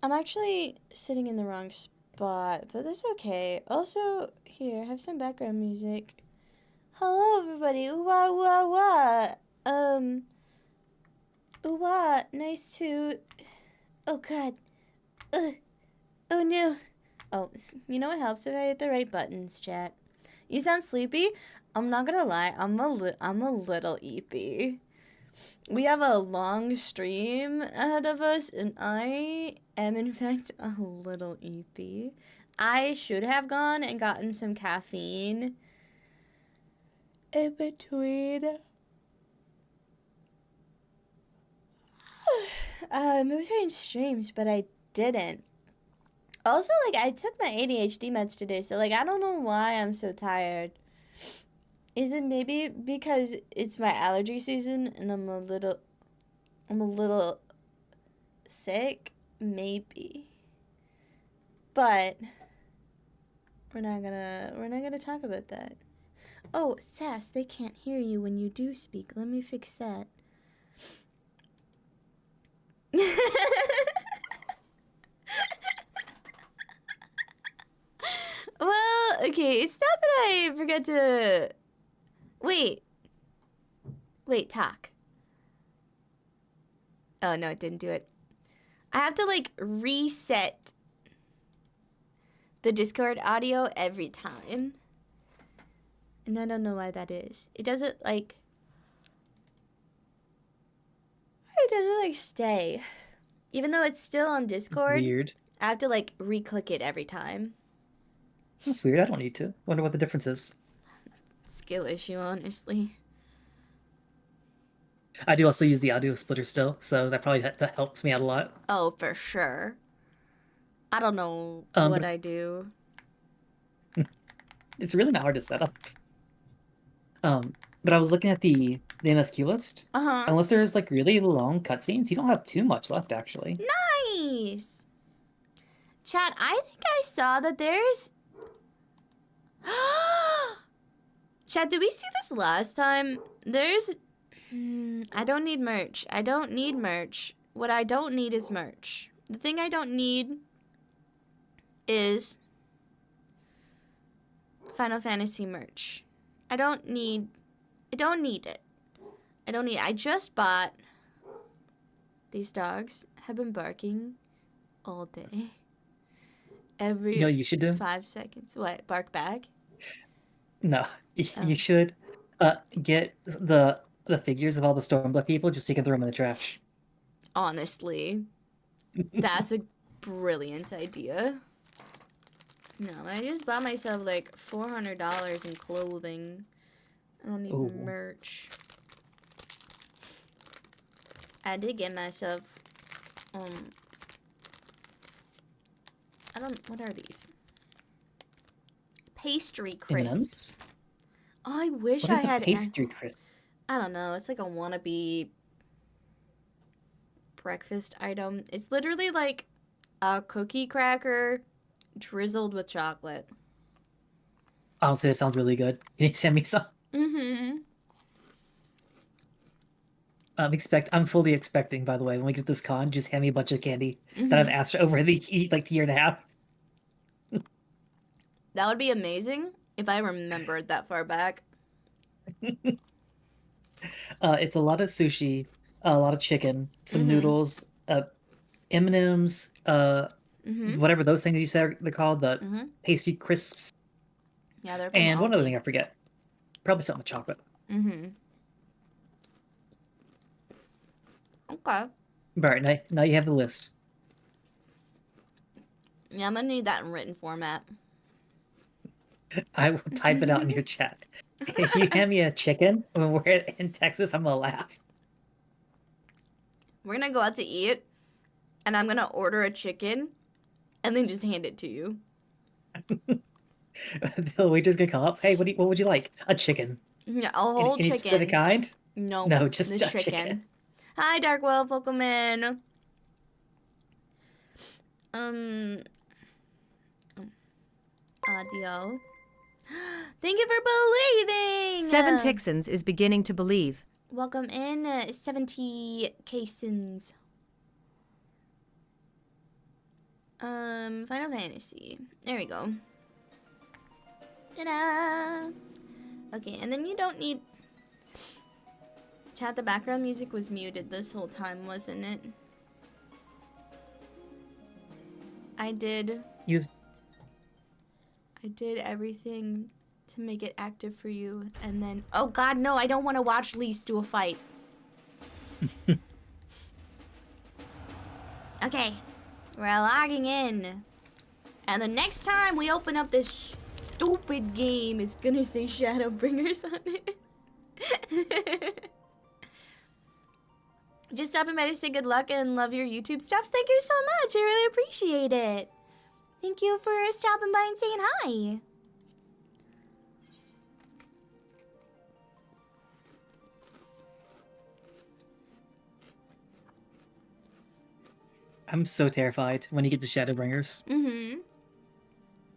I'm actually sitting in the wrong spot, but that's okay. Also, here, have some background music. Hello, everybody. Ooh, wah, wah, wah. Ooh, wah. Nice to... Oh, God. Oh, no. Oh, you know what helps if I hit the right buttons, chat? You sound sleepy? I'm not gonna lie. I'm a little eepy. We have a long stream ahead of us, and I am, in fact, a little eepy. I should have gone and gotten some caffeine in between streams, but I didn't. Also, like, I took my ADHD meds today, so, like, I don't know why I'm so tired. Is it maybe because it's my allergy season and I'm a little sick? Maybe. But we're not gonna talk about that. Oh, Sass, they can't hear you when you do speak. Let me fix that. Well, okay, it's not that I forgot to... Wait, talk. Oh, no, it didn't do it. I have to, like, reset the Discord audio every time. And I don't know why that is. It doesn't, like... It doesn't, like, stay. Even though it's still on Discord. Weird. I have to, like, re-click it every time. That's weird. I don't need to. Wonder what the difference is. Skill issue, honestly. I do also use the audio splitter still, so that probably that helps me out a lot. Oh, for sure. I don't know what I do. It's really not hard to set up. But I was looking at the MSQ list. Unless there's like really long cutscenes, you don't have too much left, actually. Nice! Chat, I think I saw that there's... Chat, did we see this last time? There's... I don't need merch. I don't need merch. What I don't need is merch. The thing I don't need is Final Fantasy merch. I don't need it. I just bought... These dogs have been barking all day. Every you know you should do? 5 seconds. What? Bark back? No. You should get the figures of all the Stormblood people just so you can throw them in the trash. Honestly. That's a brilliant idea. No, I just bought myself like $400 in clothing. I don't need merch. I did get myself, what are these? Pastry crisps. Oh, I wish I had pastry crisp. I don't know. It's like a wannabe breakfast item. It's literally like a cookie cracker drizzled with chocolate. Honestly, that sounds really good. Can you send me some? I'm fully expecting, by the way, when we get this con, just hand me a bunch of candy that I've asked over the year and a half. That would be amazing if I remembered that far back. It's a lot of sushi, a lot of chicken, some noodles, M&Ms, whatever those things you said they're called, the pastry crisps. Yeah, they're and one other thing I forget. Probably something with chocolate. Okay. Alright, now you have the list. Yeah, I'm gonna need that in written format. I will type it out in your chat. If you hand me a chicken when we're in Texas, I'm gonna laugh. We're gonna go out to eat, and I'm gonna order a chicken and then just hand it to you. The waiter's gonna come up. Hey, what would you like? A chicken. Yeah, a whole Any chicken. specific kind? No, No, just the a chicken. Hi, Darkwolf, welcome in. Audio. Thank you for believing. 7 Tixons is beginning to believe. Welcome in, 70 Casons. Final Fantasy. There we go. Ta-da! Okay, and then you don't need... Chat, the background music was muted this whole time, wasn't it? I did everything to make it active for you, and then... Oh god, no, I don't want to watch Lise do a fight. Okay, we're logging in. And the next time we open up this stupid game, it's gonna say Shadowbringers on it. Just stopping by to say good luck and love your YouTube stuff. Thank you so much. I really appreciate it. Thank you for stopping by and saying hi. I'm so terrified when you get to Shadowbringers. Mm-hmm.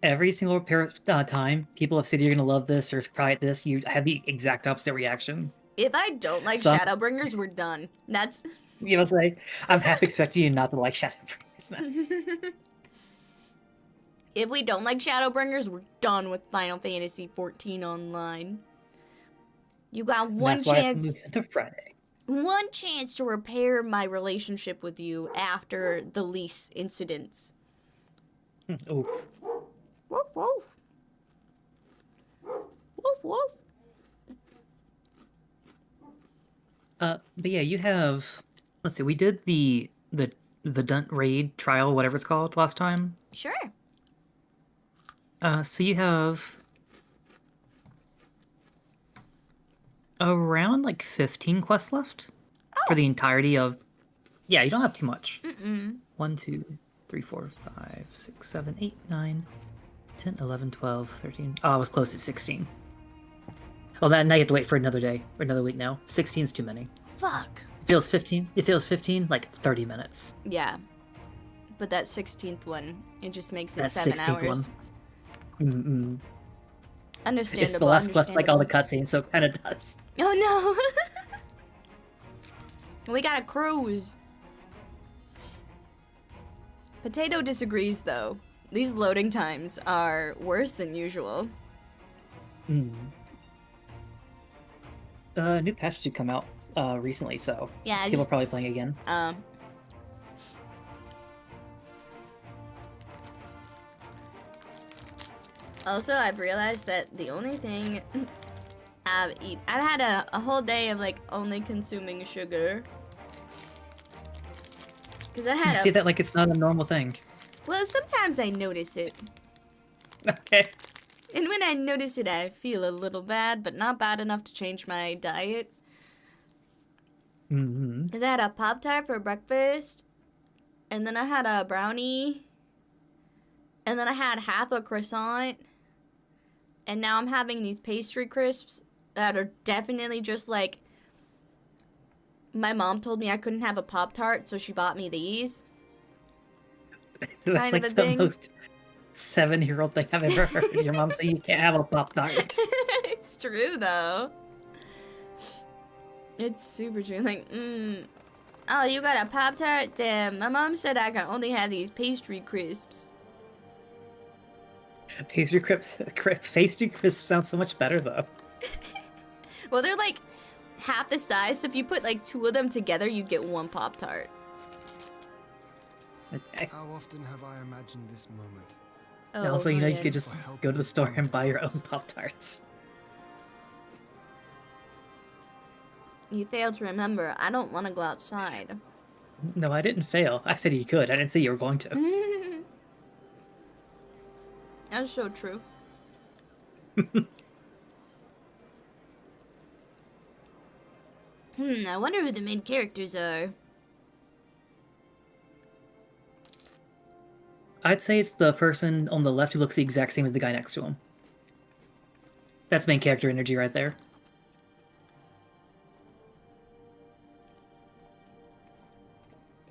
Every single time people have said you're gonna love this or cry at this, you have the exact opposite reaction. If I don't like Shadowbringers, we're done. That's... You know, say I'm half expecting you not to like Shadowbringers now. If we don't like Shadowbringers, we're done with Final Fantasy XIV Online. You got one chance. Move into Friday. One chance to repair my relationship with you after the Lise incidents. Oh. Woof woof. Woof woof. But yeah, you have. Let's see. We did the Dunt raid trial, whatever it's called, last time. Sure. So you have around like 15 quests left for the entirety of. Yeah, you don't have too much. 1, 2, 3, 4, 5, 6, 7, 8, 9, 10, 11, 12, 13. Oh, I was close to 16. Well, now you have to wait for another day or another week now. 16 is too many. Fuck. It feels 15. It feels 15, like 30 minutes. Yeah. But that 16th one, it just makes it That 7 16th hours. one. Understandable. It's the last quest, like all the cutscenes, so it kind of does. Oh no. We got a cruise. Potato disagrees though. These loading times are worse than usual. New patch did come out recently, so yeah, people are probably playing again. Also, I've realized that the only thing I've had a whole day of like only consuming sugar. Because I had You see that like it's not a normal thing. Well, sometimes I notice it. Okay. And when I notice it, I feel a little bad, but not bad enough to change my diet. Because I had a Pop-Tart for breakfast, and then I had a brownie, and then I had half a croissant, and now I'm having these pastry crisps that are definitely just like, my mom told me I couldn't have a Pop-Tart, so she bought me these. That's kind like of a the thing. most 7-year-old thing I've ever heard. Your mom say you can't have a Pop-Tart. It's true, though. It's super true. Like, oh, you got a Pop-Tart? Damn, my mom said I can only have these pastry crisps. Pastry crisps sounds so much better, though. Well, they're like half the size, so if you put like 2 of them together, you'd get 1 Pop-Tart. Okay. How often have I imagined this moment? Oh, Also, you know, you yeah. could just go to the store and buy your own Pop-Tarts. You failed to remember, I don't want to go outside. No, I didn't fail. I said you could. I didn't say you were going to. That's so true. I wonder who the main characters are. I'd say it's the person on the left who looks the exact same as the guy next to him. That's main character energy right there.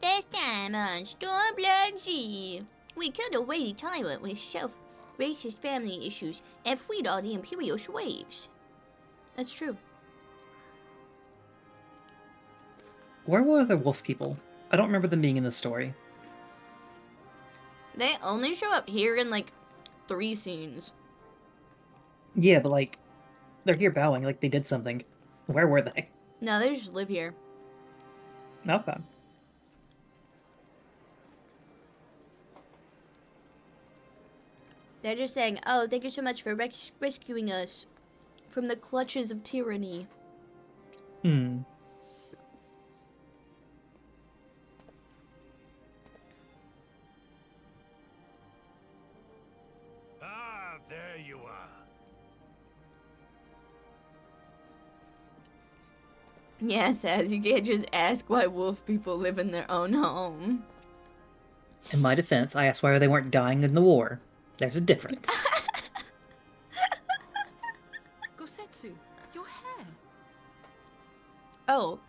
Last time on Stormblood Z, we killed a weighty tyrant with self-racist family issues and freed all the Imperial slaves. That's true. Where were the wolf people? I don't remember them being in the story. They only show up here in like 3 scenes. Yeah, but like, they're here bowing like they did something. Where were they? No, they just live here. Okay. They're just saying, oh, thank you so much for rescuing us from the clutches of tyranny. Hmm. Ah, there you are. Yes, as you can't just ask why wolf people live in their own home. In my defense, I asked why they weren't dying in the war. There's a difference. Gosetsu, your hair. Oh.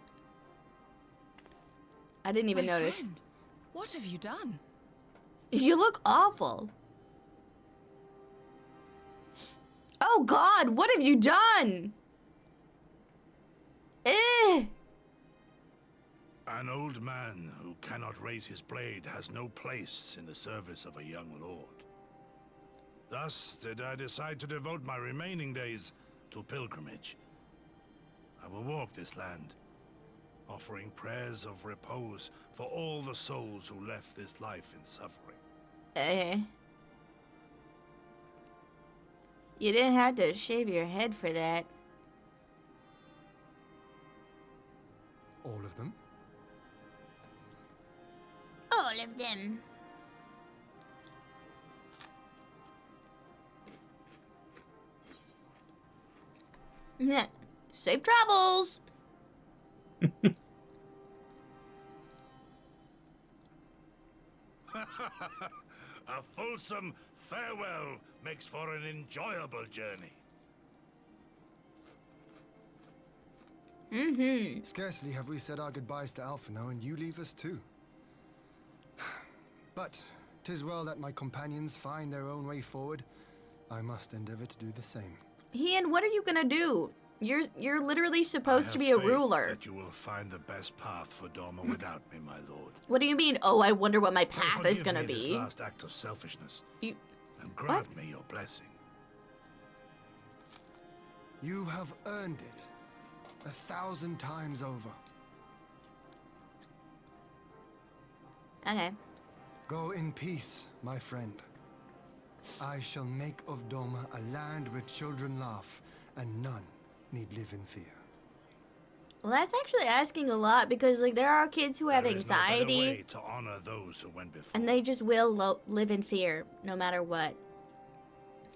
I didn't even My notice. friend, what have you done? You look awful. Oh God, what have you done? Eh. An old man who cannot raise his blade has no place in the service of a young lord. Thus did I decide to devote my remaining days to pilgrimage. I will walk this land, offering prayers of repose for all the souls who left this life in suffering. You didn't have to shave your head for that. All of them? All of them. Yeah. Safe travels. A fulsome farewell makes for an enjoyable journey. Mm-hmm. Scarcely have we said our goodbyes to Alphino, and you leave us too. But 'tis well that my companions find their own way forward. I must endeavor to do the same. Ian, what are you gonna do? You're literally supposed I to be have a faith ruler. that you will find the best path for Doma without me, my lord. What do you mean? Oh, I wonder what my Pray path is forgive gonna me this be. last act of selfishness, You, and grant me your blessing. You have earned it 1,000 times over. okay. Go in peace, my friend. I shall make of Doma a land where children laugh and none need live in fear. Well, that's actually asking a lot because, like, there are kids who have There is no better anxiety way to honor those who went before. and they just will live in fear no matter what.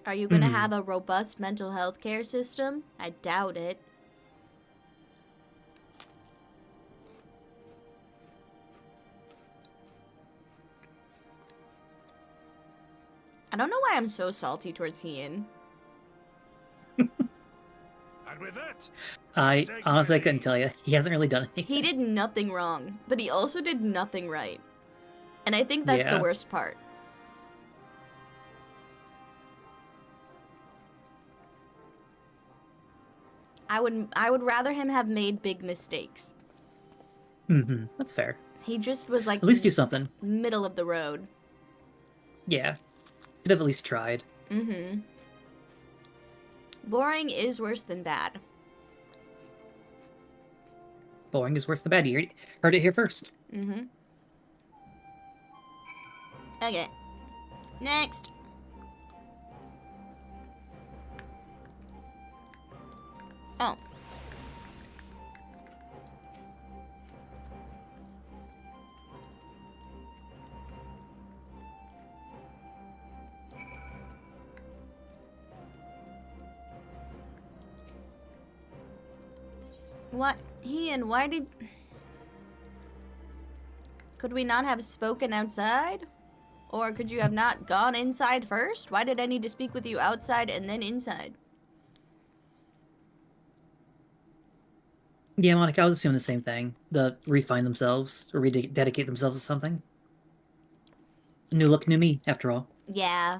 Are you gonna have a robust mental health care system? I doubt it. I don't know why I'm so salty towards Ian. And with that, I honestly couldn't tell you. He hasn't really done anything. He did nothing wrong, but he also did nothing right. And I think that's the Yeah. worst part. I would rather him have made big mistakes. Mm-hmm. That's fair. He just was like At least do something. middle of the road. Yeah. Could have at least tried. Mm-hmm. Boring is worse than bad. Boring is worse than bad. You heard it here first. Mm-hmm. Okay. Next. Oh. What? Ian, why did... Could we not have spoken outside? Or could you have not gone inside first? Why did I need to speak with you outside and then inside? Yeah, Monica, I was assuming the same thing. The refine themselves or rededicate themselves to something. New look, new me, after all. Yeah.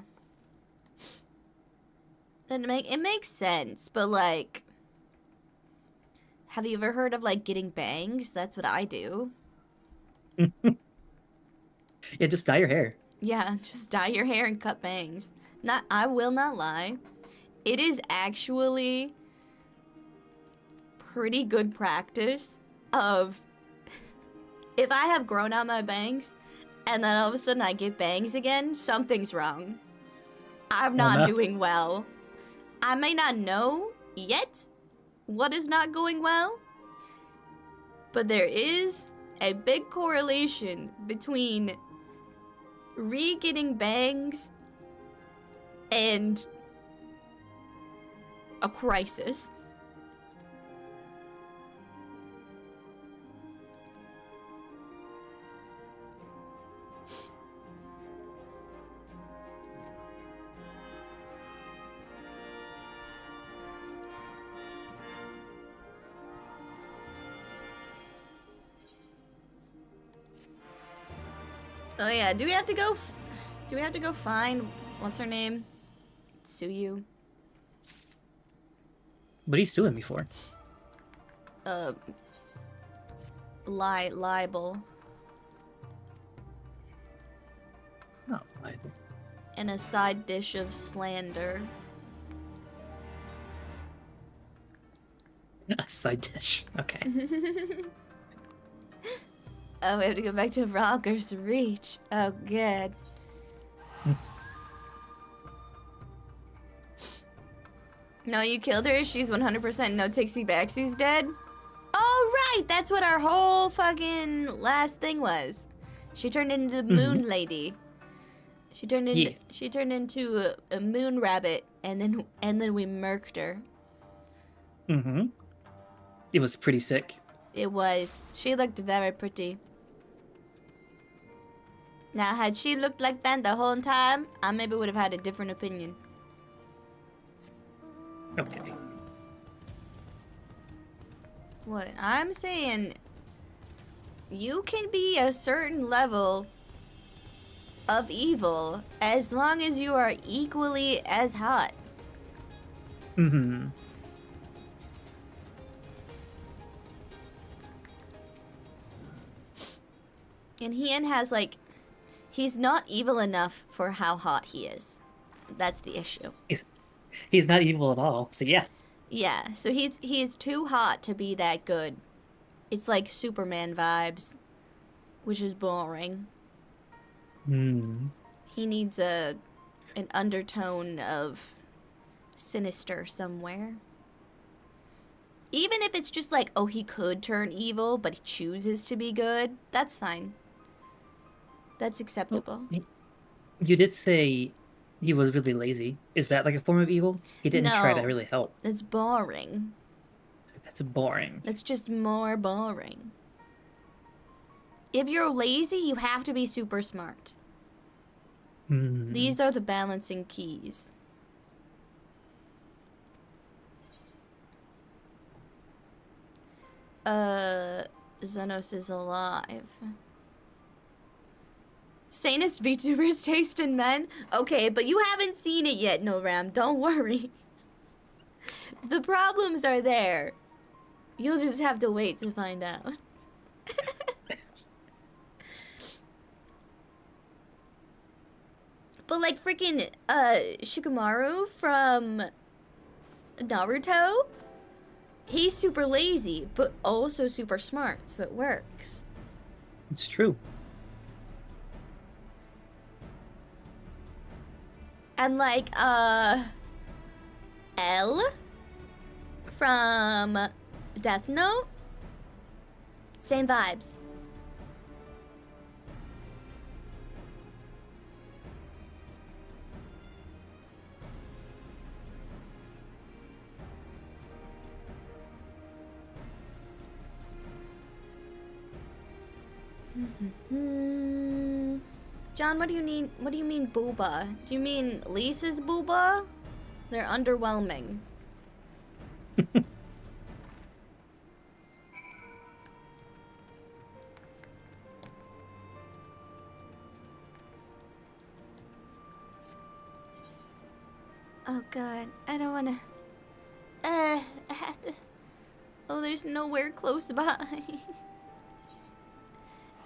It makes sense, but like, have you ever heard of like getting bangs? That's what I do. Yeah, just dye your hair. Yeah, just dye your hair and cut bangs. I will not lie. It is actually pretty good practice of if I have grown out my bangs and then all of a sudden I get bangs again, something's wrong. I'm not no. doing well. I may not know yet what is not going well, but there is a big correlation between re-getting bangs and a crisis. Oh yeah, do we have to go find what's her name? Suyu. What are you suing me for? Libel. Oh, libel. And a side dish of slander. A side dish. Okay. Oh, we have to go back to Rogger's Reach. Oh, good. No, you killed her. She's 100% no Tixie Baxie's dead. Oh, right. That's what our whole fucking last thing was. She turned into the moon lady. She turned into a moon rabbit, and then we murked her. Mm-hmm. It was pretty sick. It was. She looked very pretty. Now, had she looked like that the whole time, I maybe would have had a different opinion. Okay. What I'm saying, you can be a certain level of evil as long as you are equally as hot. Mm-hmm. And Hien has like, he's not evil enough for how hot he is. That's the issue. He's not evil at all. So yeah. Yeah, so he is too hot to be that good. It's like Superman vibes, which is boring. Hmm. He needs an undertone of sinister somewhere. Even if it's just like, oh, he could turn evil, but he chooses to be good, that's fine. That's acceptable. Well, you did say he was really lazy. Is that like a form of evil? He didn't try to really help. That's boring. That's boring. That's just more boring. If you're lazy, you have to be super smart. Hmm. These are the balancing keys. Xenos is alive. Sanest VTubers taste in men? Okay, but you haven't seen it yet, Noram. Don't worry. The problems are there. You'll just have to wait to find out. But like freaking Shikamaru from Naruto, he's super lazy, but also super smart, so it works. It's true. And like L from Death Note, same vibes. John, what do you mean? What do you mean booba? Do you mean Lisa's booba? They're underwhelming. Oh god, I don't wanna. I have to. Oh, there's nowhere close by.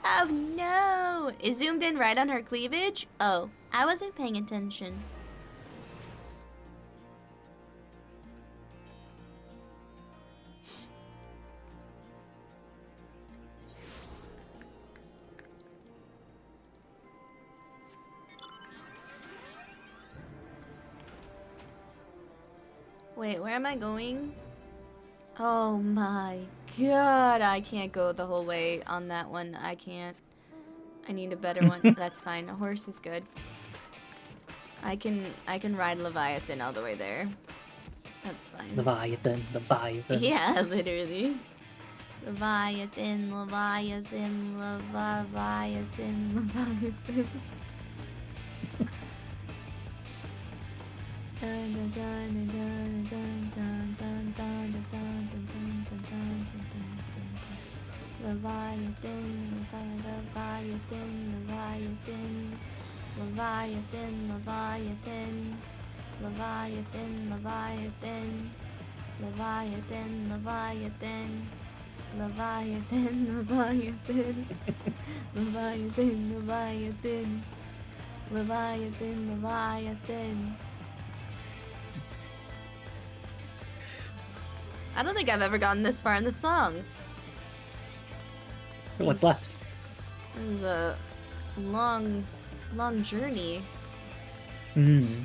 Oh no! It zoomed in right on her cleavage? Oh, I wasn't paying attention. Wait, where am I going? Oh my god, I can't go the whole way on that one. I can't. I need a better one. That's fine. A horse is good. I can ride Leviathan all the way there. That's fine. Leviathan. Yeah, literally. Leviathan, Leviathan, Leviathan, Leviathan. Leviathan, Leviathan, Leviathan, Leviathan, Leviathan, Leviathan, Leviathan, Leviathan, Leviathan, Leviathan, Leviathan, Leviathan, Leviathan, Leviathan, Leviathan. I don't think I've ever gotten this far in the song. What's left? This is a long journey. Hmm.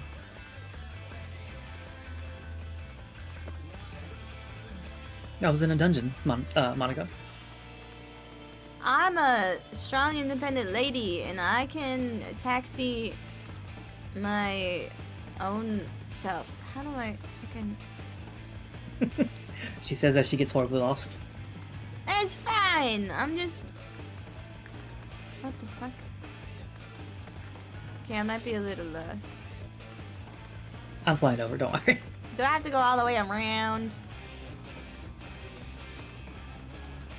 I was in a dungeon, Monica. I'm a strong, independent lady, and I can taxi my own self. How do I freaking... She says as she gets horribly lost. It's fine! I'm just... What the fuck? Okay, I might be a little lost. I'm flying over, don't worry. Do I have to go all the way around?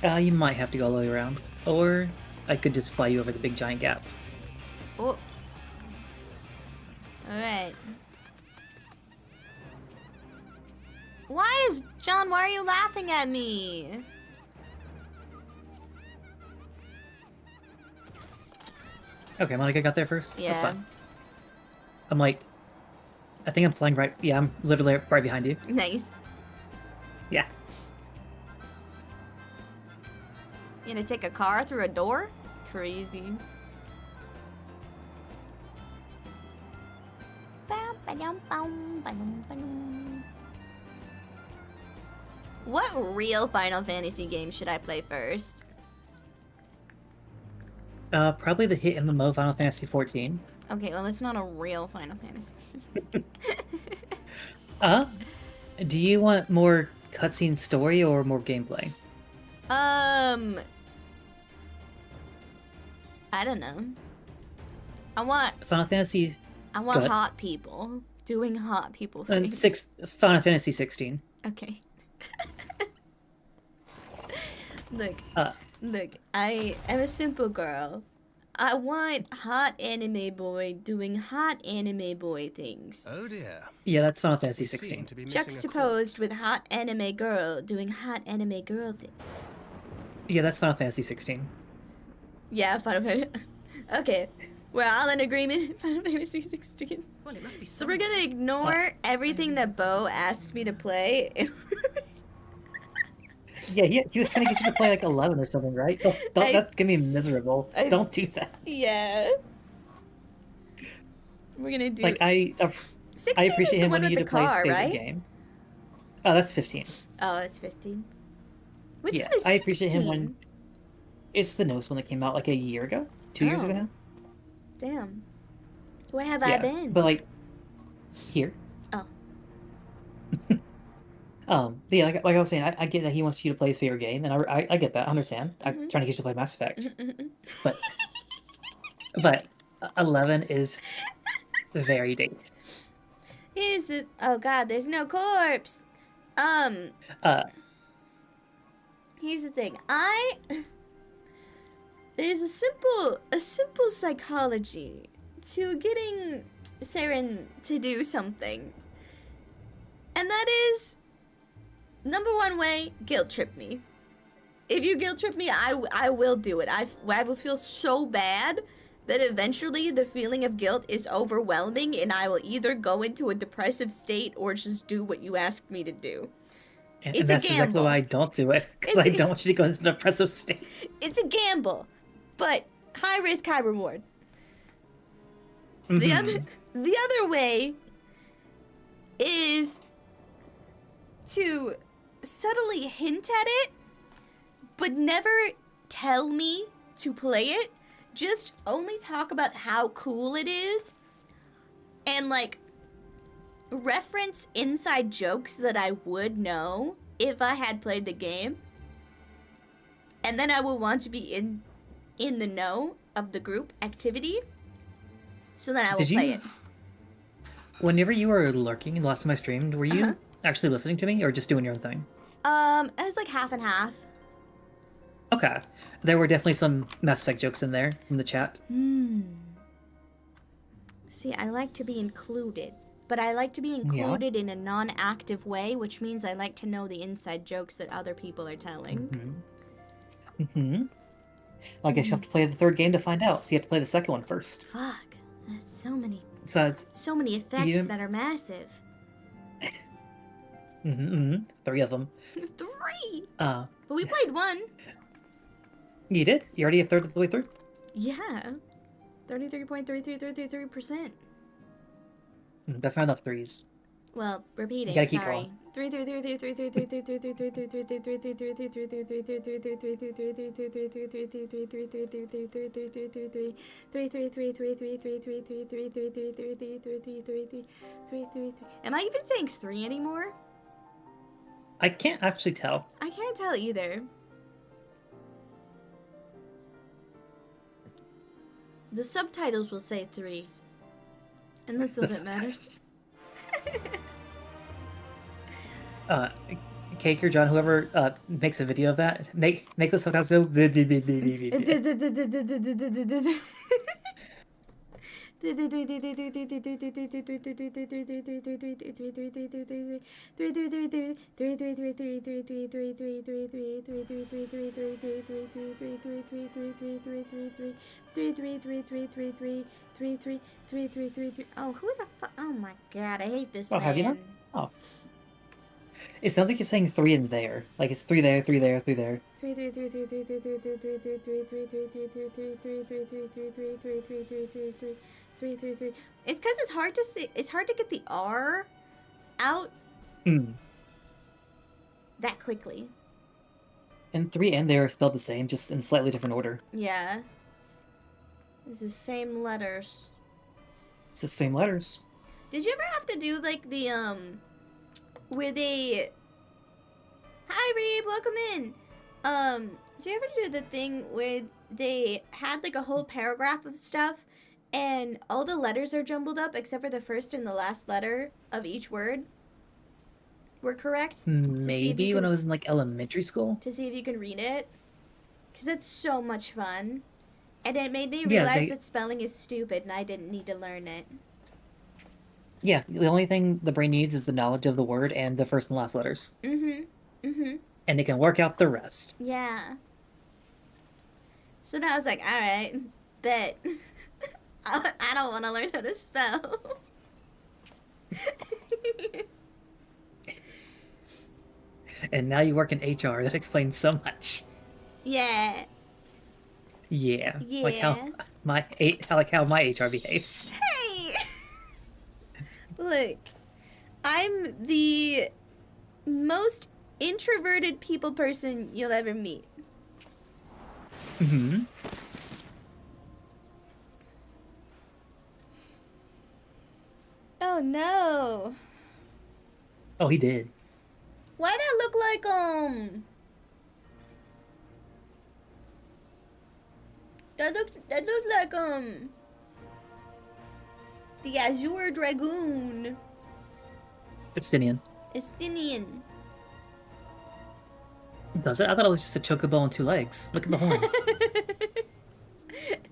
You might have to go all the way around. Or I could just fly you over the big giant gap. Oh. Alright. John, why are you laughing at me? Okay, Monica got there first? Yeah. That's fine. I'm like... I think I'm flying right... Yeah, I'm literally right behind you. Nice. Yeah. You gonna take a car through a door? Crazy. What real Final Fantasy game should I play first? Probably the hit MMO Final Fantasy XIV. Okay, well, it's not a real Final Fantasy. Do you want more cutscene story or more gameplay? I don't know. I want Final Fantasy... Good. hot people doing hot people things. Final Fantasy 16. Okay. Look, I am a simple girl. I want hot anime boy doing hot anime boy things. Oh dear. Yeah, that's Final Fantasy 16. Juxtaposed with hot anime girl doing hot anime girl things. Yeah, that's Final Fantasy 16. Yeah, Final Fantasy. Okay, we're all in agreement. Final Fantasy 16. Well, it must be So we're gonna ignore everything that Bo asked me to play. Yeah, he was trying to get you to play like 11 or something, right? Don't that's gonna be miserable. Don't do that. Yeah. We're gonna do. Like I 16 appreciate is the him one wanting you with to the play his car, favorite right? game. Oh, that's 15. Oh, it's 15. Which Yeah, one is 16? I appreciate him when it's the newest one that came out like a year ago, 2 years ago now. Damn. Where have I been? But like here. Oh. But yeah, like I was saying, I get that he wants you to play his favorite game, and I get that. I understand. I'm trying to get you to play Mass Effect, but 11 is very dated. Here's the. Oh God, there's no corpse. Uh, Here's the thing. There's a simple psychology to getting Saren to do something, and that is number one way: guilt trip me. If you guilt trip me, I will do it. I will feel so bad that eventually the feeling of guilt is overwhelming and I will either go into a depressive state or just do what you asked me to do. and It's that's a exactly gamble. why I don't do it, because I don't want you to go into a depressive state. It's a gamble, but high risk, high reward. The other way is to subtly hint at it, but never tell me to play it. Just only talk about how cool it is and like reference inside jokes that I would know if I had played the game. And then I will want to be in the know of the group activity. So then I will play it. Whenever you were lurking the last time I streamed, were you actually listening to me or just doing your own thing? It was like half and half. Okay. There were definitely some Mass Effect jokes in there from the chat. See, I like to be included, but I like to be included in a non-active way, which means I like to know the inside jokes that other people are telling. I guess you have to play the third game to find out, so you have to play the second one first. Fuck, that's so many effects you- that are massive. 3 of them. 3. But we played 1. You did? You already a third of the way through? Yeah, 33.3333%. That's not enough threes. Well, repeating. You gotta keep sorry. Am I even saying 3 anymore? I can't actually tell. I can't tell either. The subtitles will say 3. And that's all that matters. Cake or John, whoever makes a video of that, make the subtitles go. Oh, who the fuck? Oh my god, I hate this Oh, man. have you not? Oh. It sounds like you're saying 3 in there. Like it's 3 there, 3 there, 3 there. It's because it's hard to see. It's hard to get the R out that quickly. And 3 and there are spelled the same, just in slightly different order. Yeah. It's the same letters. It's the same letters. Did you ever have to do like the where they Hi Reeb, welcome in. Did you ever do the thing where they had like a whole paragraph of stuff and all the letters are jumbled up except for the first and the last letter of each word were correct? Maybe when I was in like elementary school. To see if you can read it. Because it's so much fun. And it made me realize that spelling is stupid and I didn't need to learn it. Yeah, the only thing the brain needs is the knowledge of the word and the first and last letters. And it can work out the rest. Yeah. So now I was like, alright, bet. I don't want to learn how to spell. And now you work in HR. That explains so much. Yeah. Yeah. Yeah. Like how my HR behaves. Hey! Look, I'm the most introverted people person you'll ever meet. Oh no. Oh, he did. Why that look like That looked like The Azure Dragoon. Estinian. Estinian. Does it? I thought it was just a chocobo on 2 legs. Look at the horn.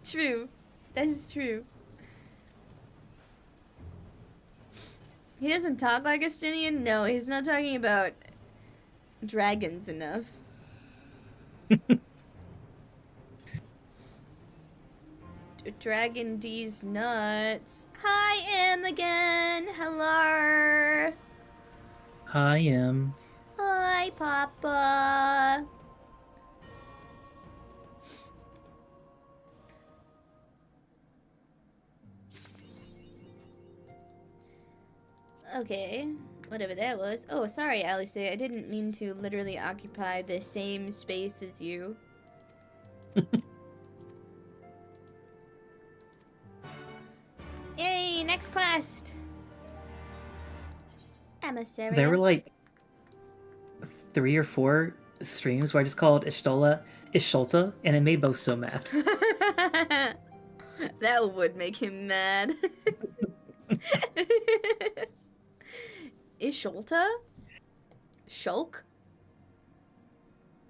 True. That is true. He doesn't talk like Estinian? No, he's not talking about dragons enough. Dragon D's nuts. Hi, Em again. Hello. Hi, Em. Hi, Papa. Okay, whatever that was. Oh, sorry, Alice. I didn't mean to literally occupy the same space as you. Yay, next quest. Emissary. There were like 3 or 4 streams where I just called Isholta, and it made both so mad. That would make him mad. Isholta? Shulk?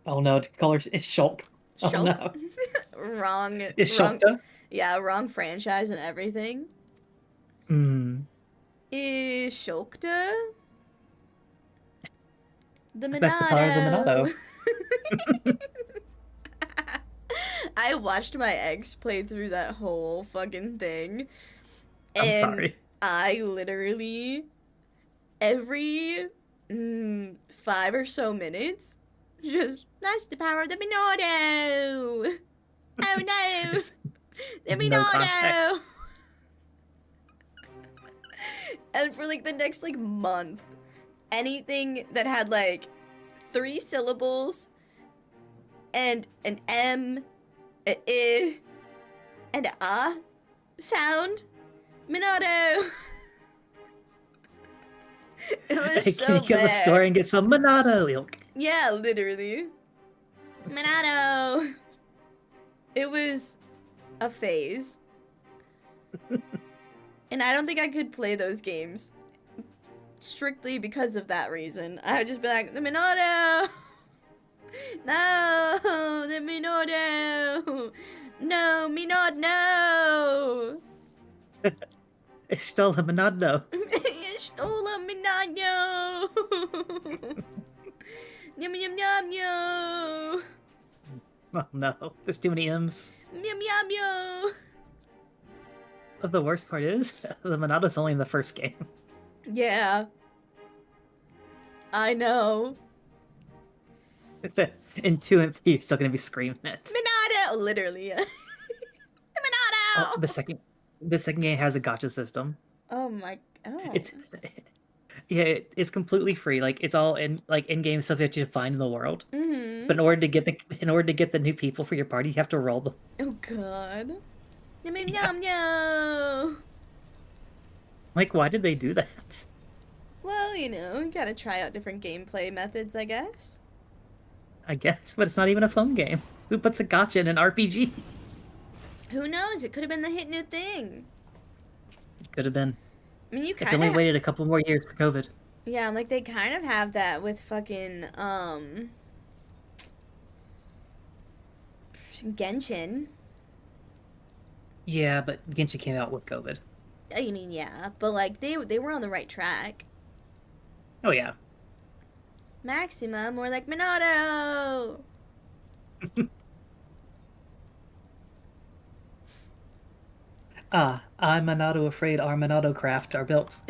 Oh no, call her Ishulk. Oh Shulk? no. Wrong. Isholta? Yeah, wrong franchise and everything. Ishulkta? The Monado. That's the power of the Monado. I watched my ex play through that whole fucking thing. And I'm sorry. I literally, every 5 or so minutes, just, that's the power of the Monado. Oh no. Just The no Monado. context. And for like the next like month, anything that had like 3 syllables and an M, a I, and a sound, Monado. It was so Can you go to the bad. store and get some Monado ilk? Yeah, literally. Monado. It was a phase. And I don't think I could play those games strictly because of that reason. I would just be like, the Monado! No! The Monado! No, Minod, no! It's still a Monado. You stole a Minado! Yum yum yum yum! Oh no, there's too many M's. Yum yum yum! But the worst part is, the Monado's only in the first game. Yeah. I know. In 2 and 3, you're still gonna be screaming it. Monado! Literally. The Monado! Oh, the second game has a gacha system. Oh my. Oh. It's it's completely free. Like it's all in-game stuff that you find in the world. Mm-hmm. But in order to get the new people for your party, you have to roll them. Oh god. Yum yum yum yum! Like, why did they do that? Well, you know, you gotta try out different gameplay methods, I guess. I guess, but it's not even a phone game. Who puts a gacha in an RPG? Who knows? It could have been the hit new thing. Could have been. I mean, you If they kind only of. waited a couple more years for COVID. Yeah, like they kind of have that with fucking Genshin. Yeah, but Genshin came out with COVID. I mean, yeah, but like they were on the right track. Oh yeah. Maxima, more like Monado. I'm Monado afraid our Monado craft are built.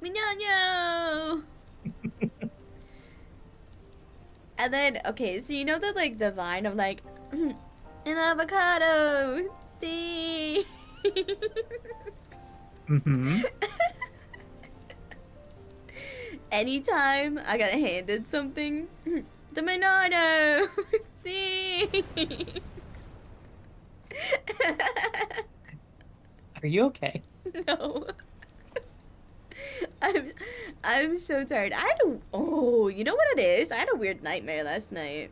Minano. And then, okay, so you know that like the vine of like an avocado. Thanks. Mm-hmm. Anytime I got handed something, the Monado. Thanks. Are you okay? No. I'm so tired. You know what it is? I had a weird nightmare last night.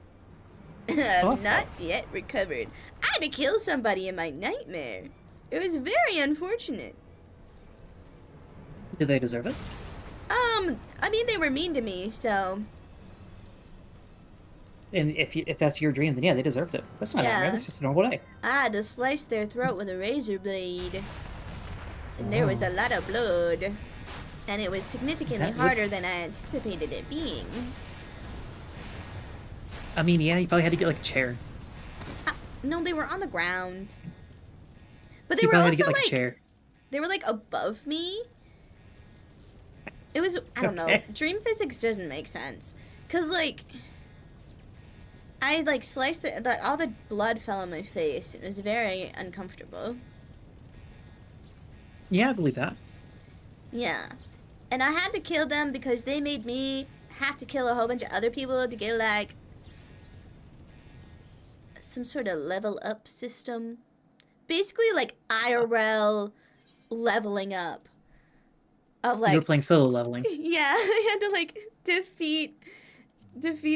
I'm not sucks. yet recovered. I had to kill somebody in my nightmare. It was very unfortunate. Do they deserve it? I mean, they were mean to me, so... And if that's your dream, then yeah, they deserved it. That's not a nightmare, that's just a normal day. I had to slice their throat with a razor blade. And there was a lot of blood. And it was significantly harder than I anticipated it being. I mean, yeah, you probably had to get like a chair. No, they were on the ground. But So they you were probably also had to get like a chair. they were like above me. It was, I don't know. Okay. Dream physics doesn't make sense. Cause like, I like sliced all the blood fell on my face. It was very uncomfortable. Yeah, I believe that. Yeah. And I had to kill them because they made me have to kill a whole bunch of other people to get like some sort of level up system. Basically like IRL leveling up. Of like, You were playing solo leveling. yeah, I had to like defeat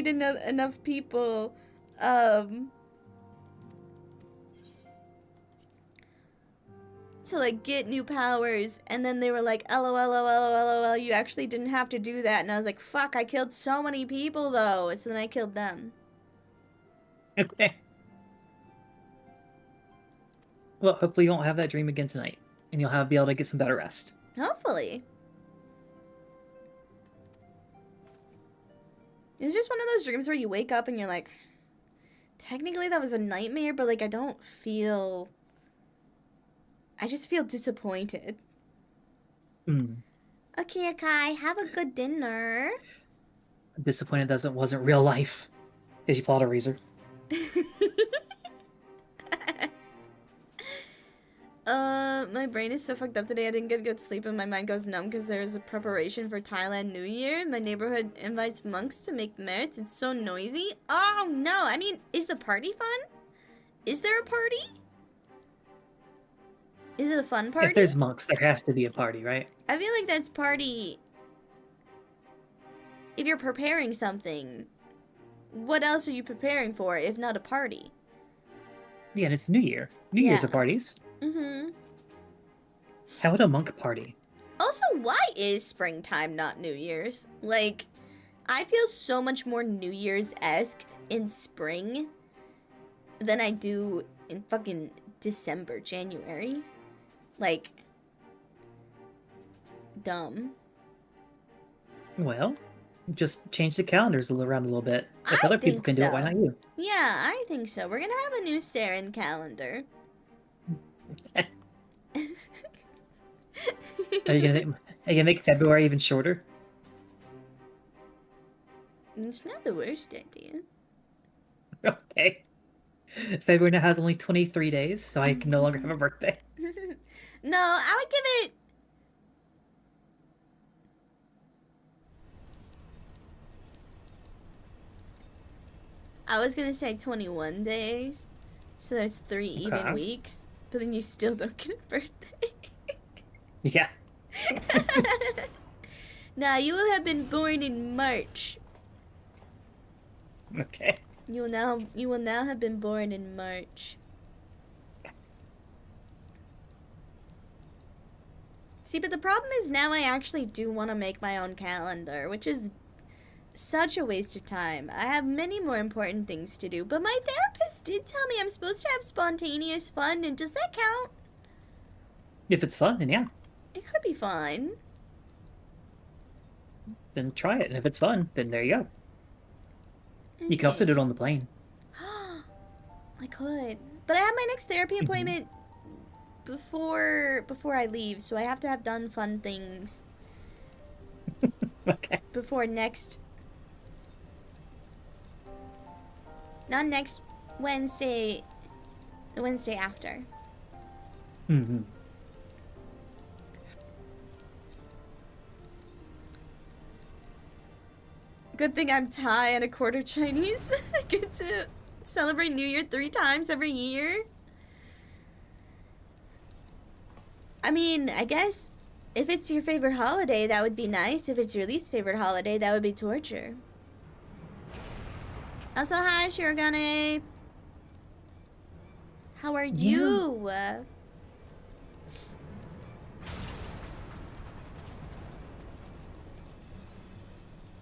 enough people to like get new powers, and then they were like, LOL, you actually didn't have to do that. And I was like, fuck, I killed so many people though. So then I killed them. Okay. Well, hopefully you won't have that dream again tonight, and you'll be able to get some better rest. Hopefully. It's just one of those dreams where you wake up and you're like, technically that was a nightmare, but like I just feel disappointed. Okay, Akai, have a good dinner. I'm disappointed that wasn't real life. As you pull out a razor. My brain is so fucked up today. I didn't get good sleep and my mind goes numb because there's a preparation for Thailand New Year. My neighborhood invites monks to make the merits. It's so noisy. Oh no, I mean, is the party fun? Is there a party? Is it a fun party? If there's monks, there has to be a party, right? I feel like that's party. If you're preparing something, what else are you preparing for if not a party? Yeah, and it's New Year. New Year's are parties. Mm-hmm. How would a monk party? Also, why is springtime not New Year's? Like, I feel so much more New Year's-esque in spring than I do in fucking December, January. Like, dumb. Well, just change the calendars around a little bit. If other people can do it, why not you? Yeah, I think so. We're gonna have a new Saren calendar. Are you gonna make February even shorter? It's not the worst idea. Okay. February now has only 23 days, so I can no longer have a birthday. No, I would give it... I was gonna say 21 days, so that's 3 even weeks, but then you still don't get a birthday. Yeah. Now, you will have been born in March. Okay. You will now have been born in March. See, but the problem is now I actually do want to make my own calendar, which is such a waste of time. I have many more important things to do, but my therapist did tell me I'm supposed to have spontaneous fun, and does that count? If it's fun, then yeah. It could be fun. Then try it, and if it's fun, then there you go. You can also do it on the plane. I could. But I have my next therapy appointment before I leave, so I have to have done fun things. Okay. Before next... Not next Wednesday. The Wednesday after. Mm-hmm. Good thing I'm Thai and a quarter Chinese. I get to celebrate New Year 3 times every year. I mean, I guess if it's your favorite holiday, that would be nice. If it's your least favorite holiday, that would be torture. Also, hi, Shirogane. How are you?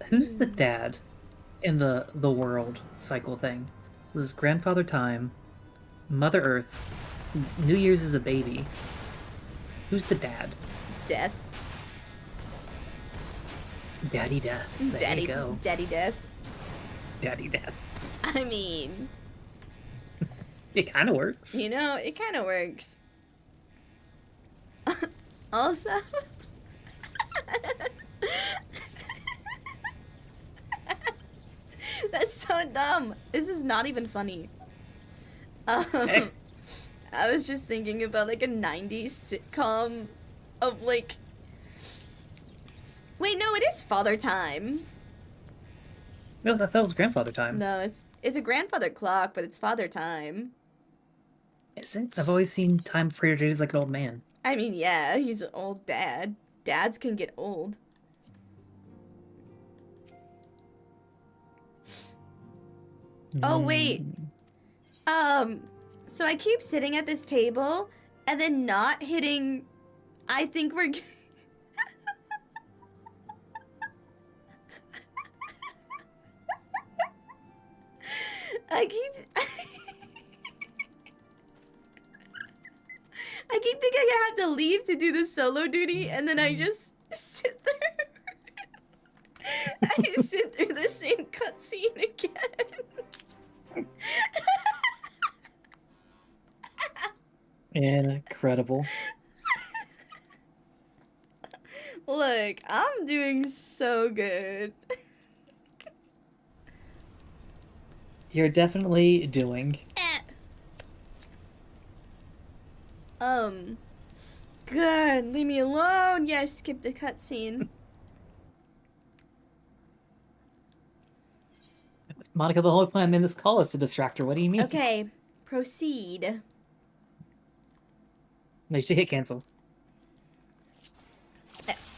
Who's the dad in the world cycle thing? This is Grandfather Time, Mother Earth, New Year's is a baby. Who's the dad? Death. Daddy Death. There you go. Daddy Death. Daddy Death. I mean, It kind of works. you know, it kind of works. Also, that's so dumb. This is not even funny. Hey. I was just thinking about like a 90s sitcom of like. Wait, no, it is Father Time. I thought it was Grandfather Time. No, it's a grandfather clock, but it's Father Time. Is it? I've always seen Time Before Your Days like an old man. I mean, yeah, he's an old dad. Dads can get old. Oh, wait. So I keep sitting at this table and then not hitting. I think we're. I keep thinking I have to leave to do the solo duty, and then I just sit there. I sit through the same cutscene again. Incredible. Look, I'm doing so good. You're definitely doing. Good. Leave me alone. Yeah, skip the cutscene. Monica, the whole plan in this call is to distract her. What do you mean? Okay, proceed. No, you should hit cancel.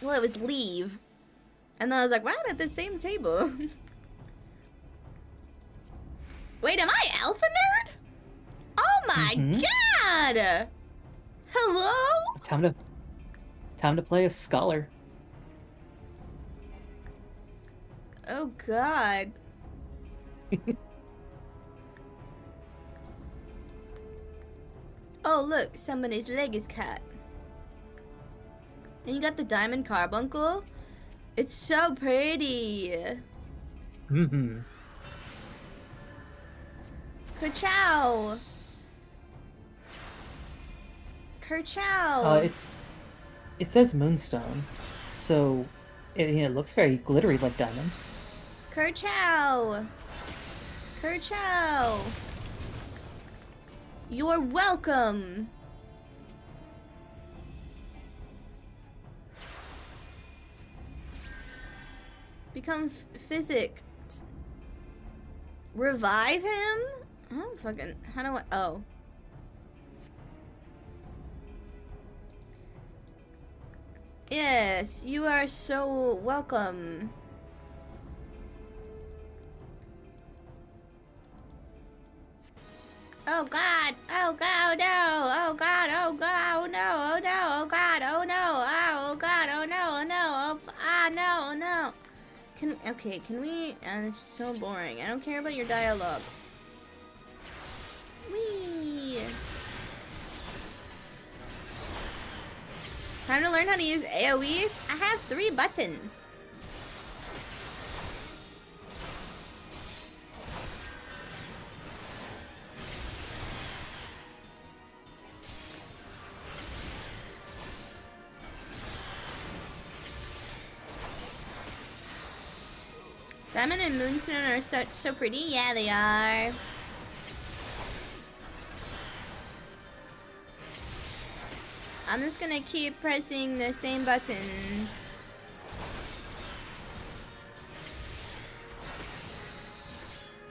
Well, it was leave. And then I was like, wow, I'm at the same table. Wait, am I Alpha Nerd? Oh my god! Hello? Time to play a scholar. Oh god. Oh look, somebody's leg is cut. And you got the diamond carbuncle? It's so pretty. Mm-hmm. Ka-chow. Kerchow. It says moonstone, so it looks very glittery like diamond. Kerchow. Kerchow. You're welcome. Become physicked. Revive him? I don't fucking. How do I. Oh. Yes, you are so welcome. Oh god! Oh god! No! Oh god! Oh god! Oh no! Oh no! Oh god! Oh no! Oh god! Oh no! Oh no! Oh no! No! Can we? This is so boring. I don't care about your dialogue. Whee! Time to learn how to use AoEs? I have 3 buttons. Diamond and Moonstone are so pretty. Yeah, they are. I'm just gonna keep pressing the same buttons.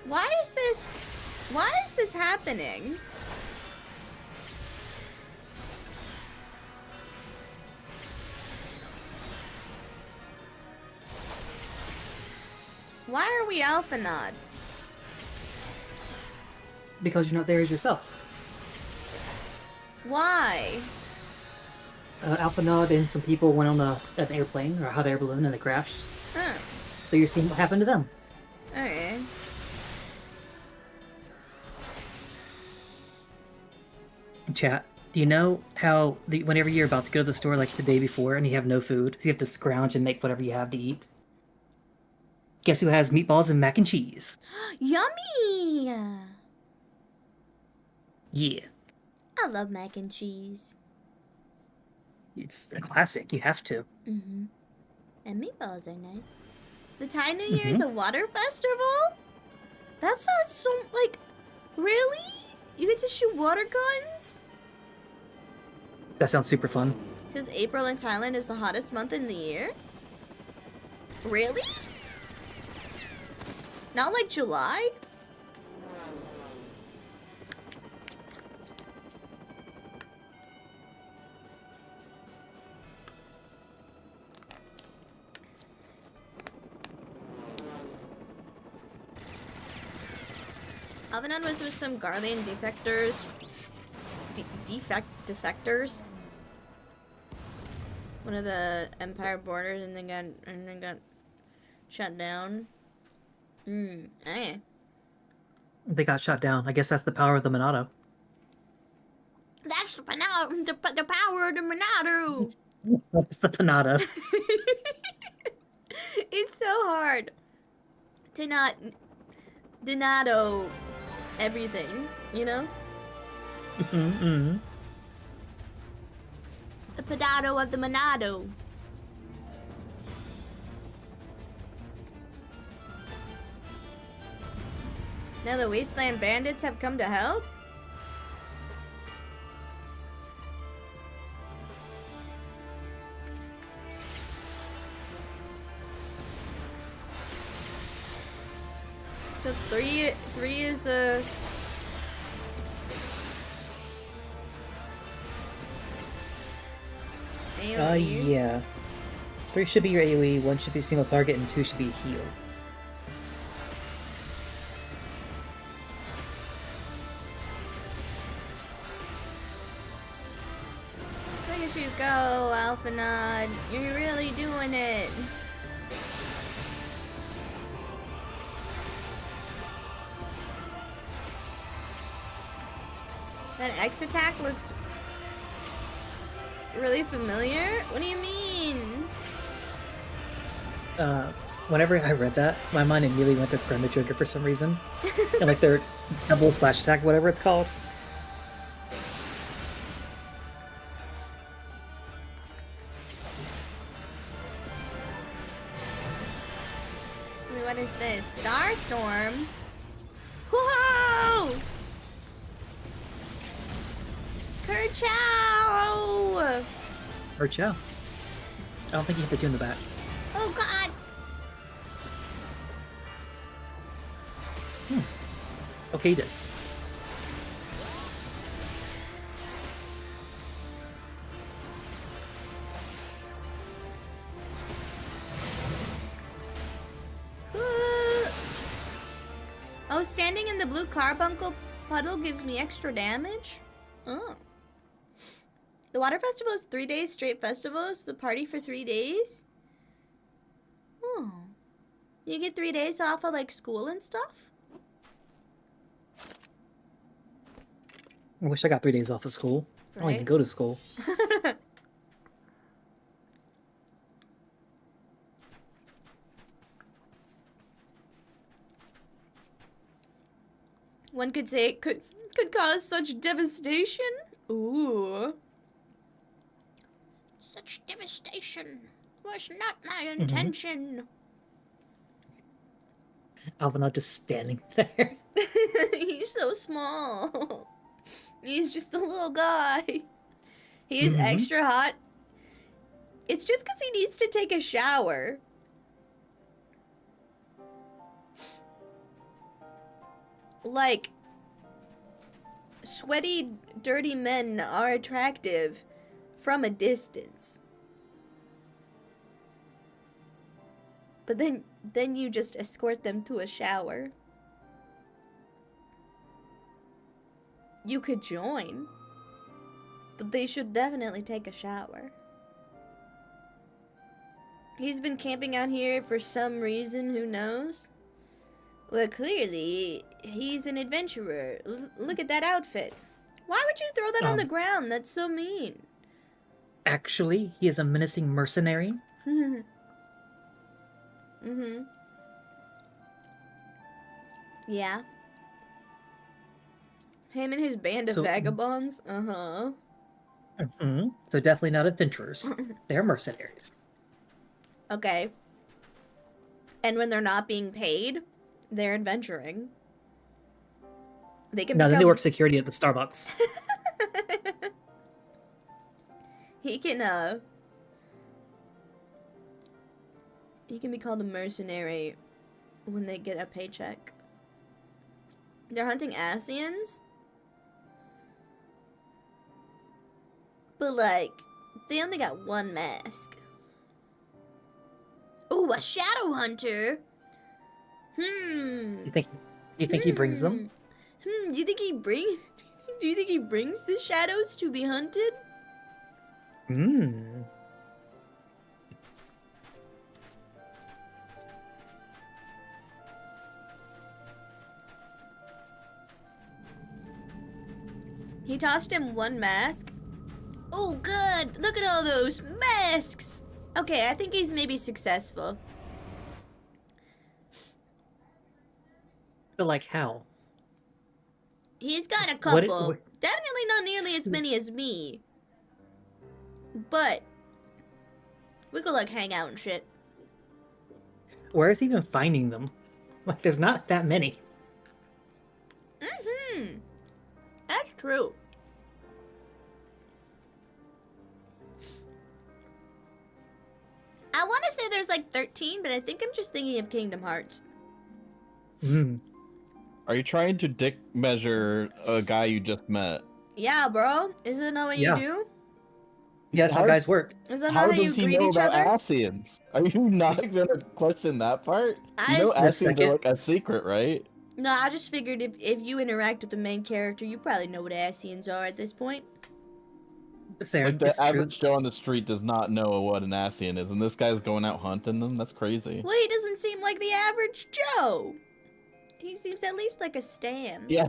Why is this happening? Why are we Alpha Nod? Because you're not there as yourself. Why? Alphanod and some people went on an airplane or a hot air balloon and they crashed. Huh. So you're seeing what happened to them. Okay. Chat, do you know how whenever you're about to go to the store like the day before and you have no food, so you have to scrounge and make whatever you have to eat? Guess who has meatballs and mac and cheese? Yummy! Yeah. I love mac and cheese. It's a classic. You have to. Mm-hmm. And meatballs are nice. The Thai New Year is a water festival? That sounds so, like, really? You get to shoot water guns? That sounds super fun. Because April in Thailand is the hottest month in the year? Really? Not like July? Avanon was with some Garlean defectors. Defectors? One of the Empire borders and then got shut down. Okay. They got shot down. I guess that's the power of the Monado. That's the power of the Monado. That's the Panada. It's so hard to not Donado everything, you know? The potato of the Monado. Now the Wasteland Bandits have come to help? So three is a AoE? Yeah. 3 should be your AoE, 1 should be single target, and 2 should be heal. Look at you go, Alphanod. You're really doing it. That X attack looks really familiar? What do you mean? Whenever I read that, my mind immediately went to Chrono Trigger for some reason. And like their double slash attack, whatever it's called. Wait, what is this? Starstorm? Whoa! Kerchow! Or Chow. I don't think you hit the 2 in the back. Oh god! Okay, you did. Oh, standing in the blue carbuncle puddle gives me extra damage? Oh. The water festival is 3 days straight festivals. The party for 3 days? Oh. You get 3 days off of like school and stuff? I wish I got 3 days off of school. I don't even go to school. One could say it could cause such devastation. Ooh. Such devastation was not my intention. Alvanot just standing there. He's so small. He's just a little guy. He is extra hot. It's just because he needs to take a shower. Like, sweaty, dirty men are attractive from a distance. But then you just escort them to a shower. you could join. But they should definitely take a shower. He's been camping out here for some reason, who knows? Well, clearly, he's an adventurer. Look at that outfit. Why would you throw that on the ground? That's so mean. Actually, he is a menacing mercenary. Yeah. Him and his band of vagabonds? So definitely not adventurers. They're mercenaries. Okay. And when they're not being paid, they're adventuring. They can Then they work security at the Starbucks. He can be called a mercenary when they get a paycheck. They're hunting Asians? But, like, they only got one mask. Ooh, a shadow hunter? You think he brings them? Do you think he brings the shadows to be hunted? He tossed him one mask. Oh, good! Look at all those masks! Okay, I think he's maybe successful. But, like, how? He's got a couple. Definitely not nearly as many as me. But we could, like, hang out and shit. Where is he even finding them? Like, there's not that many. That's true. I want to say there's like 13, but I think I'm just thinking of Kingdom Hearts. Are you trying to dick measure a guy you just met? Yeah, bro. Isn't that not what you do? Yeah, that's how guys work. Is that not how you greet each other? Asians? Are you not gonna question that part? You know Asians are like a secret, right? No, I just figured if you interact with the main character, you probably know what Asians are at this point. Like the average Joe on the street does not know what an Asian is, and this guy's going out hunting them? That's crazy. Well, he doesn't seem like the average Joe. He seems at least like a Stan. Yeah,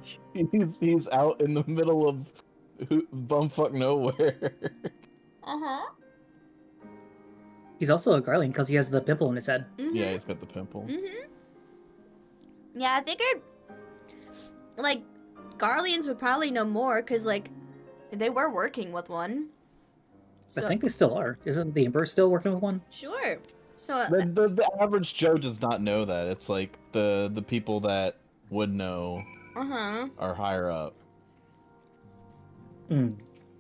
he's out in the middle of bumfuck nowhere. He's also a Garland because he has the pimple on his head. Yeah, he's got the pimple. Yeah, I figured, like, Garleans would probably know more, because, like, they were working with one. So, I think they still are. Isn't the Emperor still working with one? Sure. So the average Joe does not know that. It's like the people that would know are higher up.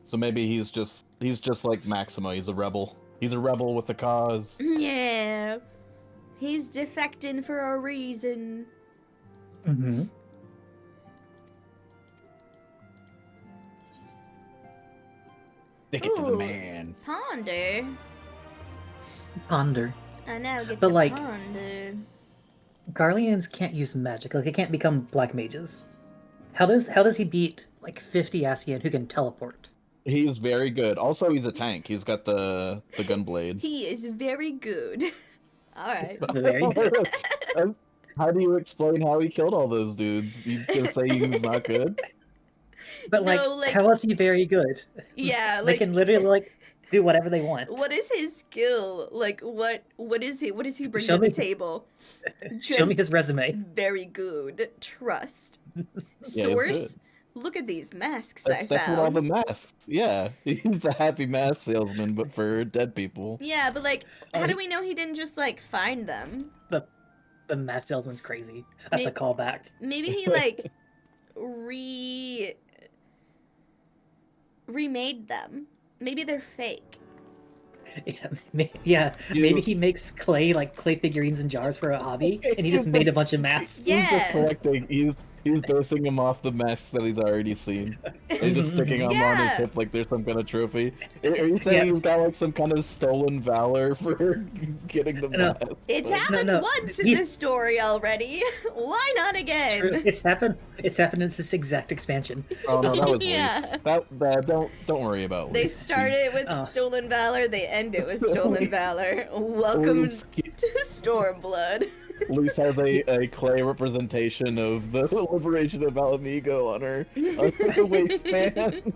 So maybe he's just like Maximo. He's a rebel. He's a rebel with a cause. Yeah. He's defecting for a reason. Stick it to the man. Ponder. I now get but to like, ponder. Garleans can't use magic. Like, they can't become black mages. How does he beat like 50 Asian who can teleport? He's very good. Also, he's a tank. He's got the gun blade. He is very good. All right. Very good. How do you explain how he killed all those dudes? You can say he's not good? But like, how is he very good? Yeah, they can literally like do whatever they want. What is his skill? Like, what is he bring to the table? Show me his resume. Very good. Trust. Yeah, Source. Look at these masks I found. That's what all the masks. Yeah, he's the happy mask salesman, but for dead people. Yeah, but like, how do we know he didn't just like find them? The mask salesman's crazy. That's a callback. Maybe he like remade them. Maybe they're fake. Yeah, maybe he makes clay figurines in jars for a hobby, and he just made a bunch of masks. Yeah. He's basing him off the masks that he's already seen. And just sticking them on his Yeah. hip like there's some kind of trophy. Are you saying Yeah. he's got like some kind of stolen valor for getting the No. mask? It's Like, happened no, once in he's- this story already. Why not again? True. It's happened. It's happened in this exact expansion. Oh no, that was Yeah. Luis. That don't worry about They Luis. started with Oh. stolen valor, they end it with stolen valor. Welcome Luis, to Stormblood. Luis has a clay representation of the liberation of Alamigo on her waistband.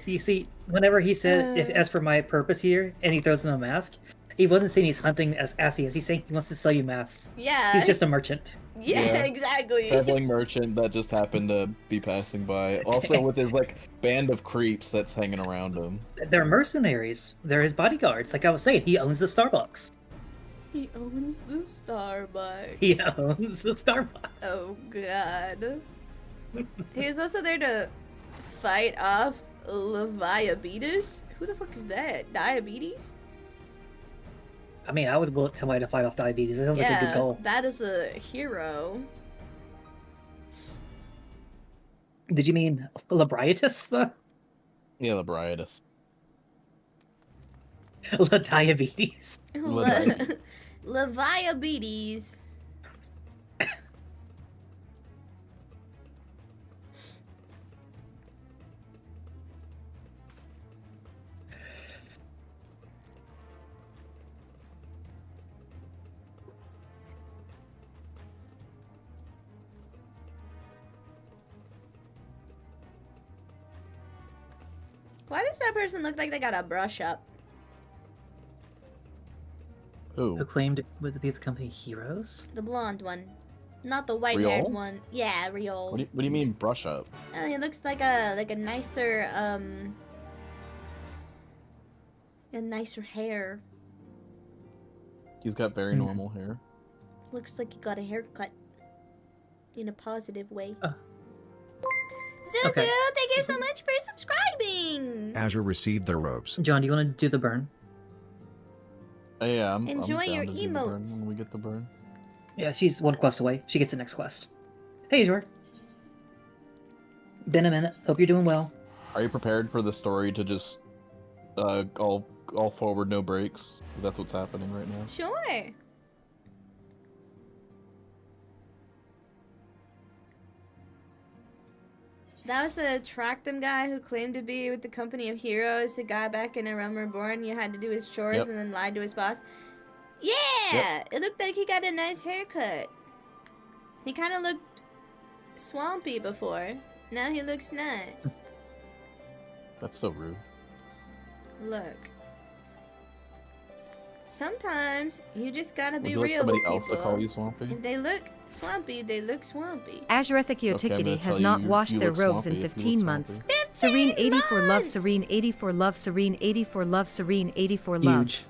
You see, whenever he said, "If as for my purpose here," and he throws in a mask, he wasn't saying he's hunting as he is. He's saying he wants to sell you masks. Yeah. He's just a merchant. Yeah, Yeah. exactly. Traveling merchant that just happened to be passing by. Also with his like band of creeps that's hanging around him. They're mercenaries. They're his bodyguards. Like I was saying, he owns the Starbucks. He owns the Starbucks. He owns the Starbucks. Oh god. He was also there to fight off Leviabetus? Who the fuck is that? Diabetes? I mean, I would want somebody to fight off diabetes. It sounds like a good goal. that is a hero. Did you mean Labriatus, though? Yeah, Lebriatus. Diabetes. Leviabetes. Why does that person look like they got a brush up? Who Who? claimed to be the company heroes? The blonde one. Not the white-haired Riol? one. Yeah, Riol. What do you mean brush up? He looks like a nicer a nicer hair. He's got very normal hair. Looks like he got a haircut. In a positive way. Oh. Zuzu, Okay. thank you so much for subscribing. Azure received their robes. John, do you want to do the burn? Yeah, I'm Enjoy down your to do the burn emotes. when we get the burn. Yeah, she's one quest away. She gets the next quest. Hey, Jor. Been a minute. Hope you're doing well. Are you prepared for the story to just all forward, no breaks? 'Cause that's what's happening right now. Sure. That was the Tractum guy who claimed to be with the company of heroes. The guy back in A Realm Reborn, you had to do his chores Yep. and then lied to his boss. Yeah! It looked like he got a nice haircut. He kind of looked swampy before. Now he looks nice. That's so rude. Look. Sometimes you just gotta Would be you like real somebody with else people. to call you Swampy? If they look swampy, they look swampy. Azurethicioticity Okay, I'm gonna has tell not you, washed you their look robes swampy in if you look 15 months. swampy. Serene 15 84 love, months! Serene 84 love, Serene 84 love, Serene 84 love. Huge.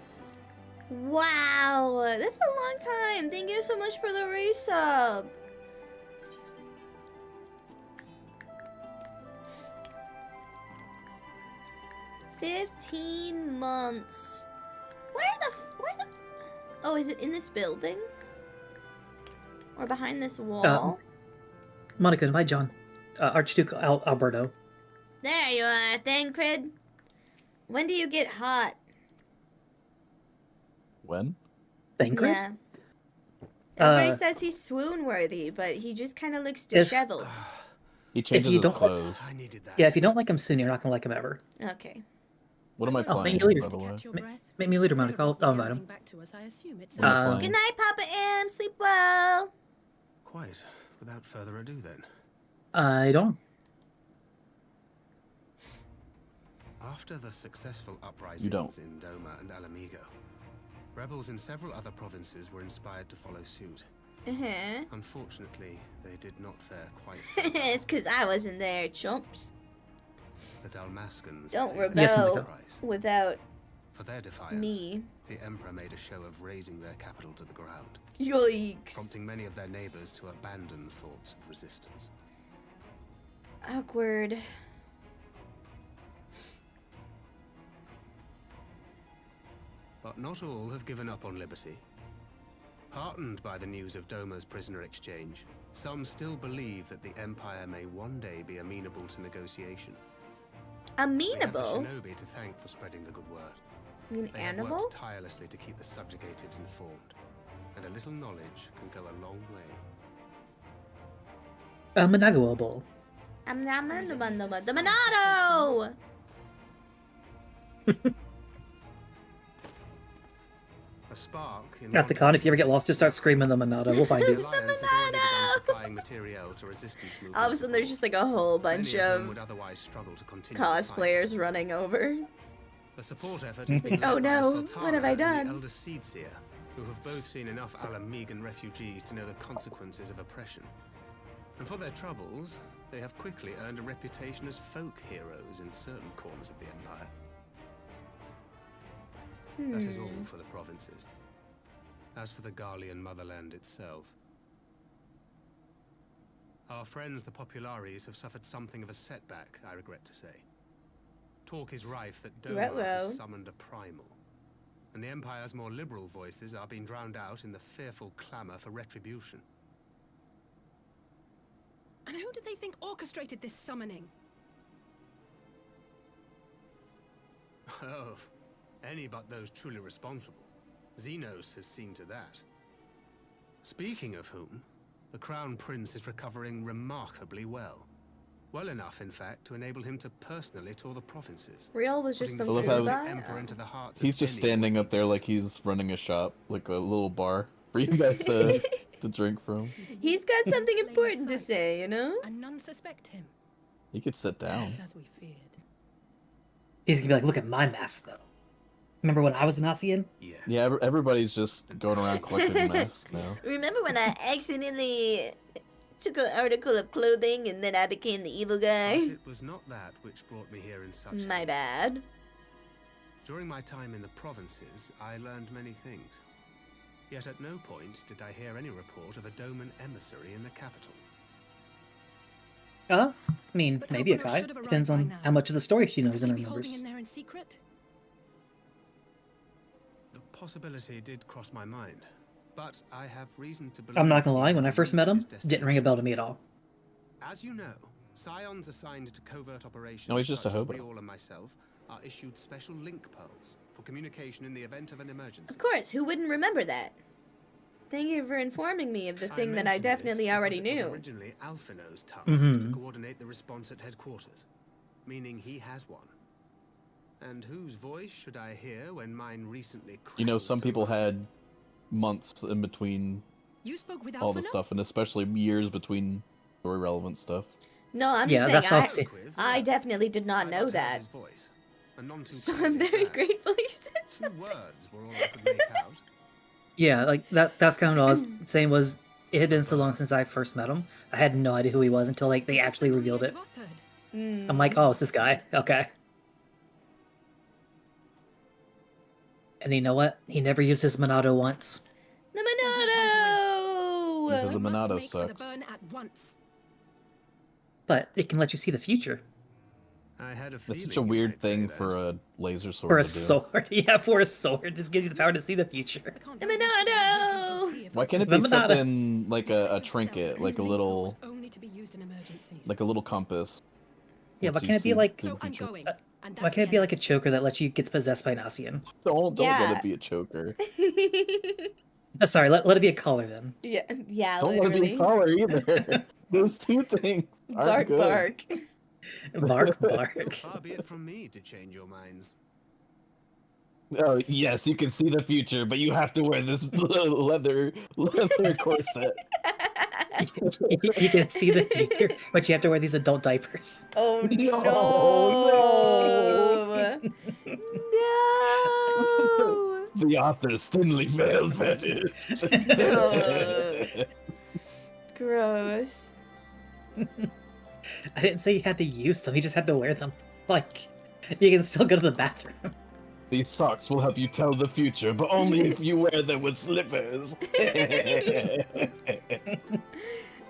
Wow, that's a long time. Thank you so much for the resub. $15 months. Where the? Oh, is it in this building? Or behind this wall? Monica, invite John. Archduke Alberto. There you are, Thancred. When do you get hot? When? Thancred? Yeah. Everybody Uh, says he's swoon worthy, but he just kind of looks If- disheveled. He changes you his don't- clothes. I needed that. Yeah, if you don't like him soon, you're not going to like him ever. Okay. What am I Oh, playing, thank you, leader. by the way? Catch your Ma- breath. Make me leader, Monica. I'll invite Getting him. back to us, I assume it's What am I Uh, playing? Good night, Papa M. Sleep well. Quite. Without further ado, then. I don't. After the successful uprisings in Doma and Alamigo, rebels in several other provinces were inspired to follow suit. Uh-huh. Unfortunately, they did not fare quite so well. It's because I wasn't there, chumps. The Dalmascans Don't paid Yes, rebel Monica. price. without For their defiance, me. the Emperor made a show of razing their capital to the ground, Yikes. prompting many of their neighbors to abandon thoughts of resistance. Awkward. But not all have given up on liberty. Heartened by the news of Doma's prisoner exchange, some still believe that the Empire may one day be amenable to negotiation. They have the Amenable? shinobi to thank for spreading the good word. You mean They have animal? worked tirelessly to keep the subjugated informed, and a little knowledge can go a long way. Monagoable. The Monado! A spark in At the con, if you ever get lost, just start screaming the Monado. We'll find The you. Alliance has already begun supplying materiel to resistance movements. All of a sudden, there's just like a whole bunch Many of whom of would otherwise struggle to continue the fight. cosplayers running over. The support effort has been led Oh by no, Sultana what have I and done? the elder Seedseer, who have both seen enough Alamegan refugees to know the consequences of oppression. And for their troubles, they have quickly earned a reputation as folk heroes in certain corners of the Empire. That is all for the provinces. As for the Garlean motherland itself, our friends the Populares have suffered something of a setback, I regret to say. Talk is rife that Doma Ruh-roh. has summoned a primal, and the Empire's more liberal voices are being drowned out in the fearful clamor for retribution. And who do they think orchestrated this summoning? Oh, any but those truly responsible. Xenos has seen to that. Speaking of whom, the Crown Prince is recovering remarkably well. Well enough, in fact, to enable him to personally tour the provinces. Real was just putting the the love food how fear of the vibe. Emperor into the hearts He's of just any standing would-be up there like dissidents. he's running a shop, like a little bar for you guys to drink from. He's got something Plain important to sight. say, you know? And none suspect him. You could sit down. Yes, as we feared. He's gonna be like, look at my mask, though. Remember when I was an Asian? Yes. Yeah, everybody's just going around collecting masks now. Remember when I accidentally took an article of clothing and then I became the evil But guy? it was not that which brought me here in such My haste. bad. During my time in the provinces, I learned many things. Yet at no point did I hear any report of a Doman emissary in the capital. I mean, But maybe a Okono guy. should have arrived Depends by on now. how much of the story she knows Could and they be holding remembers. in there in secret? The possibility did cross my mind, but I have reason to believe... I'm not gonna lie, when I he first met him, reached his didn't ring a bell to me at destination. all. As you know, scions assigned to covert operations No, he's just such a as hobo. Riol and myself are issued special link pearls for communication in the event of an emergency. Of course, who wouldn't remember that? Thank you for informing me of the thing that I mention definitely this already because it was knew. originally Alphino's task Mhm. to coordinate the response at headquarters, meaning he has one. And whose voice should I hear when mine recently You know, crackled some to people life? had months in between You spoke with all the Alphino? stuff, and especially years between story relevant stuff. No, I'm Yeah, just that's saying, what I'm saying. I definitely did not I'd know heard that. his voice, and none too So clearly I'm at very that. grateful he said so. 2 words were all I could make out. Yeah, like that's kind of what I was saying was it had been so long since I first met him. I had no idea who he was until like they What's actually the revealed it. creative author? Mm. I'm like, oh, it's this guy. Okay. And you know what? He never used his Monado once. The There's no time to Because Monado! the We must Monado make for the sucks. burn at once. But it can let you see the future. I had a That's feeling such a you weird might say thing that. for a laser sword For a to do. sword. Yeah, for a sword. It just gives you the power to see the future. I can't The do anything Monado! without guilty Why if can't it I be The Monado. something like You said a yourself trinket, that like a this link little, was only to be used in emergencies. like a little compass? Yeah, lets why you can't it be see like? through So the I'm future? going. And Why that's can't it the be end. like a choker that lets you gets possessed by an Asian? Don't let Yeah. it be a choker. Sorry, let it be a collar then. yeah, Don't let it be literally. a collar either. Those two things aren't Bark, good. bark. Bark. Far be it from me to change your minds. Oh yes, you can see the future, but you have to wear this leather corset. You can see the future, but you have to wear these adult diapers. Oh No, no! No! The author's thinly veiled fetish. Ugh. Gross. I didn't say you had to use them, you just had to wear them. Like, you can still go to the bathroom. These socks will help you tell the future, but only if you wear them with slippers.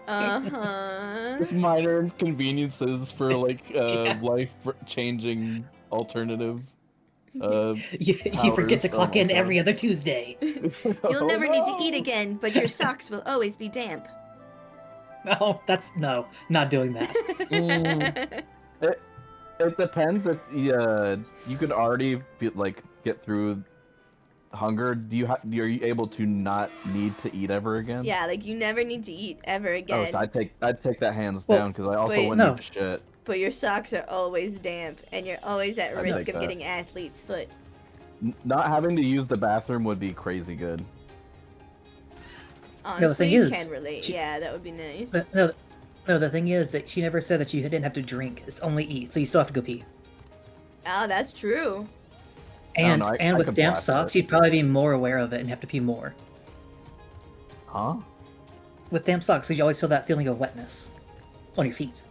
Uh-huh. Just minor inconveniences for like Yeah. life-changing alternative You forget to powders. clock Oh my in God. every other Tuesday. You'll Oh, never need to eat no! again, but your socks will always be damp. No, not doing that. Mm. It depends if you could already get through hunger. Are you able to not need to eat ever again? Yeah, like you never need to eat ever Oh, again. I'd take that hands Well, down because I also wait, wouldn't no. need to shit. But your socks are always damp, and you're always at I'd risk like of that. getting athlete's foot. Not having to use the bathroom would be crazy good. Honestly, thing you is, can relate. Yeah, that would be nice. No, the thing is that she never said that you didn't have to drink. It's only eat, so you still have to go pee. Oh, that's true. And no, I and with could damp blast socks, it. you'd probably be more aware of it and have to pee more. Huh? With damp socks, you always feel that feeling of wetness on your feet,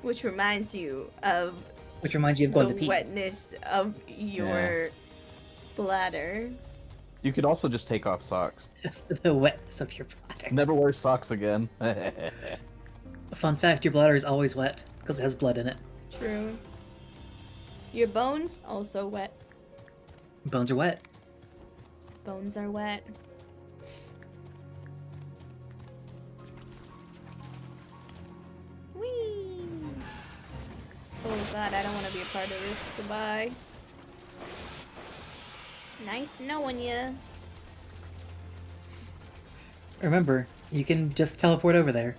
Which reminds you of which reminds you of going the to pee. wetness of your bladder. You could also just take off socks. The wetness of your bladder. Never wear socks again. Fun fact: your bladder is always wet because it has blood in it. True. Your bones also wet. Bones are wet. Bones are wet. Whee! Oh god, I don't want to be a part of this. Goodbye. Nice knowing ya. Remember, you can just teleport over there.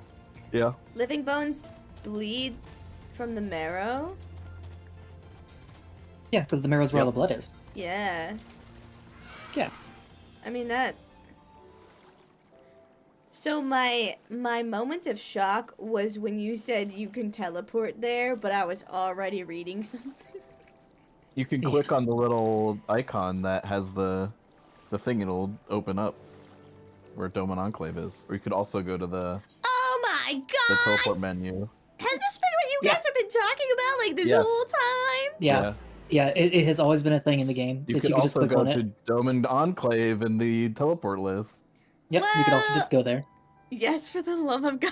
Yeah. Living bones bleed from the marrow? Yeah, because the marrow's where all Yep. the blood is. Yeah. Yeah. I mean that. So my moment of shock was when you said you can teleport there, but I was already reading something. You can click on the little icon that has the thing. It'll open up where Dome and Enclave is. Or you could also go to the Oh my the god! teleport menu. Has this been what you Yeah. guys have been talking about like this Yes. whole time? Yeah, it has always been a thing in the game You that could you can just also click go on to it. Dome and Enclave in the teleport list. Yep, you could also Whoa! just go there. Yes, for the love of God.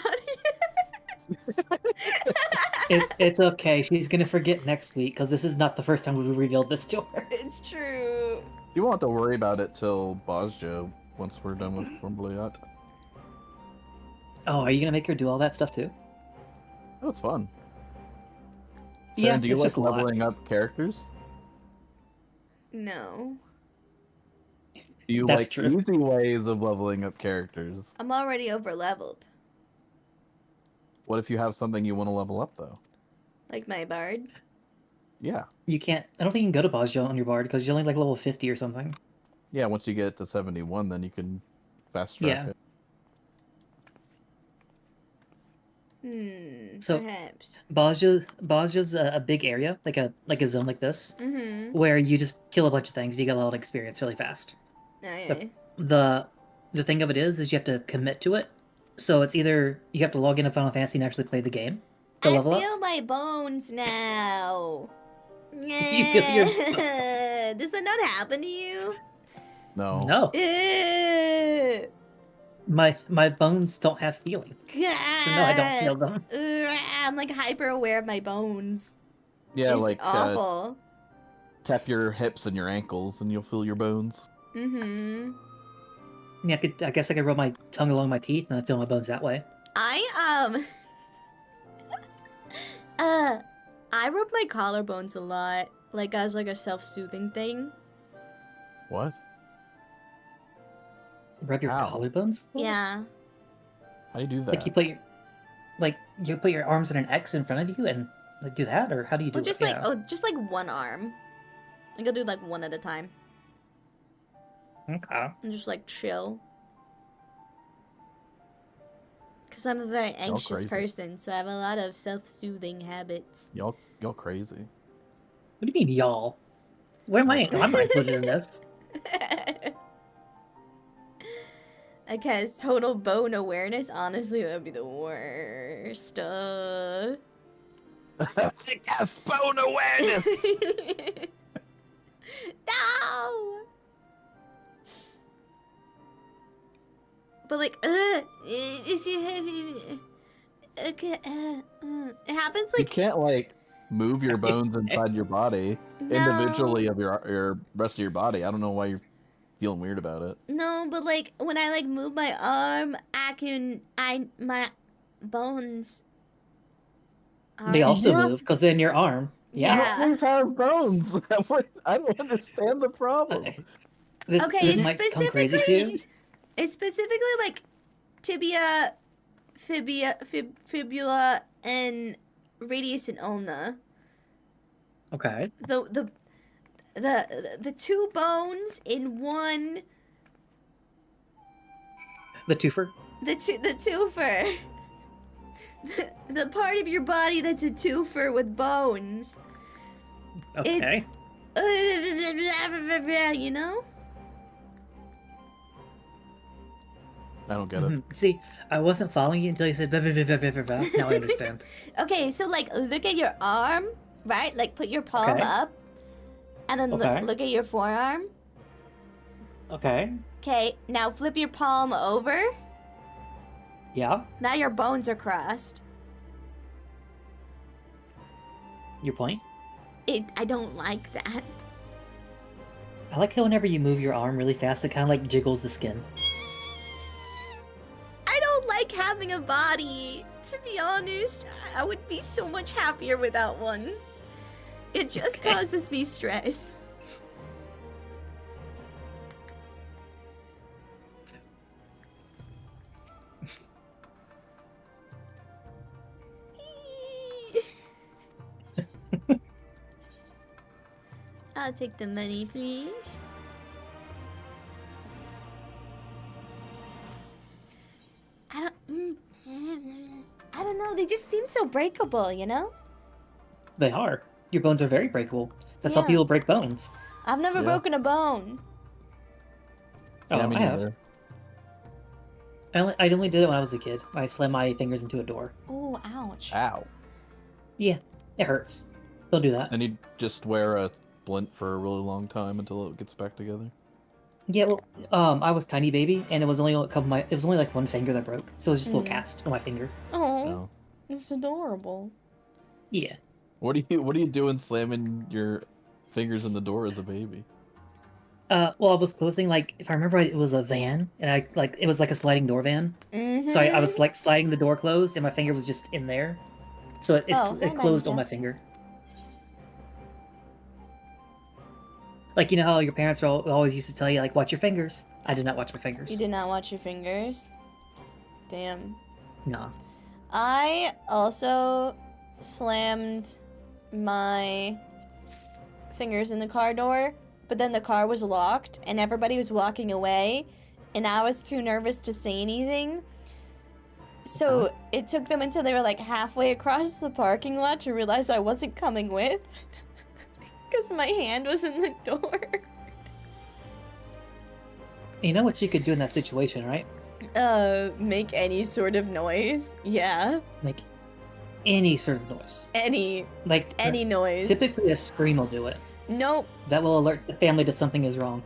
It's okay. She's gonna forget next week because this is not the first time we revealed this to her. It's true. You won't have to worry about it till Bosjo once we're done with Rumbliot. Oh, are you gonna make her do all that stuff too? That was fun. Yeah, Sarah, do you it's like just a lot. leveling up characters? No. Do you That's like true. easy ways of leveling up characters? I'm already over leveled. What if you have something you want to level up though? Like my bard. Yeah. You can't. I don't think you can go to Bosjo on your bard because you're only like level 50 or something. Yeah, once you get to 71, then you can fast track Yeah. it. So- Perhaps. Bosjo's a big area, like a zone like this, Mm-hmm. where you just kill a bunch of things and you get a lot of experience really fast. Oh, yeah. The thing of it is you have to commit to it. So it's either you have to log into Final Fantasy and actually play the game to level I up. feel my bones now. You feel your Does that not happen to you? No. No, Ew. my bones don't have feeling, so no, I don't feel them. Ugh, I'm like hyper aware of my bones. Yeah, It's like awful. tap your hips and your ankles and you'll feel your bones. Mm-hmm. Yeah, I guess I could rub my tongue along my teeth and I feel my bones that way. I rub my collarbones a lot, like as like a self-soothing thing. What? Rub your Ow. collarbones? Yeah. How do you do that? Like you put your arms in an X in front of you and like do that, or how do you do Well, just it? like just like one arm. Like I'll do like one at a time Okay. and just like chill. Cause I'm a very anxious crazy. person, so I have a lot of self-soothing habits. Y'all crazy. What do you mean, y'all? Where am I? I'm not included in this. I guess total bone awareness. Honestly, that would be the worst. Yes, bone awareness! No. But like, if you have, okay, it happens You like can't like move your bones inside your body individually of your rest of your body. I don't know why you're feeling weird about it. No, but like when I like move my arm, my bones. They also Yeah. move because they're in your arm. Yeah. You always have bones. I don't understand the problem. This Okay, it's might come crazy to you. It's specifically like tibia, fibula, and radius and ulna. Okay. The two bones in one. The twofer. The twofer. The part of your body that's a twofer with bones. Okay. It's, you know? I don't get it. See, I wasn't following you until you said. Now I understand. Okay, so like look at your arm, right? Like put your palm Okay. up, and then Okay. look at your forearm. Okay. Okay, now flip your palm over. Yeah. Now your bones are crossed. Your point. I don't like that. I like how whenever you move your arm really fast, it kind of like jiggles the skin. I don't like having a body. To be honest, I would be so much happier without one. It just causes me stress. I'll take the money, please. I don't know. They just seem so breakable, you know? They are. Your bones are very breakable. That's how Yeah. people break bones. I've never Yeah. broken a bone. Oh, Yeah, me I have. neither. I only did it when I was a kid. I slammed my fingers into a door. Oh, ouch. Ow. Yeah, it hurts. Don't do that. And you just wear a splint for a really long time until it gets back together. Yeah, well, I was tiny baby, and it was only a couple. It was only like one finger that broke, so it was just a little cast on my finger. Oh, No. it's adorable. Yeah. What are you doing slamming your fingers in the door as a baby? Well, I was closing like if I remember right, it was a van, and it was like a sliding door van. Mm-hmm. So I was like sliding the door closed, and my finger was just in there, so it I closed on like my finger. Like, you know how your parents always used to tell you, like, watch your fingers? I did not watch my fingers. You did not watch your fingers? Damn. No. I also slammed my fingers in the car door, but then the car was locked and everybody was walking away, and I was too nervous to say anything. So it took them until they were like halfway across the parking lot to realize I wasn't coming with. Because my hand was in the door. You know what you could do in that situation, right? Make any sort of noise. Yeah. Like, any sort of noise. Any Like, noise. typically a scream will do it. Nope. That will alert the family that something is wrong.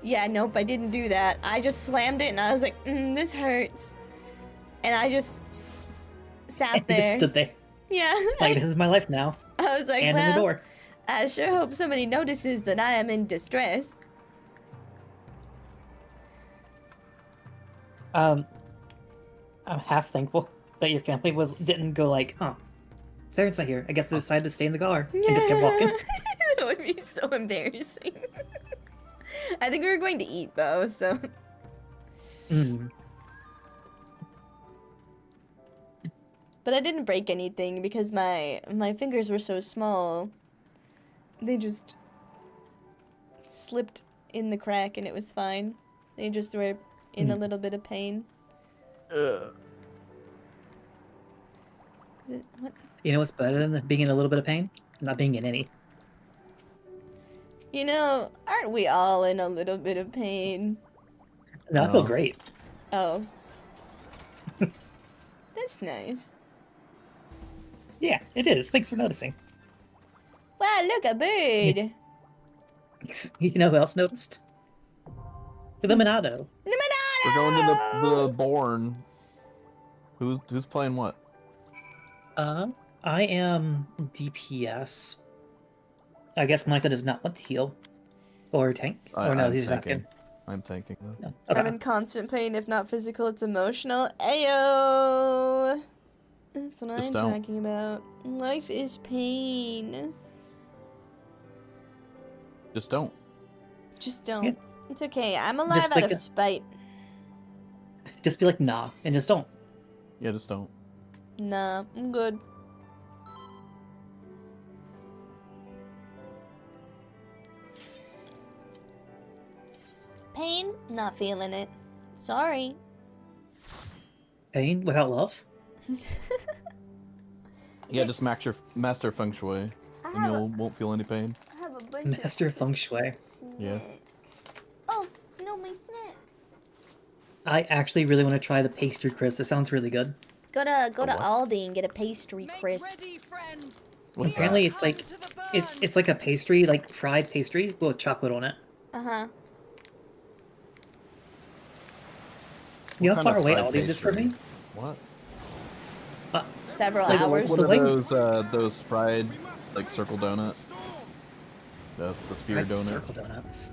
Yeah, nope, I didn't do that. I just slammed it and I was like, this hurts. And I just sat And you there. just stood there. Yeah. Like, this is my life now. I was like, Hand in the well, door. I sure hope somebody notices that I am in distress. I'm half thankful that your family didn't go like, huh, Theron's not here. I guess they decided to stay in the car and just kept walking. That would be so embarrassing. I think we were going to eat though, so. Mm. But I didn't break anything because my fingers were so small. They just slipped in the crack and it was fine. They just were in a little bit of pain. Is it, what? You know what's better than being in a little bit of pain? Not being in any. You know, aren't we all in a little bit of pain? No, I feel No. great. Oh. That's nice. Yeah, it is. Thanks for noticing. Wow, look, a bird! You know who else noticed? Illuminato. Limonado! We're going to the Bourne. Who's playing what? I am DPS. I guess Micah does not want to heal. Or tank. Or no, I'm he's tanking. asking. I'm tanking. No. I'm Okay. in constant pain. If not physical, it's emotional. Ayo! That's what Just I'm don't. talking about. Life is pain. Just don't. Just don't. Yeah. It's okay. I'm alive Just out like of a- spite. Just be like, nah, and just don't. Yeah, just don't. Nah, I'm good. Pain? Not feeling it. Sorry. Pain without love? Yeah, just master feng shui, and you won't feel any pain. I have a bunch Master feng shui. Yeah. Oh, no, my snack. I actually really want to try the pastry crisp. That sounds really good. Go to what? Aldi and get a pastry Make crisp. ready, friends. What's Apparently, that? it's like Come to the burn. it's like a pastry, like fried pastry with chocolate on it. Uh-huh. You know What how kind far of away fried Aldi's is from pastry? me? What? Several Like, hours. What The are way- those fried, like, circle donuts? The sphere Fried donuts? circle donuts.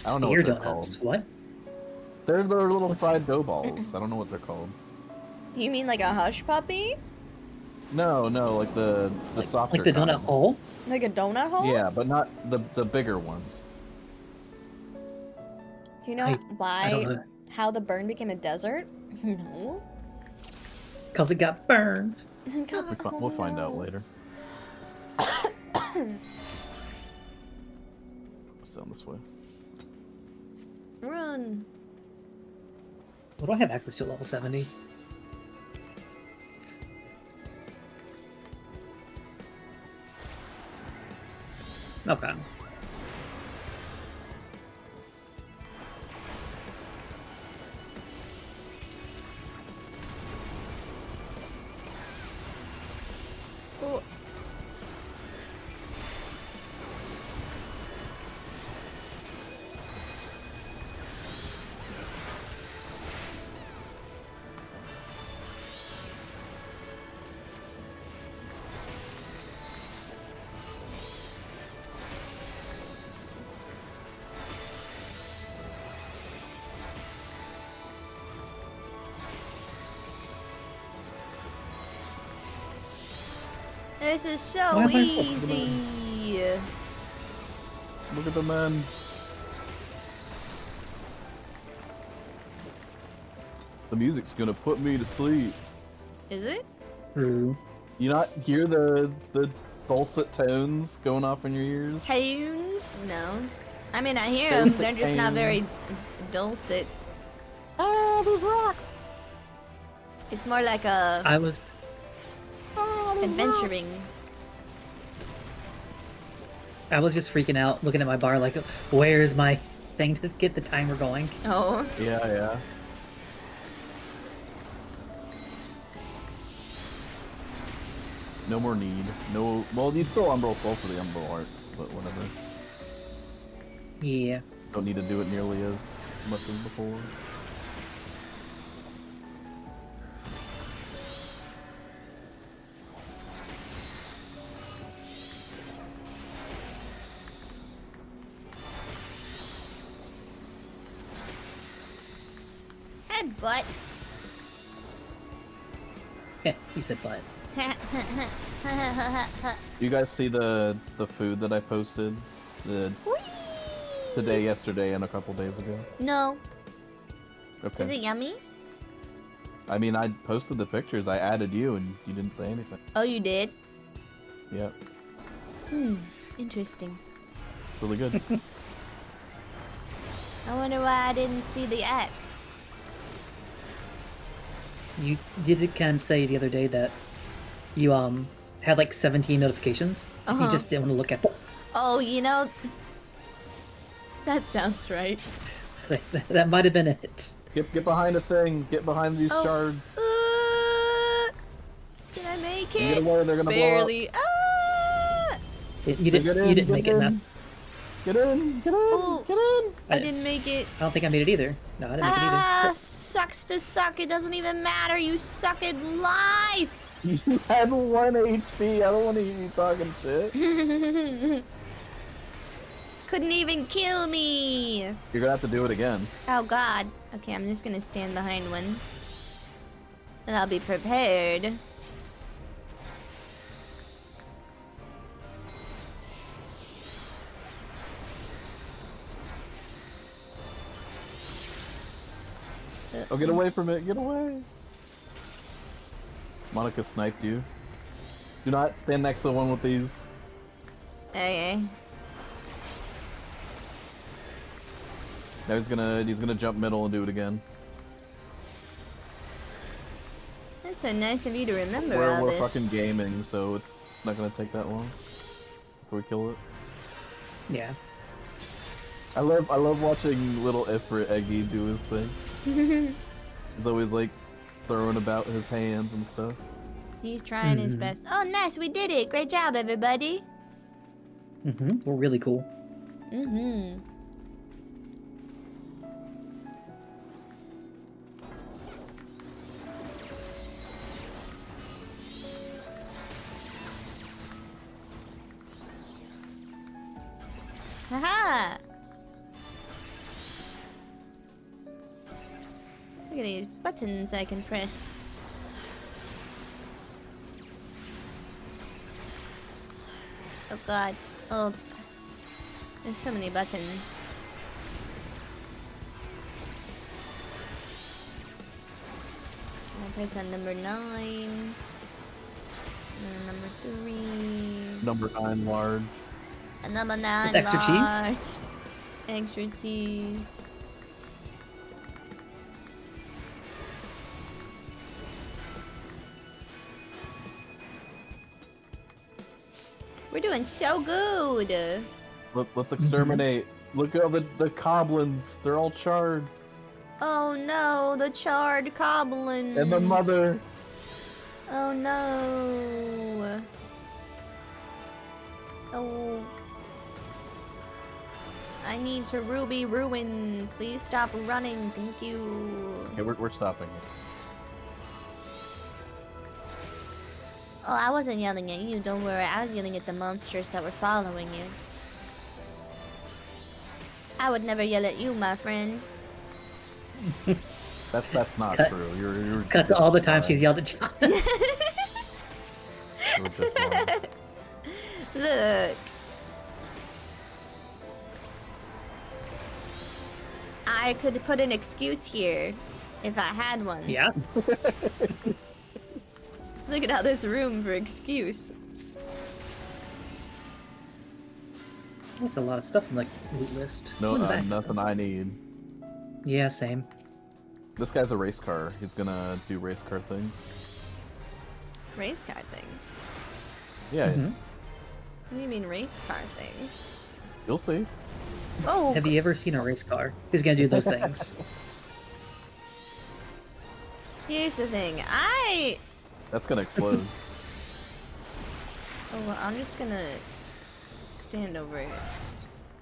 I don't know Sphere what they're donuts. called. What? They're little What's- fried dough balls. I don't know what they're called. You mean like a hush puppy? No, like the softer Like the donut kind. hole? Like a donut hole? Yeah, but not the bigger ones. Do you know I don't why? know. How the burn became a desert? No. Because it got burned. We'll find out later. What's down this way? Run. What do I have access to at level 70? Okay. Oh. This is so Why am I- easy. Look at the men. The music's gonna put me to sleep. Is it? True. You not hear the dulcet tones going off in your ears? Tunes? No. I mean, I hear them. They're just not very dulcet. Ah, those rocks! It's more like a I was adventuring. just freaking out, looking at my bar like, where's my thing to get the timer going? Oh. Yeah. No more need. No. Well, you still Umbral Soul for the Umbral art, but whatever. Yeah. Don't need to do it nearly as much as before. Headbutt. Yeah, you said butt. You guys see the food that I posted today, yesterday, and a couple days ago? No. Okay. Is it yummy? I mean, I posted the pictures. I added you, and you didn't say anything. Oh, you did? Yep. Interesting. Really good. I wonder why I didn't see the ad. You did kind of say the other day that you had like 17 notifications. Uh-huh. You just didn't want to look at them. Oh, you know... That sounds right. That might have been it. Get behind a thing. Get behind these Oh. shards. Did I make Get it? away, they're gonna Barely. You blow up. didn't make it, man. Get in! Ooh. Get in! I didn't make it. I don't think I made it either. No, I didn't make it either. Sucks to suck. It doesn't even matter. You suck at life. You had 1 HP. I don't want to hear you talking shit. Couldn't even kill me. You're gonna have to do it again. Oh god. Okay, I'm just gonna stand behind one. And I'll be prepared. Oh, get away from it. Get away. Monica sniped you. Do not stand next to the one with these. Okay. Now he's gonna jump middle and do it again. That's so nice of you to remember all We're this. fucking gaming, so it's not gonna take that long before we kill it. Yeah. I love watching little Ifrit Eggy do his thing. He's always like throwing about his hands and stuff. He's trying his best. Oh, nice. We did it. Great job, everybody. We're really cool. Haha. Look at these buttons I can press. Oh god. Oh. There's so many buttons. I press on number 9. And number 3. Number 9 ward. And number 9 With extra large. cheese? Extra cheese. We're doing so good. Let's exterminate. Look at all the goblins. They're all charred. Oh no, the charred goblins. And the mother. Oh no. Oh. I need to Ruby ruin. Please stop running. Thank you. Okay, we're stopping it. Oh, I wasn't yelling at you. Don't worry. I was yelling at the monsters that were following you. I would never yell at you, my friend. That's not Cut. true. You're Cut just all the times lying. she's yelled at John. You're just lying. Look. I could put an excuse here if I had one. Yeah. Look at all this room for excuse. That's a lot of stuff in like loot list. No, Look at that. nothing I need. Yeah, same. This guy's a race car. He's gonna do race car things. Race car things. Yeah, Mhm. What do you mean race car things? you'll see. Oh, Have you ever seen a race car? He's gonna do those things. here's the thing. That's gonna explode. Oh, well, I'm just gonna stand over here.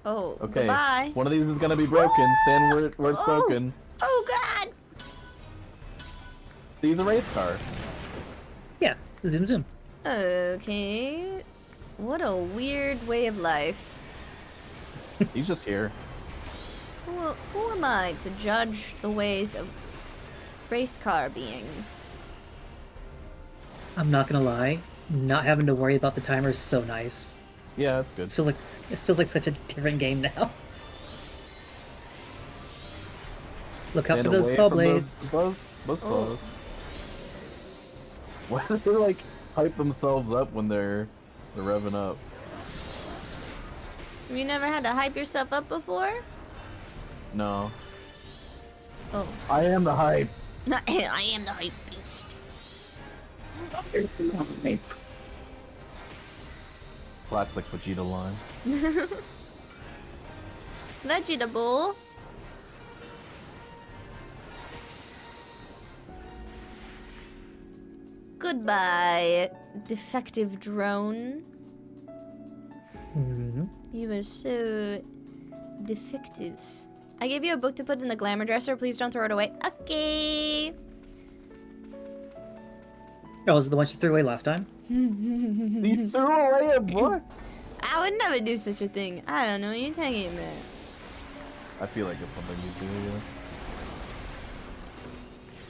Oh, Okay. goodbye. One of these is gonna be broken. Stand where it's Oh. broken. Oh, God. He's a race car. Yeah. Zoom zoom. Okay. What a weird way of life. He's just here. Who am I to judge the ways of race car beings? I'm not gonna lie. Not having to worry about the timer is so nice. Yeah, that's good. It feels like such a different game now. Look out Stand for those away saw from blades. Those Oh. saws. Why do they like hype themselves up when they're revving up? Have you never had to hype yourself up before? No. Oh. I am the hype. I am the hype beast. Classic Vegeta line. Vegetable. Goodbye, defective drone. Mhm. You are so defective. I gave you a book to put in the glamour dresser. Please don't throw it away. Okay. Oh, was it the one she threw away last time? You threw away a book? I would never do such a thing. I don't know what you're talking about. I feel like it's something you do, yeah.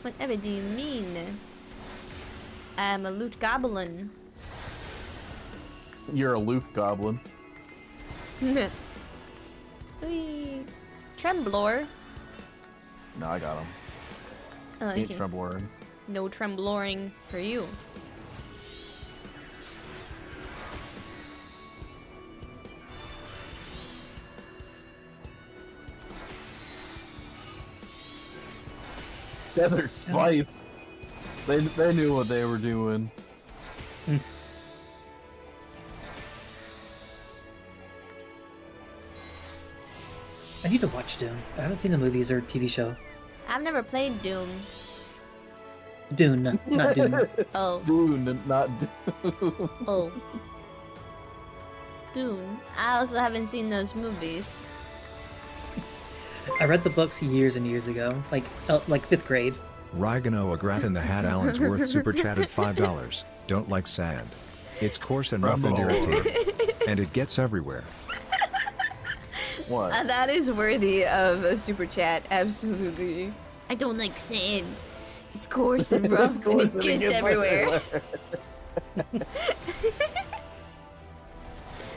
Whatever do you mean? I'm a loot goblin. You're a loot goblin. Whee. Tremblor. No, I got him. Oh, Ain't okay. trembling. No trembloring for you. Desert Spice. They knew what they were doing. I need to watch Dune. I haven't seen the movies or TV show. I've never played Doom. Dune, not Dune. Oh. Dune, not Dune. Oh. Dune. I also haven't seen those movies. I read the books years and years ago, like 5th grade. Rygano Agrat in the Hat Allensworth super chatted $5. Don't like sand. It's coarse and rough and irritating. And it gets everywhere. What? That is worthy of a super chat, absolutely. I don't like sand. It's coarse and rough and it gets everywhere.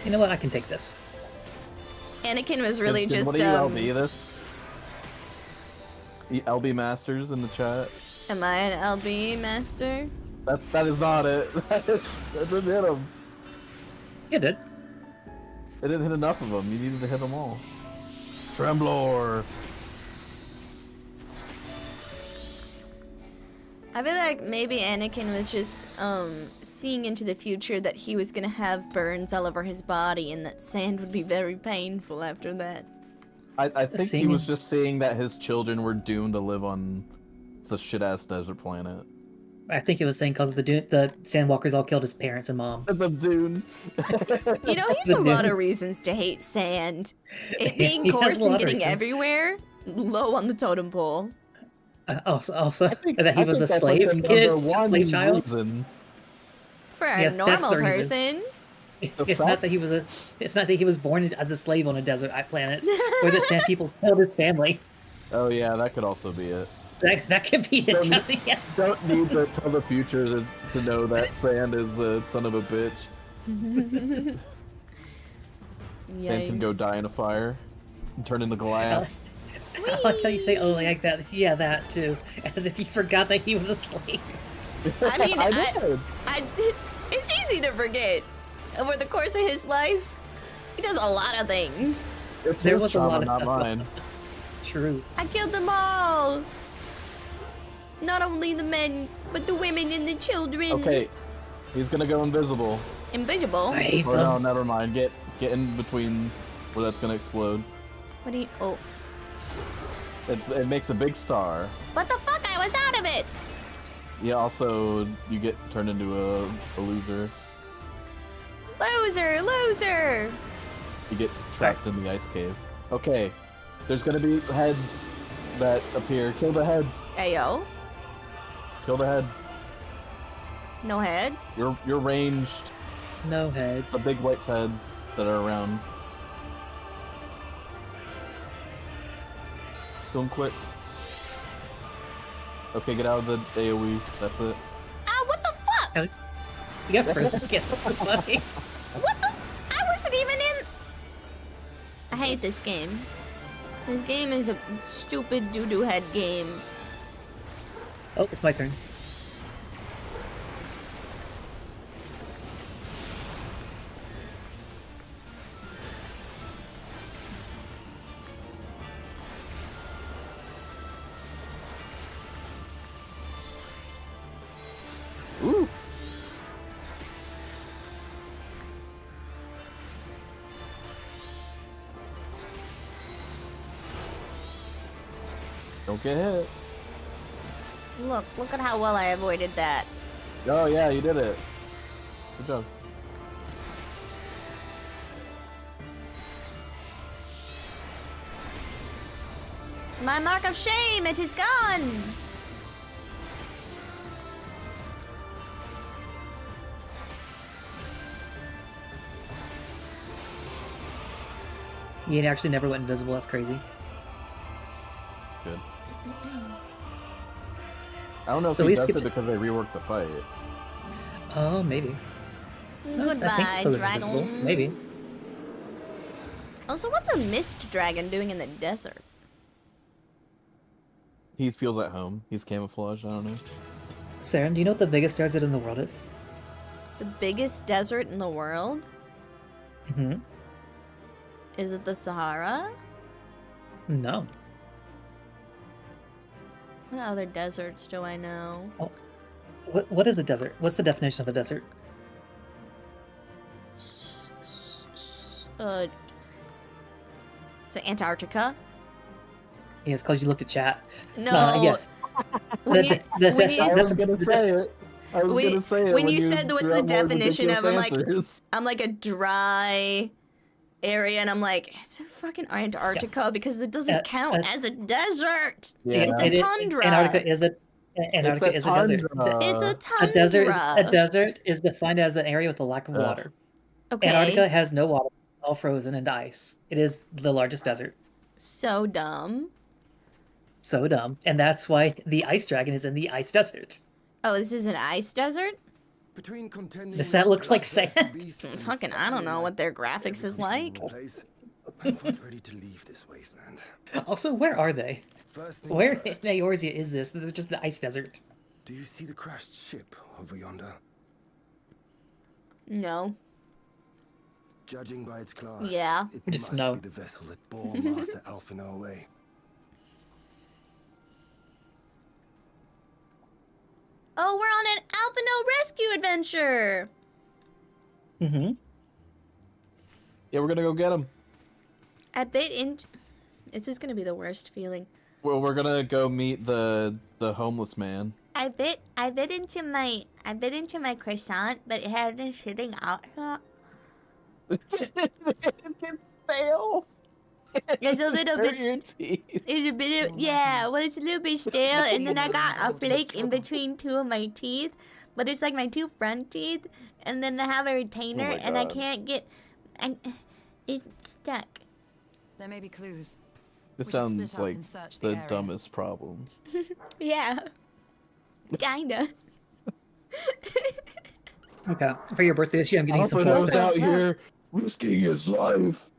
You know what? I can take this. Anakin was really Did just one of you LB this? LB Masters in the chat. Am I an LB master? That is not it. That didn't hit him. You did. It didn't hit enough of them. You needed to hit them all. Tremblor. I feel like maybe Anakin was just seeing into the future that he was gonna have burns all over his body and that sand would be very painful after that. I think he was just seeing that his children were doomed to live on a shit-ass desert planet. I think it was saying because the Sandwalkers all killed his parents and mom. It's a dune. You know, he has a lot of reasons to hate sand. It being He has coarse a lot and of getting reasons. everywhere, low on the totem pole. Also that he was a that's slave like the kid, number one slave child. reason. For a Yeah, that's normal the reason. person. It's not that he was It's not that he was born as a slave on a desert planet, or that sand people killed his family. Oh yeah, that could also be it. That could be it. Don't, Johnny. Yeah. don't need to tell the future to know that sand is a son of a bitch. Sand can go Yikes. die in a fire and turn into glass. I like how you say, "Oh, like that." Yeah, that too. As if you forgot that he was a slave. I mean, I did. it's easy to forget. Over the course of his life, he does a lot of things. It's There his was a lot trauma, of not stuff. mine. True. I killed them all. Not only the men, but the women and the children. Okay, he's gonna go invisible. Invisible? I hate Or no, them. never mind. Get in between where that's gonna explode. What do you... Oh. It makes a big star. What the fuck? I was out of it! Yeah, also, you get turned into a loser. Loser! Loser! You get trapped in the ice cave. Okay, there's gonna be heads that appear. Kill the heads. Ayo. Kill the head. No head. You're ranged. No head. The big white heads that are around. Kill them quick. Okay, get out of the AoE. That's it. Ah, what the fuck? Yeah, for a second. That's so funny. What the... I wasn't even in... I hate this game. This game is a stupid doo-doo head game. Oh, it's my turn. Ooh. Don't get hit. Look at how well I avoided that. Oh yeah, you did it. Good job. My mark of shame, it is gone! He actually never went invisible. That's crazy. Good. I don't know if So he we does skipped it because they reworked the fight. Oh, maybe. Goodbye, I think so. Is invisible. dragon. Maybe. Also, what's a mist dragon doing in the desert? He feels at home. He's camouflaged. I don't know. Saren, do you know what the biggest desert in the world is? The biggest desert in the world? Mm-hmm. Is it the Sahara? No. What other deserts do I know? Oh. What is a desert? What's the definition of a desert? It's Antarctica. Yes, because you looked at chat. No. Yes. When you, when you, I was gonna say it. I was gonna say it when you said what's the threw out more definition of, ridiculous I'm like a dry area, and I'm like, it's a fucking Antarctica because it doesn't count as a desert. Yeah. It's a tundra. Antarctica is a desert. It's a tundra. A desert is defined as an area with a lack of water. Okay. Antarctica has no water, all frozen and ice. It is the largest desert. So dumb. So dumb, and that's why the ice dragon is in the ice desert. Oh, this is an ice desert? Between contending Does that look like sand? Fucking, I don't know what their graphics is like. I'm quite ready to leave this wasteland. Also, where are they? First things Where in first. Eorzea is this? This is just the ice desert. Do you see the crashed ship over yonder? No. Judging by its class, Yeah. it Just must no. be the vessel that bore Master Alphino away. Oh, we're on an Alphino rescue adventure. Mm-hmm. Yeah, we're gonna go get him. I bet this is gonna be the worst feeling. Well, we're gonna go meet the homeless man. I bit into my croissant, but it had been sitting out. Fail. It's a little Hurt bit. your teeth. It's a bit of, yeah. Well, it's a little bit stale, and then I got a flake in between two of my teeth, but it's like my two front teeth, and then I have a retainer, my and I God. can't get, it's stuck. There may be clues. This We should sounds split up like and search the the area. dumbest problem. Yeah. Kinda. Okay. For your birthday this year, I'm getting some Alphino's full out specs. here risking his life.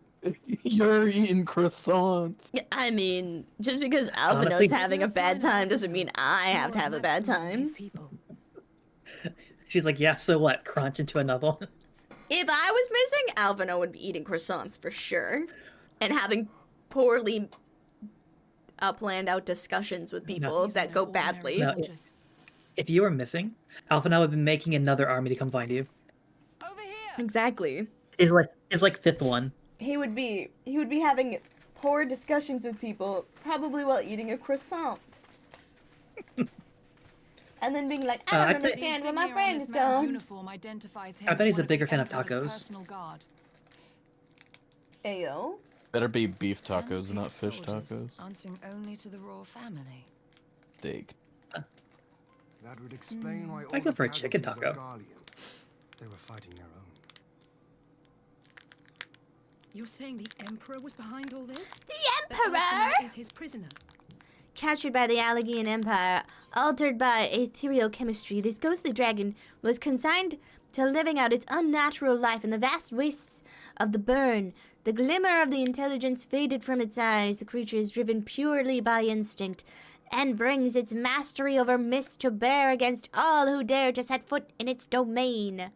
You're eating croissants. I mean, just because Honestly- Alphino's having a bad time doesn't mean I have to have a bad time. These people. She's like, yeah, so what? Crunch into another one. If I was missing, Alphino would be eating croissants for sure, and having poorly planned out discussions with people that go badly. No. If you were missing, Alpha now would be making another army to come find you. Over here. Exactly. Is like fifth one. He would be having poor discussions with people, probably while eating a croissant. And then being like, I I don't bet- understand where my friend is going. I bet he's a bigger fan of tacos. Ayo. Better be beef tacos, not fish Soldiers, tacos. Answering only to the royal family. Dig. That would explain why I'd all go the for a chicken casualties of taco. Garlean, they were fighting their own. You're saying the Emperor was behind all this? The That Emperor! Alphino is his prisoner. Captured by the Alleghenian Empire, altered by ethereal chemistry, this ghostly dragon was consigned to living out its unnatural life in the vast wastes of the burn. The glimmer of the intelligence faded from its eyes. The creature is driven purely by instinct and brings its mastery over mist to bear against all who dare to set foot in its domain.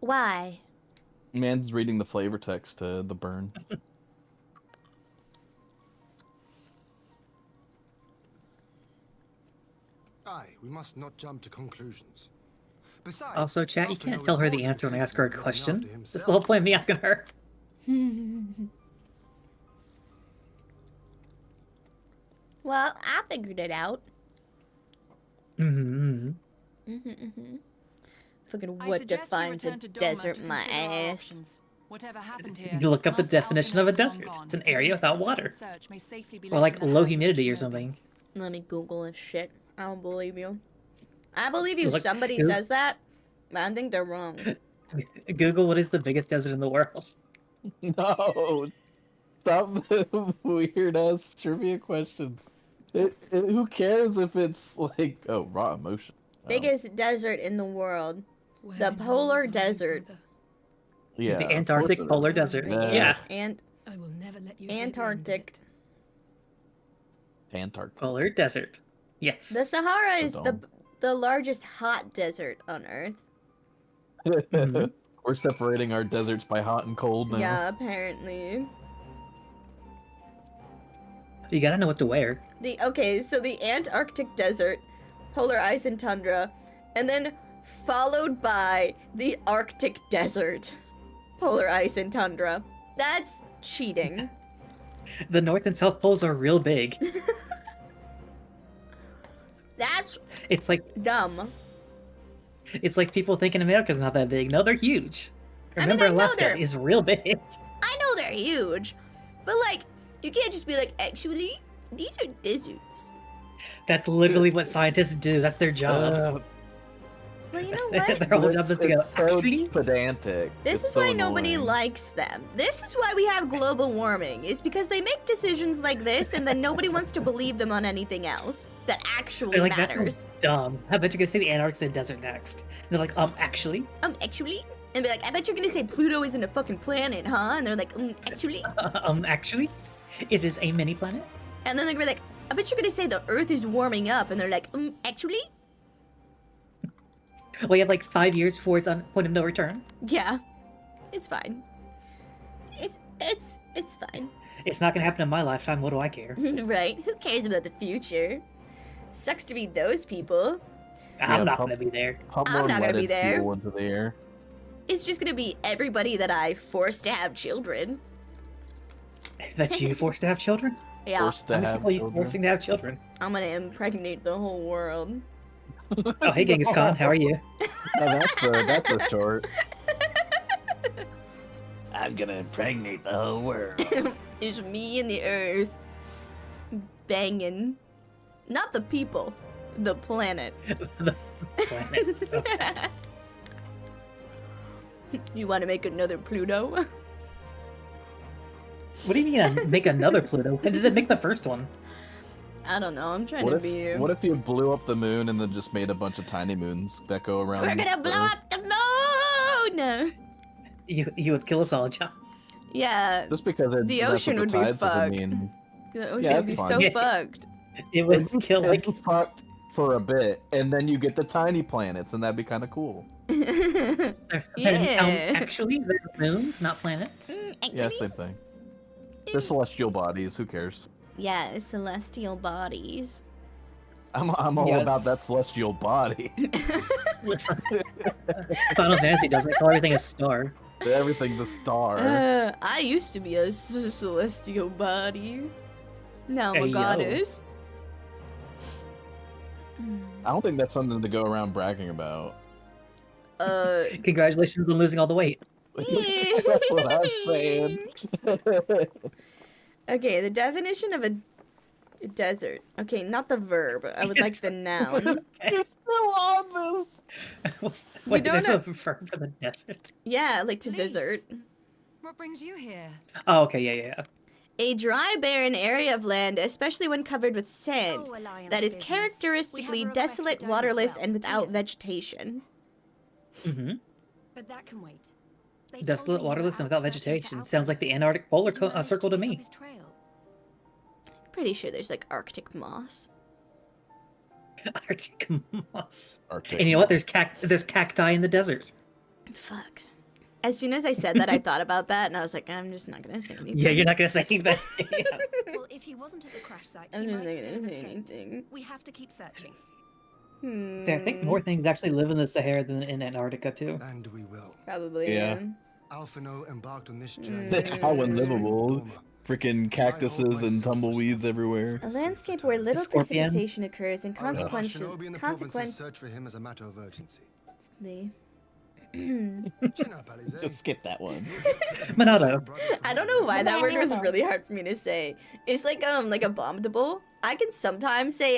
Why? Man's reading the flavor text to the burn. Aye, we must not jump to conclusions. Besides, Also, chat, you Alphino can't is tell her more the answer when I ask her a capable of looking question. after That's the whole point of me asking her. Well, I figured it out. Mm-hmm. Fucking I what suggest we defines a return to Doma desert, to my consider our ass? options. Whatever happened here, You look up the Master definition of a Alphino's long desert. gone, It's an and area any without subsequent water. search may safely be Or left like in the low hands of humidity or Shinobi. something. Let me Google this shit. I don't believe you. I believe you. Look, Somebody Goo- says that, but I think they're wrong. Google what is the biggest desert in the world. No, stop the weird ass trivia questions. Who cares if it's like raw emotion? Biggest desert in the world. Where The in polar world are you, desert. brother? Yeah, The of Antarctic course it polar is. desert. The Yeah. I will never let you get the end of Antarctic. it. Antarctic. Polar desert. Yes. The Sahara is dumb. the largest hot desert on Earth. Mhm. We're separating our deserts by hot and cold now. Yeah, apparently. You gotta know what to wear. So the Antarctic desert, polar ice and tundra, and then followed by the Arctic desert, polar ice and tundra. That's cheating. The North and South poles are real big. That's It's like dumb. people thinking America's not that big. No, they're huge. Remember, I know Alaska they're- is real big. I know they're huge, but like, you can't just be like, actually, these are deserts. That's literally what scientists do. That's their job. Well, you know what? Their whole job is to go, It's so actually, pedantic. This It's is so why nobody annoying. likes them. This is why we have global warming. Is because they make decisions like this, and then nobody wants to believe them on anything else that actually they're like, that matters. sounds dumb. I bet you're gonna say the Antarctic desert next. They're like, actually? Actually? And be like, I bet you're gonna say Pluto isn't a fucking planet, huh? And they're like, actually? Actually? It is a mini planet? And then they're gonna be like, I bet you're gonna say the Earth is warming up, and they're like, actually? Well, you have like 5 years before it's on point of no return. Yeah. It's fine. It's fine. It's not gonna happen in my lifetime. What do I care? Right? Who cares about the future? Sucks to be those people. I'm not gonna be there. Pump I'm more not gonna be leaded there. fuel into the air. It's just gonna be everybody that I forced to have children. That you forced to have children? Yeah. Forced to How many have people are you children. forcing to have children? I'm gonna impregnate the whole world. Oh, hey Genghis Khan, how are you? Oh, that's a short. I'm gonna impregnate the whole world. It's me and the Earth banging. Not the people, the planet. Planet. Okay. You want to make another Pluto? What do you mean make another Pluto? When did it make the first one? I don't know. I'm trying What to if, be. what if you blew up the moon and then just made a bunch of tiny moons that go around? We're gonna the blow Earth? up the moon. You would kill us all, John. Yeah, Just because the ocean would be tides doesn't fucked. mean the ocean Yeah, would be it's so fine. fucked. It would it's kill like it's fucked for a bit, and then you get the tiny planets, and that'd be kind of cool. Yeah. Actually, they're moons, not planets. Yeah, same thing. They're celestial bodies. Who cares? Yeah, celestial bodies. I'm all Yeah. about that celestial body. Final Fantasy doesn't call everything a star. Everything's a star. I used to be a celestial body. Now I'm Hey, a yo. goddess. I don't think that's something to go around bragging about. Congratulations on losing all the weight. That's what I'm saying. Okay, the definition of a desert. Okay, not the verb. I would like the noun. You're still on this. Wait, don't there's know- a verb for the desert. Yeah, like to Please. desert. What brings you here? Oh, okay, yeah. A dry, barren area of land, especially when covered with sand, Oh, Alliance that is business. characteristically We have a request for desolate, Dome waterless, as well. and without Brilliant. vegetation. Mm-hmm. But that can wait. They told Desolate, me you were waterless, and out without searching for vegetation. Sounds like the Alpha. Antarctic polar Did you manage circle to pick up me. his trail? Pretty sure there's like Arctic moss. Arctic moss. Arctic And you know what? There's cacti in the desert. Fuck. As soon as I said that, I thought about that, and I was like, I'm just not gonna say anything. Yeah, you're not gonna say that. Yeah. Well, if he wasn't at the crash site, I'm he just might not still gonna have say escaped. anything. We have to keep searching. See, I think more things actually live in the Sahara than in Antarctica too. And we will. Probably. Yeah. Alphino embarked on this journey. That's how unlivable. Freaking cactuses and tumbleweeds everywhere. A landscape where little Scorpions. precipitation occurs and Shinobi and the province's consequence. search for him as a matter of urgency. I Chin up, Alize. Just skip that one. Monado. don't know why that word was really hard for me to say. It's like abominable. I can sometimes say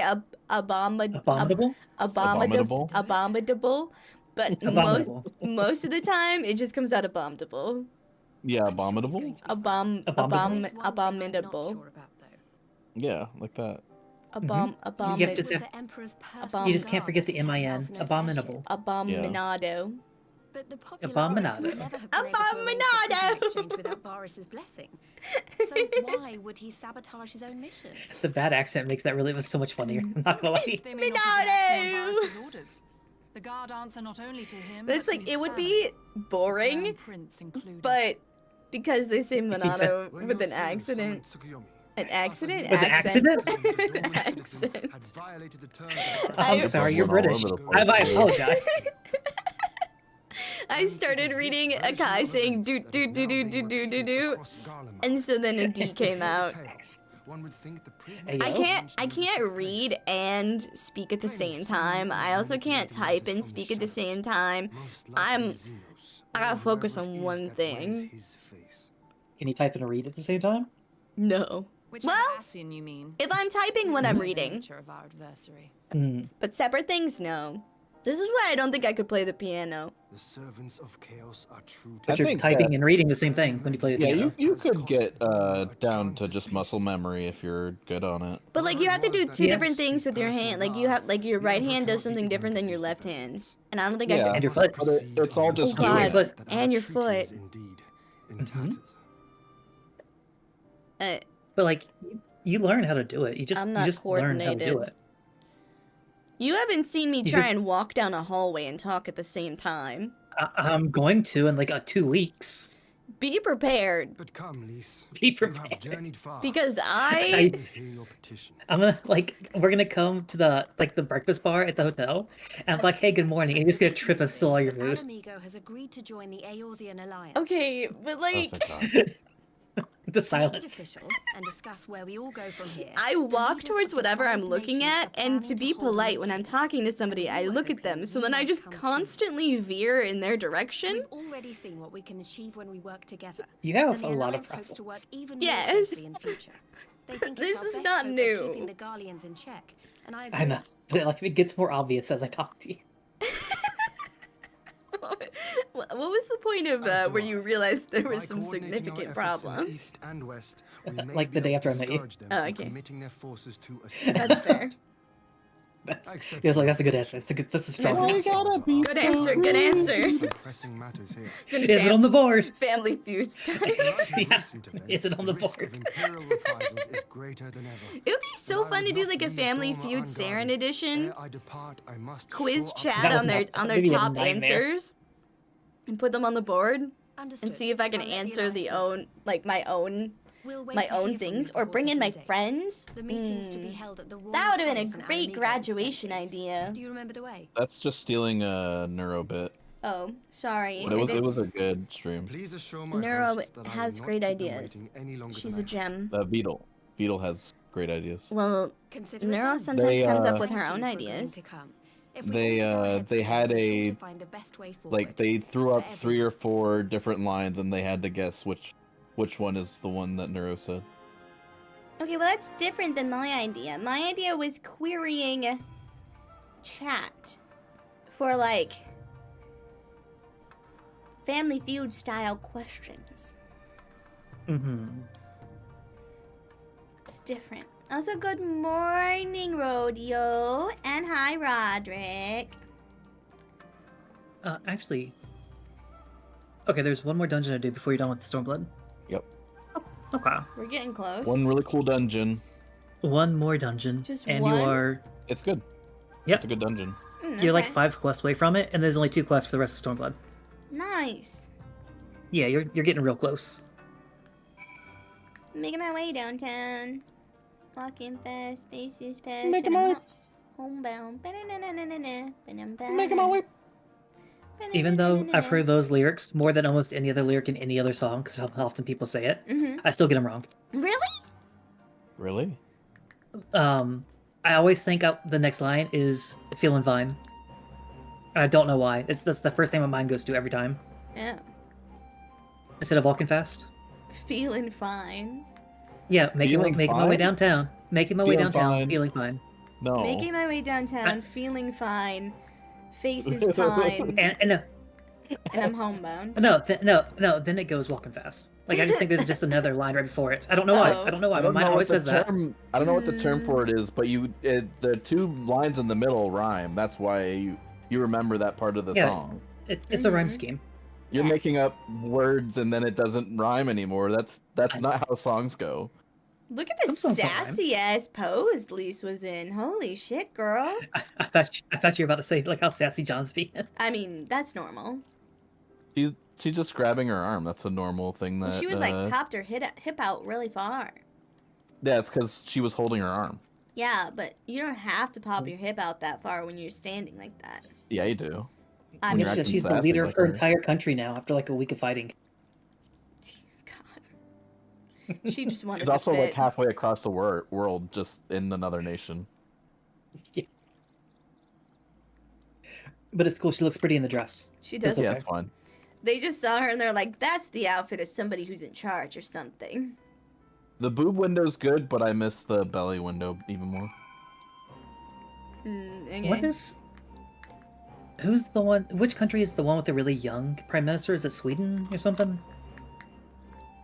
Abominable? Abominable? abominable, but Abominable. most of the time it just comes out abominable. Yeah, I'm sure he's abominable. going to be Abominable? There's one thing I'm not Abominable. sure about, though. Yeah, like that. You have to It was say- the Emperor's Abom- personal You just can't guard forget to the protect M-I-N. Alphinaud's Abominable. Abominado. But the populares Abominado. would never have been able to arrange the Abominado. prison exchange without Varys' blessing. So why would he sabotage his own mission? The bad accent makes that really so much funnier. I'm not gonna lie. They may not have been acting Minato. on Varys' orders. The guard answer not only to him, But it's but to like, his it would family, be Crown boring, Prince included. but because they say said- Minato When with your an son accident. summoned Tsukuyomi, An accident? With an accident? Accent. Accent. Had violated the terms of our I'm I- sorry, you're Went all British. over the place. I apologize. I started reading Akai saying do do do do do do do do, and so then a D came out. Hey, I can't read and speak at the same time. I also can't type and speak at the same time. I gotta focus on one thing. Can you type and read at the same time? No. Whichever Well, Ascian you mean. if I'm typing when I'm The reading, nature of our adversary. but separate things, no. This is why I don't think I could play the piano. The servants of chaos are true But I you're think typing that- and reading the same thing when you play the Yeah, piano. you could get down to just muscle memory if you're good on it. But like you have to do two Yeah. different things with your hand. Like you have your right hand does something different than your left hand, and I don't think I Yeah, could. And your foot. but it's all just Oh, God. doing it. And your foot. But like, you learn how to do it. You just I'm you not just learn how to do coordinated. it. You haven't seen me You try should- and walk down a hallway and talk at the same time. I'm going to in like 2 weeks. Be prepared, But come, Lise. Be You have prepared. journeyed far. because I- I. Let me hear your petition. I'm gonna we're gonna come to the breakfast bar at the hotel, and I'm like, hey, good morning, and you're just gonna trip and spill all your food. Amigo has agreed to join the Eorzean Alliance. Okay, but Oh, like thank God. The Make it silence. official and discuss where we all go from here. I The walk leaders towards of the whatever I'm 5 looking nations at, are and planning to be hold a polite when I'm meeting. talking to somebody, I You are look at hoping them. So we then I might just come too. constantly veer in their direction. We've already seen what we can achieve when we work together. You have and the a lot of Alliance hopes to work problems. even Yes. more closely in future. They think This it's our is best not hope of new. keeping the Garleans in check. And I agree. I know, but it gets more obvious as I talk to you. What was the point of As do where I. you realized there By was some coordinating our significant efforts in the problem? East and West, we may Like the be day able after to I met you. discourage them Oh, from okay. committing their forces to That's fair. That's, I accept he was like, your that's a good request. answer. That's a strong Well, you answer. Good answer, good answer. Some pressing matters here. Is it on the board? Family feud style. In light of Yeah. recent events, Is it on the risk of board? imperial reprisals is greater than ever. It would be so But I fun to would do not like a leave Family Doma Feud Saren unguarded. edition. Ere I depart, I must Quiz shore up chat That on would their be a top nightmare. answers and put them on the board Understood. and see if I can I'll let answer the Alliance know. my own We'll wait my to hear own from things you or before bring in my setting date. friends. The meeting's to be held at the Royal That would have been Palace a in great Amigo, graduation Constantine. idea. Do you remember the way? That's just stealing a neuro bit. Oh, sorry. But it was a good stream. Please assure my Neuro hosts that I will has not great keep them ideas. waiting any longer She's than a I gem. Beetle. Beetle has great ideas. Well, Consider it Neuro done. sometimes They, comes up uh, with her Thank own you for agreeing ideas. to come. If we all put our heads they had together, we're sure a to find the best way like forward. they threw For up 3 or everyone. 4 different lines and they had to guess which one is the one that Neuro said. Okay, well that's different than my idea. My idea was querying chat for like Family Feud style questions. Mm-hmm. It's different. Also, good morning, Rodeo, and hi, Roderick. Actually, okay. There's one more dungeon to do before you're done with Stormblood. Yep. Okay. We're getting close. One really cool dungeon. One more dungeon, Just and one? you are It's good. Yep. It's a good dungeon. you're like Okay. 5 quests away from it, and there's only 2 quests for the rest of Stormblood. Nice. Yeah, you're getting real close. Making my way downtown. Walking fast, faces past. Making and my I'm way. homebound. Making my way. Even though I've heard those lyrics more than almost any other lyric in any other song, because how often people say it, I still get them wrong. Really? Really? I always think the next line is "feeling fine." I don't know why. That's the first thing my mind goes to every time. Yeah. Instead of walking fast. Feeling fine. Yeah, making my way fine? downtown. Making my way Feeling downtown, fine. feeling fine. No. Making my way downtown, feeling fine. Faces pine. And and I'm homebound. No. Then it goes walking fast. Like I just think there's just another line right before it. I don't know why. I don't know why. I My don't mind know always what the says that. term. I don't know what the term for it is, but the two lines in the middle rhyme. That's why you remember that part of the song. It's a rhyme scheme. You're making up words and then it doesn't rhyme anymore. That's not how songs go. Look at the sassy ass pose Lise was in. Holy shit, girl. I thought you were about to say like how sassy John's being. I mean, that's normal. She's just grabbing her arm. That's a normal thing that. Well, she was like popped her hip out really far. Yeah, it's because she was holding her arm. Yeah, but you don't have to pop your hip out that far when you're standing like that. Yeah, you do. I mean, mean, she's the leader of her entire country now after like a week of fighting. God. She just wanted She's to also fit. like halfway across the world, just in another nation. Yeah. But it's cool. She looks pretty in the dress. She does. Yeah, it's fine. They just saw her and they're like, that's the outfit of somebody who's in charge or something. The boob window's good, but I miss the belly window even more. Okay. What is... Who's the one... Which country is the one with the really young prime minister? Is it Sweden or something?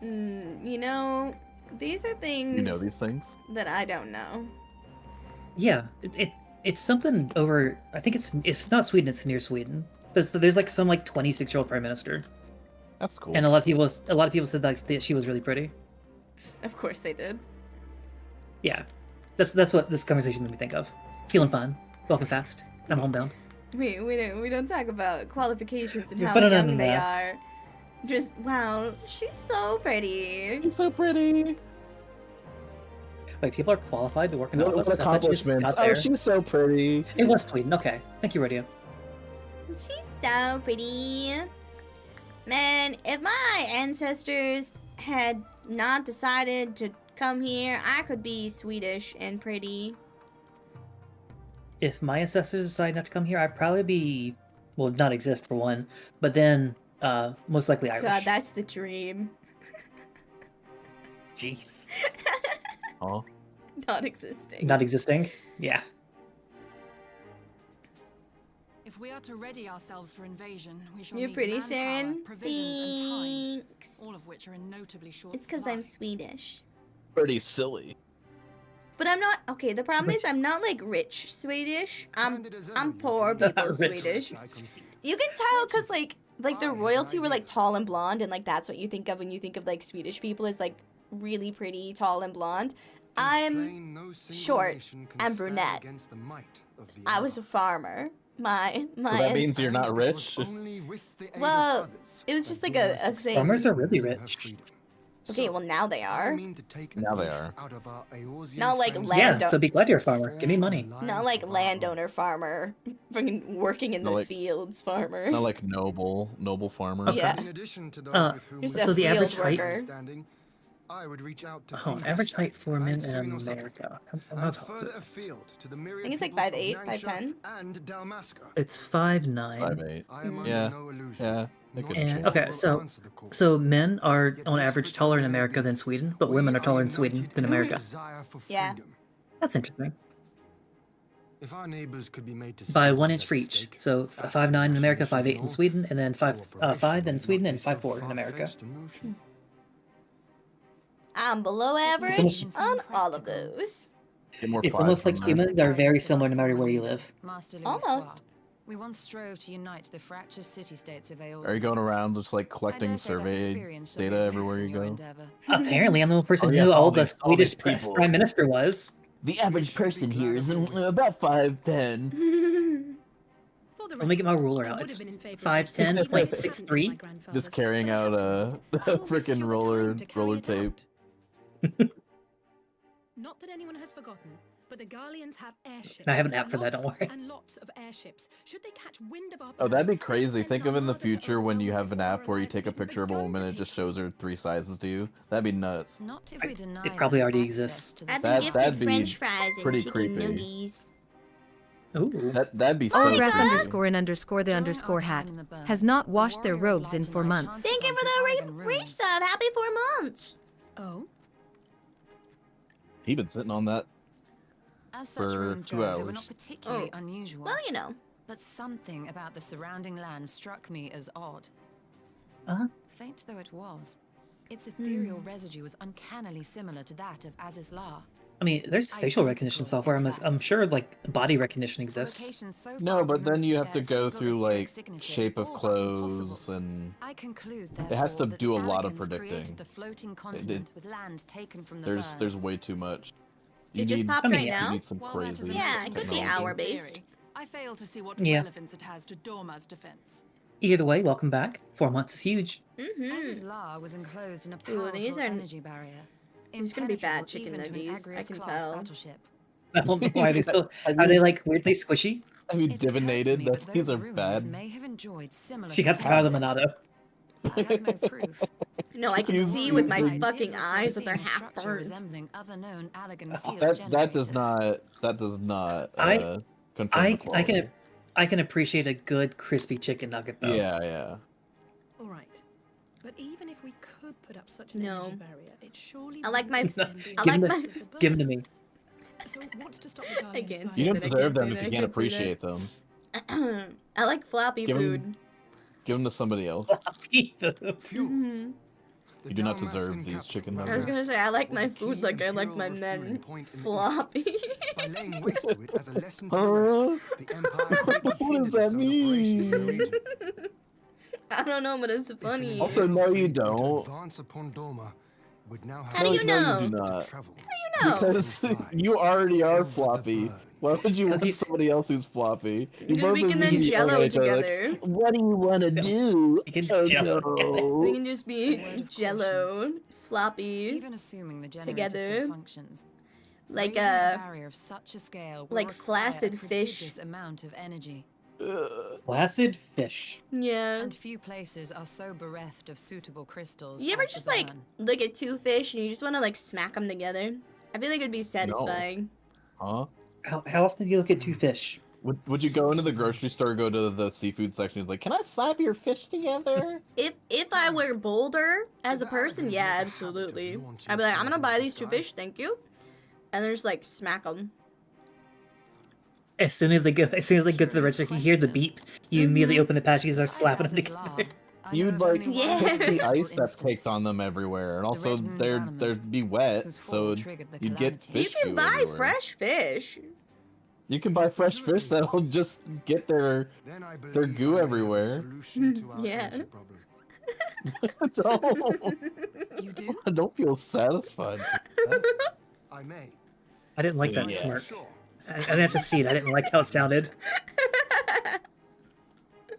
You know, these are things... You know these things? That I don't know. Yeah, it's something over... I think if it's not Sweden, it's near Sweden. There's like some like 26-year-old prime minister. That's cool. And a lot of people said that she was really pretty. Of course they did. Yeah, that's what this conversation made me think of. Feeling fine, walking fast. I'm homebound. We don't talk about qualifications and Yeah, how but young they are. Just wow, she's so pretty. She's so pretty. Wait, people are qualified to work in What office? accomplishments? Oh, she's so pretty. It was Sweden. Okay, thank you, Radio. She's so pretty. Man, if my ancestors had not decided to come here, I could be Swedish and pretty. If my ancestors decide not to come here, I'd probably be, well, not exist for one, but then most likely Irish. God, that's the dream. Jeez. Oh. Not existing. Not existing? Yeah. If we are to ready ourselves for invasion, we shall You're need pretty, manpower, Saren. provisions, and Thanks. time, all of which are in notably short It's because I'm Swedish. Pretty silly. But I'm not, okay, the problem is I'm not like rich Swedish. I'm poor people Rich. Swedish. You can tell because like the royalty were like tall and blonde, and like that's what you think of when you think of like Swedish people is like really pretty, tall and blonde. I'm short and brunette. I was a farmer. So that means you're not rich? Well, it was just like a thing. Farmers are really rich. Okay, well now they are. Now they are. Not like Yeah, landowner. so be glad you're a farmer. Give me money. Not like landowner farmer, freaking working in the like- fields farmer. Not like noble farmer. Yeah. In addition to those Uh, with whom Just so a the average field height- worker. understanding, I would reach out to Oh, average height for men and in Sweden or Suffolk, America. and further afield to the myriad I think it's like peoples of 5'8", Yangsha 5'10". and Dalmasca. It's 5'9". 5'8". I am under Yeah. no illusion. Yeah. They could- And, All okay, will so answer the call. so men are Yet on average desperate taller in as they may America be, than Sweden, but we women are taller in united Sweden than in our America. desire for Yeah. freedom. That's interesting. If our neighbors could be made to By see 1 what's inch at for each. stake, So vast 5'9" in America, nations 5'8" and in all, Sweden, and then 5 cooperation in would Sweden not and be so 5'4" in America. far-fetched a notion. I'm below average almost- on all of those. Get more It's fives almost like in there. humans are very similar no matter where you live. Master Louis Almost. Soir, we once strove to unite the fractious city-states of Eorzea. Are you going around just like I collecting dare say that survey experience shall be data of use everywhere in you your go? endeavor. Apparently, I'm the only person Oh, who yes, knew all all the these Swedish people. prime minister was. The average person here is about 5'10". Let me get my ruler out. It's 5'10.63". Just carrying out a freaking roller tape. Not that anyone has forgotten, but the Garleans have airships. I have an app for that, don't Lots worry. And lots of airships. Should they catch wind of our Oh, that'd be plan, they can crazy. send Think an of in the armada to future when you overwhelm have an before app where you our take a allies have picture of a begun woman to and it just take shows her 3 sizes to you. That'd be nuts. Not if we deny It probably them already access exists. to the I've sea. been That'd gifted be French fries and pretty chicken creepy. nuggies. Ooh. That'd be so Oh, my ref God. underscore and underscore the During our underscore time hat in the burn, has not the washed their warrior of robes in light 4 and I months. chanced Thank you upon for some the Argan reach ruins. sub. Happy 4 months. Oh? He been sitting on that. As such For ruins 2 go, they were hours. not particularly Oh. unusual. Well, you know. but something about the surrounding land struck me as odd. Uh-huh. Faint though it was, its ethereal residue was uncannily similar to that of Azizlar. I mean, there's facial recognition Identical, software. in I'm fact. sure like body recognition exists. Locations so No, far but then removed you to have to share go single through etheric like signatures, shape of all but clothes impossible. and I conclude, it has to therefore, do a that lot of Allegans predicting. created the floating continent with land taken from the burn. There's way too much. It just popped right now? You need some While that is crazy a Yeah, it could be technology. hour-based. theory, I fail to see what Yeah. relevance it has to Dorma's defense. Either way, welcome back. 4 months is huge. Azizlar was enclosed in a Ooh, powerful these are- energy barrier. These are gonna be bad chicken impenetrable even to an nuggies, I Agrius can class tell. battleship. I don't know why they still Have are you- they like weirdly squishy? Have you It occurred to divinated me that these those are ruins bad? may have enjoyed similar She got the power of the protection. Monado. I have no proof. No, I can You- see you- with my you- I did fucking recall eyes that seeing they're a half structure burnt. resembling other known Allegan field That does generators. not I- confirm the quality. I can appreciate a good crispy chicken nugget though. Yeah. All right. But even if we could put up such No. energy barrier, it surely I like wouldn't my- extend I beyond like the my- limits of the Give them to burn. me. So what's to stop the Guardians can't by- see You that, don't I deserve can't them say if that, you I can't can't say that. appreciate them. I like floppy Give 'em- food. Give them to somebody else. Mhm. You do not deserve these chicken I was nuggets. gonna say, I like was my a key food like I like imperial my refueling men. point in the Floppy. By laying waste to it as a lesson to the rest, the Empire greatly What does hindered that its own operations in the mean? region. I don't know, but it's funny. Also, no, you don't. Advance upon Doma, would now have How do you No, know? you do not. travel. How do you know? Because you already are Over the floppy. burn. Why would you 'Cause want he's- somebody else who's floppy? You Because both we are can then easy jello organized, like, together. what do you want to do? You can Oh, jello no. We can just be A word of jello, floppy, Even assuming the generator Together. still functions, like raising a barrier of such a scale will like require flaccid a fish. prodigious amount of energy. Placid fish. yeah. And few places are so bereft of suitable crystals. You ever as the just like Burn. look at two fish and you just want to like smack them together? I feel like it'd be satisfying. Huh? How often do you look at two fish? Would you go into the grocery store, go to the seafood section, like, can I slap your fish together? If I were bolder as a person, yeah, absolutely. I'd be like, I'm gonna buy these two fish, thank you, and then just like smack them. As soon as they get to the register, you hear the beep. You immediately open the package and start Besides slapping them Azizlar, together. I know You'd of like only Yeah. one put the notable ice that's instance. caked on them everywhere, and also Red Moon they'd Dynamo, be wet, whose fall so triggered the you'd get calamity. You fish can goo buy everywhere. fresh fish. You can buy fresh fish that'll just get their Then I believe Their I goo may have a everywhere. solution to our Yeah. energy problem. don't You do? don't feel satisfied. I may. I didn't like that Yeah. smirk. Sure. I didn't have to see it. I didn't like how it sounded.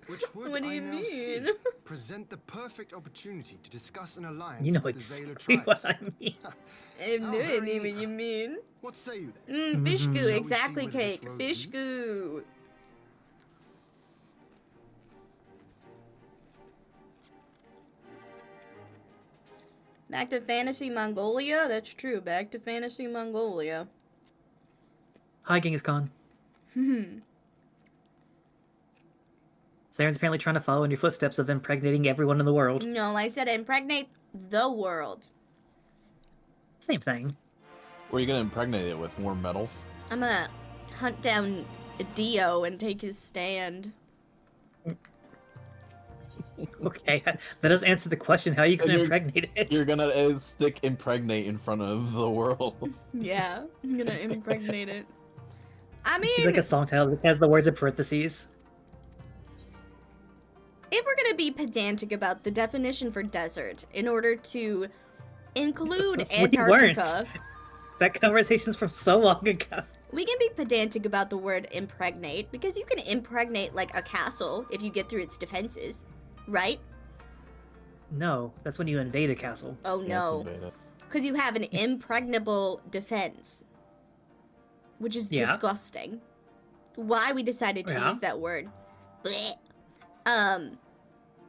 Which would, What do I you now see, mean? present the perfect opportunity to discuss an alliance You know with the Zayla exactly what tribes. I mean. I have no How very idea what neat. you mean. What say you then? Fish Mhm. goo, Shall we see exactly, where this cake. road Fish leads? goo. Back to Fantasy Mongolia? That's true. Back to Fantasy Mongolia. Hi, Genghis Khan. Saren's apparently trying to follow in your footsteps of impregnating everyone in the world. No, I said impregnate the world. Same thing. What are you gonna impregnate it with? More metal? I'm gonna hunt down Dio and take his stand. Okay, that does answer the question. How are you going to You're- impregnate it? You're gonna stick impregnate in front of the world. Yeah, I'm gonna impregnate it. I It's mean, like a song title that has the words in parentheses. if we're gonna be pedantic about the definition for desert in order to include We Antarctica, That conversation's from so long ago. we can be pedantic about the word impregnate because you can impregnate like a castle if you get through its defenses, right? No, that's when you invade a castle. Oh Yeah, it's no, invaded. because you have an impregnable defense, which is Yeah. disgusting. Why we decided to Yeah. use that word? Blech.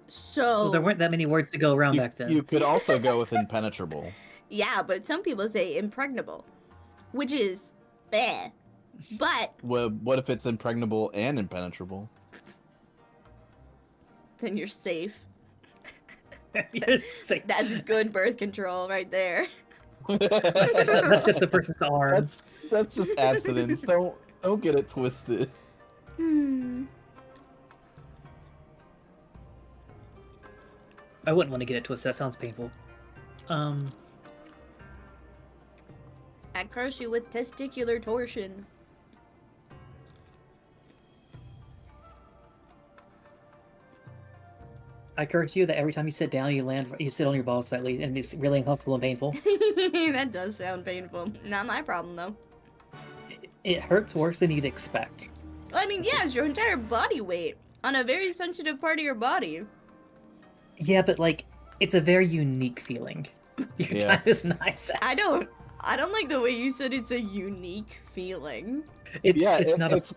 So Well, there weren't that many words to go around back then. You could also go with impenetrable. yeah, but some people say impregnable, which is bleh. But Well, what if it's impregnable and impenetrable? then you're safe. You're sick. That's good birth control right there. That's just the person's arm. That's just abstinence. Don't get it twisted. I wouldn't want to get it twisted. That sounds painful. I curse you with testicular torsion. I curse you that every time you sit down, you sit on your balls slightly, and it's really uncomfortable and painful. That does sound painful. Not my problem though. It hurts worse than you'd expect. Well, I mean, yeah, it's your entire body weight on a very sensitive part of your body. Yeah, but like, it's a very unique feeling. Your time is nice. I don't like the way you said it's a unique feeling. It's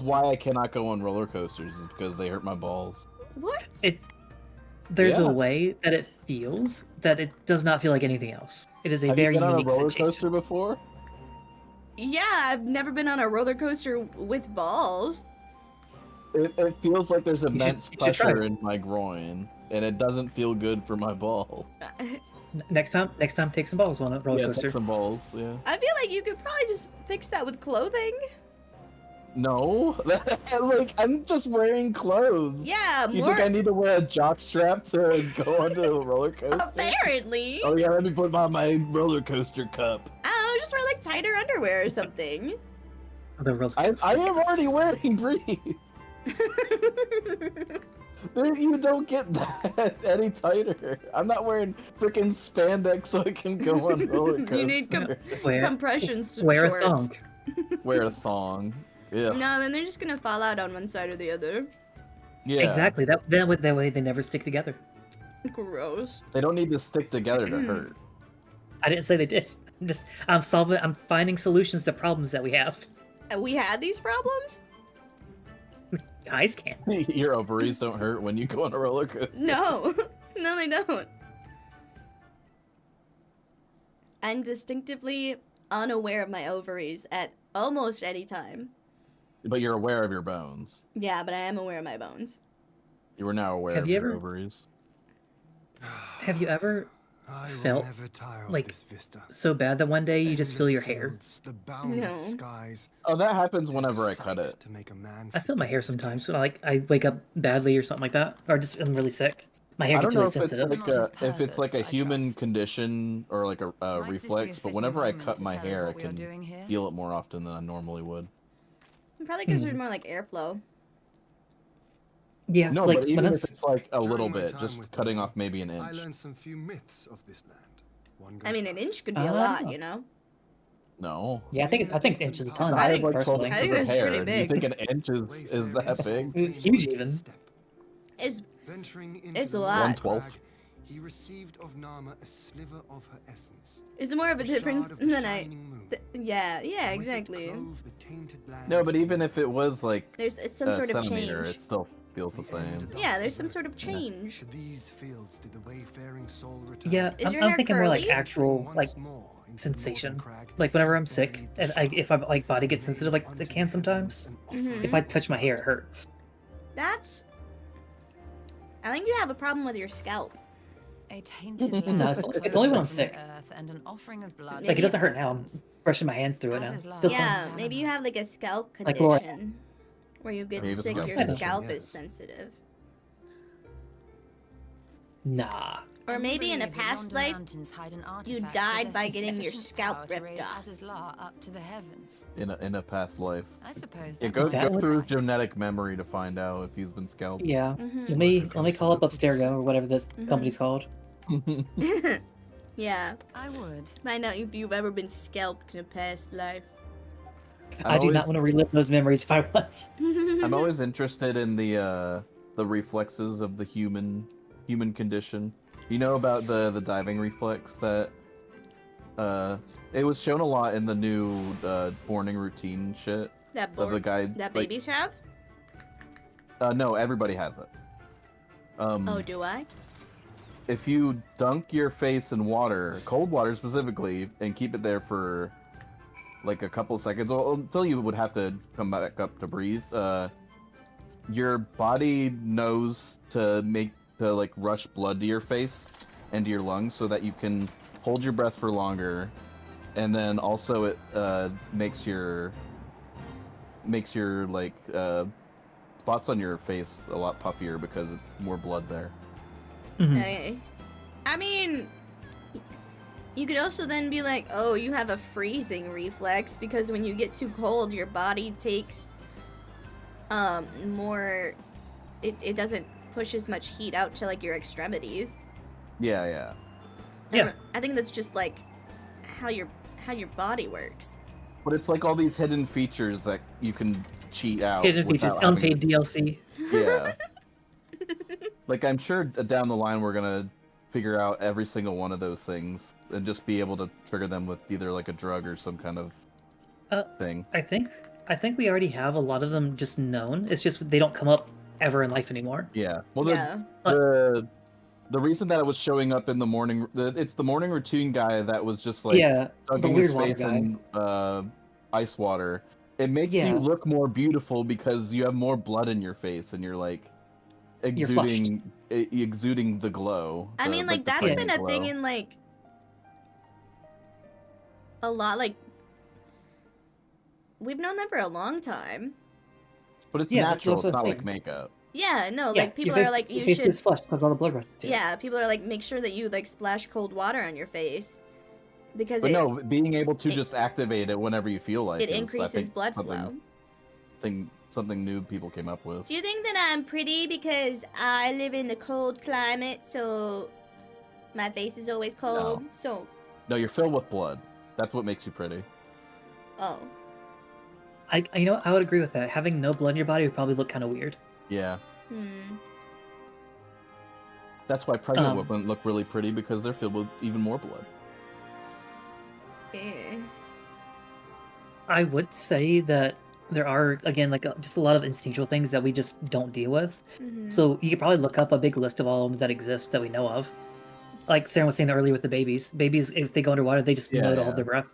why I cannot go on roller coasters, is because they hurt my balls. What? There's a way that it feels that it does not feel like anything else. It is a very unique unique on a roller sensation. coaster before? Yeah, I've never been on a roller coaster with balls. It feels like there's immense you should try pressure it. in my groin, and it doesn't feel good for my ball. Next time, take some balls on a roller coaster. Take some balls, yeah. I feel like you could probably just fix that with clothing. No, like I'm just wearing clothes. Yeah, You think I need to wear a jock strap to go onto a roller coaster? Apparently. Oh yeah, let me put on my roller coaster cup. I don't know, just wear like tighter underwear or something. I am already wearing briefs. You don't get that any tighter. I'm not wearing freaking spandex so I can go on roller coaster. You need compression wear shorts. a thong. Wear a thong. Yeah. No, then they're just gonna fall out on one side or the other. Yeah. Exactly. That way they never stick together. Gross. They don't need to stick together to hurt. I didn't say they did. I'm finding solutions to problems that we have. We had these problems? Eyes can. Your ovaries don't hurt when you go on a roller coaster. No. No, they don't. I'm distinctively unaware of my ovaries at almost any time. But you're aware of your bones. Yeah, but I am aware of my bones. You are now aware Have of you your ever- ovaries. Have you ever felt like so bad that one day you just feel your hair? No. Oh, that happens whenever I cut it. I feel my hair sometimes when I wake up badly or something like that, or just I'm really sick. My hair I don't gets know really if it's sensitive. like if it's like a human condition or like a reflex, but whenever I cut my hair, I can feel it more often than I normally would. Probably because there's more like airflow. Yeah, No, like, but even when if it's like a little bit, just cutting off maybe an I inch. learned some few myths of this land. One I mean, goes an thus. inch could be a lot, you know? No. Yeah, I think an inch is a ton. I have like 12 personally. I think inches of that's hair. pretty Do you big. think an inch is that big? It's huge even. It's Venturing into It's a the lot. Lord crag, he received of Nama a sliver of her essence. it's more of a A difference shard of the than I. shining moon. Yeah, With it exactly. clove the tainted land. No, but even if it was like There's some a sort of centimeter, change. it still feels the same. Yeah, there's some sort of change. To these fields did the wayfaring soul return. Yeah, Is your I'm hair thinking more like curly? actual like sensation. Like whenever I'm sick and if my like body gets sensitive like it can sometimes, if I touch my hair it hurts. That's. I think you have a problem with your scalp. A tainted No, land it's only when I'm clothed from sick. the earth and an offering of blood Like it doesn't hurt to now. I'm heavens. brushing my hands through it now. As is life. Feels Yeah, fine. maybe you have like a scalp Like Laura. condition where you get Maybe sick, scalp your condition, scalp yes. is sensitive. Nah. Or maybe in a Believe the past yonder life, mountains hide an you artifact died by possessing getting your sufficient scalp power to ripped raise off. Azizlar up to the heavens. In a past life. I suppose Yeah, that go might That go would- through suffice. genetic memory to find out if he's been scalped. Yeah. Mhm. Let me call up Upstergo or whatever this company's called. Yeah, I would. find out if you've ever been scalped in a past life. I do not want to relive those memories if I was. I'm always interested in the reflexes of the human condition. You know about the diving reflex that it was shown a lot in the new morning routine shit That of the guy. that like, babies have? no, everybody has it. Oh, do I? If you dunk your face in water, cold water specifically, and keep it there for like a couple seconds, or until you would have to come back up to breathe, your body knows to like rush blood to your face and to your lungs so that you can hold your breath for longer, and then also it makes your like spots on your face a lot puffier because it's more blood there. Okay. I mean, you could also then be like, oh, you have a freezing reflex because when you get too cold, your body takes more. It doesn't push as much heat out to like your extremities. Yeah. I think that's just like how your body works. But it's like all these hidden features that you can cheat out. Hidden features, without having unpaid to- DLC. Yeah. Like, I'm sure down the line we're gonna figure out every single one of those things and just be able to trigger them with either like a drug or some kind of thing. I think we already have a lot of them just known. It's just they don't come up ever in life anymore. Yeah. Well, Yeah. the reason that it was showing up in the morning, it's the morning routine guy that was just like Yeah, the dunking weird his water face guy. in ice water. It makes Yeah. you look more beautiful because you have more blood in your face and you're like exuding the glow. I mean, like the that's flaming been a glow. thing in like a lot. Like we've known that for a long time. But it's Yeah, natural. that's It's what I'm not like saying. makeup. Yeah, no, Yeah, like people your are like, your you face should. gets flushed because all the blood rushes to it. Yeah, people are like, make sure that you like splash cold water on your face because But it no, being able to just activate it whenever you feel like it is, I increases think, blood flow. Something new people came up with. Do you think that I'm pretty because I live in a cold climate, so my face is always cold? No. So, No, you're filled with blood. That's what makes you pretty. oh, I would agree with that. Having no blood in your body would probably look kind of weird. Yeah. hmm. That's why pregnant women look really pretty because they're filled with even more blood. Eh. I would say that there are, again, like just a lot of instinctual things that we just don't deal with. Mhm. So you could probably look up a big list of all of them that exist that we know of. Like Sarah was saying earlier with the babies. Babies, if they go underwater, they just know to hold their breath.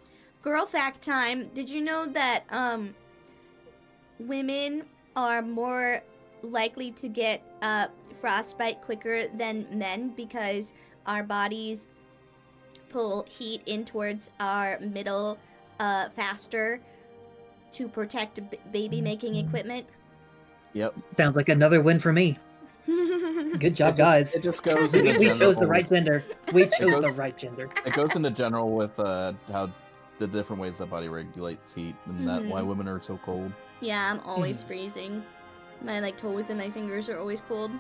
Girl fact time. Did you know that women are more likely to get frostbite quicker than men because our bodies pull heat in towards our middle faster to protect baby making equipment? Yep. Sounds like another win for me. Good job, guys. It just goes we into chose the general- right gender. We chose goes- the right gender. It goes into general with how the different ways that body regulates heat and that why Mhm. women are so cold. Yeah, I'm always freezing. My like toes and my fingers are always cold.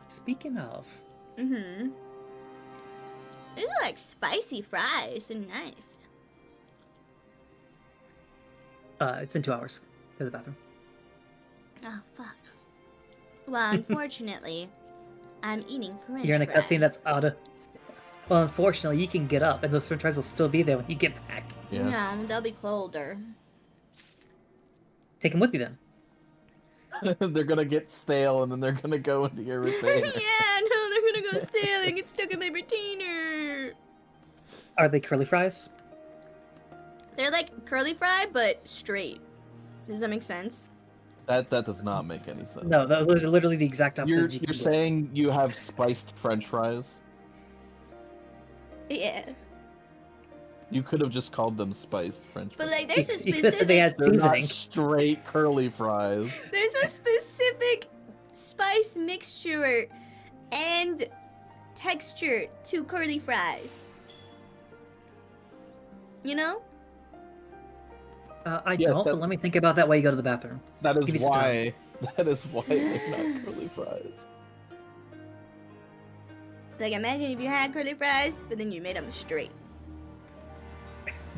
Speaking of, Mm-hmm. These are like spicy fries. They're nice. it's been 2 hours. Go to the bathroom. Oh, fuck. Well, unfortunately, I'm eating french You're in a fries. cutscene that's out of... Well, unfortunately, you can get up, and those french fries will still be there when you get back. Yeah. No, they'll be colder. Take them with you, then. They're gonna get stale and then they're gonna go into your retainer. Yeah, no, they're gonna go stale and get stuck in my retainer. Are they curly fries? They're like curly fry, but straight. Does that make sense? That does not make any sense. No, those are literally the exact opposite. You're you can get. saying you have spiced French fries? Yeah. You could have just called them spiced French But fries. like, there's a You could have said they had specific, They're not seasoning. straight curly fries. there's a specific spice mixture and texture to curly fries. You know? I Yes, don't, that- but let me think about that while you go to the bathroom. That Give me is some why. That is why they're not curly fries. Like, imagine if you had curly fries, but then you made them straight.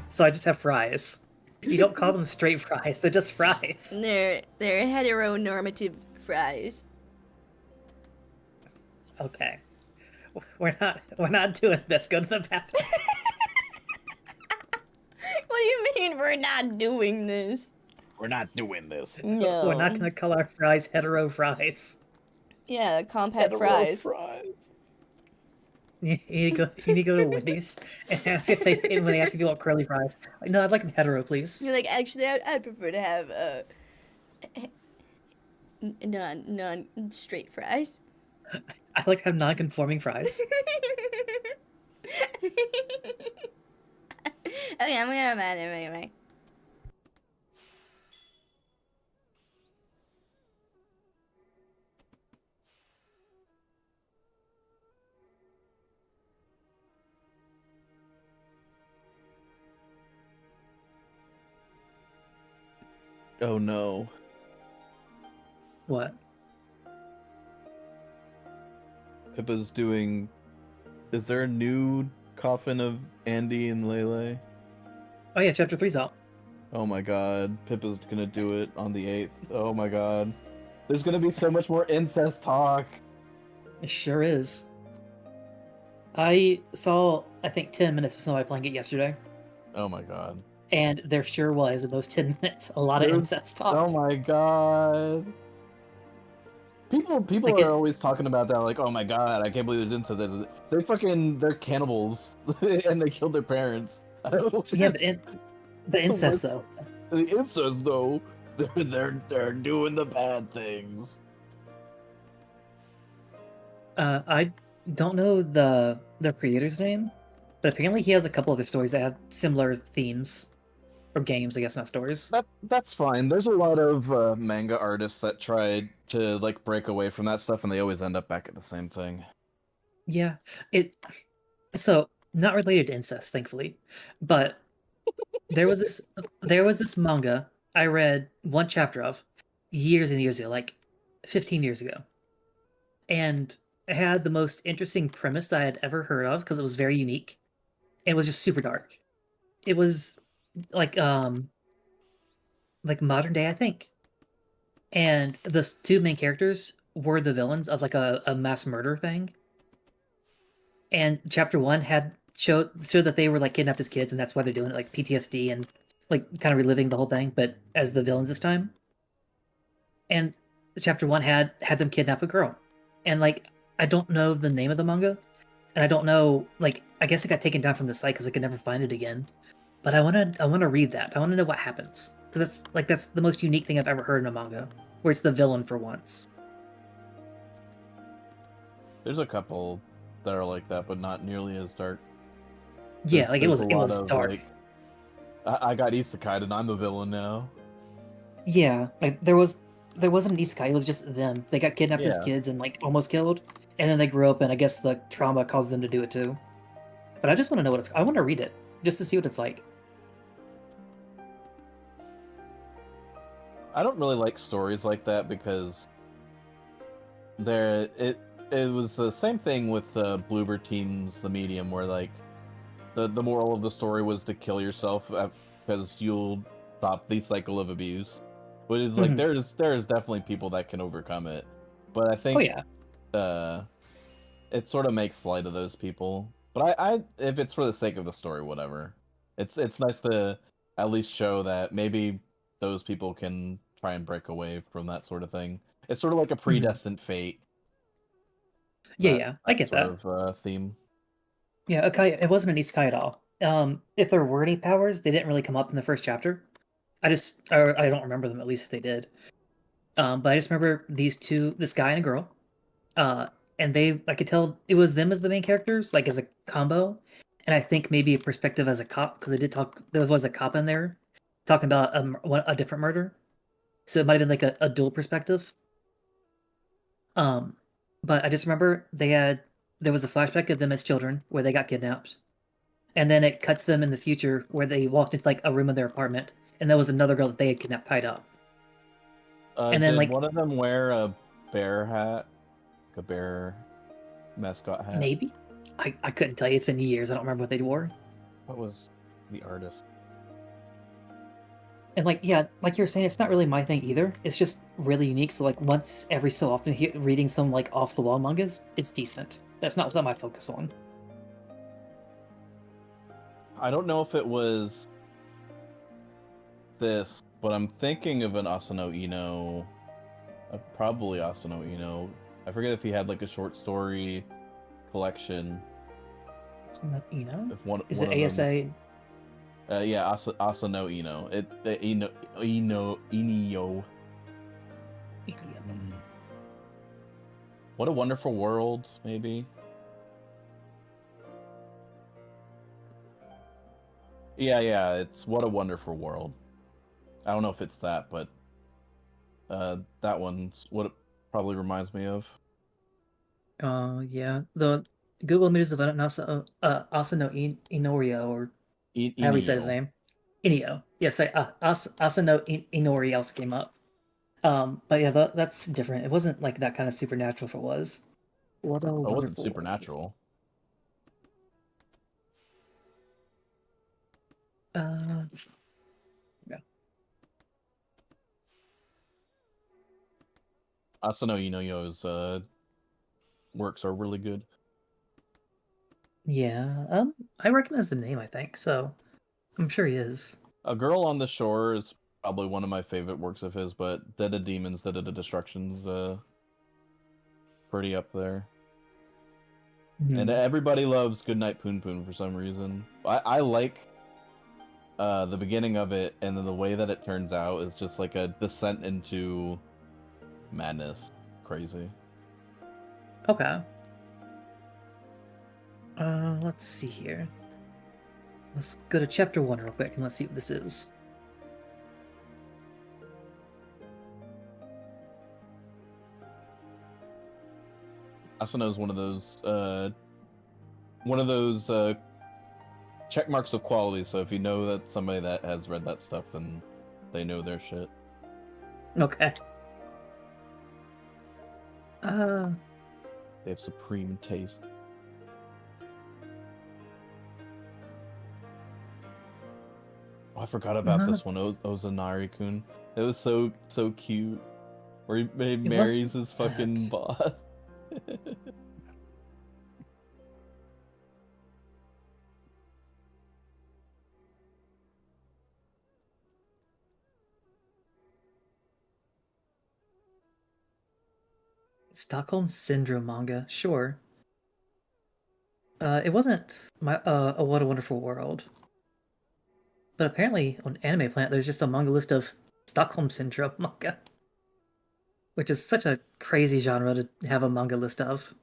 So I just have fries. You don't call them straight fries, they're just fries. They're heteronormative fries. Okay. We're not doing this. Go to the bathroom. What do you mean we're not doing this? We're not doing this. No. We're not gonna call our fries hetero fries. Yeah, compact fries. You need to go to Wendy's and ask if they when they ask if you want curly fries. Like, no, I'd like them hetero, please. You're like, actually, I'd prefer to have non straight fries. I like to have non-conforming fries. Okay, I'm gonna have that anyway. Oh no. What? Pippa's doing. Is there a new coffin of Andy and Lele? Oh yeah, chapter 3's out. Oh my god. Pippa's gonna do it on the 8th. Oh my god. There's gonna be so much more incest talk. It sure is. I saw, I think, 10 minutes of somebody playing it yesterday, Oh my god. and there sure was, in those 10 minutes, a lot of incest talk. Oh my god. People Like are always talking about that, like, oh my god, I can't believe there's incest. They're cannibals, and they killed their parents. I don't know. Yeah, the incest, though. The incest, though, they're doing the bad things. I don't know the creator's name, but apparently he has a couple other stories that have similar themes. Or games, I guess, not stories. That's fine. There's a lot of manga artists that try to like break away from that stuff, and they always end up back at the same thing. Yeah, so not related to incest, thankfully, but there was this manga I read one chapter of years and years ago, like 15 years ago, and it had the most interesting premise that I had ever heard of because it was very unique. It was just super dark. It was like modern day, I think. And the two main characters were the villains of like a mass murder thing. And chapter 1 had showed that they were like kidnapped as kids, and that's why they're doing it, like PTSD and like kind of reliving the whole thing, but as the villains this time. And chapter 1 had them kidnap a girl, and like I don't know the name of the manga, and I don't know, like, I guess it got taken down from the site because I could never find it again. But I wanna read that. I wanna know what happens, because that's the most unique thing I've ever heard in a manga, where it's the villain for once. There's a couple that are like that, but not nearly as dark. Yeah, like it was dark. Like, I got isekai and I'm the villain now. Yeah, like there wasn't an isekai. It was just them. They got kidnapped as Yeah. kids and like almost killed, and then they grew up, and I guess the trauma caused them to do it too. But I just want to know what it's. I want to read it just to see what it's like. I don't really like stories like that because it was the same thing with Bloober Teens, the medium, where like the moral of the story was to kill yourself because you'll stop the cycle of abuse. But it's like there's definitely people that can overcome it. But I think it sort of makes light of those people. But I if it's for the sake of the story, whatever. It's nice to at least show that maybe those people can try and break away from that sort of thing. It's sort of like a predestined fate. Yeah, I get that. Sort of theme. Yeah, okay, it wasn't an isekai at all. If there were any powers, they didn't really come up in the first chapter. I don't remember them, at least if they did. But I just remember this guy and a girl, and I could tell it was them as the main characters, like as a combo, and I think maybe a perspective as a cop, because there was a cop in there talking about a different murder, so it might have been like a dual perspective. But I just remember there was a flashback of them as children where they got kidnapped, and then it cuts them in the future where they walked into like a room in their apartment, and there was another girl that they had kidnapped, tied up. And then like one of them wear a bear hat, like a bear mascot hat. Maybe, I couldn't tell you. It's been years. I don't remember what they wore. What was the artist? And like, yeah, like you were saying, it's not really my thing either. It's just really unique. So like once every so often, reading some like off the wall mangas, it's decent. That's not my focus on. I don't know if it was this, but I'm thinking of an Asano Ino, probably Asano Ino. I forget if he had like a short story collection. Asano Ino? Is one it ASA? Yeah, Asano Ino. Inio. What a Wonderful World, maybe. Yeah, it's What a Wonderful World. I don't know if it's that, but that one's what it probably reminds me of. Yeah. The Google images of Asano Inorio, or however he said his name. Inio. Yes, Asano Inori also came up. But yeah, that's different. It wasn't like that kind of supernatural if it was. What a It wasn't wonderful world. supernatural. Yeah. Asano Inoyo's works are really good. Yeah. I recognize the name, I think, so I'm sure he is. A Girl on the Shore is probably one of my favorite works of his, but Dead of Demons, Dead of the Destruction's pretty up there. And everybody loves Goodnight Poon Poon for some reason. I like the beginning of it, and then the way that it turns out is just like a descent into madness. Crazy. Okay. Let's see here. Let's go to chapter 1 real quick and let's see what this is. Asano is one of those check marks of quality. So if you know that somebody that has read that stuff, then they know their shit. Okay. They have supreme taste. Oh, I forgot about this one, Ozanari-kun. It was so cute. Where he marries his fucking boss. Stockholm Syndrome manga, sure. It wasn't my a What a Wonderful World. But apparently on Anime Planet there's just a manga list of Stockholm Syndrome manga. Which is such a crazy genre to have a manga list of.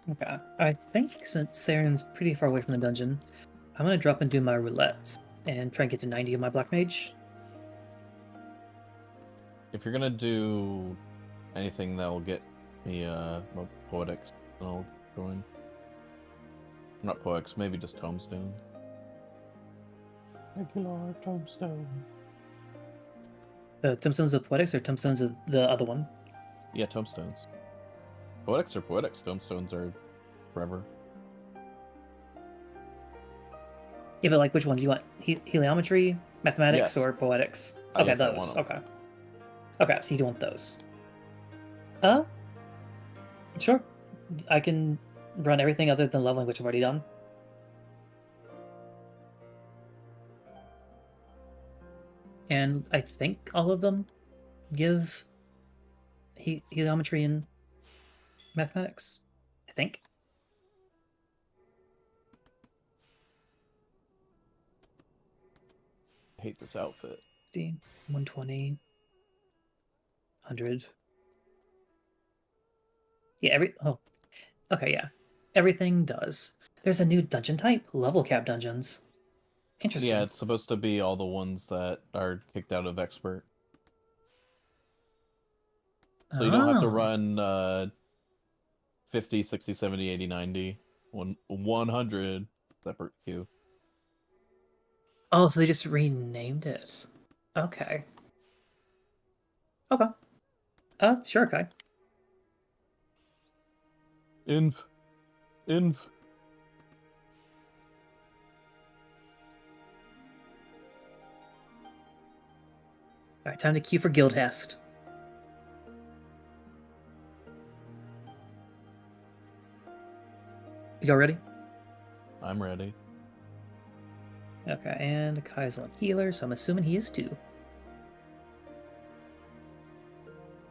Okay, I think since Saren's pretty far away from the dungeon, I'm gonna drop and do my roulettes and try and get to 90 of my Black Mage. If you're gonna do anything that'll get me Poetics, then I'll join. Not Poetics, maybe just Tomestone. Regular Tomestone. Tombstones of Poetics or Tombstones of the other one? Yeah, Tombstones. Poetics are Poetics, Tombstones are forever. Yeah, but like which ones? You want heliometry, mathematics, Yes. or poetics? I Okay, guess I those. want 'em. Okay. Okay, so you do want those. Sure. I can run everything other than leveling, which I've already done. And I think all of them give heliometry and mathematics. I think. I hate this outfit. 120. 100. Yeah, okay, yeah. Everything does. There's a new dungeon type, level cap dungeons. Interesting. Yeah, it's supposed to be all the ones that are kicked out of expert. So you don't have to run 50, 60, 70, 80, 90, 100 separate queue. Oh, so they just renamed it. Okay. Okay. Sure, okay. Inv. Alright, time to queue for Guildhast. You all ready? I'm ready. Okay, and Kai's one healer, so I'm assuming he is too.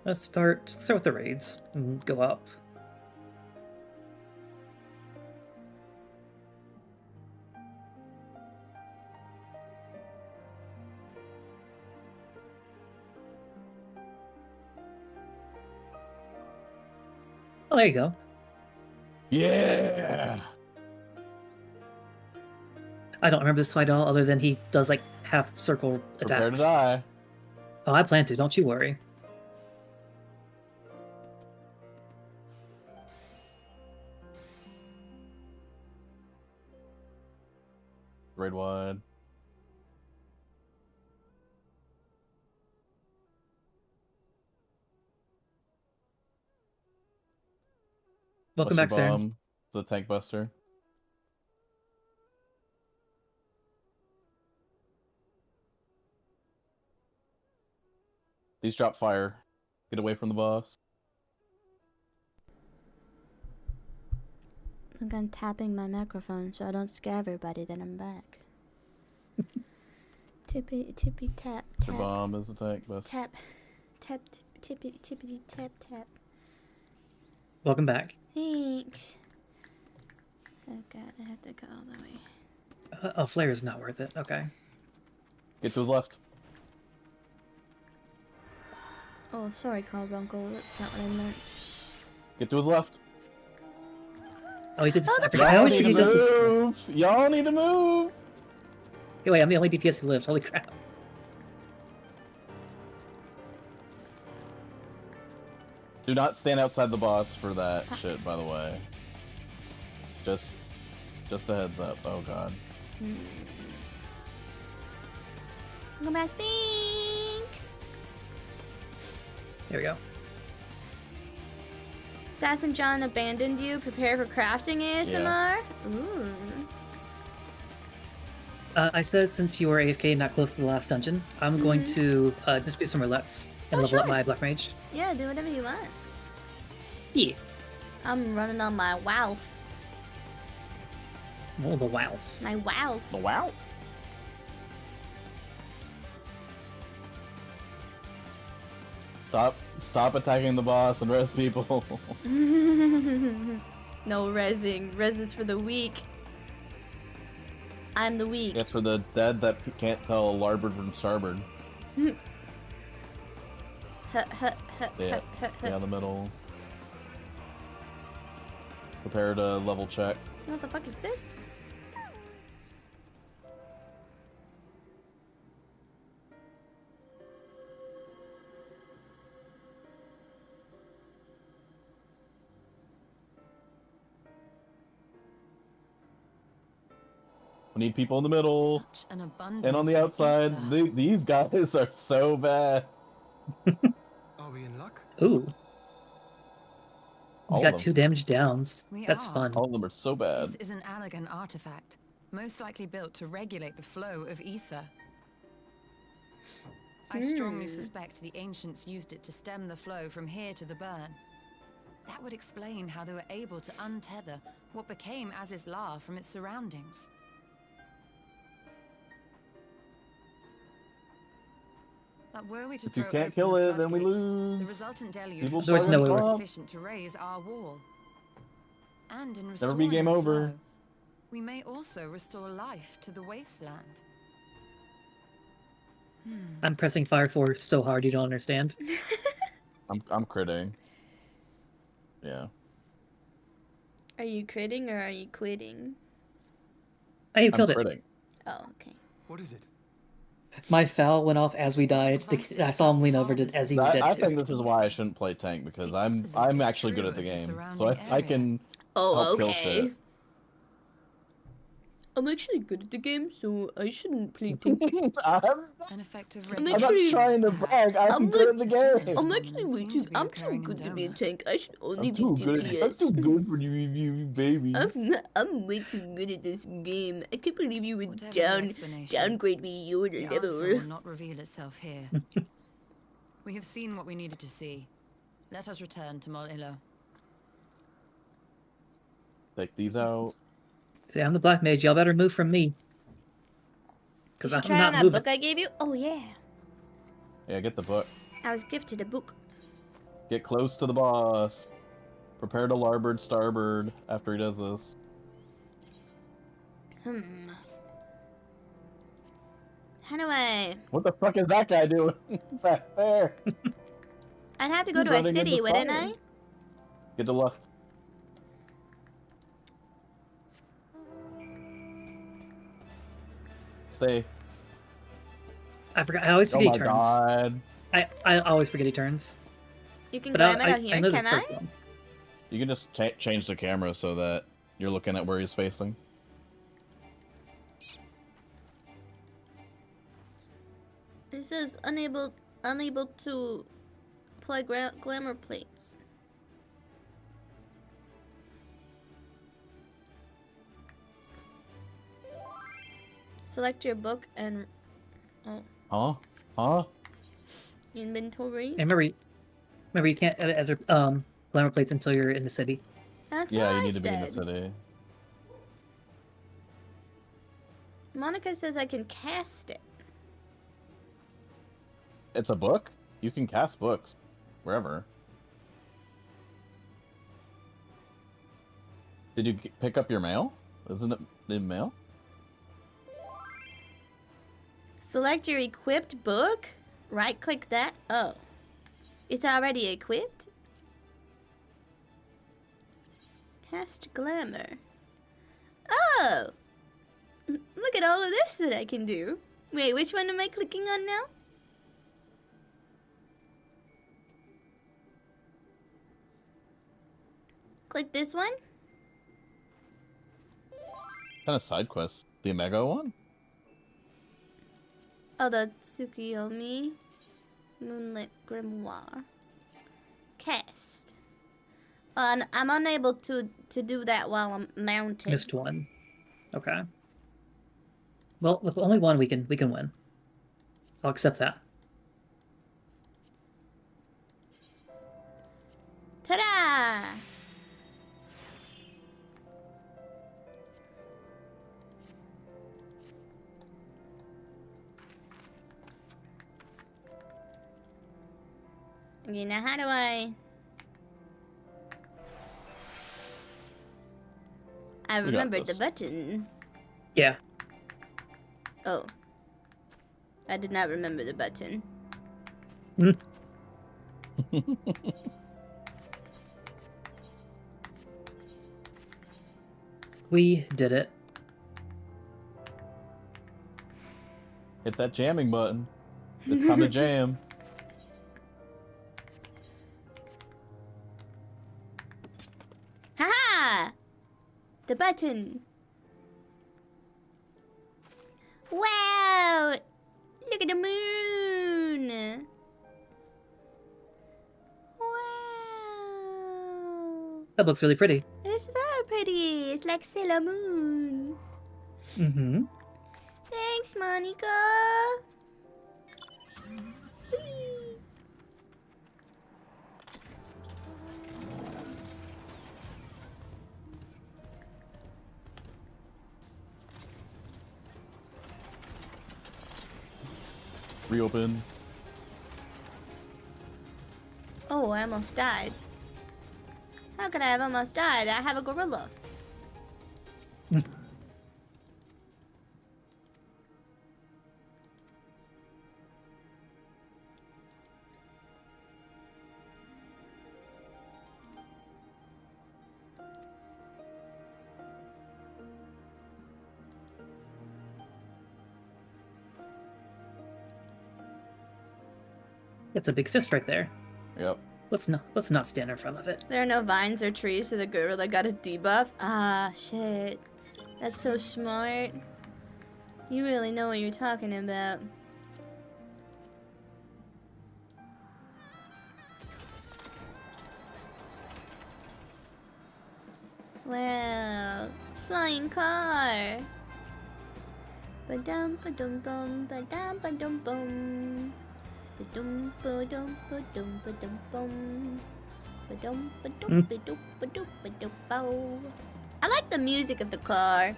Let's start with the raids and go up. Oh, there you go. Yeah. I don't remember this fight at all, other than he does like half circle Prepare to attacks. die. Oh, I plan to. Don't you worry. Grade 1. Welcome Buster back, Saren. Bomb. The tank buster. These drop fire. Get away from the boss. Look, I'm tapping my microphone so I don't scare everybody that I'm back. Tippy tap The tap. bomb is the tank buster. Tap tap tippity tippity tap tap. Welcome back. Thanks. Oh god, I have to go all the way. A flare is not worth it. Okay. Get to his left. Oh, sorry, Carbuncle. That's not what I meant. Get to his left. Oh, he did this. Oh, I always Y'all forget need he to does this. move. Y'all need to move. Hey, wait, I'm the only DPS who lived. Holy crap. Do not stand outside the boss for that shit, by the way. Just a heads up. Oh god. Go back. Thanks. There we go. Assassin John abandoned you. Prepare for crafting ASMR. Yeah. Ooh. I said since you were AFK and not close to the last dungeon, I'm going to just do some roulettes and level up my Black Mage. Yeah, do whatever you want. Yeah. I'm running on my wealth. Oh, the wow. My wealth. The wow. Stop attacking the boss and rest people. No rezzing. Res is for the weak. I'm the weak. It's for the dead that can't tell larboard from starboard. Yeah, down the middle. Prepare to level check. What the fuck is this? We need people in the middle. Such an abundance And on the of outside. ether. These guys are so bad. Are we in luck? Ooh. All We of got them. 2 damage downs. We That's are. fun. All of them are so bad. This is an elegant artifact, most likely built to regulate the flow of ether. I strongly suspect the ancients used it to stem the flow from here to the burn. That would explain how they were able to untether what became Az's La from its surroundings. But were we to If you throw can't open kill the it, then we floodgates, lose. the resultant deluge People would There's no surely way. be up. sufficient to raise our wall. And in Never be restoring game the over. flow, we may also restore life to the wasteland. I'm pressing Fire 4 so hard you don't understand. I'm critting. Yeah. Are you critting or are you quitting? Hey, you I'm killed it. critting. Oh, okay. What is it? My foul went off as we died. I saw him lean over to, as he was dead I too. think this is why I shouldn't play tank, because I'm actually good at the game. So I can Oh, help kill okay. shit. I'm actually good at the game, so I shouldn't play tank. An effective I'm not actually- trying to brag. I'm good at the game. I'm actually way too. I'm too good to be a tank. I should only be I'm DPS. too good for you, baby. I'm way too good at this game. I can't believe you would Whatever the explanation, downgrade me. You would the never. answer will not reveal itself here. We have seen what we needed to see. Let us return to Mol Ilo. Take these out. See, I'm the Black Mage. Y'all better move from me. You Because should I'm try on not that moving. book I gave you. Oh yeah, Yeah, get the book. I was gifted a book. Get close to the boss. Prepare to larboard, starboard after he does this. How do I? What the fuck is that guy doing? Is that fair? I'd have to go He's to a running city, into wouldn't fire. Get to the left. Stay. I forgot. I always forget he turns. God. I always forget he turns. You can But climb it out here. know the Can first I? one. You can just change the camera so that you're looking at where he's facing. It says unable to apply glamour plates. Select your book and inventory. Hey, remember you can't edit glamour plates until you're in the city. That's Yeah, what you I need to be in the said. city. Monica says I can cast it. It's a book? You can cast books. Wherever. Did you pick up your mail? Isn't it the mail? Select your equipped book. Right click that. Oh. It's already equipped? Cast glamour. Oh! Look at all of this that I can do. Wait, which one am I clicking on now? Click this one. What kind of side quest? The Omega one? Oh, the Tsukiyomi Moonlit Grimoire. Cast. I'm unable to do that while I'm mounted. Missed one. Okay. Well, with only one, we can win. I'll accept that. Ta-da! Okay, now how do I remembered the button. Yeah. Oh. I did not remember the button. We did it. Hit that jamming button. It's time to jam. Haha! The button. Wow! Look at the moon! Wow! That looks really pretty. It's very pretty. It's like Sailor Moon. Mm-hmm. Thanks, Monica. Whee! Reopen. Oh, I almost died. How could I have almost died? I have a gorilla. It's a big fist right there. Yep. Let's not stand in front of it. There are no vines or trees, so the gorilla got a debuff. Ah, shit. That's so smart. You really know what you're talking about. Wow. Flying car. Ba-dum ba-dum bum ba-dum ba-dum bum. Ba-dum ba-dum ba-dum ba-dum bum. Ba-dum ba-dum ba-dum ba-dum ba-dum bow. I like the music of the car.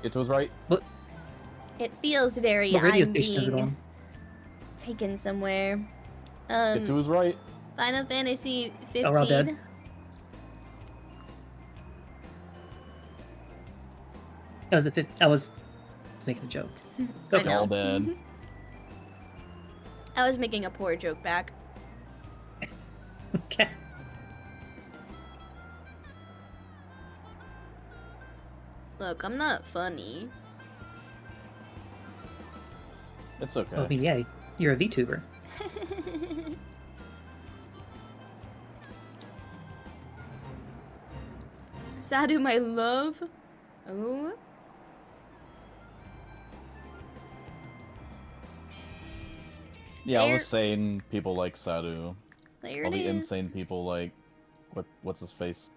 It was right. What? It feels very What radio I'm station is it being on? taken somewhere. It was right. Final Fantasy 15. Oh, we're all dead. I was making a joke. I Okay. know. All dead. I was making a poor joke back. Okay. Look, I'm not funny. It's okay. Oh, yeah, you're a VTuber. Sadu, my love. Oh. Yeah, all There- the sane people like Sadu. There All it the is. insane people like what's his face?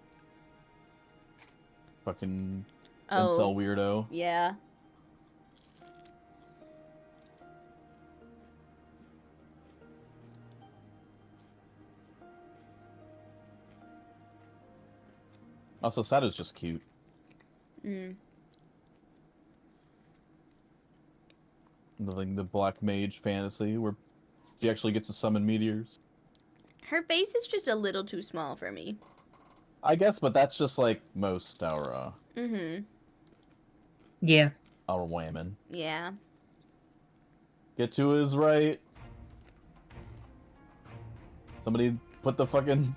Fucking incel weirdo. Yeah. Also, Sadu's just cute. Mm. Like the black mage fantasy where she actually gets to summon meteors. Her face is just a little too small for me. I guess, but that's just like most our Mm-hmm. Yeah. our women. Yeah. Get to his right. Somebody put the fucking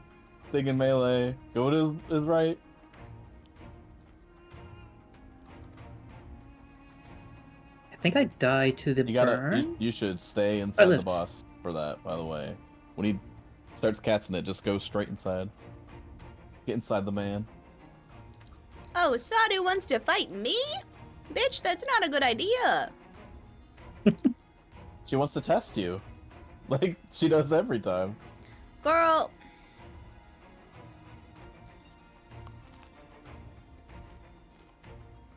thing in melee. Go to his right. I think I die to the You burn. you should stay inside the lived. boss for that, by the way. When he starts catching it, just go straight inside. Get inside the man. Oh, Sadu wants to fight me? Bitch, that's not a good idea. She wants to test you. Like she does every time. Girl.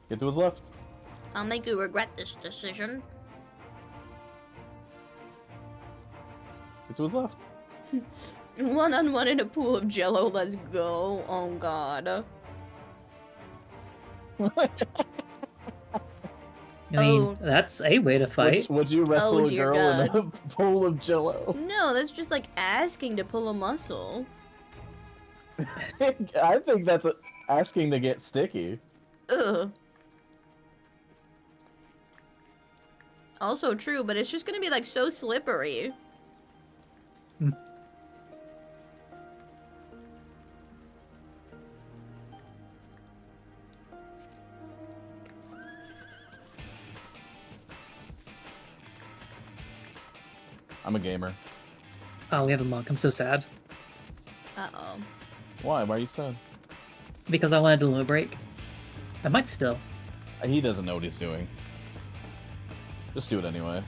Get to his left. I'll make you regret this decision. Get to his left. One-on-one in a pool of jello, let's go. Oh god. I mean, that's a way to fight. Would you wrestle Oh, a dear girl in God. a pool of jello? No, that's just like asking to pull a muscle. I think that's asking to get sticky. Ugh. Also true, but it's just gonna be like so slippery. I'm a gamer. Oh, we have a monk. I'm so sad. Uh-oh. Why? Why are you sad? Because I wanted to limit break. I might still. He doesn't know what he's doing. Just do it anyway.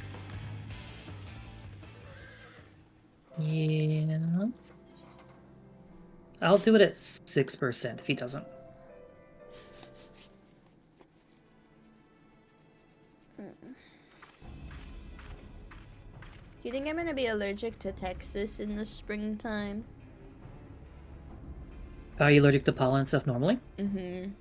Yeah. I'll do it at 6% if he doesn't. Do you think I'm gonna be allergic to Texas in the springtime? Are you allergic to pollen and stuff normally? Mm-hmm.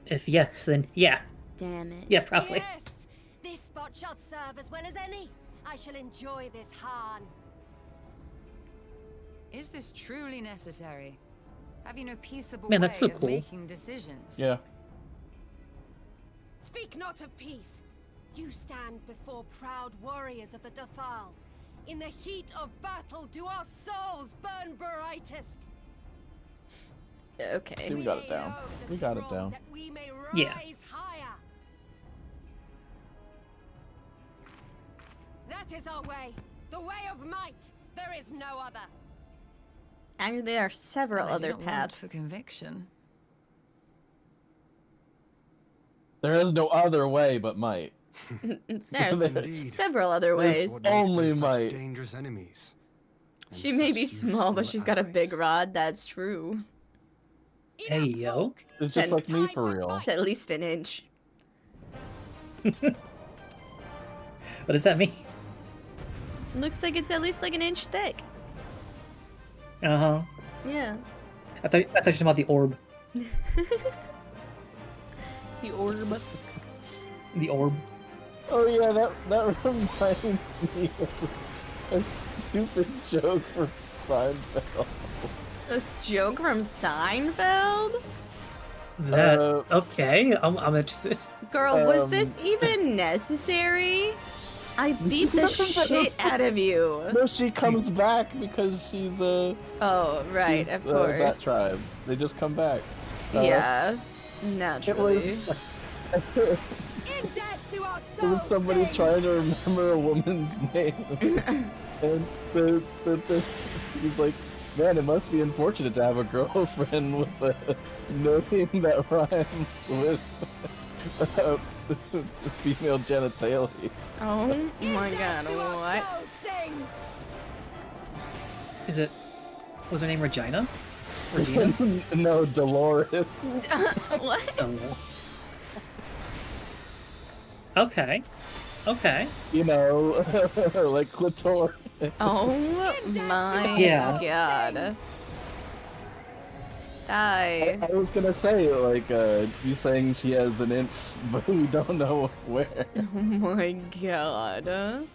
If yes, then yeah. Damn it. Yeah, probably. Yes! This spot shall serve as well as any. I shall enjoy this harn. Is this truly necessary? Have you no peaceable Man, way that's so of cool. making decisions? Yeah. Speak not of peace. You stand before proud warriors of the Dathal. In the heat of battle do our souls burn brightest. Okay. See, we got it down. We got it down. That we may rise Yeah. higher. That is our way. The way of might. There is no other. And there are several I do other not want paths. for conviction. There is no other way but might. There's Indeed. several other There's ways. What makes them only such might. dangerous enemies. And She may such be small, but useful she's got a big allies. rod. That's true. Hey, yo. It's just Ten like me for real. It's at least an inch. What does that mean? Looks like it's at least like an inch thick. Uh-huh. Yeah. I thought you were talking about the orb. The orb. The orb. Oh yeah, that reminds me of a stupid joke from Seinfeld. A joke from Seinfeld? That, okay, I'm interested. Girl, was this even necessary? I beat the shit out of you. No, she comes back because she's Oh, right, of course. that tribe. They just come back. Yeah, naturally. It was somebody trying to remember a woman's name. And he's like, man, it must be unfortunate to have a girlfriend with a name that rhymes with female genitalia. Oh my god, what? Is it? Was her name Regina? Regina? No, Dolores. What? Dolores. Okay. Okay. You know, like clitoris. Oh my god. I was gonna say, like, you saying she has an inch, but we don't know where. Oh my god.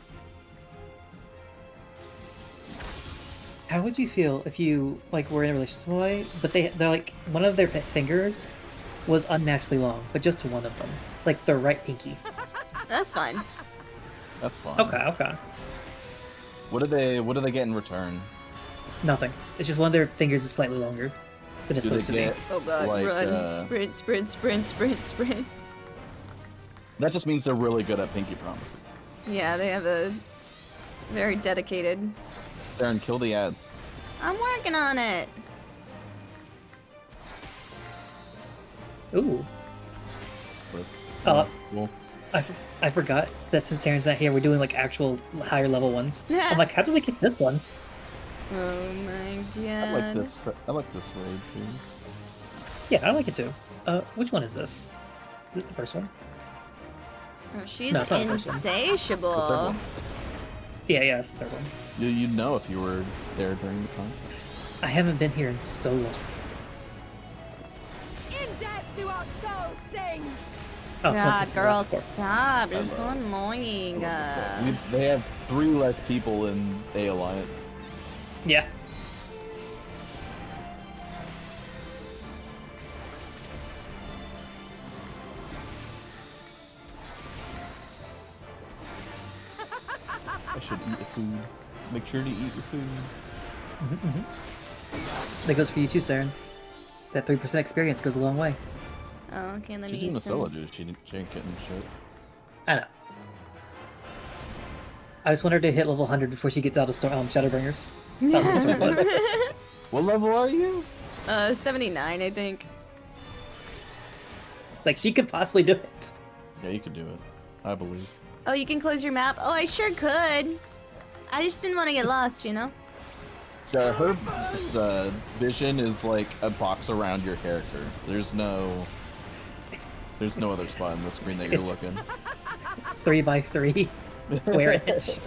How would you feel if you, like, were in a relationship with somebody, but they're like, one of their fingers was unnaturally long, but just one of them. Like, their right pinky. That's fine. That's fine. Okay. What do they get in return? Nothing. It's just one of their fingers is slightly longer than it's supposed to be. Oh god, like, run, sprint. That just means they're really good at pinky promises. Yeah, they have a very dedicated. Darren, kill the ads. I'm working on it. Ooh. So cool. I forgot that since Aaron's not here, we're doing like actual higher level ones. I'm like, how do we get this one? Oh my god. I like this raid series. Yeah, I like it too. Which one is this? Is this the first one? Oh, she's No, it's not the first one. insatiable. Yeah, it's the third one. You'd know if you were there during the contest. I haven't been here in so long. In death do our souls sing. Oh, God, girl, stop. You're so annoying. They have 3 less people in A Alliance. Yeah. I should eat the food. Make sure to eat your food. That goes for you too, Saren. That 3% experience goes a long way. Oh, okay, let me She's doing eat a some. solo, dude. She ain't getting shit. I know. I just want her to hit level 100 before she gets out of Shadowbringers. That was the story. What level are you? 79, I think. Like, she could possibly do it. Yeah, you could do it. I believe. Oh, you can close your map? Oh, I sure could. I just didn't want to get lost, you know? Yeah, her vision is like a box around your character. There's no other spot on the screen that you're looking. 3x3 square inch.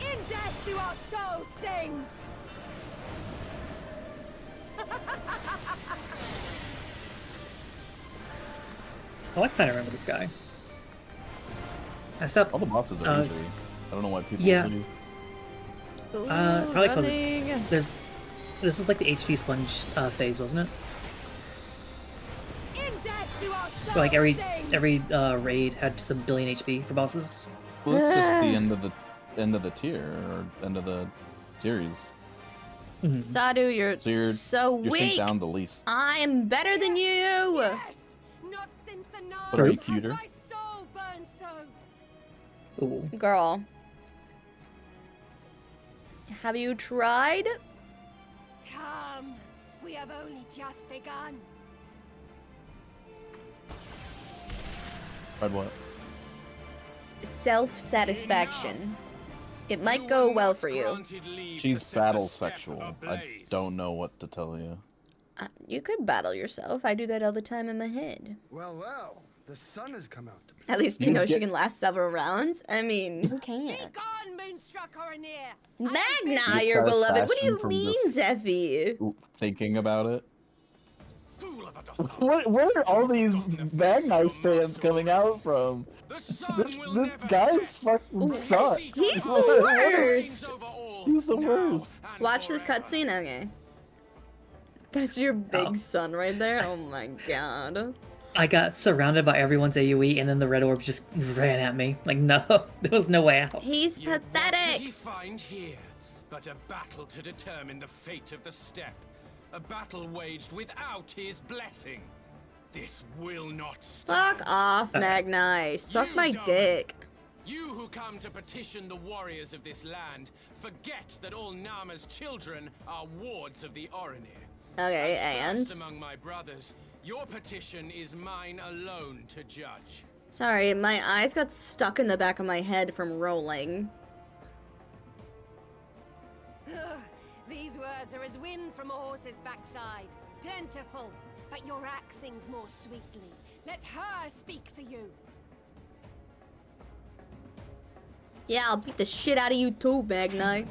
In death do our souls sing. Oh, I kind of remember this guy. I stopped. All the bosses are easy. I don't know why people Yeah. do. Probably because this was like the HP sponge phase, wasn't it? In death do our souls Like every sing. raid had just a billion HP for bosses. Well, it's just the end of the tier or end of the series. Sadu, you're You're weak. synced down the least. I'm better than you. Yes, not since the night But are you has cuter? my soul burned so. Ooh. Girl. Have you tried? Come, we have only just begun. Tried what? Self-satisfaction. It might go well for you. She's battle sexual. I don't know what to tell you. You could battle yourself. I do that all the time in my head. Well, the sun has come out. At least we You know she get- can last several rounds. I mean, who can't? Gone, Moonstruck Oranir. Magna, You your get beloved. What do you satisfaction from mean, just- Zeffy? Thinking about it. Where are all these Magni stands coming out from? This guy's fucking sucks. He's the worst. He's the worst. Watch this cutscene, okay? That's your big son right there? Oh my god. I got surrounded by everyone's AoE, and then the red orb just ran at me. Like, no, there was no way out. He's What did pathetic! he find here? But a battle to determine the fate of the steppe. A battle waged without his blessing. This will not stand. Fuck off, Magnai. Suck my dick. You who come to petition the warriors of this land, forget that all Nama's children are wards of the Orinir. Okay, As first and? among my brothers, your petition is mine alone to judge. Sorry, my eyes got stuck in the back of my head from rolling. These words are as wind from a horse's backside. Plentiful, but your axe sings more sweetly. Let her speak for you. Yeah, I'll beat the shit out of you too, Magnai.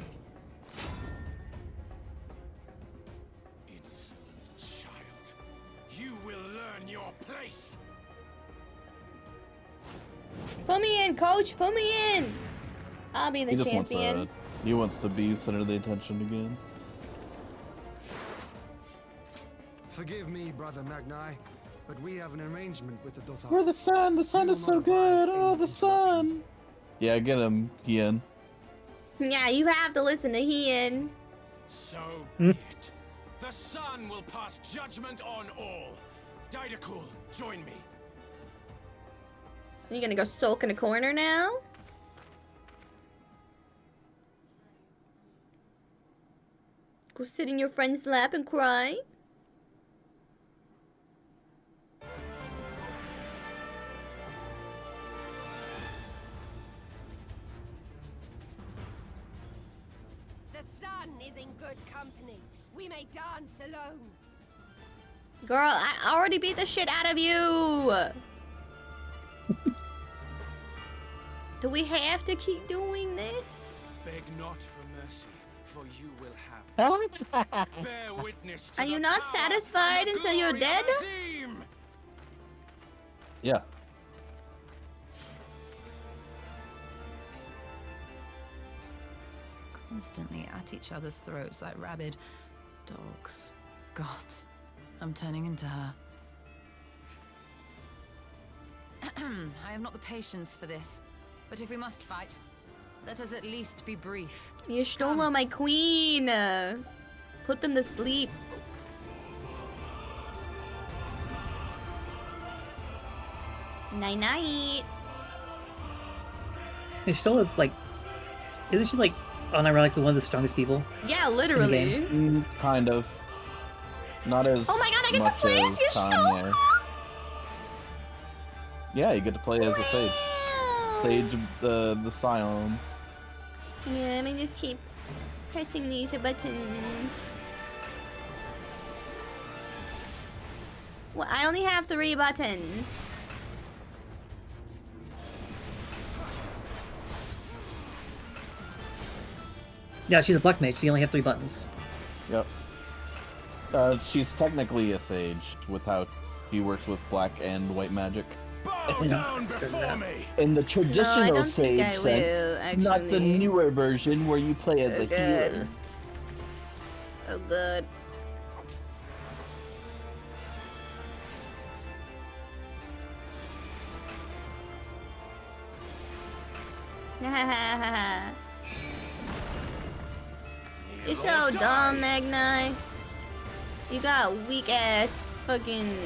Insolent child, you will learn your place. Put me in, coach. Put me in. I'll be the champion. He wants to be center of the attention again. Forgive me, Brother Magnai, but we have an arrangement with the Dothar. We're the sun! The sun is so good! Oh, the sun! Yeah, get him, Hien. Yeah, you have to listen to Hien. So be it. The sun will pass judgment on all. Didakul, join me. You gonna go sulk in a corner now? Go sit in your friend's lap and cry? The sun is in good company. We may dance alone. Girl, I already beat the shit out of you! Do we have to keep doing this? Beg not for mercy, for you will have. Bear witness to Are you the not power satisfied and the until you're glory dead? of Azim! Yeah. Constantly at each other's throats like rabid dogs. Gods, I'm turning into her. I have not the patience for this, but if we must fight, let us at least be brief. You stole my queen! Put them to sleep. Night-night. Ishtola is like, isn't she like unironically one of the strongest people? Yeah, in the literally. game? Kind of. Not as Oh my god, I get to much play as as Y'shtola! Tanya. Yeah, you get to play as a sage. Sage of the Scions. Yeah, let me just keep pressing these buttons. Well, I only have 3 buttons. Yeah, she's a black mage, so you only have 3 buttons. Yep. She's technically a sage with how she works with black and white magic. Bow down before me! In the No, I traditional don't think sage I will, sense, not the actually. newer version where you play as Oh, a good. healer. Oh, good. You're so dumb, Magnai. You got weak ass fucking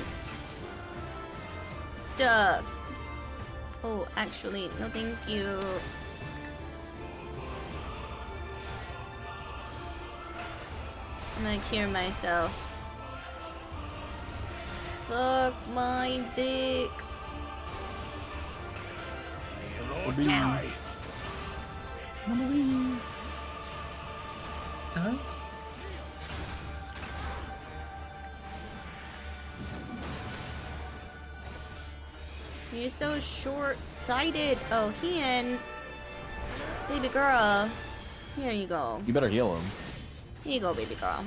stuff. Oh, actually, no thank you. I'm gonna cure myself. Suck my dick. Die. Huh? You're so short-sighted. Oh, Hien. Baby girl. Here you go. You better heal him. Here you go, baby girl.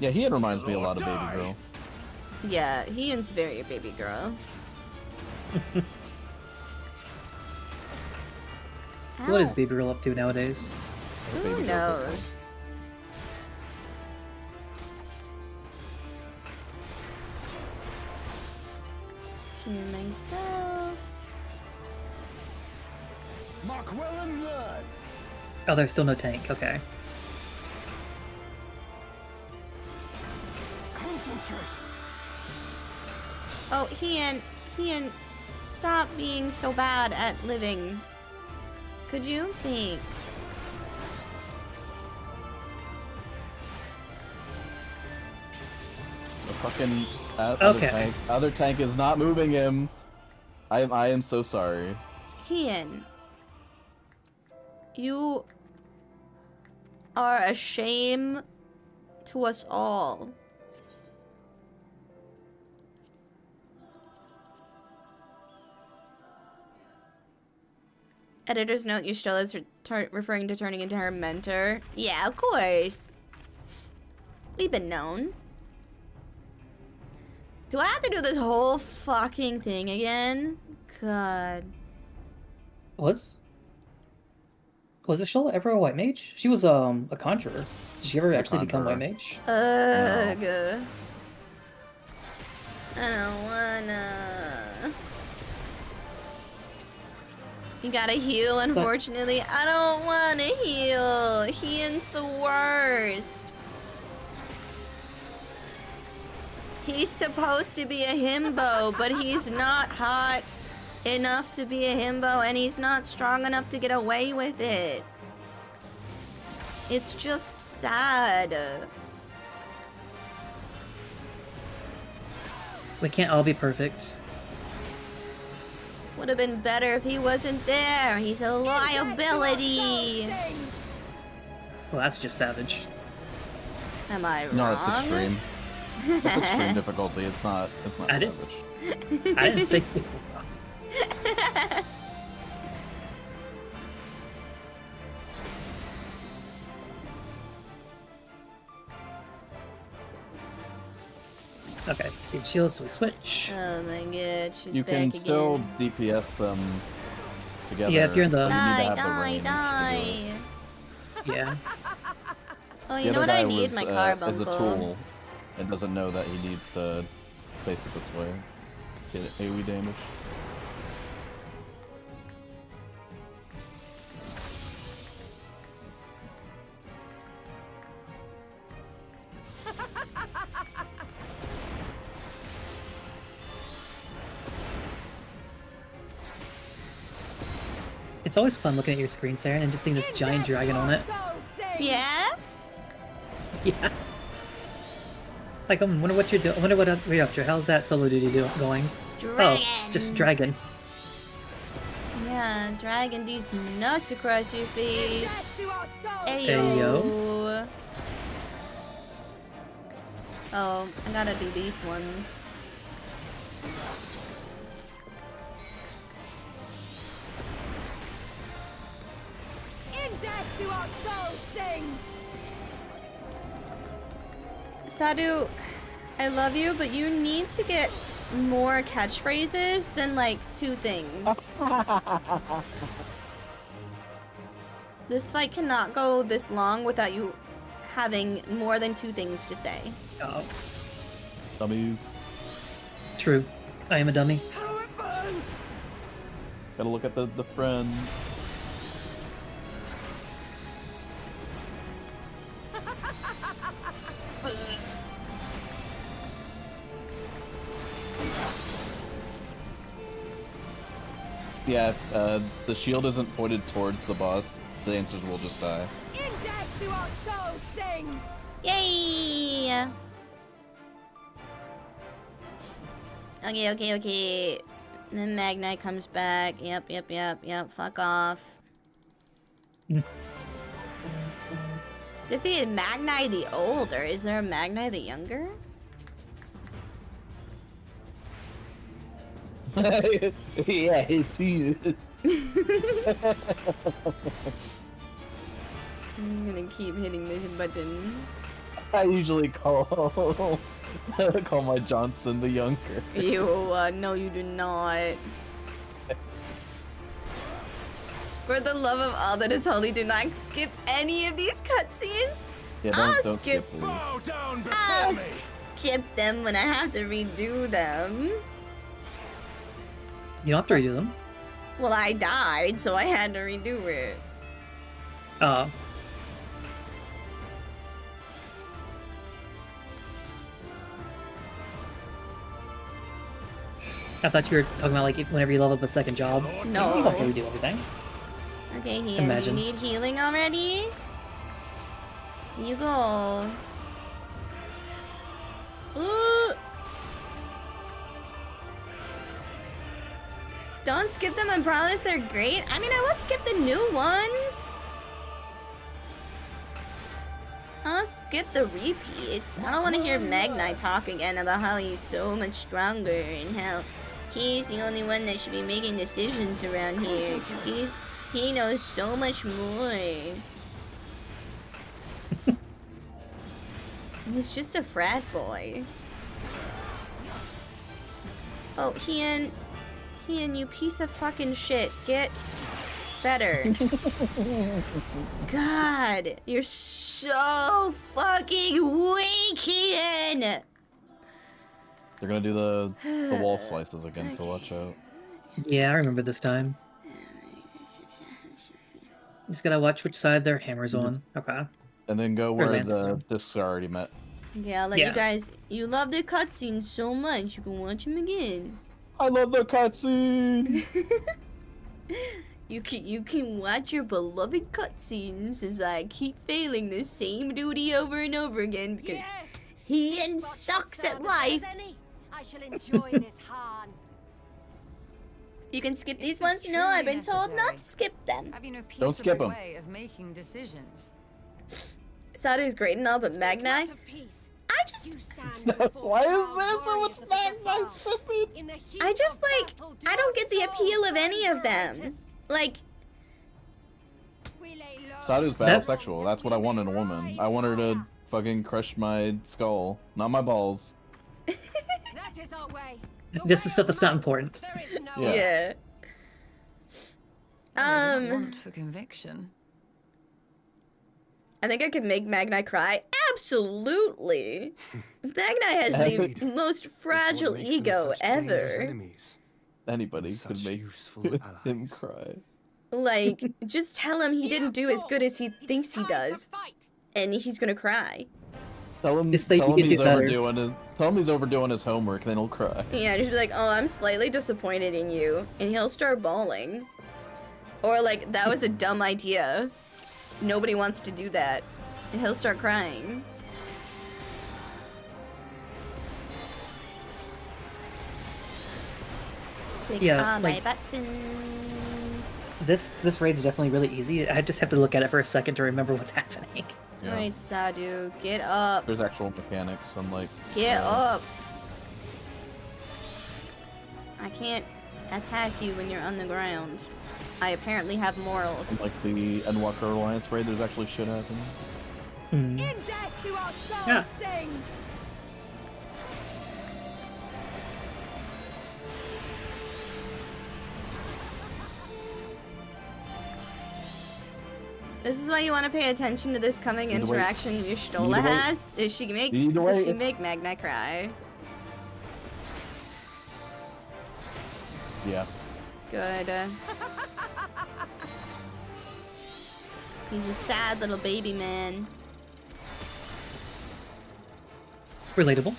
Yeah, he reminds me a lot of Baby Girl. Yeah, Hien's very a baby girl. What is Baby Girl up to nowadays? Who knows? Cure myself. Mark well and learn. Oh, there's still no tank. Okay. Concentrate. Oh, Ian, stop being so bad at living. Could you? Thanks. The fucking Okay. other tank is not moving him. I am so sorry. Ian, you are a shame to us all. Editor's note, Yushtela is referring to turning into her mentor. Yeah, of course. We've been known. Do I have to do this whole fucking thing again? God. Was Yushtela ever a white mage? She was a conjurer. Did she ever actually become white mage? Ugh. I don't wanna. You gotta heal, unfortunately. I don't wanna heal. Ian's the worst. He's supposed to be a himbo, but he's not hot enough to be a himbo, and he's not strong enough to get away with it. It's just sad. We can't all be perfect. Would have been better if he wasn't there. He's a liability. Well, that's just savage. Am I wrong? No, it's extreme. It's extreme difficulty. It's not savage. I didn't say. Okay, speed shield, so we switch. Oh my god, she's You back can again. still DPS together. Yeah, if you're in the Die. Yeah. Oh, The you know other what I guy need? was, My is a carbuncle. tool and doesn't know that he needs to face it this way. Get AoE damage. It's always fun looking at your screen, Sarah, and just seeing this giant dragon on it. Yeah? Yeah. Like, I wonder what you're doing. I wonder what you're up to. How's that solo duty going? Dragon. Oh, just dragon. Yeah, dragging these nuts across your face. Ayo. Oh, I gotta do these ones. Sadu, I love you, but you need to get more catchphrases than like 2 things. This fight cannot go this long without you having more than 2 things to say. Oh. Dummies. True. I am a dummy. Gotta look at the friend. Yeah, if the shield isn't pointed towards the boss, the answers will just die. Yay! Okay. Then Magnite comes back. Yep. Fuck off. Defeated Magnite the older. Is there a Magnite the younger? Yeah, he's I'm gonna keep hitting this button. I usually call my Johnson the younger. No you do not. For the love of all that is holy, do not skip any of these cutscenes. Yeah, don't skip please. I'll skip them when I have to redo them. You don't have to redo them. Well, I died, so I had to redo it. Oh. I thought you were talking about like whenever you level up a second job. No. You don't have to redo everything. Okay, Ian, Imagine. you need healing already? Here you go. Ooh. Don't skip them, I promise they're great. I mean, I would skip the new ones. I'll skip the repeats. I don't want to hear Magni talk again about how he's so much stronger and how he's the only one that should be making decisions around here. Because he knows so much more. He's just a frat boy. Oh, Hian, you piece of fucking shit. Get better. God, you're so fucking weak, Hian. They're gonna do the wall slices again, so watch out. Yeah, I remember this time. Just gotta watch which side their hammer's on. Okay. And then go Or where lances. the discs are already met. Yeah, like you guys, you love the cutscenes so much, you can watch them again. I love the cutscene. You can watch your beloved cutscenes as I keep failing the same duty over and over again because Hian sucks at life. I shall enjoy this Han. You can skip these ones? No, I've been told not to skip them. Have you no Don't skip peaceable 'em. way of making decisions? Sadu's great and all, but Magni? I just... Why is there so much Magni sipping? I just, like, I don't get the appeal of any of them. Like... Sadu's bisexual. That's what I want in a woman. I want her to fucking crush my skull, not my balls. That is our way. Just the stuff that's not important. Yeah. Want for conviction. I think I could make Magni cry. Absolutely. Magni has the most fragile ego ever. Anybody could make him cry. Like, just tell him he didn't do as good as he thinks he does, and he's gonna cry. Tell him, Just say tell you him can he's do better. overdoing his homework, then he'll cry. Yeah, just be like, oh, I'm slightly disappointed in you, and he'll start bawling. Or like, that was a dumb idea. Nobody wants to do that. And he'll start crying. Click Yeah, on like- my buttons. This raid's definitely really easy. I just have to look at it for a second to remember what's happening. Yeah. Alright, Sadu, get up. There's actual mechanics, unlike... Get up. I can't attack you when you're on the ground. I apparently have morals. Like the Endwalker Alliance raid, there's actually shit happening. In death do our souls Yeah. sing. This is why you want to pay attention to this coming Either way- interaction Y'shtola either way- has. Does she make Magni cry? Yeah. Good. He's a sad little baby man. Relatable.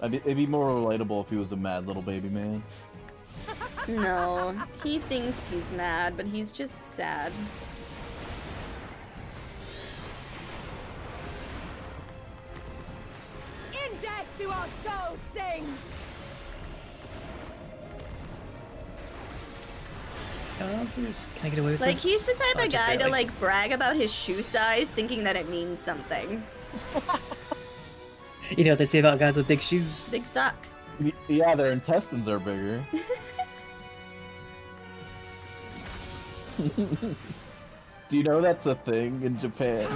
It'd be more relatable if he was a mad little baby man. No, he thinks he's mad, but he's just sad. In death do our souls sing. Can I get away with Like, this? he's the type Oh, of just guy to, barely. like, brag about his shoe size, thinking that it means something. You know what they say about guys with big shoes. Big socks. Yeah, their intestines are bigger. Do you know that's a thing in Japan?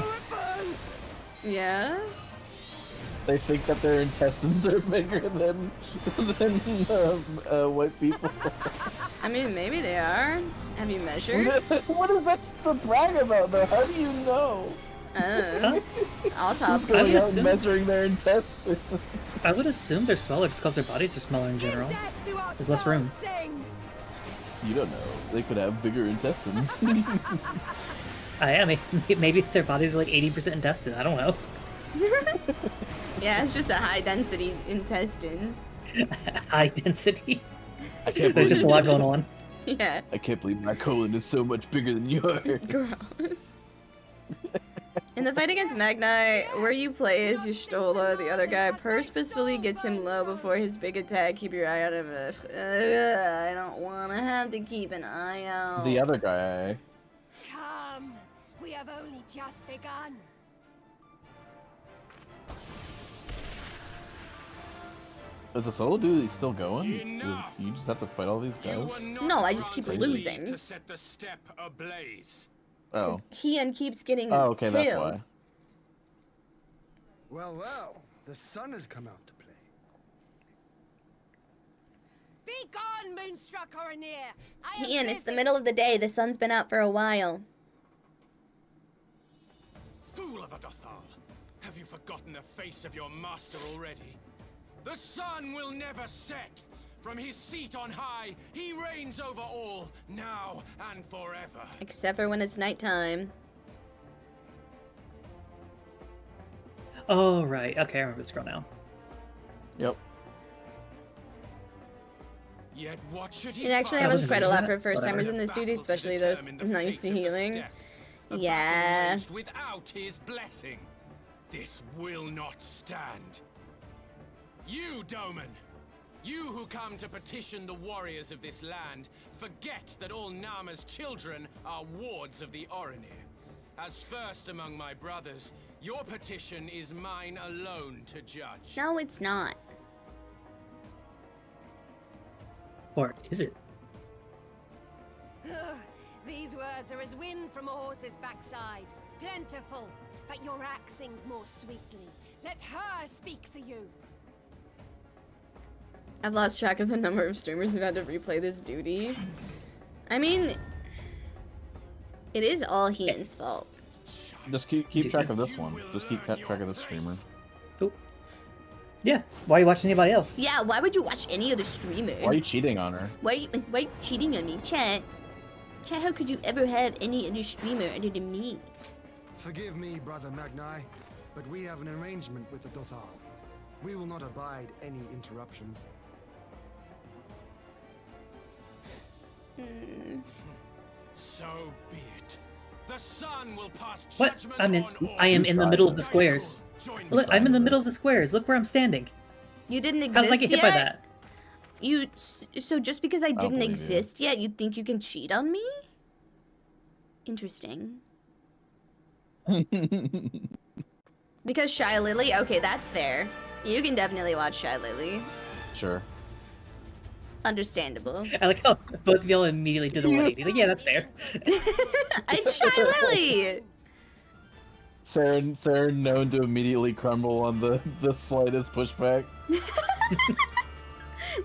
Yeah? They think that their intestines are bigger than white people. I mean, maybe they are. Have you measured? What is that to brag about, though? How do you know? Autopsy. I would assume- measuring their intestines. I would assume they're smaller just because their bodies are smaller in general. There's less room. You don't know. They could have bigger intestines. I mean, maybe their bodies are like 80% intestine. I don't know. Yeah, it's just a high density intestine. High density. I can't There's just a lot going on. Yeah. I can't believe my colon is so much bigger than yours. Gross. In the fight against Magni, where you play as Y'shtola, the other guy purposefully gets him low before his big attack. Keep your eye out of it. I don't want to have to keep an eye out. The other guy. Come, we have only just begun. Is the solo dude still going? You just have to fight all these guys? No, I just keep losing. To set the step ablaze. Oh. Kian keeps getting okay, killed. that's why. Well, well, the sun has come out to play. Be gone, Moonstruck Oranir! Kian, it's the middle of the day. The sun's been out for a while. Fool of a Dothal! Have you forgotten the face of your master already? The sun will never set! From his seat on high, he reigns over all, now and forever. Except for when it's nighttime. Oh, right. Okay, I remember this girl now. Yep. Yet what should he It actually find? happens quite a lot for Whatever. first timers in this duty, especially those not used to healing. Yeah. Without his blessing, this will not stand. You, Doman, you who come to petition the warriors of this land, forget that all Nama's children are wards of the Oranir. As first among my brothers, your petition is mine alone to judge. No, it's not. Or is it? These words are as wind from a horse's backside. Plentiful, but your axe sings more sweetly. Let her speak for you. I've lost track of the number of streamers who've had to replay this duty. I mean, it is all Hian's fault. Just keep track of this one. Just keep track of this streamer. Oh. Yeah. Why are you watching anybody else? Yeah, why would you watch any other streamer? Why are you cheating on her? Why are you cheating on me? Chat, how could you ever have any other streamer other than me? Forgive me, Brother Magni, but we have an arrangement with the Dothal. We will not abide any interruptions. So be it. The sun will pass What? judgment I am in the middle of the squares. Look, I'm in the middle of the squares. Look where I'm standing. You didn't How exist did I get hit yet? by that? So just because I didn't believe you. exist yet, you think you can cheat on me? Interesting. Because Shy Lily? Okay, that's fair. You can definitely watch Shy Lily. Sure. Understandable. I like how both of y'all immediately did a 180. Like, yeah, that's fair. It's Shy Lily! Sarah known to immediately crumble on the slightest pushback.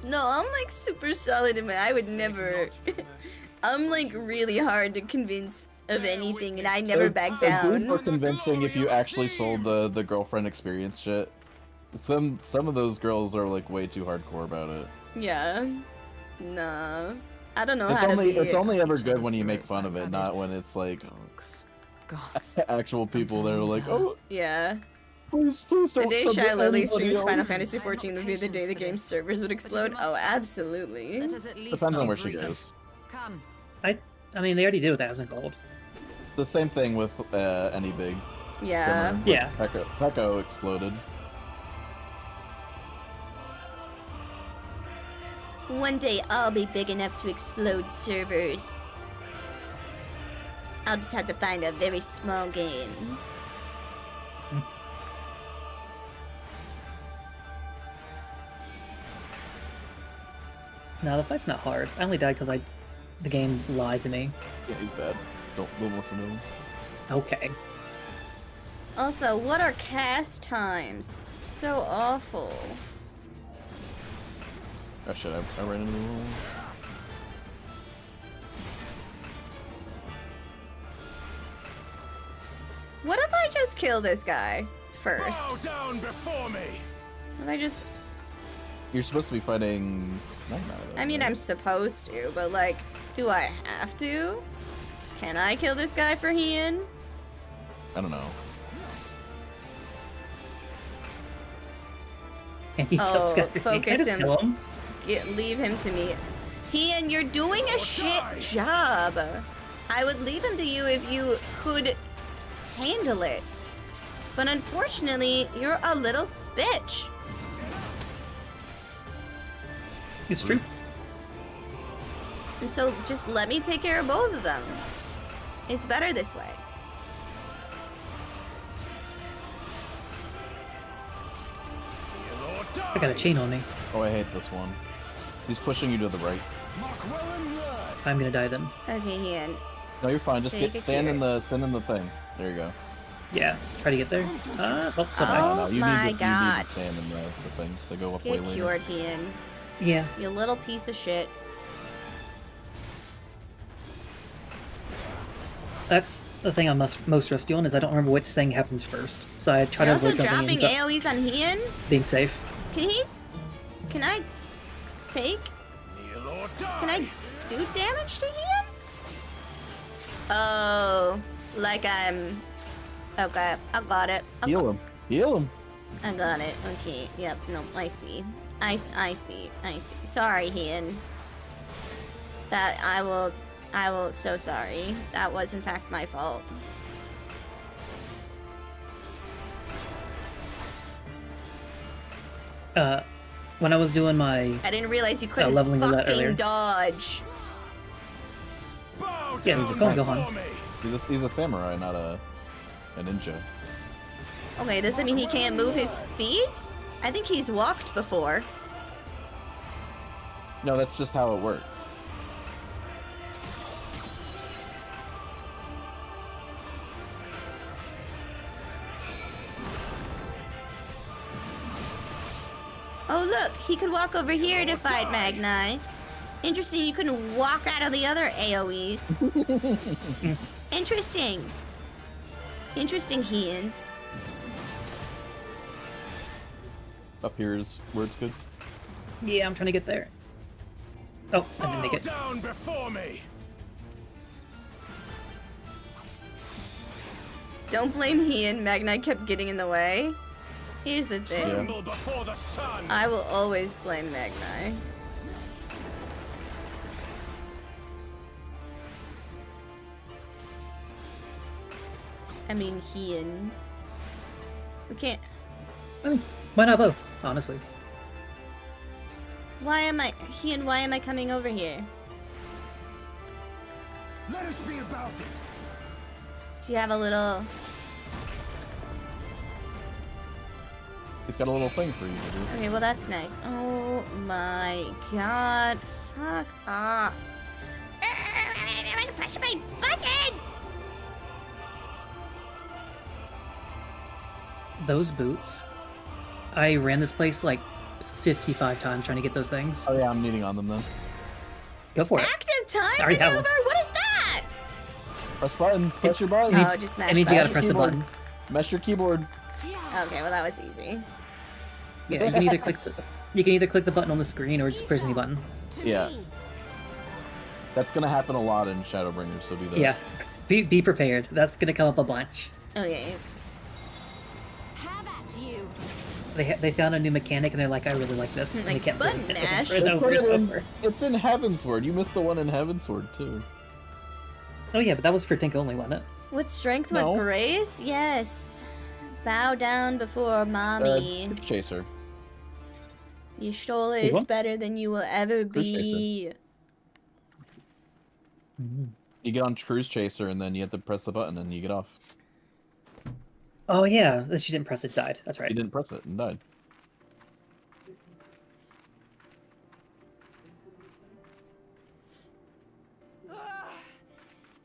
No, I'm like super solid in my. I would never. I'm like really hard to convince of anything, and I never back down. More convincing if you actually sold the girlfriend experience shit. Some of those girls are like way too hardcore about it. Yeah. Nah. I don't know It's how only to it's see only it. ever good when you make fun of it, not when it's like actual people that are like, oh, Yeah. please The don't day submit Shy Lily anybody streams else. Final Fantasy XIV would be the day the game's servers would explode. Oh, absolutely. Let us at least Depends on be where she brief. goes. Come. I mean, they already did with Asmongold. The same thing with any big. Yeah. Like Yeah. Pekko exploded. One day I'll be big enough to explode servers. I'll just have to find a very small game. No, the fight's not hard. I only died because the game lied to me. Yeah, he's bad. Don't listen to him. Okay. Also, what are cast times? So awful. Oh shit, I ran into the wall. What if I just kill this guy first? Bow down before me. If I just... You're supposed to be fighting Magna. I mean, I'm supposed to, but like, do I have to? Can I kill this guy for Hien? I don't know. Oh, focus him. Leave him to me. Hien, you're doing a shit job. I would leave him to you if you could handle it. But unfortunately, you're a little bitch. It's true. And so just let me take care of both of them. It's better this way. I got a chain on me. Oh, I hate this one. He's pushing you to the right. I'm gonna die then. Okay, Hien. No, you're fine. Just Take stand care. in the thing. There you go. Yeah, try to get there. Oh, so Oh you my need to, god. You need to stand in the things. They go up way Get later. cured, Hien. Yeah. You little piece of shit. That's the thing I'm most rusty on, is I don't remember which thing happens first. So I try You're to also avoid something dropping and AoEs on Hien? being safe. Can I take? Can I do damage to Hien? Oh, like I'm... Okay, I got it. Heal him. Heal him. I got it. Okay, yep, no, I see. I see. Sorry, Hien. That I will, so sorry. That was in fact my fault. When I was doing my I didn't realize you couldn't leveling of that earlier. fucking dodge. Yeah, he's called Gohan. He's a samurai, not a ninja. Okay, does that mean he can't move his feet? I think he's walked before. No, that's just how it works. Oh look, he could walk over here to fight Magni. Interesting, you couldn't walk out of the other AoEs. Interesting. Interesting, Hien. Up here is where it's good. Yeah, I'm trying to get there. Oh, I didn't make it. Down before me. Don't blame Hien, Magni kept getting in the way. Here's the thing. Tremble before the sun. I will always blame Magni. I mean, Hien. We can't... I mean, why not both, honestly? Why am I coming over here? Let us be about it. Do you have a little... He's got a little thing for you to do. Okay, well that's nice. Oh my god. Fuck off. I want to push my button! Those boots. I ran this place like 55 times trying to get those things. Oh yeah, I'm needing on them then. Go for it. Active time I already have maneuver? one. What is that? Press buttons. Press your buttons. Oh, just mash It means you gotta buttons. press the button. Mesh your keyboard. Okay, well that was easy. Yeah, you can either click the button on the screen or just press any button. Yeah. That's gonna happen a lot in Shadowbringers, so be there. Yeah. Be prepared. That's gonna come up a bunch. Okay. Have at you. They found a new mechanic and they're like, I really like this. And Like they kept button doing it mash. over and over and over. It's in Heavensward. You missed the one in Heavensward too. Oh yeah, but that was for Tink only, wasn't it? With strength, No. with grace? Yes. Bow down before mommy. Cruise Chaser. Your soul Wait, is what? better than you will ever Cruise be. You get on Cruise Chaser and then you have to press the button and you get off. Oh yeah, she didn't press it, died. That's right. You didn't press it and died.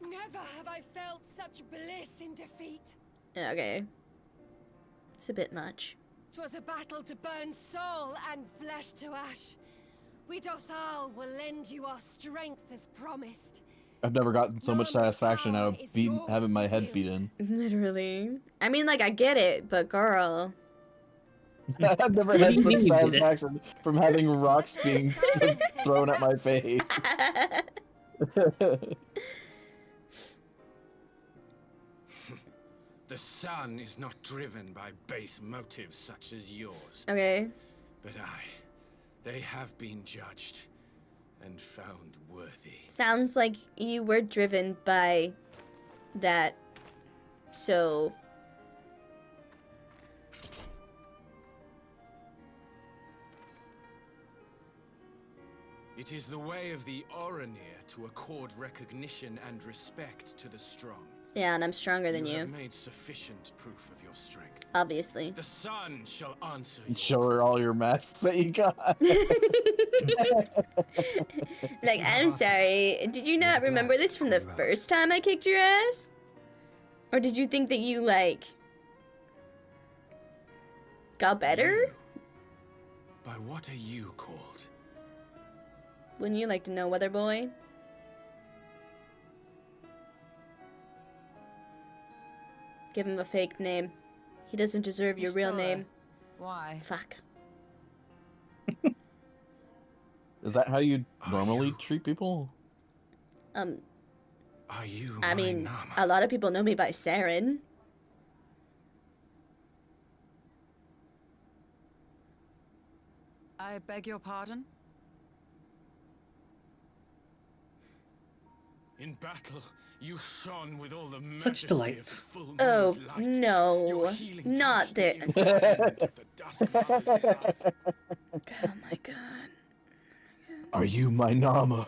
Never have I felt such bliss in defeat. Okay. It's a bit much. 'Twas a battle to burn soul and flesh to ash. We Dothal will lend you our strength as promised. I've never gotten so much satisfaction out of having my head beaten. Literally. I mean, like, I get it, but girl. I've never had such satisfaction from having rocks being thrown at my face. The sun is not driven by base motives such as yours. Okay. But they have been judged and found worthy. Sounds like you were driven by that, so... It is the way of the Oranir to accord recognition and respect to the strong. Yeah, and I'm stronger than You you. have made sufficient proof of your strength. Obviously. The sun shall answer And show her all your masks that you got. Like, I'm sorry, did you not remember this from the first time I kicked your ass? Or did you think that you, like, got better? By what are you called? Wouldn't you like to know, Weather Boy? Give him a fake name. He doesn't deserve your real name. Why? Fuck. Is that how you normally treat people? Are you I mean, a lot of people know me by Saren. I beg your pardon? In battle, you shone with all the Such majesty delights. of the full Oh, moon's light. no. Your healing Not touch, that. the embodiment of the dusk mother's love. Oh my god. Are you my Nama?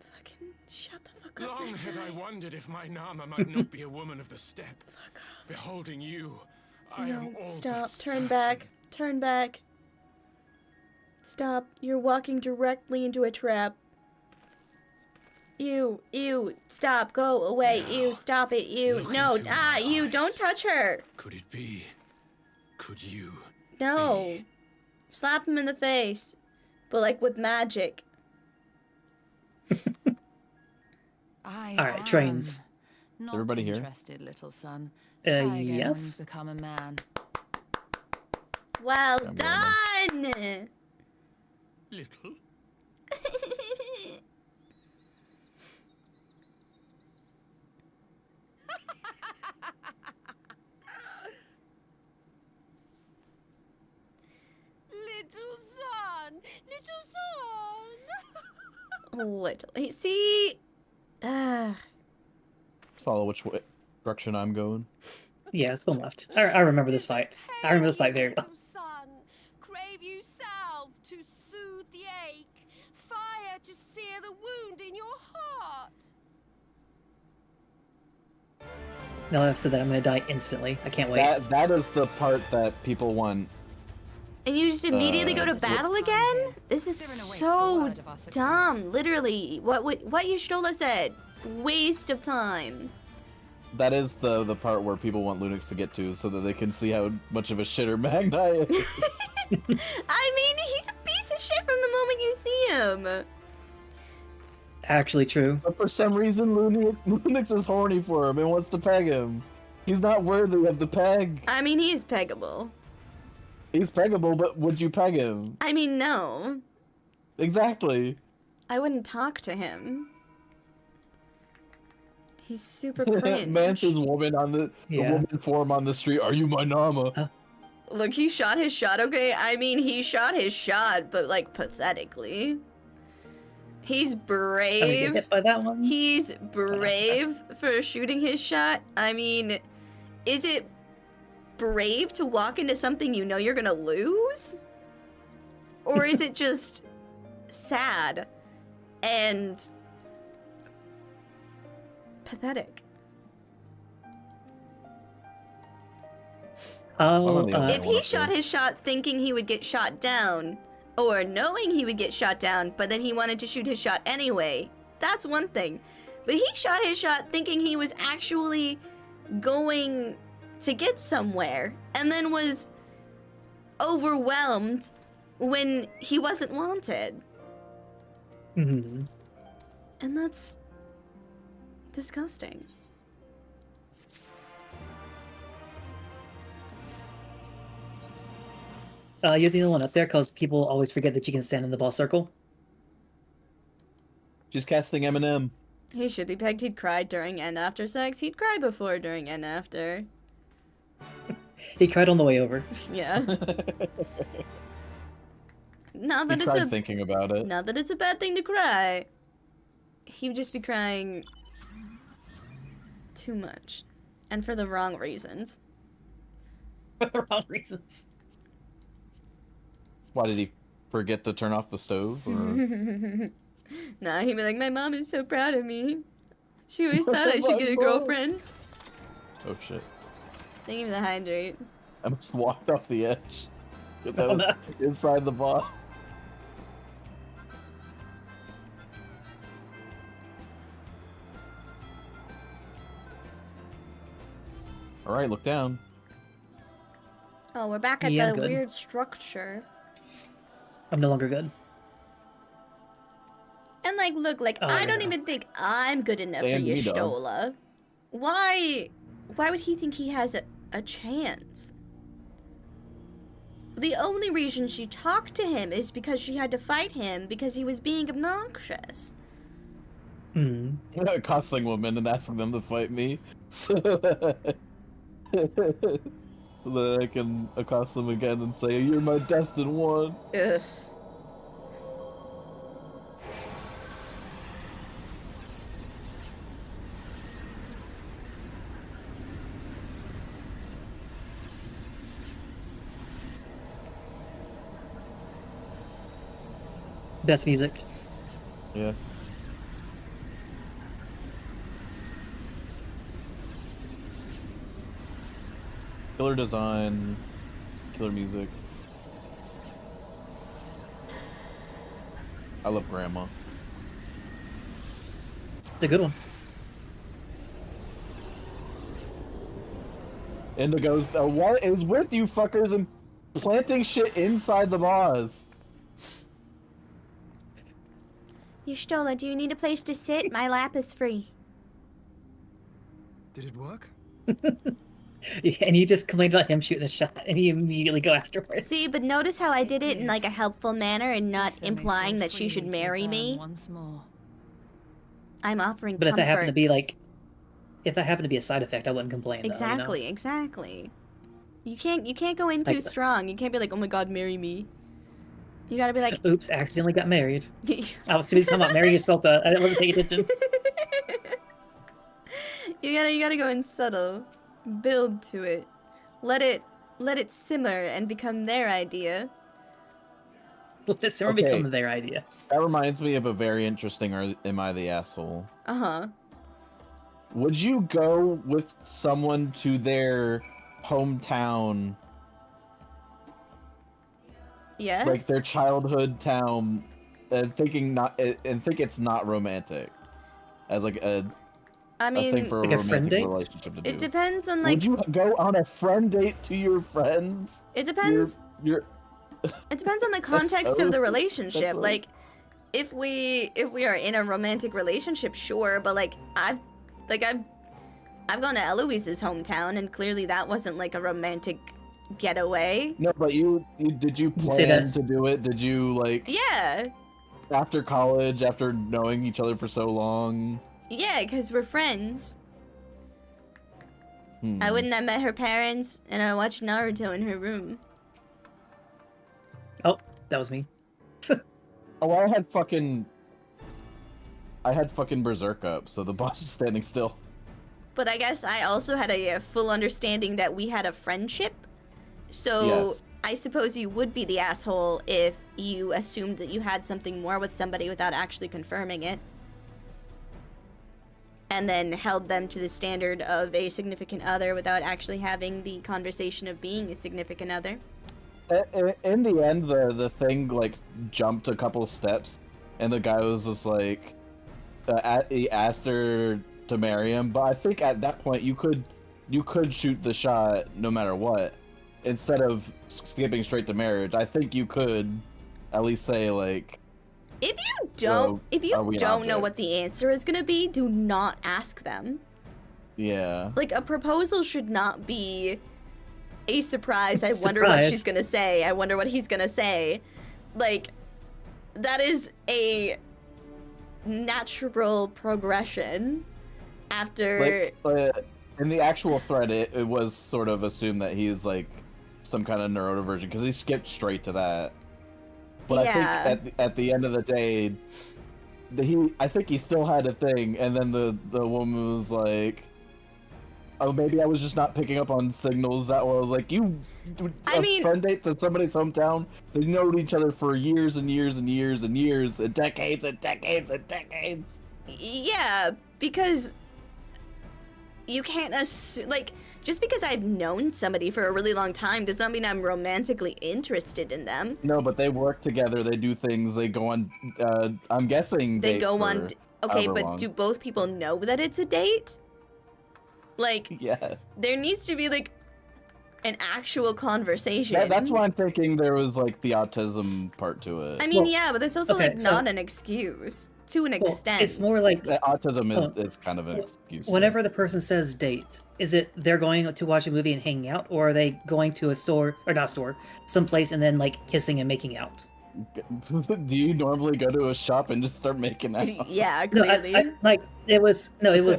Fucking shut the fuck up. Long had I wondered if my Nama might not be a woman of the steppe. Fuck off. Beholding you, I am No, all stop. but Turn back. Turn back. Stop. You're walking directly into a trap. Ew, ew, stop, go away, ew, stop it, ew, no, ew, don't touch her. Could it be? Could you? No. Slap him in the face, but like with magic. I All right, trains. Not Everybody here? interested, little son. Try again when Yes. you become a man. Well I'm done. Little? Little son! Little son! Literally, see? Follow which direction I'm going. Yeah, it's going left. I remember this fight. I remember this fight very well. Little son, crave you salve to soothe the ache, fire to sear the wound in your heart. Now that I've said that, I'm gonna die instantly. I can't wait. That is the part that people want. And you just immediately go to battle again? This is so dumb. Literally, what Y'shtola said. Waste of time. That is the part where people want Lunix to get to, so that they can see how much of a shitter Magni is. I mean, he's a piece of shit from the moment you see him. Actually true. But for some reason, Lunix is horny for him and wants to peg him. He's not worthy of the peg. I mean, he is peggable. He's peggable, but would you peg him? I mean, no. Exactly. I wouldn't talk to him. He's super cringe. Mance's woman on the woman form on the street. Are you my Nama? Look, he shot his shot, okay? I mean, he shot his shot, but like pathetically. He's brave. Oh, you get hit by that one? He's brave for shooting his shot. I mean, is it brave to walk into something you know you're gonna lose? Or is it just sad and pathetic? If he shot his shot thinking he would get shot down, or knowing he would get shot down, but then he wanted to shoot his shot anyway, that's one thing. But he shot his shot thinking he was actually going to get somewhere, and then was overwhelmed when he wasn't wanted. Mm-hmm. And that's Disgusting. You're the only one up there because people always forget that you can stand in the boss circle. She's casting Eminem. He should be pegged. He'd cry during and after sex. He'd cry before, during, and after. He cried on the way over. Yeah. Not that He it's cried thinking about it. Not that it's a bad thing to cry. He would just be crying too much. And for the wrong reasons. For the wrong reasons. Why did he forget to turn off the stove? Or... Nah, he'd be like, my mom is so proud of me. She always thought I should get a girlfriend. Oh shit. Thank you for the hydrate. I just walked off the edge. That was inside the boss. Alright, look down. Oh, we're back at the weird structure. I'm no longer good. And like, look, like, I don't even think I'm good enough for Y'shtola. Why would he think he has a chance? The only reason she talked to him is because she had to fight him because he was being obnoxious. Accosting women and asking them to fight me. So that I can accost them again and say, you're my destined one. Ugh. Best music. Yeah. Killer design, killer music. I love Grandma. It's a good one. Indigo's, what is with you fuckers and planting shit inside the boss? Y'shtola, do you need a place to sit? My lap is free. Did it work? And you just complained about him shooting a shot, and he immediately go afterwards. See, but notice how I did it in like a helpful manner and not implying that she should marry me. Once more. I'm offering But comfort. if that happened to be like, if that happened to be a side effect, I wouldn't complain. Exactly, though, you know? exactly. You can't go in too strong. You can't be like, oh my god, marry me. You gotta be like, oops, accidentally got married. I was too busy talking about marrying yourself. I didn't really pay attention. You gotta go in subtle. Build to it. Let it simmer and become their idea. Let it simmer and become their idea. That reminds me of a very interesting or Am I the Asshole? Uh-huh. Would you go with someone to their hometown? Yes. Like their childhood town, and think it's not romantic, as like a thing for like a romantic relationship to do. It depends on like. Would you go on a friend date to your friends? It depends. It depends on the context of the relationship. so- Like, if we are in a romantic relationship, sure. But like I've gone to Eloise's hometown, and clearly that wasn't like a romantic getaway. No, but did you plan to do it? Did you like? Yeah. After college, after knowing each other for so long. Yeah, because we're friends. I wouldn't have met her parents, and I watched Naruto in her room. Oh, that was me. Oh, I had fucking Berserk up, so the boss was standing still. But I guess I also had a full understanding that we had a friendship. So Yes. I suppose you would be the asshole if you assumed that you had something more with somebody without actually confirming it. And then held them to the standard of a significant other without actually having the conversation of being a significant other. In the end, the thing like jumped a couple steps, and the guy was just like, he asked her to marry him. But I think at that point you could shoot the shot no matter what, instead of skipping straight to marriage. I think you could at least say like, If you don't know what the answer is gonna be, do not ask them. Yeah. Like, a proposal should not be a surprise. I wonder what she's gonna say. I wonder what he's gonna say. Like, that is a natural progression after... in the actual thread, it was sort of assumed that he's, like, some kind of neurodivergent, because he skipped straight to that. But yeah. I think at the end of the day, I think he still had a thing, and then the woman was like, oh, maybe I was just not picking up on signals that was like, friend date to somebody's hometown. They known each other for years and years and years and years, and decades and decades and decades. Yeah, because you can't assume, like, just because I've known somebody for a really long time does not mean I'm romantically interested in them. No, but they work together, they do things, they go on, I'm guessing they go on, okay, but long. Do both people know that it's a date? Like, yeah. There needs to be, like, an actual conversation. That's why I'm thinking there was, like, the autism part to it. I mean, yeah, but that's also, not an excuse. To an extent. It's more like... autism is kind of an excuse. Whenever the person says date, is it they're going to watch a movie and hanging out, or are they going to a store, or not store, someplace and then, like, kissing and making out? Do you normally go to a shop and just start making out? Yeah, clearly. No, it was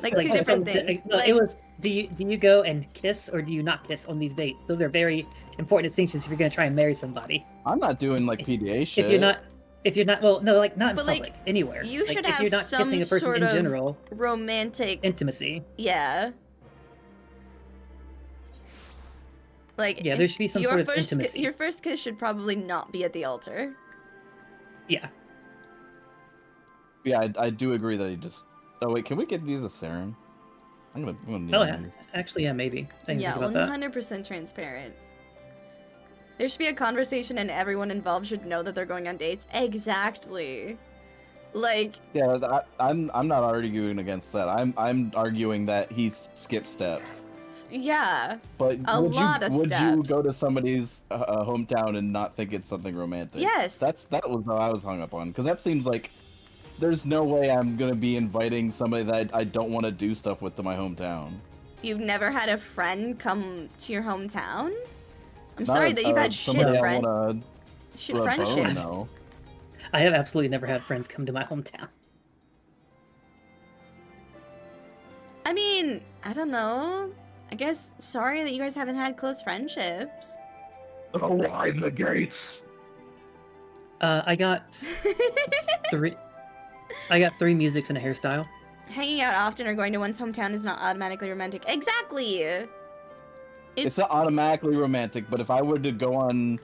like two different things. It was, do you go and kiss, or do you not kiss on these dates? Those are very important distinctions if you're going to try and marry somebody. I'm not doing, like, PDA shit. If you're not, well, no, like, not in but, public, like, anywhere. You should if have you're not some kissing a person sort in of general, romantic intimacy. Yeah. Like, yeah, there should be some sort of intimacy. Your first kiss should probably not be at the altar. Yeah. Yeah, I do agree that he just... Oh, wait, can we get these a Saren? I'm gonna need yeah. Actually, yeah, maybe. Yeah, 100% transparent. There should be a conversation and everyone involved should know that they're going on dates. Exactly. Like... Yeah, I'm not arguing against that. I'm arguing that he skipped steps. Yeah. But would steps. you go to somebody's hometown and not think it's something romantic? Yes. That was what I was hung up on. Because that seems like there's no way I'm going to be inviting somebody that I don't want to do stuff with to my hometown. You've never had a friend come to your hometown? I'm sorry that you've had shit friendships. No. I have absolutely never had friends come to my hometown. I mean, I don't know. I guess sorry that you guys haven't had close friendships. Align the gates. I got three. I got 3 musics and a hairstyle. Hanging out often or going to one's hometown is not automatically romantic. Exactly. It's not automatically romantic, but if I were to go on,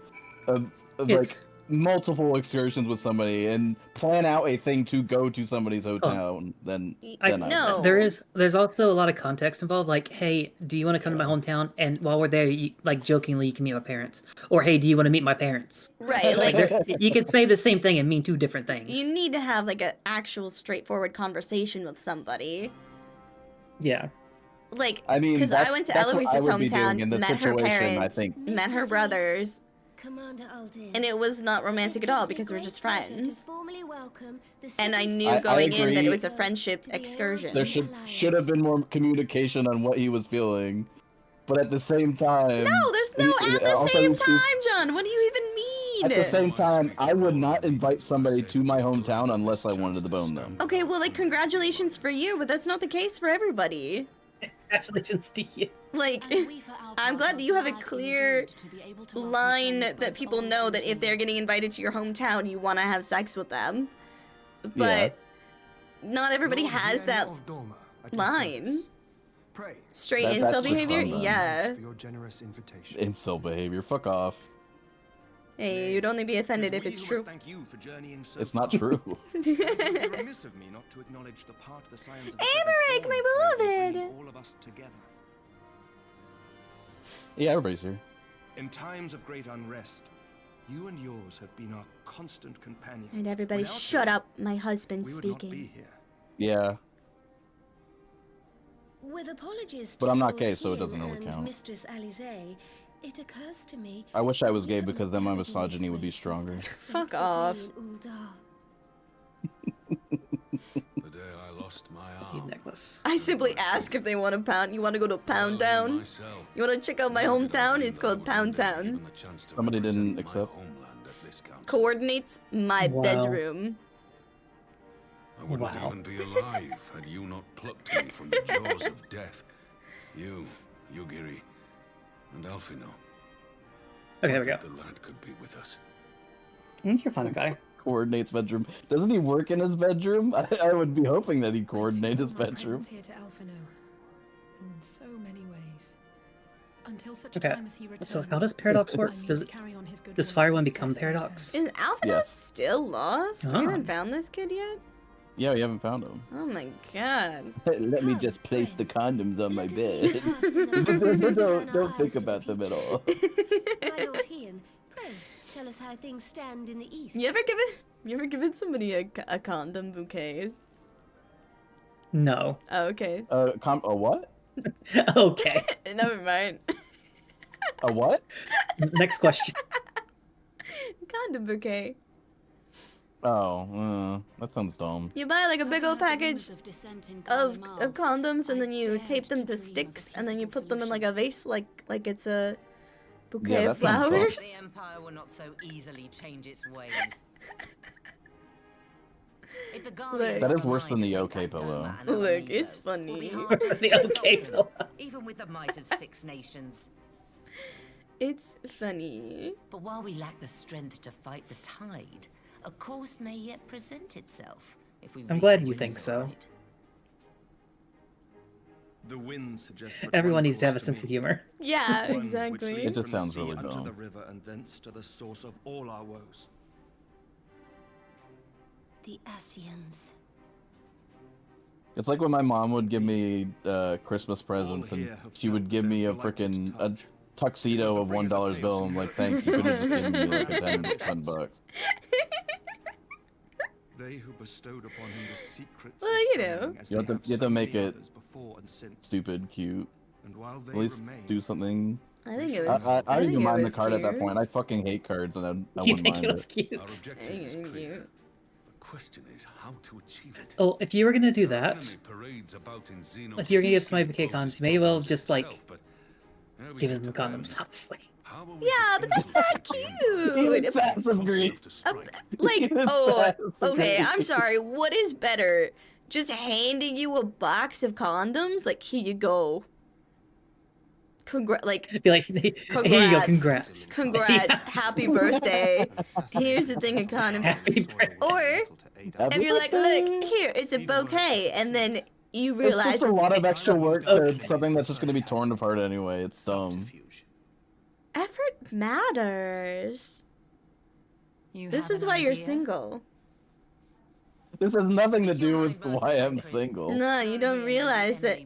like, multiple excursions with somebody and plan out a thing to go to somebody's hotel, then no. There's also a lot of context involved. Like, hey, do you want to come to my hometown? And while we're there, like, jokingly, you can meet my parents. Or, hey, do you want to meet my parents? Right. Like, you could say the same thing and mean 2 different things. You need to have, like, an actual straightforward conversation with somebody. Yeah. Like, I mean, because I went to Eloise's hometown, met her parents, I think. met her brothers, Commander Aldin, and it was not romantic at all because we're just friends. And I knew I going in that it agree. was a friendship excursion. There should have been more communication on what he was feeling, but at the same time... No, there's no at the same time, John! What do you even mean? At the same time, I would not invite somebody to my hometown unless I wanted to bone them. Okay, well, like, congratulations for you, but that's not the case for everybody. Congratulations to you. Like, I'm glad that you have a clear line that people know that if they're getting invited to your hometown, you want to have sex with them. But not everybody has that line. Straight incel behavior? Yeah. Incel behavior, fuck off. Hey, you'd only be offended if it's true. It's not true. Amaric, my beloved! Yeah, everybody's here. In times of great unrest, you and yours have been our constant companions. And everybody shut up, my husband's speaking. We would not be here. Yeah. With apologies But to I'm not Lord gay, so it Hill doesn't really and count. Mistress Alize, it occurs to me. I wish I was gay because then my misogyny would be stronger. Fuck off. The day I lost my arm. Necklace. I simply ask if they want a pound. You want to go to Pound Town? You want to check out my hometown? It's called Pound Town. Somebody didn't accept. Coordinates my Wow. bedroom. I would not even be alive had you not plucked me from the jaws of death. You, Yugiri, and Alfino. Okay, there we go. The lad could be with us. You're fine, okay. Coordinates bedroom. Doesn't he work in his bedroom? I would be hoping that he'd coordinate his bedroom. Here to Alfino, in so many ways. Until such Okay, time as he returns, so how does Paradox work? I need Does to carry on his good does work Fire as One best become I can. Paradox? Is Alphinaud Yes. still lost? We Oh. haven't found this kid yet? Yeah, we haven't found him. Oh my god. Let me just place the condoms on my bed. don't think about them at all. My Lord Ian, pray tell us how things stand in the east. You ever given somebody a condom bouquet? No. Oh, okay. A what? Okay. Never mind. A what? Next question. Condom bouquet. Oh, that sounds dumb. You buy like a big old package of condoms and then you tape them to sticks and then you put them in like a vase like it's a bouquet of flowers. The Empire will not so easily change its ways. If the Guardians That is are worse than the aligned to OK take pillow. Doma and Look, Alamigo, it's will funny. be hard to The OK stop, pillow. even with the might of 6 nations. It's funny. But while we lack the strength to fight the tide, a course may yet present itself if we. I'm read glad the you winds think so. aright. The wind suggests Everyone needs to have a sense of humor. Yeah, One which exactly. leads It just from the sounds sea really unto dumb. the river and thence to the source of all our woes. The Asians. It's like when my mom would give me Christmas presents and here have she would give me a frickin' a tuxedo of $1 bill. I'm like, thank you. You could have just given me like a 10 bucks. They who bestowed upon him the secrets Well, of you summoning know. as You have they to so make many it others before and since. Stupid, cute. And while they At least remain, do something. I think it was. I I don't think even it mind the was card at that cute. point. I fucking hate cards and I You wouldn't think mind it was it. cute? Our objective is clear. The question is how to achieve it. Oh, if you were gonna do that, Enemy parades about in Xenos if you're gonna give somebody secret bouquet condoms, posts you may well towards just like itself, but how we give get them to condoms, honestly. How are we Yeah, to but that's infiltrate not the cute. It's passive greed. enough to strike? Like, It's oh, passive okay, I'm greed. sorry. What is better? Just handing you a box of condoms? Like, here you go. Like, Be like, here you go, congrats. Congrats. Yeah. Happy birthday. Here's the thing of condoms. Happy birthday. Or, if you're like, look, here, it's a bouquet, and then you It's realize just a lot of extra work to Okay. something that's just gonna be torn apart anyway. It's dumb. effort matters. You This have is an why you're idea? single. This has nothing to Speak your do mind, with most why I'm concrete. single. No, you don't realize that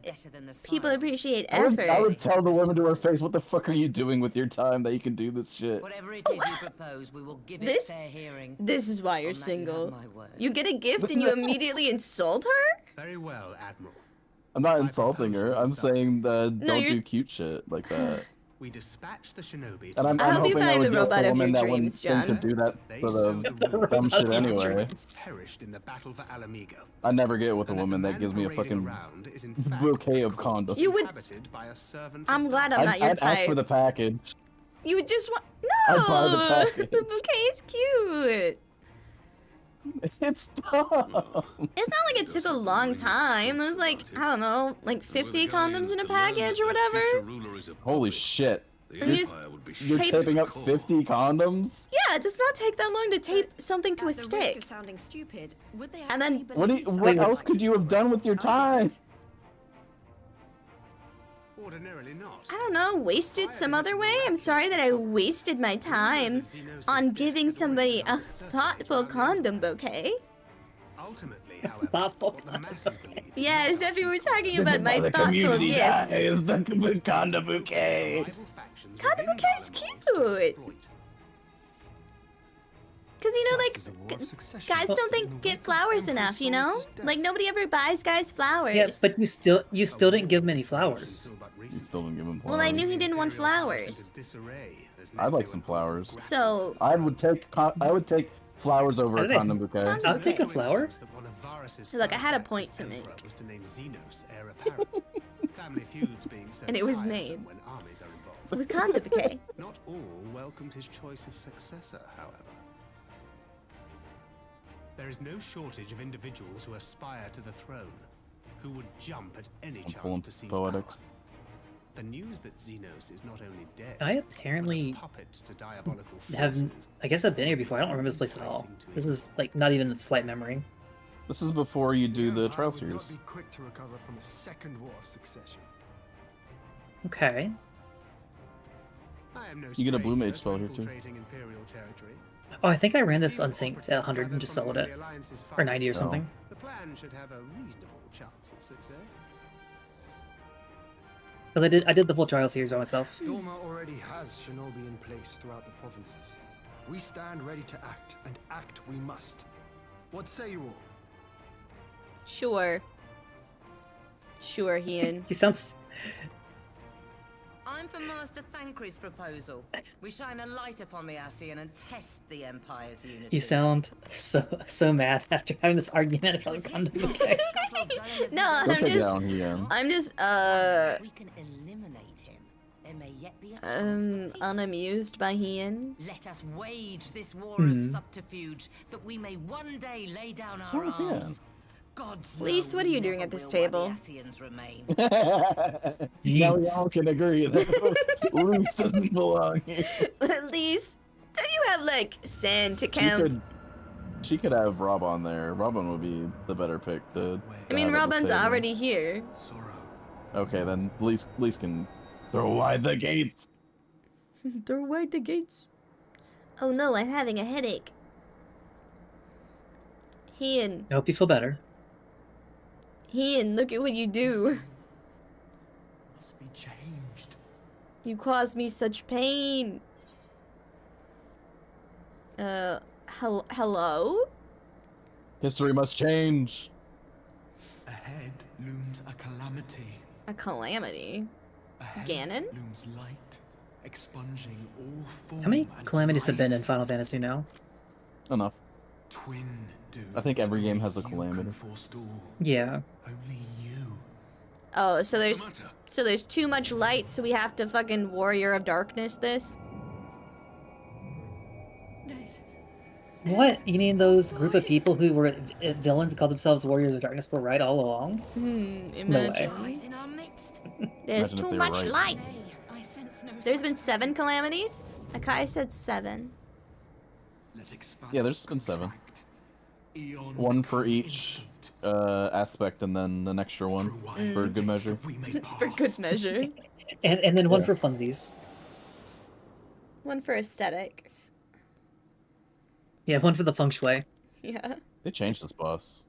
people appreciate effort. I would tell the woman to her face, "What the fuck are you doing with your time that you can do this shit?" Whatever it is you propose, we will give it This- fair hearing. This is why you're On that you have single. my word. You get a gift and you immediately insult her? Very well, Admiral. I'm not insulting her. I'm saying don't you're- do cute shit like that. We dispatch the shinobi. And I'm I hope hoping you I find would the guess robot the of your woman that dreams, wouldn't think John. to do that They for sowed the the dumb shit The anyway. Germans perished in the battle for Alamigo. I never get with a And woman the that gives me a man parading fucking around is in fact bouquet a of corpse condoms. You would- inhabited by a servant I'm of glad dark. I'm not your I'd ask type. for the package. You would just want. I'd No! buy the package. The bouquet is cute. It's dumb. It's not like it took a long time. It was like, I don't know, like 50 condoms in a package or whatever. Holy shit. And you just You're tape- taping up 50 condoms? Yeah, it does not take that long to tape something to a At the risk stick. of sounding stupid, would they And then- actually What believe what something else like could you this? have done with your time? Ordinarily not. I don't know, wasted some other way? I'm sorry that I wasted my time on giving somebody a thoughtful condom bouquet. Ultimately, however, Thoughtful what the masses believe. Yes, if you were talking about my The thoughtful community gift. dies, the condom bouquet. Rival factions Condom within bouquet is Garlemald cute. to exploit. Because, you know, That is a war like, of succession. guys don't think get flowers enough, you know? Like, nobody ever buys guys flowers. Yeah, but you still didn't give him any flowers. Until but You recently, still didn't give him Well, I flowers. knew he didn't want imperial house flowers. into disarray as I'd like Nephew some and flowers. grappled So, I would take flowers over a I'd take- condom bouquet. I'll take a flower. that one of Varus's Look, I had a first point act to as emperor make. was to name Xenos heir apparent. Family feuds being so And it was tiresome made. when armies are involved. With conduit decay. Not all welcomed his choice of successor, however. There is no shortage of individuals who aspire to the throne, who would jump at any chance to seize power. The news that Xenos is not only dead, I apparently but a puppet to diabolical haven't. forces. I guess I've been here before. I don't remember this place at all. This is like not even a slight memory. This is before you do the trial would not series. be quick to recover from a second war of succession. Okay. I am no You get a blue stranger mage to spell here too. infiltrating Imperial territory. Oh, I think I ran this unsynced at 100 and just soloed it, or 90 or something. The plan should have a reasonable chance of success. But I did the full trial series by myself. Doma already has shinobi in place throughout the provinces. We stand ready to act, and act we must. What say you all? Sure. Sure, Ian. He sounds. I'm for Master Thancred's proposal. We shine a light upon the Ascian and test the Empire's unity. You sound so mad after having this argument about the conduit decay. No, Don't take down here. I'm just We can eliminate him. There may yet be a chance for peace. unamused by Ian. Let us wage this war of subterfuge that we may one day lay down our arms. God's Lise, what are you doing at this table? Now we all can agree that Lise doesn't belong here. Lise, do you have like sand to count? She could have Rob on there. Robin would be the better pick. I mean, Robin's already here. Okay, then Lise can throw wide the gates. Throw wide the gates. Oh no, I'm having a headache. Ian. I hope you feel better. Ian, look at what you do. Must be changed. You caused me such pain. Hello? History must change. Ahead looms a calamity. A calamity? Ahead Ganon? looms light, expunging all form How many and calamities have life. been in Final Fantasy now? Enough. Twin I think every dooms game has a only you calamity. can forestall. Yeah. Only you. Oh, so there's too much light, so we have to fucking Warrior of Darkness this? What? You mean those group of people who were villains and called themselves Warriors of Darkness were right all along? Imagine. No way. There's Imagine if too they were much right. light. There's been 7 calamities? Akai said 7. Yeah, there's been 7. One for each aspect, and then an extra one for good measure. For good measure. And then one for funsies. One for aesthetics. Yeah, one for the feng shui. Yeah. They changed this boss.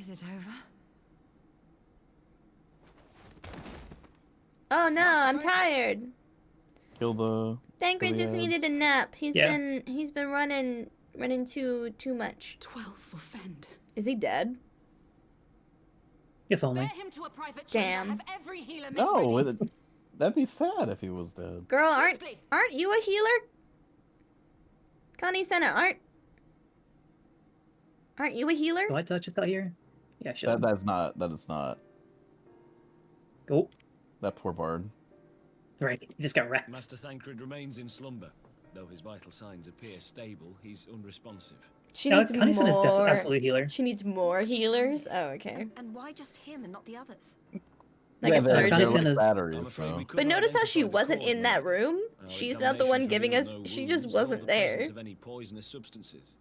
Is it over? Oh no, I'm tired. Kill the. Thancred just Iliads. needed a nap. He's Yeah. been running too much. 12 for Fend. Is he dead? If only. Him to a private Damn. chamber. Have every healer make No, ready. that'd be sad if he was dead. Girl, aren't you a healer? Connie Center, aren't you a healer? Do I touch this out here? Yeah, sure. That is not. Oh. That poor bard. Right, he just got wrecked. Master Thancred remains in slumber. Though his vital signs appear stable, he's unresponsive. She No, needs Connie Center is definitely more. absolutely a healer. She needs more healers. Oh, okay. And why just him and not the others? Like a they're surgeon. like batteries, so. But notice how she wasn't in that room. She's not the one giving us. She just wasn't there. Of any poisonous substances.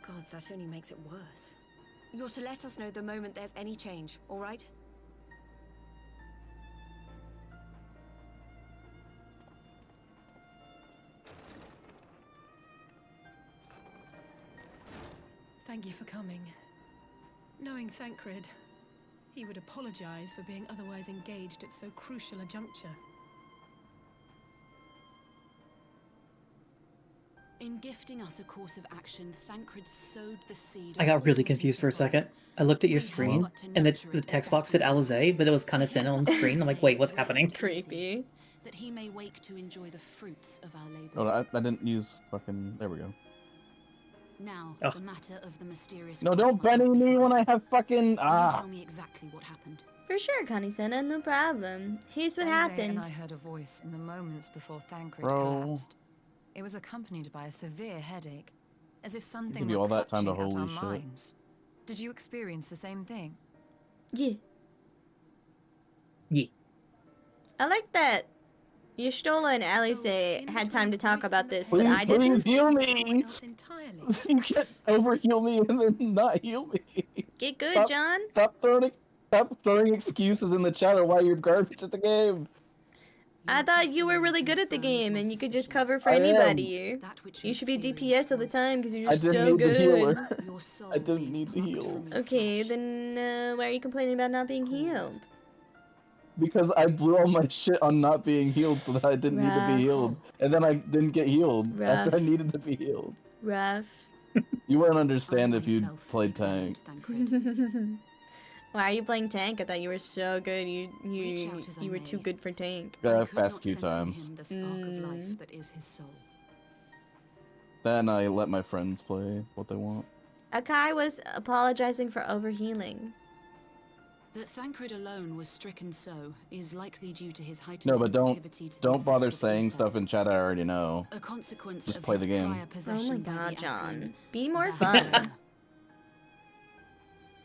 Gods, that only makes it worse. You're to let us know the moment there's any change, all right? Thank you for coming. Knowing Thancred, he would apologize for being otherwise engaged at so crucial a juncture. In gifting us a course of action, Thancred sowed the seed. I got really confused for a second. I looked at your screen, and the text box said Alizé, but it was kind of sent on the screen. I'm like, wait, what's happening? Creepy. that he may wake to enjoy the fruits of our labors. Oh, I didn't use fucking. There we go. Now, Oh. the matter of the mysterious. No, voice don't must Benny not be me when I forgotten. have fucking. Will you Ah. tell me exactly what happened? For sure, Connie-sana, no problem. Here's what Eze happened. and I heard a voice in the moments before Thancred Bro. collapsed. It was accompanied by a severe headache, as if something Give you were all that time to clutching at our holy shit. minds. Did you experience the same thing? Yeah. Yeah. I like that Y'shtola and Alice had time to talk about this, but Please, I didn't. please heal me. You can't overheal me and then not heal me. Get good, John. Stop throwing excuses in the chat of why you're garbage at the game. I thought you were really good at the game and you could just cover for I am. anybody. You should be DPS all the time because you're I just didn't so need good. the healer. I didn't need the heal. Okay, then why are you complaining about not being healed? Because I blew all my shit on not being healed so that I didn't need to be Rough. healed. And then I didn't get healed after I Rough. needed to be healed. Rough. You wouldn't understand if you played tank. Why are you playing tank? I thought you were so good. You were too good for tank. Got fast Q times. The spark of life that is his soul. Then I let my friends play what they want. Akai was apologizing for overhealing. That Thancred alone was stricken so is likely due to his heightened No, but sensitivity to the don't bother effects of saying evil. stuff in chat I already know. A consequence Just of play his the game. prior Oh possession my by god, the John. Aslan. Be more That fun.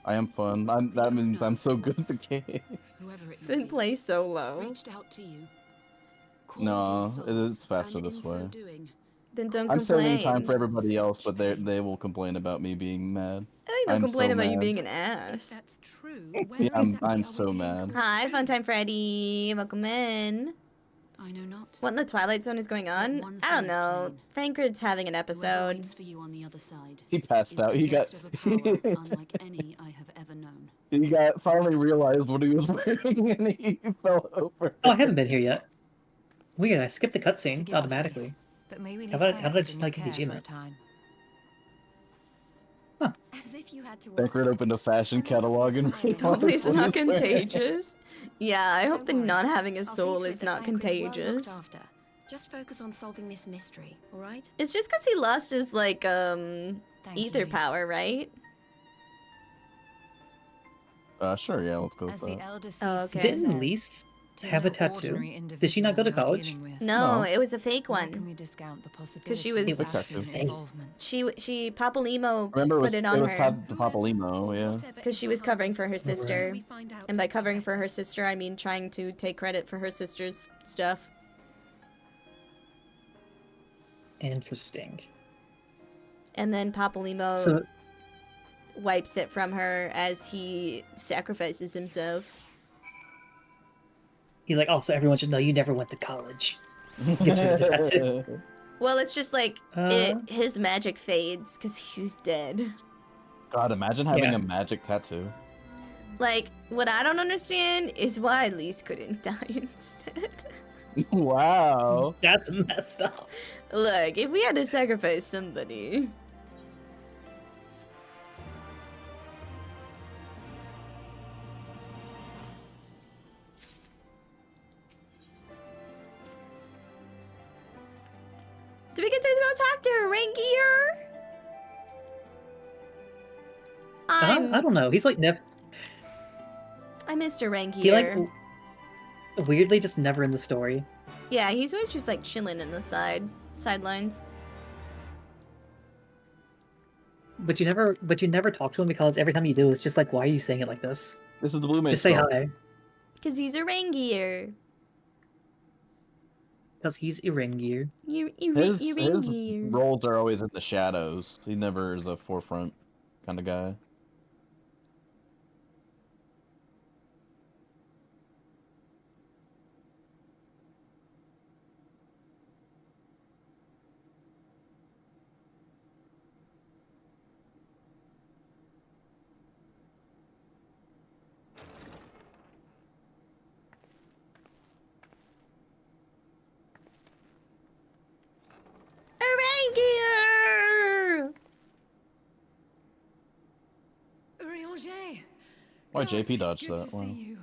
I am fun. That means I'm so good at the game. Whoever it may Then be, play solo. reached out to you. called No, your souls, it's faster and this in so way. doing, Then don't I'm complain. saving time for everybody else, but they will complain about me being mad. I think they'll I'm complain so about you mad. being an ass. That's true. Yeah, I'm so mad. Hi, Funtime Freddy. Welcome in. I know not. What in the Twilight Zone is going on? I don't know. Thancred's having an Whoever episode. waits for you on the other side He passed is out. He got possessed of a power unlike any I have ever known. he got finally realized what he was wearing and he fell over. Oh, I haven't been here yet. Weird, I skipped the cutscene Forgive us, automatically. Ace, but may we How leave about I Thancred just in like your care BGM for a it? time? As if you had to Thancred opened a fashion catalog and Hopefully it's not realized what he was wearing. contagious. Yeah, I hope the not having a I'll see soul to it is that not Thancred's well looked contagious. after. Just focus on solving this mystery, all right? It's just because he lost his, like, ether you, power, right? Sure, yeah, let's go with As the that. elder Oh, seed okay. Didn't says, Lise 'tis have a no tattoo? ordinary Did she not go to individual we are college? dealing with. No, it was a fake Nor can one. we discount the possibility Because she of was, Aslan Hey. involvement. she Papalimo Remember, put it on it was her. tied to Papa Limo, yeah. Because she was covering for her The sooner sister. we find out, And by the covering for better. her sister, I mean trying to take credit for her sister's stuff. Interesting. And then Papalimo So, wipes it from her as he sacrifices himself. he's like, also, everyone should know you never went to college. Gets rid of the tattoo. Well, it's just like his magic fades because he's dead. God, imagine having Yeah. a magic tattoo. Like, what I don't understand is why Lise couldn't die instead. Wow. That's messed up. Look, if we had to sacrifice somebody. Do we get to go talk to Rangier? I don't know. He's like never. I'm Mr. Rangier. He like weirdly just never in the story. Yeah, he's always just like chilling in the sidelines. But you never talk to him because every time you do, it's just like, why are you saying it like this? This is the Blue Mage. Just say hi. Because he's a Rangier. Because he's Irengear. His Rangier. roles are always in the shadows. He never is a forefront kind of guy. Rangier! Urianger! Why God, JP it's dodged good that to one? see you.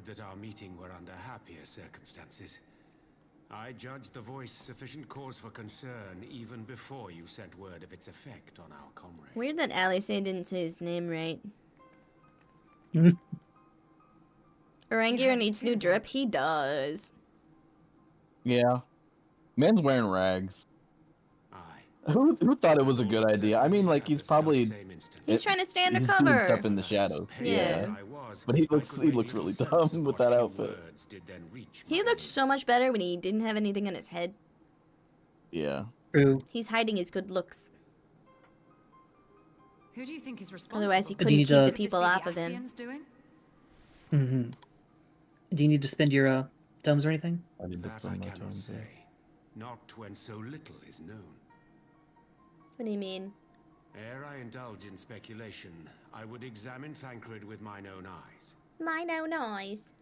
would that our meeting were under happier circumstances. I judged the voice sufficient cause for concern even before you sent word of its effect on our comrade. Weird that Alice didn't say his name right. Orangier needs new drip. He does. Yeah. Man's wearing rags. Who thought it was a good idea? I mean, like, he's probably... He's trying to stay He's doing undercover. stuff in the shadows. Yeah. But he looks really dumb with that outfit. He looked so much better when he didn't have anything on his head. Yeah. True. He's hiding his good looks. Who do you think is responsible? Otherwise, he couldn't keep the people off of him. Mm-hmm. Do you need to spend your tomes or anything? I need to That spend I my cannot tomes. say. Not when so little is known. What do you mean? Ere I indulge in speculation, I would examine Thancred with mine own eyes. Mine own eyes.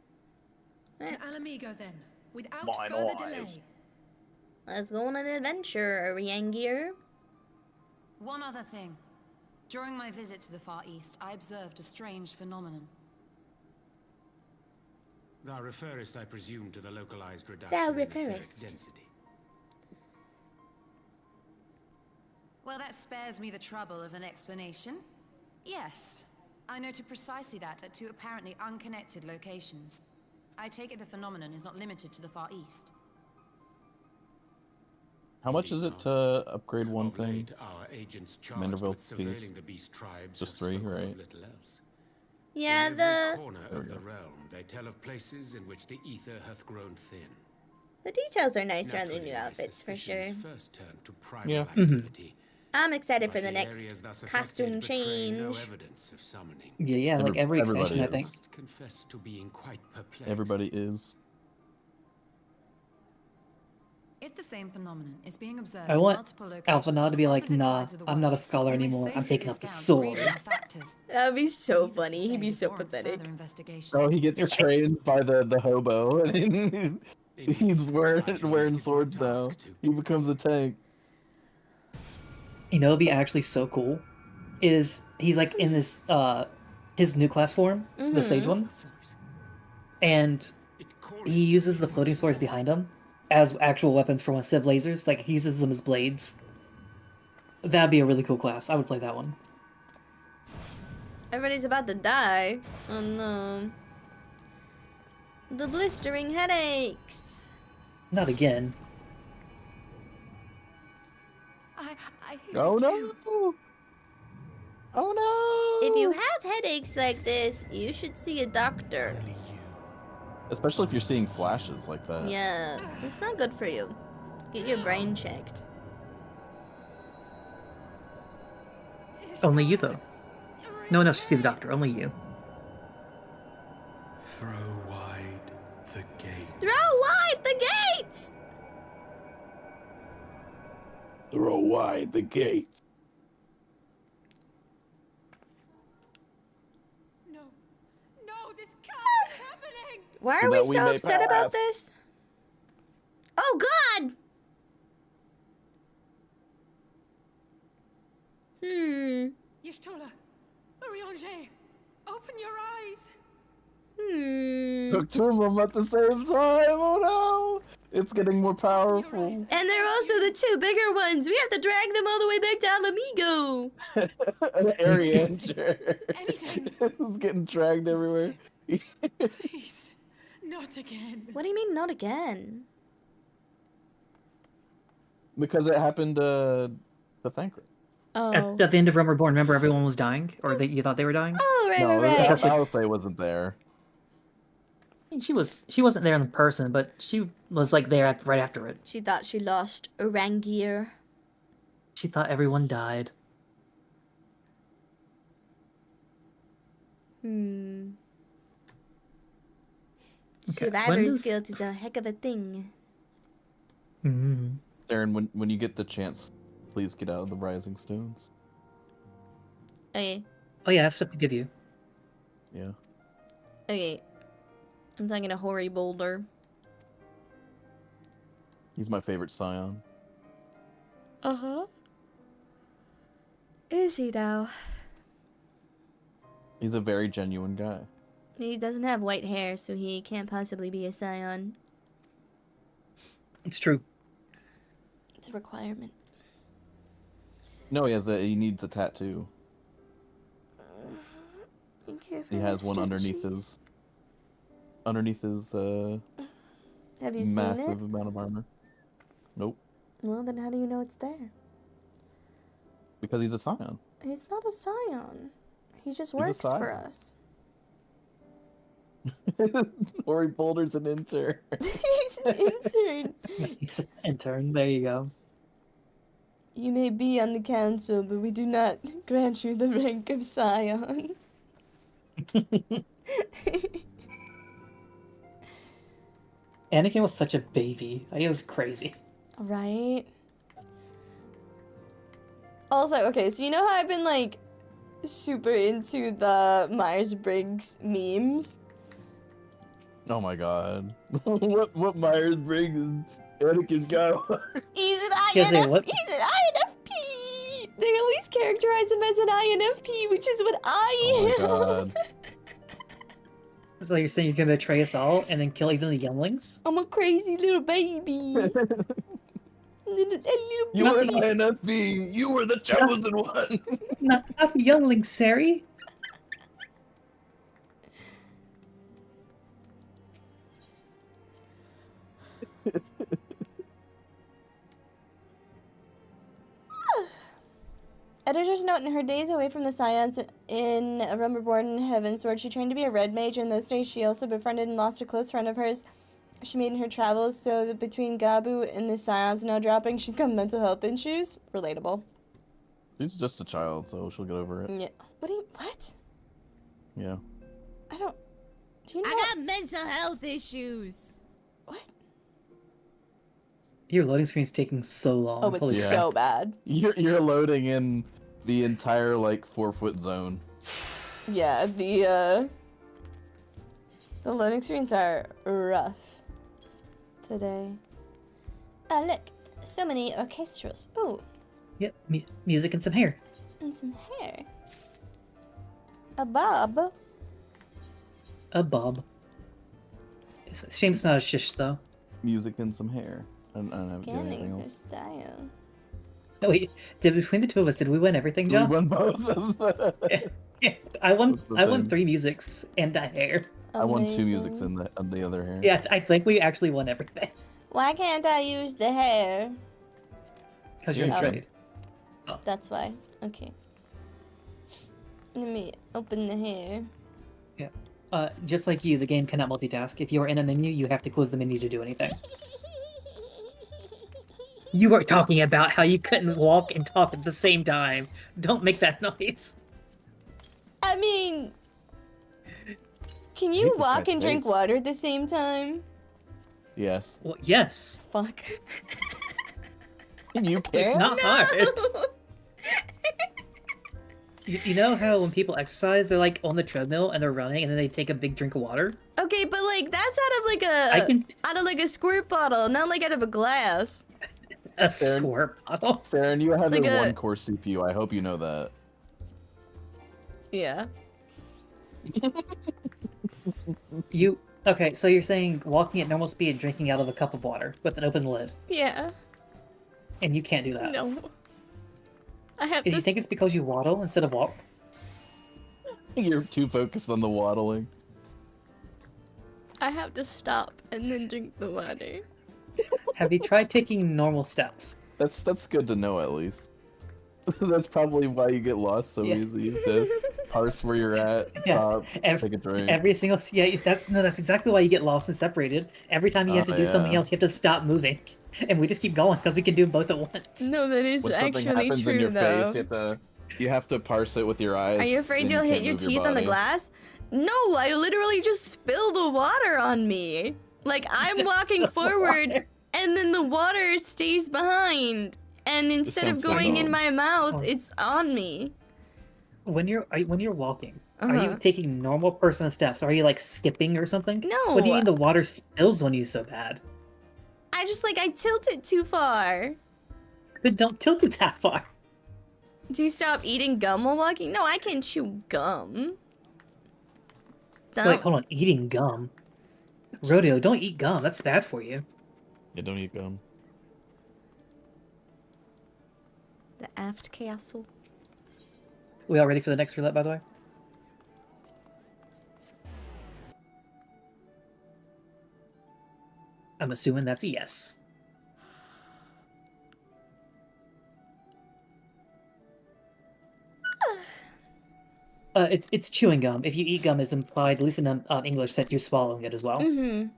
To Alamigo then, without Mine further eyes. delay. Let's go on an adventure, Orangier. One other thing. During my visit to the Far East, I observed a strange phenomenon. Thou referrest, I presume, to the localized reduction Thou in etheric referrest. density. Well, that spares me the trouble of an explanation. Yes, I noted precisely that at two apparently unconnected locations. I take it the phenomenon is not limited to the Far East. How much is it to upgrade one thing? Late, our agents charged Manderville with surveilling piece. the beast tribes Just have 3, spoken of right? little else. Yeah, In the every corner of the realm, they tell of places in which the ether hath grown thin. details are nicer on their Naturally, new my outfits for sure. suspicions first turned to primal Yeah. activity. I'm excited But for the the next areas thus costume affected betray no change. evidence of summoning. Yeah, like every expansion, I think. Must confess to being quite perplexed. Everybody is. If the same phenomenon is being observed I in want multiple locations Alpha to be on like, opposite nah, sides of the I'm not a world, scholar we may anymore. I'm safely taking up the discount sword. regional factors. That'd be so Needless to funny. say, He'd be it so warrants pathetic. further investigation. Oh, he gets trained by the hobo, and he's wearing swords now. He becomes a tank. You know, it'd be actually so cool. Is he's like in this his new class form, the Sage one, and he uses the floating swords behind him as actual weapons for one Civ lasers. Like he uses them as blades. That'd be a really cool class. I would play that one. Everybody's about to die. Oh no. The blistering headaches. Not again. Oh no! Oh no! If you have headaches like this, you should see a doctor. Especially if you're seeing flashes like that. Yeah, it's not good for you. Get your brain checked. Only you though. No one else should see the doctor. Only you. Throw wide the gate. Throw wide the gates! Throw wide the gate. No, this can't be happening! Why So are that we we so may upset about pass. this? Oh God! Y'shtola, Orianger, open your eyes! Took two of them at the same time. Oh no! It's getting more powerful. And they're also the two bigger ones. We have to drag them all the way back to Alamigo. Arianger Anything. is getting dragged everywhere. Please, not again. What do you mean, not again? Because it happened to Thancred. Oh. At the end of Realm Reborn, remember everyone was dying, or that you thought they were dying. Oh, right, No, right, right. Alpha wasn't there. I mean, she wasn't there in person, but she was like there right after it. She thought she lost Orangier. She thought everyone died. Okay, Okay, when Survivor's does- guilt is a heck of a thing. Darren, when you get the chance, please get out of the Rising Stones. Okay, Oh yeah, I have stuff to give you. Yeah. okay. I'm talking to Hoary Boulder. He's my favorite scion. Uh-huh. Is he now? He's a very genuine guy. He doesn't have white hair, so he can't possibly be a scion. It's true. It's a requirement. No, he needs a tattoo. Thank you for He has the one underneath stretchies. his Have you seen massive it? amount of armor. Nope. Well, then how do you know it's there? Because he's a scion. He's not a scion. He just He's a works for scion. us. Ori Boulder's an intern. He's an intern. He's an intern. There you go. You may be on the council, but we do not grant you the rank of scion. Anakin was such a baby. He was crazy. Right? Also, okay, so you know how I've been, like, super into the Myers-Briggs memes? Oh my god. what Myers-Briggs is Anakin's got? He's an Yes, INFP! what? He's an INFP! They always characterize him as an INFP, which is what I am. Oh my god. So you're saying you're gonna betray us all and then kill even the younglings? I'm a crazy little baby. a little You were an baby. INFP! You were the chosen one! Not the younglings, Sari. Editor's note: in her days away from the Scions in A Realm Reborn in Heavensward, she trained to be a red mage. In those days, she also befriended and lost a close friend of hers she made in her travels, so that between Gabu and the Scions now dropping, she's got mental health issues. Relatable. She's just a child, so she'll get over it. Yeah. What? Yeah. I don't... Do you know... I got mental health issues. Your loading screen's taking so long. Oh, it's Holy crap. so bad. You're loading in the entire, like, 4-foot zone. Yeah, the loading screens are rough today. Oh, look. So many orchestrals. Ooh, Yep, music and some hair. and some hair. A bob. A bob. It's a shame it's not a shish, though. Music and some hair. I don't have to do anything Scanning her else. style. No, wait, between the two of us, did we win everything, We John? won both. I won That's the I won thing. 3 musics and a hair. I won 2 Amazing. musics on the other hair. Yeah, I think we actually won everything. Why can't I use the hair? Because you're in Oh. trade. That's why. Okay. Let me open the hair. Yeah. Just like you, the game cannot multitask. If you are in a menu, you have to close the menu to do anything. You were talking about how you couldn't walk and talk at the same time. Don't make that noise. I mean, can Make you this walk guy's and drink face. water at the same time? Yes. Well, yes. Fuck. You can? It's not hard. No. You know how when people exercise, they're like on the treadmill and they're running and then they take a big drink of water? Okay, but like that's out of like out of like a squirt bottle, not like out of a glass. A Saren- squirt bottle? Saren, you have Like a a- 1-core CPU. I hope you know that. Yeah. Okay, so you're saying walking at normal speed, drinking out of a cup of water with an open lid, Yeah. and you can't do that. No. I have Do to. you think it's because you waddle instead of walk? You're too focused on the waddling. I have to stop and then drink the water. Have you tried taking normal steps? That's good to know at least. That's probably why you get lost so Yeah. easy. You have to parse where you're at, Yeah. stop, take a drink. Every single that's exactly why you get lost and separated. Every time you have to Oh, do something yeah. else, you have to stop moving, and we just keep going because we can do them both at once. No, that is When something actually happens true in your though. face, you have to parse it with your eyes. Are you afraid then you'll hit can't your move teeth on the body. glass? No, I literally just spill the water on me. Like I'm Just walking the forward water. and then the water stays behind. And instead of sounds so going in dumb. my mouth, Oh. it's on me. When you're walking, are Uh-huh. you taking normal person steps? Are you like skipping or something? No. What do you mean the water spills on you so bad? I just like I tilt it too far. Then don't tilt it that far. Do you stop eating gum while walking? No, I can chew gum. Wait, hold on. Eating gum. Rodeo, don't eat gum. That's bad for you. Yeah, don't eat gum. The aft castle. We all ready for the next roulette, by the way? I'm assuming that's a yes. It's chewing gum. If you eat gum, it's implied, at least in English, that you're swallowing it as well. Mm-hmm.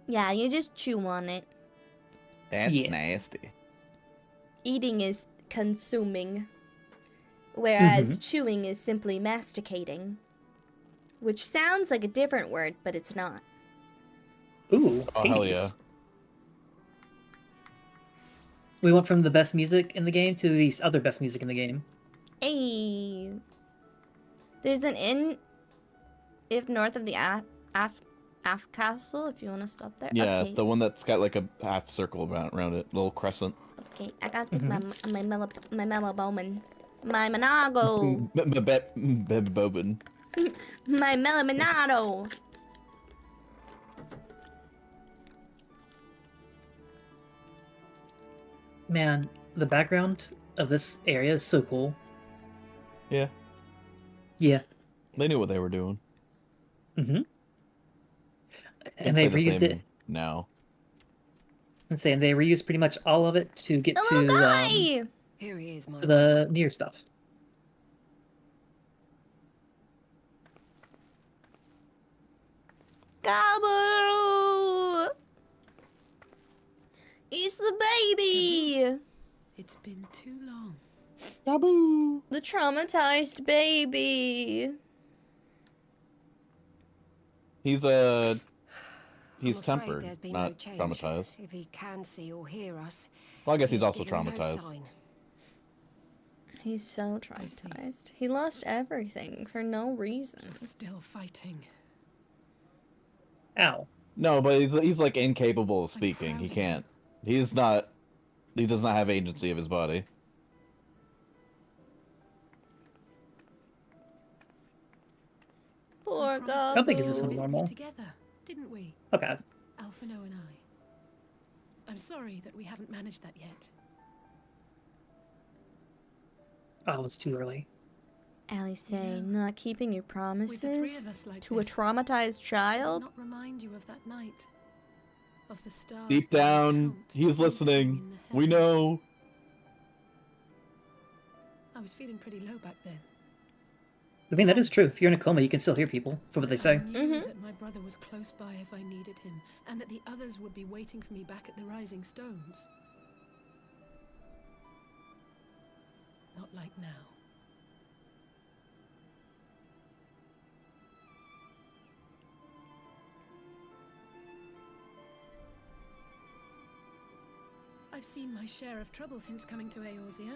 Yeah, you just chew on it. That's nasty. Eating is consuming, whereas chewing is simply masticating, which sounds like a different word, but it's not. Ooh, oh hell yeah. We went from the best music in the game to the other best music in the game. Hey, there's an inn if north of the Af castle, if you want to stop there. Yeah, okay. the one that's got like a half circle around it, little crescent. Okay, I gotta take my mellow bowman. My Monago. Bebobin. My melaminado. Man, the background of this area is so cool. Yeah. Yeah. They knew what they were doing. Mm-hmm. And they reused it now. And saying they reused pretty much all of it to get to Here he is, my the near stuff. Gabu! It's the baby! It's been too long. Gabu! The traumatized baby. He's tempered, not traumatized. If he can see or hear us. Well, I guess he's also traumatized. He's so traumatized. He lost everything for no reason. Still fighting. Ow. No, but he's like incapable of speaking. He can't. He does not have agency of his body. Poor Gabu. I don't think it's just normal. Together, didn't we? Okay. Alphino and I. I'm sorry that we haven't managed that yet. Oh, it's too early. Allie say, not keeping your promises like to a traumatized child? Does it not remind you of that night? Of the stars. Deep down, he's listening. We know. I was feeling pretty low back then. I mean, that is true. If you're in a coma, you can still hear people, for what they say. I knew that my brother was close by if I needed him, and that the others would be waiting for me back at the Rising Stones. Not like now. I've seen my share of trouble since coming to Eorzea.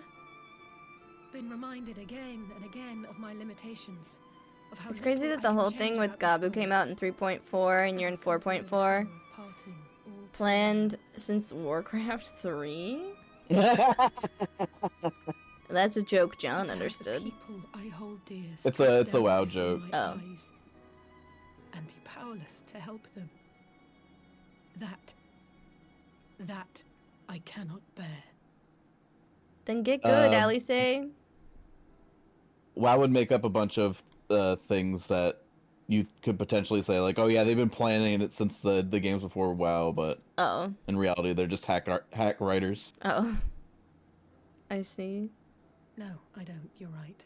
Been reminded again and again of my limitations. Of how It's crazy that the whole thing with Gabu came out in 3.4 and you're in 4.4. Planned since Warcraft 3? That's a joke John understood. It's a WoW joke. Oh. And be powerless to help them. That I cannot bear. Then get good, Allie say. WoW would make up a bunch of things that you could potentially say, like, oh yeah, they've been planning it since the games before WoW, but in reality, they're just hack writers. Oh. I see. No, I don't. You're right.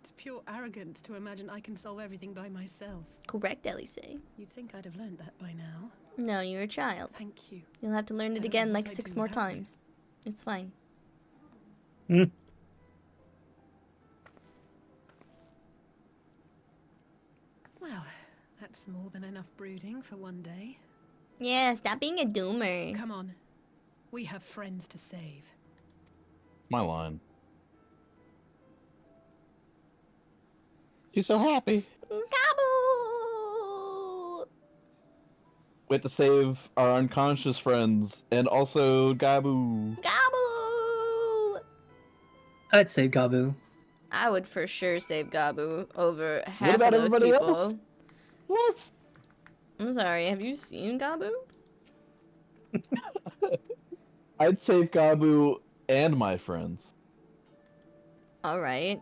It's pure arrogance to imagine I can solve everything by myself. Correct, Ellie say. You'd think I'd have learned that by now. No, you're a child. Thank you. You'll have to learn it again like 6 more times. It's fine. Well, that's more than enough brooding for one day. Yeah, stop being a doomer. Come on. We have friends to save. My line. She's so happy. Gabu! We have to save our unconscious friends and also Gabu. Gabu! I'd say Gabu. I would for sure save Gabu over half about of those everybody people. else? What? I'm sorry, have you seen Gabu? I'd save Gabu and my friends. Alright.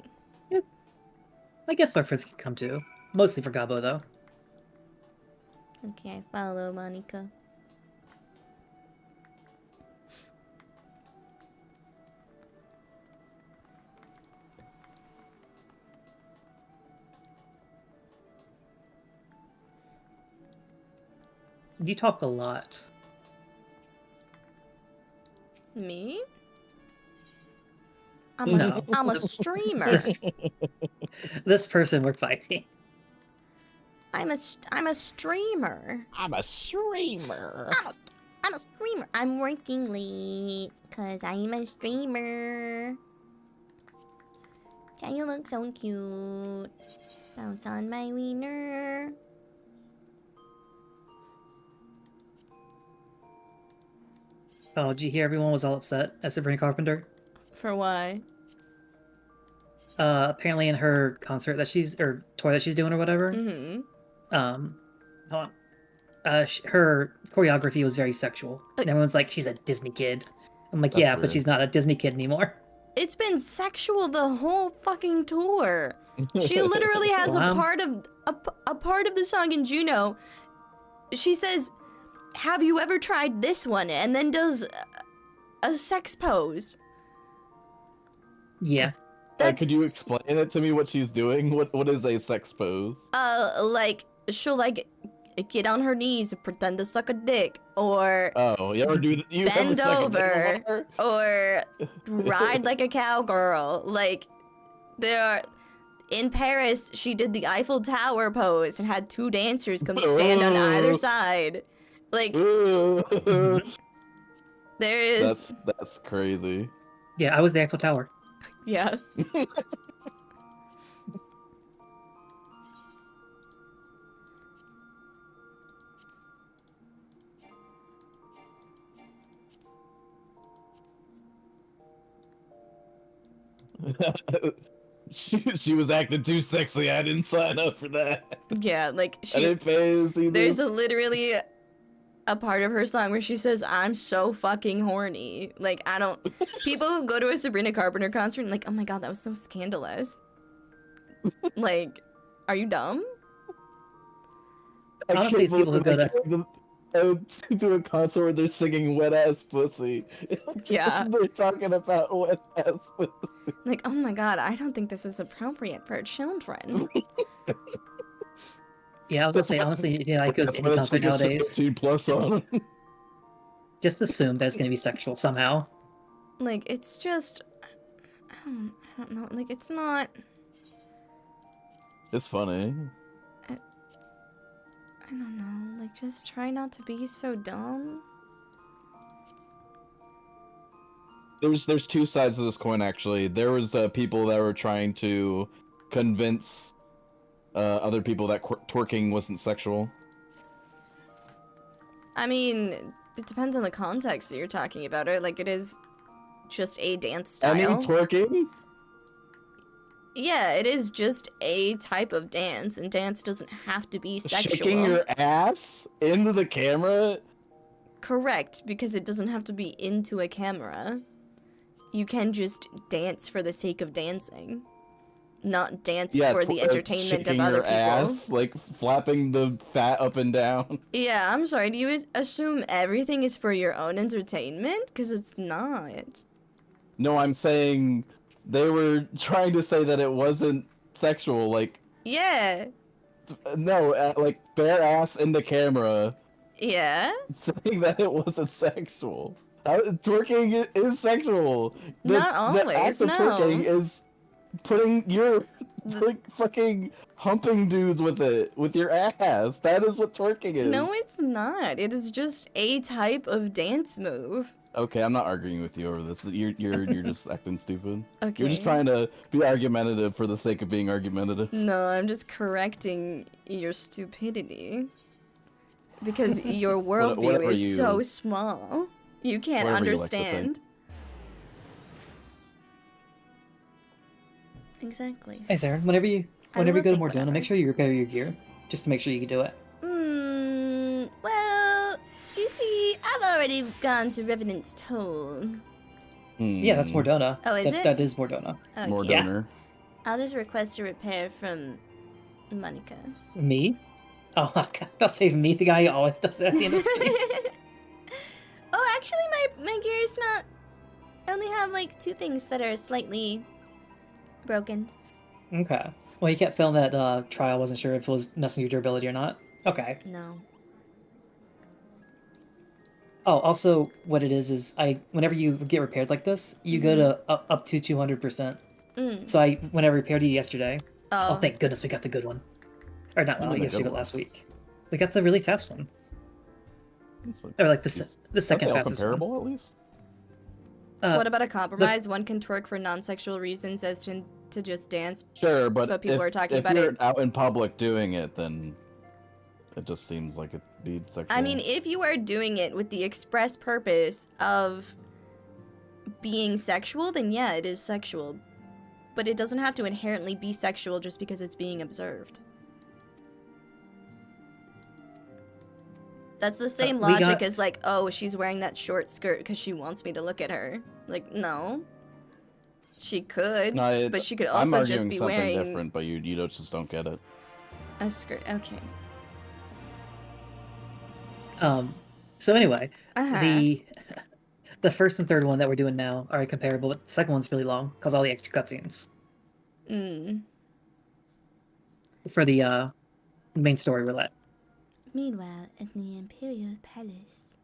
I guess my friends can come too. Mostly for Gabo, though. Okay, I follow Monica. You talk a lot. Me? No. I'm a streamer. This person we're fighting. I'm a streamer. I'm a streamer. I'm a streamer. I'm working late because I'm a streamer. Yeah, you look so cute. Bounce on my wiener. Oh, did you hear everyone was all upset at Sabrina Carpenter? For why? Apparently in her concert that she's, or tour that she's doing or whatever. Mm-hmm. Hold on. Her choreography was very sexual. And everyone's like, she's a Disney kid. I'm like, That's yeah, weird. but she's not a Disney kid anymore. It's been sexual the whole fucking tour. She literally has Wow. a part of the song in Juno. She says, "Have you ever tried this one?" and then does a sex pose. Yeah. Could you explain it to me what she's doing? What is a sex pose? Like she'll like get on her knees and pretend to suck a dick, or Oh, you ever do you bend ever suck a dick over, before? or ride like a cowgirl. Like there are. In Paris, she did the Eiffel Tower pose and had two dancers come stand on either side. Like, there is... That's crazy. Yeah, I was the Eiffel Tower. Yeah. She was acting too sexy. I didn't sign up for that. Yeah, like, I didn't pay either. there's literally a part of her song where she says, "I'm so fucking horny." Like, I don't... People who go to a Sabrina Carpenter concert and like, "Oh my god, that was so scandalous." Like, are you dumb? Honestly, it's people who go there. To a concert where they're singing wet ass pussy. Yeah. They're talking about wet ass pussy. Like, oh my god, I don't think this is appropriate for children. Yeah, I was gonna say, honestly, yeah, I goes to any concert nowadays. 16+ on them. Just assume that it's gonna be sexual somehow. Like, it's just... I don't know. Like, it's not... It's funny. I don't know. Like, just try not to be so dumb. There's two sides to this coin, actually. There was people that were trying to convince other people that twerking wasn't sexual. I mean, it depends on the context that you're talking about it. Like, it is just a dance style. I mean, twerking? Yeah, it is just a type of dance, and dance doesn't have to be sexual. Shaking your ass into the camera? Correct, because it doesn't have to be into a camera. You can just dance for the sake of dancing. Not dance for the entertainment of other your people. Ass, like flapping the fat up and down. Yeah, I'm sorry, do you assume everything is for your own entertainment? Because it's not. No, I'm saying they were trying to say that it wasn't sexual, like... Yeah. No, like bare ass in the camera. Yeah? Saying that it wasn't sexual. Twerking is sexual. Not always, the act of no. twerking is putting your like fucking humping dudes with it with your ass. That is what twerking is. No, it's not. It is just a type of dance move. Okay, I'm not arguing with you over this. You're just acting stupid. Okay. You're just trying to be argumentative for the sake of being argumentative. No, I'm just correcting your stupidity. Because your worldview Whatever is you- so small. You can't Whatever you like to understand. Exactly. Hey Sarah, whenever you go to think Mordona, make sure you repair your gear. just to make sure you can do it. Well, you see, I've already gone to Revenant's Toll. Yeah, that's Mordona. Oh, is it? That is Mordona. Okay. Mordona. I'll just request a repair from Monica. Me? Oh my god, I'll save me, the guy who always does it at the end of the stream. Oh, actually, my gear is not... I only have, like, 2 things that are slightly broken. Okay. Well, you kept feeling that trial wasn't sure if it was messing your durability or not. Okay. No. Oh, also, what it is whenever you get repaired like this, you go to up to 200%. So when I repaired you yesterday, oh, thank goodness we got the good one. Or not yesterday, but last week. We got the really fast one. Or like the second fastest comparable, one. At least? What about a compromise? One can twerk for non-sexual reasons as to just dance. Sure, but people are talking about if you're it. out in public doing it, then it just seems like it'd be sexual. I mean, if you are doing it with the express purpose of being sexual, then yeah, it is sexual. But it doesn't have to inherently be sexual just because it's being observed. That's the same logic as like, oh, she's wearing that short skirt because she wants me to look at her. Like, no. She could, but she could also just be wearing... something different, but you just don't get it. A skirt, okay. So anyway, the first and third one that we're doing now are comparable, but the second one's really long because all the extra cutscenes. For the main story roulette. Meanwhile, at the Imperial Palace.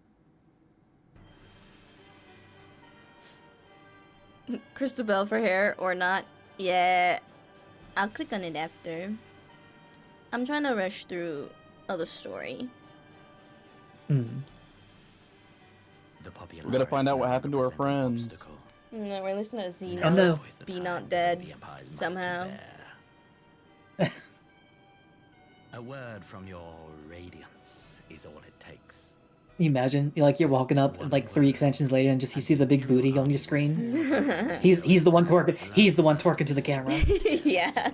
Crystal Bell for hair or not? Yeah, I'll click on it after. I'm trying to rush through other story. We gotta find out what happened to our friends. No, we're listening to Xenos. Oh, no. Be not dead somehow. A word from your radiance is all it takes. Can you imagine? You're walking up and like 3 expansions later and just you see the big booty on your screen. He's the one twerking. He's the one twerking to the camera. Yeah.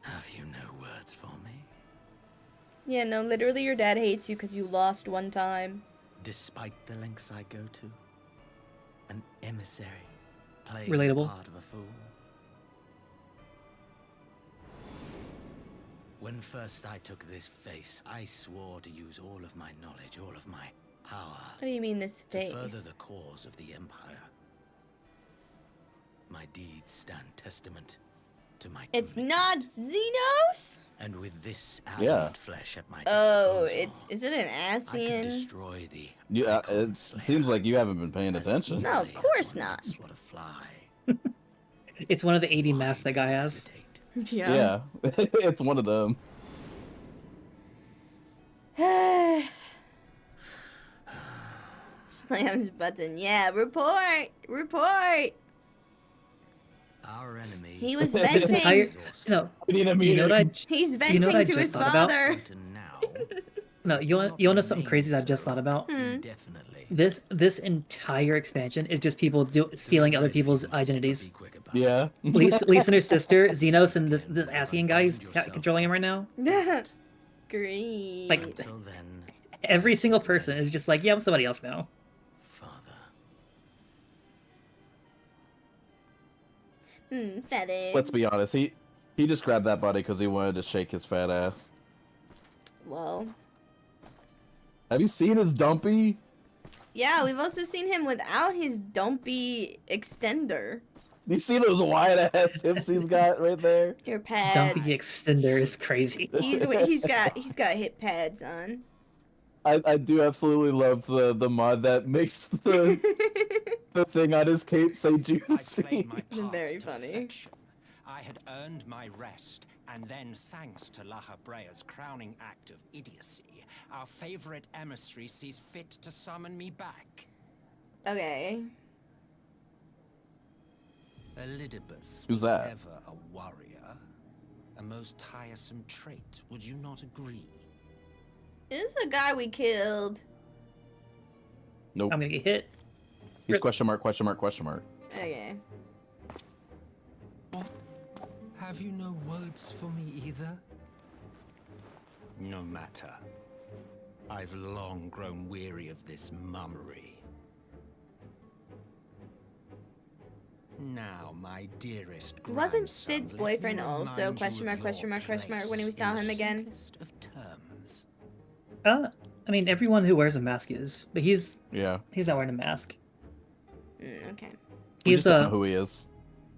Have you no words for me? Yeah, no, literally your dad hates you because you lost one time. Despite the lengths I go to, an emissary playing Relatable. the part of a fool. When first I took this face, I swore to use all of my knowledge, all of my power. What do you mean this face? To further the cause of the Empire. My deeds stand testament to my It's not Xenos? And with this adamant flesh at my disposal, Oh, is it an I can Asian? destroy the It seems like you haven't been paying attention. No, of course not. what a fly. It's one of the 80 masks that guy has. Yeah. It's one of them. Slams button. Yeah, report! Report! Our enemy. He was venting. You know what I He's venting you know what I to just his thought about? father. No, you want to know something crazy that I just thought about? This entire expansion is just people stealing other people's identities. Yeah. Lisa and her sister, Xenos, and this Asian guy who's controlling him right now. Great. Like, every single person is just like, yeah, I'm somebody else now. Feather. Let's be honest. He just grabbed that body because he wanted to shake his fat ass. Well. Have you seen his dumpy? Yeah, we've also seen him without his dumpy extender. You see those wide ass hips he's got right there? Your pads. Dumpy extender is crazy. He's got hip pads on. I do absolutely love the mod that makes the thing on his cape say juicy. Very funny. I had earned my rest, and then thanks to La Habrea's crowning act of idiocy, our favorite emissary sees fit to summon me back. Okay. Elidibus Who's was that? ever a warrior. A most tiresome trait, would you not agree? Is this a guy we killed? Nope. I'm gonna get hit. He's question mark, question mark, question mark. Okay. What? Have you no words for me either? No matter. I've long grown weary of this mummery. Now, my dearest Wasn't Sid's boyfriend also question mark when we saw him again? I mean, everyone who wears a mask is, but he's not wearing a mask. Okay. We just don't know who he is.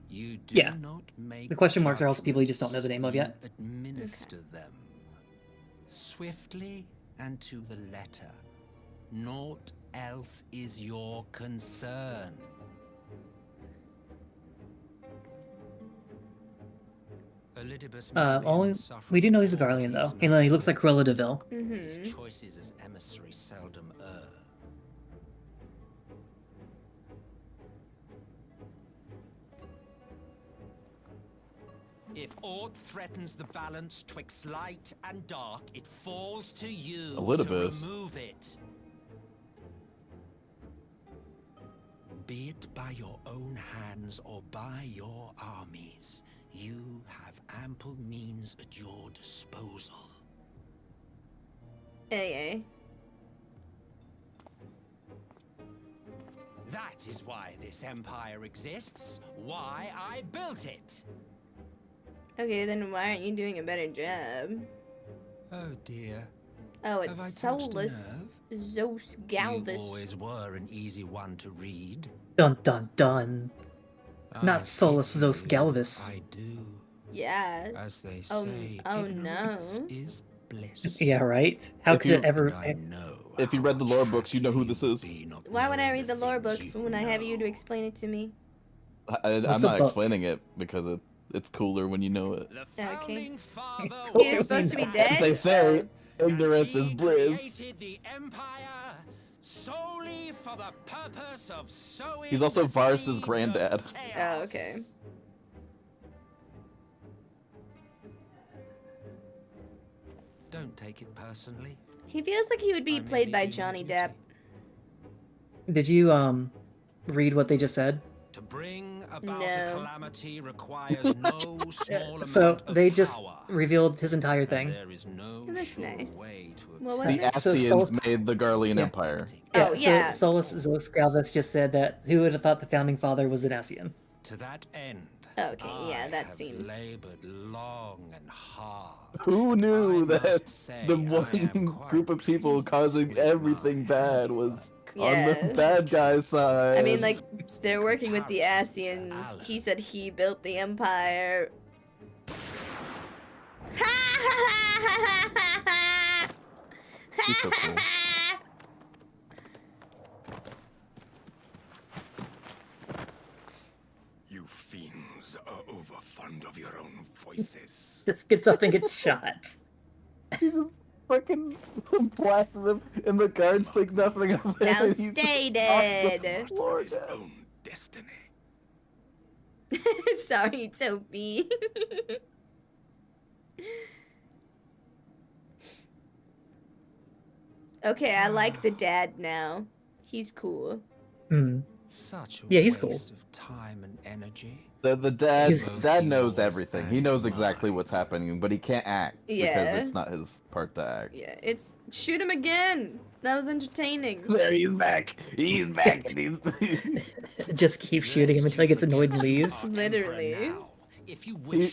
You do Yeah. not make The question marks are also people you just don't know the name of yet. Administer them swiftly and to the letter. Naught else is your concern. We do know he's a Garlean though. He looks like Cruella de Vil. His choices as emissary seldom err. If aught threatens the balance twixt light and dark, it falls to you to remove it. Be it by your own hands or by your armies, you have ample means at your disposal. AA. That is why this empire exists, why I built it. Okay, then why aren't you doing a better job? Oh dear. Oh, Have I it's touched a Solus nerve? Zos Galvus. You always were an easy one to read. Dun dun dun. Not Solus Zos Galvus. I do. Yeah. As they Oh say, no. ignorance is bliss. Yeah, right? How could it ever... If you read the lore books, you know who this is. Why would I read the lore books when I have you to explain it to me? I'm not explaining it because it's cooler when you know it. Okay. He is supposed to be dead? They say ignorance is bliss. The empire solely for the purpose of sowing. He's also Varus's granddad. Oh, okay. Don't take it personally. He feels like he would be played by Johnny Depp. Did you, read what they just said? To bring about a calamity requires no small amount So, they of just power. revealed his entire thing. There is no That's nice. way to What was The it? Ascians made the Garlean Empire. Oh, yeah. So Solus Zos Galvus just said that who would have thought the founding father was an Ascian? To that end, Okay, yeah, that seems... labored long and hard. Who knew that the one group of people causing everything bad was on the bad guy's side? I mean, like, they're working with the Ascians. He said he built the empire. He's so cool. You fiends are overfond of your own voices. Just gets up and gets shot. He just fucking blasted him, and the guards think nothing of it. Now and he's stay just dead. floor His dead. own destiny. Sorry, Toby. Okay, I like the dad now. He's cool. Such a He's cool. waste of time and energy. The dad knows everything. He knows exactly what's happening, but he can't act Yeah. because it's not his part to act. Yeah, it's shoot him again. That was entertaining. There, he's back. He's back. And he's Just keep shooting him until he gets annoyed and leaves. Literally. he's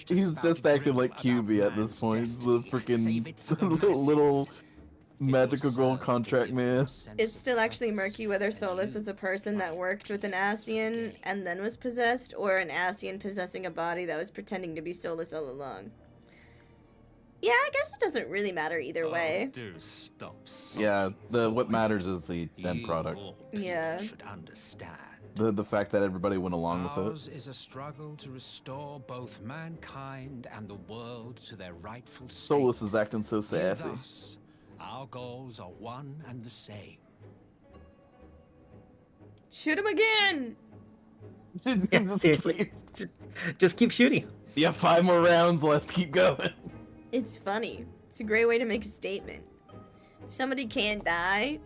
just acting like QB at this point. The freaking little magical girl contract man. It's still actually murky whether Solus was a person that worked with an Ascian and then was possessed, or an Ascian possessing a body that was pretending to be Solus all along. Yeah, I guess it doesn't really matter either way. Do stop. Yeah, what matters is the end product. Yeah. Should understand. The fact that everybody went along with Ours it. is a struggle to restore both mankind and the world to their rightful state. Solus is acting so For sassy. thus, our goals are one and the same. Shoot him again! Yeah, seriously. Just keep shooting. You have 5 more rounds left. Keep going. It's funny. It's a great way to make a statement. Somebody can't die.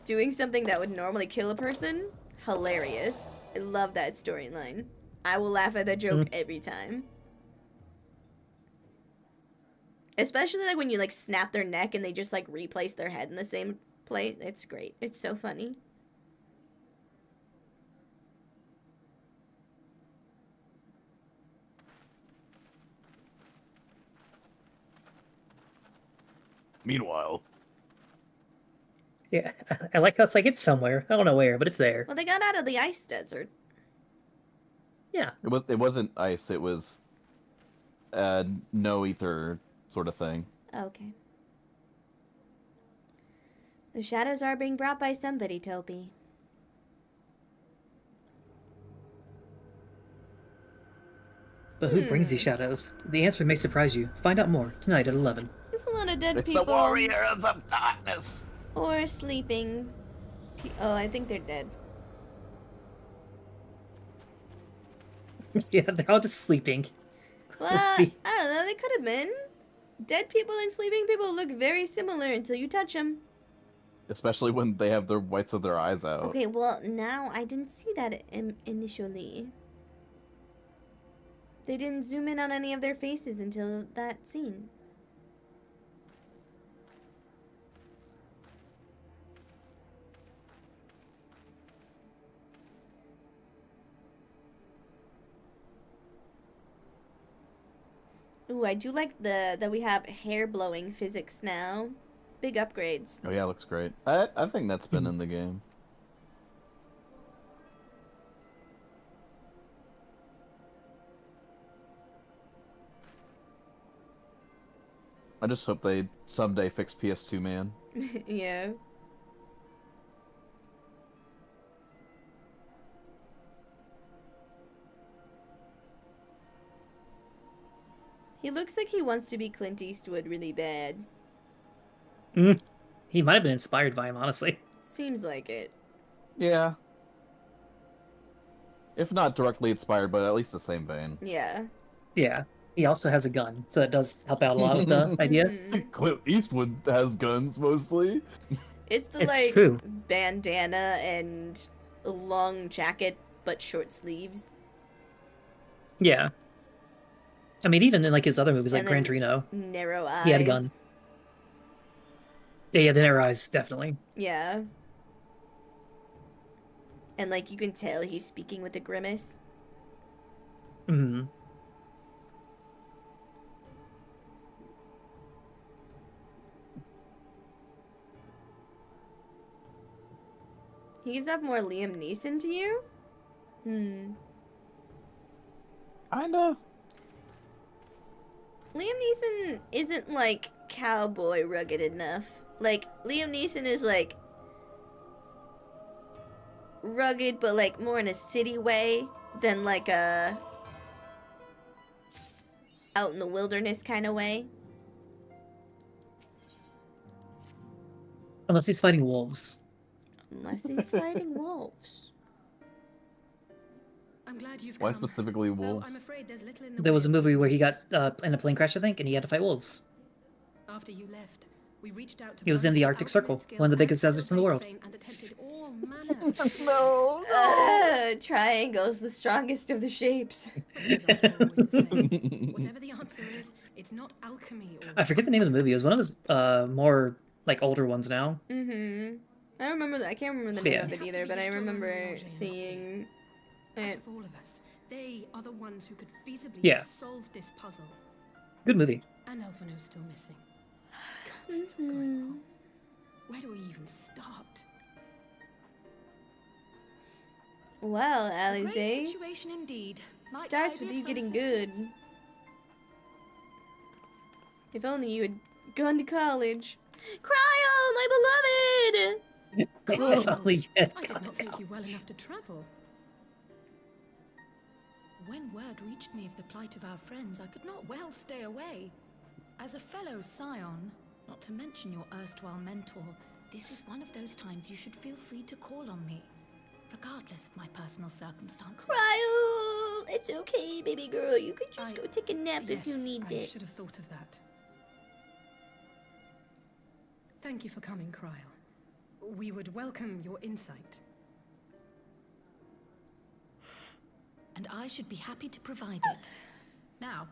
Doing something that would normally kill a person. Hilarious. I love that storyline. I will laugh at that joke every time. Especially like when you like snap their neck and they just like replace their head in the same place. It's great. It's so funny. Meanwhile. Yeah, I like how it's like it's somewhere. I don't know where, but it's there. Well, they got out of the ice desert. Yeah. It wasn't ice, it was no ether sort of thing. Okay. The shadows are being brought by somebody, Toby. But who brings these shadows? The answer may surprise you. Find out more tonight at 11. It's a lot of dead It's people. the Warriors of Darkness. Or sleeping. Oh, I think they're dead. Yeah, they're all just sleeping. Well, I don't know. They could have been. Dead people and sleeping people look very similar until you touch them. Especially when they have the whites of their eyes out. Okay, well, now I didn't see that initially. They didn't zoom in on any of their faces until that scene. Ooh, I do like that we have hair blowing physics now. Big upgrades. Oh yeah, looks great. I think that's been in the game. I just hope they someday fix PS2 man. Yeah. He looks like he wants to be Clint Eastwood really bad. He might have been inspired by him, honestly. Seems like it. Yeah. If not directly inspired, but at least the same vein. Yeah. Yeah. He also has a gun, so that does help out a lot with the idea. Clint Eastwood has guns, mostly. It's the, It's like, true. bandana and a long jacket, but short sleeves. Yeah. I mean, even in like his other movies, like And Gran then Torino, narrow eyes. he had a gun. Yeah, the narrow eyes, definitely. Yeah. And, like, you can tell he's speaking with a grimace. Hmm. He gives up more Liam Neeson to you? Hmm. Kinda. Liam Neeson isn't, like, cowboy rugged enough. Like, Liam Neeson is, like, rugged, but, like, more in a city way than, like, a out in the wilderness kind of way. Unless he's fighting wolves. Unless he's fighting wolves. I'm glad you've Why come. specifically Though wolves? I'm afraid there's little in the There was a way. movie where he got in a plane crash, I think, and he had to fight wolves. After you left, we reached out to He was both in the Arctic Circle, Alchemist Guild one of the and biggest deserts in the world. Fame and attempted all manner of No. Triangle's the strongest of the shapes. But the results are always the same. Whatever the answer is, it's not alchemy or I forget the name of the movie. It was one of his more like older ones now. Mm-hmm. I remember that. I can't remember the name of it either, but I remember seeing out it. of all of us, they are the ones who could feasibly Yeah. have solved this puzzle. Good movie. And Elfino's still missing. God, it's all going wrong. Where do we even start? Well, A great Alize, situation indeed. Might starts I be with of you some getting assistance? good. If only you had gone to college. Cryo, my beloved! Definitely. I did not think you well enough to travel. When word reached me of the plight of our friends, I could not well stay away. As a fellow scion, not to mention your erstwhile mentor, this is one of those times you should feel free to call on me, regardless of my personal circumstances. Cryo! It's okay, baby girl. You could just go take a nap if you Yes, need I it. should have thought of that. Thank you for coming, Kryle. We would welcome your insight. And I should be happy to provide it. Now,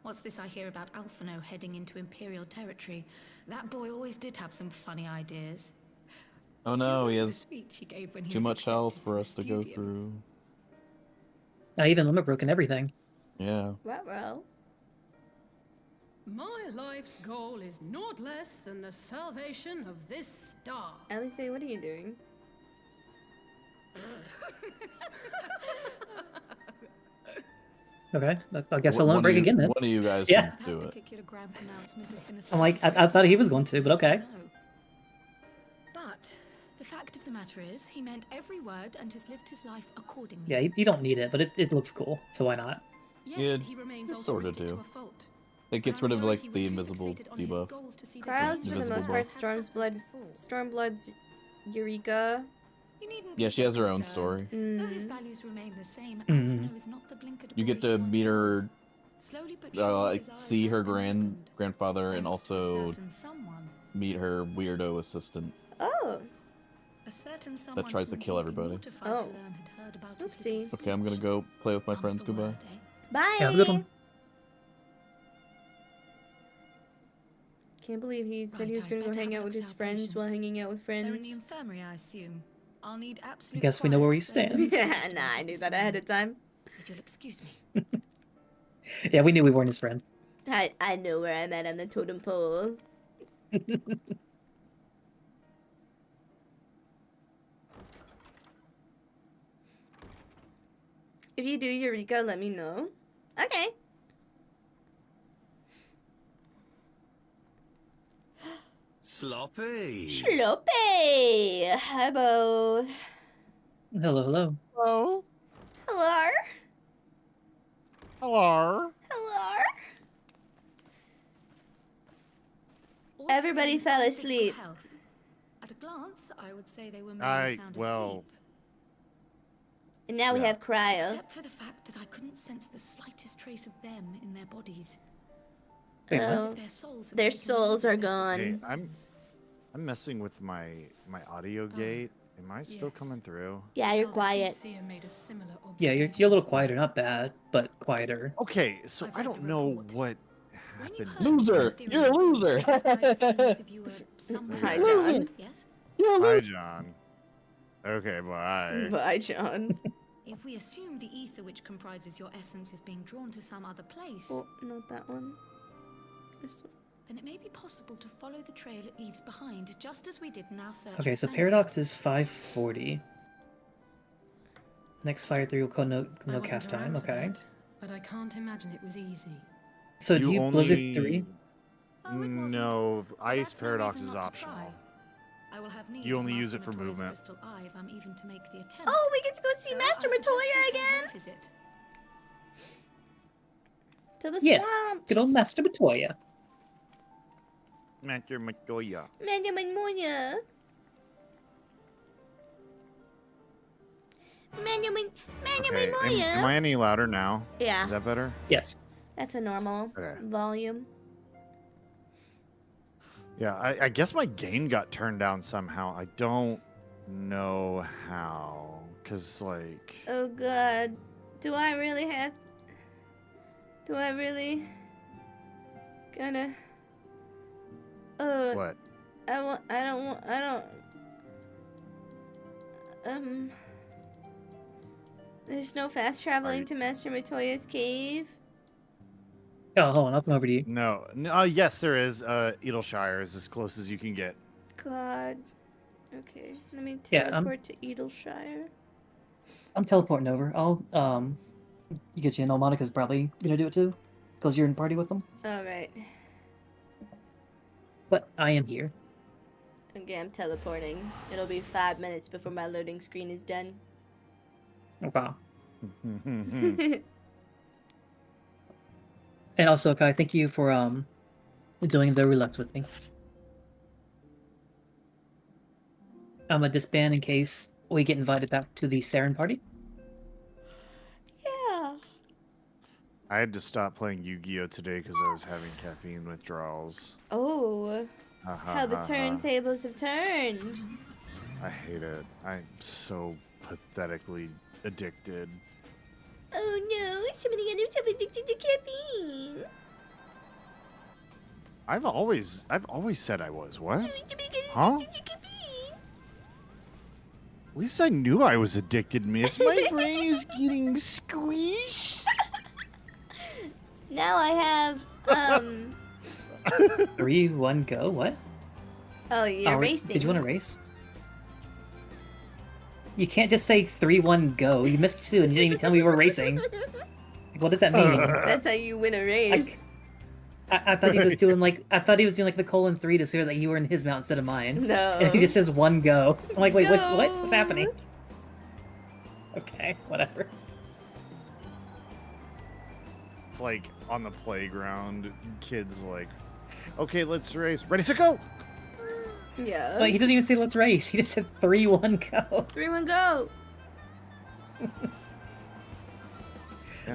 what's this I hear about Alphino heading into Imperial territory? That boy always did have some funny ideas. Oh no, he The has speech he gave when he too was much health accepted for to us the to go studio. through. Even limit broke and everything. Yeah. Well. My life's goal is naught less than the salvation of this star. Alice, what are you doing? Okay, I guess I'll limit break again then. One of you guys Yeah. should do it. Particular grand pronouncement has been a I'm like, I thought he was going to, but okay. But the fact of the matter is, he meant every word and has lived his life accordingly. Yeah, you don't need it, but it looks cool, so why not? Yeah, sort of do. It gets rid of like the invisible debuff. Kryle's for the most part Stormblood's Eureka. Yeah, she has her own story. Though his values remain the same, Mhm. Alphino is not the blinkered You get to meet her, Slowly but surely, like his eyes see her have been grandfather, and thanks to a also certain someone. meet her weirdo assistant Oh. A certain that someone tries to who kill may be everybody. mortified to learn had heard about his little Oopsie. Okay, I'm gonna go play with my friends. Goodbye. Bye. Yeah, have a good one. Can't believe he said he was Right, gonna I'd go better hang have out a with look his at our friends while patients. hanging out with They're in the friends. infirmary, I assume. I'll need I absolute guess we know where we quiet, so stand. Yeah, nah, I knew that ahead of time. If you'll excuse me. Yeah, we knew we weren't his friend. I know where I'm at on the totem pole. If you do Eureka, let me know. Okay. Sloppy. Sloppy. Hi, both. Hello, hello. Hello. Hello. Hello. Hello. Everybody fell asleep. Health. At a glance, I would say they were merely sound asleep. And now we have Kryle. Except for the fact that I couldn't sense the slightest trace of them in their bodies. Wait, As Oh, if their souls have their taken souls over are their gone. Hey, I'm messing with my audio gate. Am I still yes. coming through? Yeah, you're Elder quiet. Soothsayer made a similar Yeah, you're a little quieter, not bad, but quieter. Okay, so I don't know what When you happened. heard Loser! the You're a loser! mysterious voice, it described feelings of you were somewhere Hi, else. John. Yes? You're a Hi, loser. John. Okay, bye. Bye, John. If we assume the ether which comprises your essence is being drawn to some other place, Oh, not that one. This one. then it may be possible to follow the trail it leaves behind, just as we did in our search. Okay, for so Fenrir. Paradox is 540. Next fire through will no I wasn't cast around time, for okay. that, but I can't imagine it was easy. So do you Blizzard 3? No, Ice That's no Paradox reason is not to optional. try. I will have need You of only use Master it for Matoya's movement. crystal eye if I'm even to make the attempt. Oh, we get to go see So Master I suggest Matoya we pay her again. a visit. To the Yeah, swamps. good old Master Matoya. Master Matoya. Master Matoya. Okay, am I any louder now? Yeah. Is that better? Yes. That's a normal Okay. volume. Yeah, I guess my gain got turned down somehow. I don't know how. Because, like... Oh god. Do I really gonna What? There's no fast traveling to Master Matoya's cave. Oh, hold on, I'll come over to you. No. Yes, there is. Edelshire is as close as you can get. God. Okay, let me Yeah, teleport to Edelshire. I'm teleporting over. I'll, you get you in. Monica's probably gonna do it too, because you're in party with them. Alright. But I am here. Okay, I'm teleporting. It'll be 5 minutes before my loading screen is done. Okay. And also, Kai, thank you for doing the Relux with me. I'm gonna disband in case we get invited back to the Saren party. Yeah. I had to stop playing Yu-Gi-Oh today because I was having caffeine withdrawals. Oh. how the turntables have turned. I hate it. I'm so pathetically addicted. Oh no, somebody got himself addicted to caffeine. I've always said I was. What? Huh? At least I knew I was addicted, miss. My brain is getting squished. Now I have 3, 1, go. What? Oh, you're racing. Did you want to race? You can't just say 3, 1, go. You missed 2 and you didn't even tell me we were racing. What does that mean? That's how you win a race. I thought he was doing like the colon 3 to say that you were in his mount instead of mine. No. And he just says 1 go. I'm like, wait, what? What's happening? Okay, whatever. It's like on the playground, kids like, okay, let's race. Ready, set, go! Yeah. Like, he didn't even say let's race. He just said 3, 1, go. 3, 1, go. No,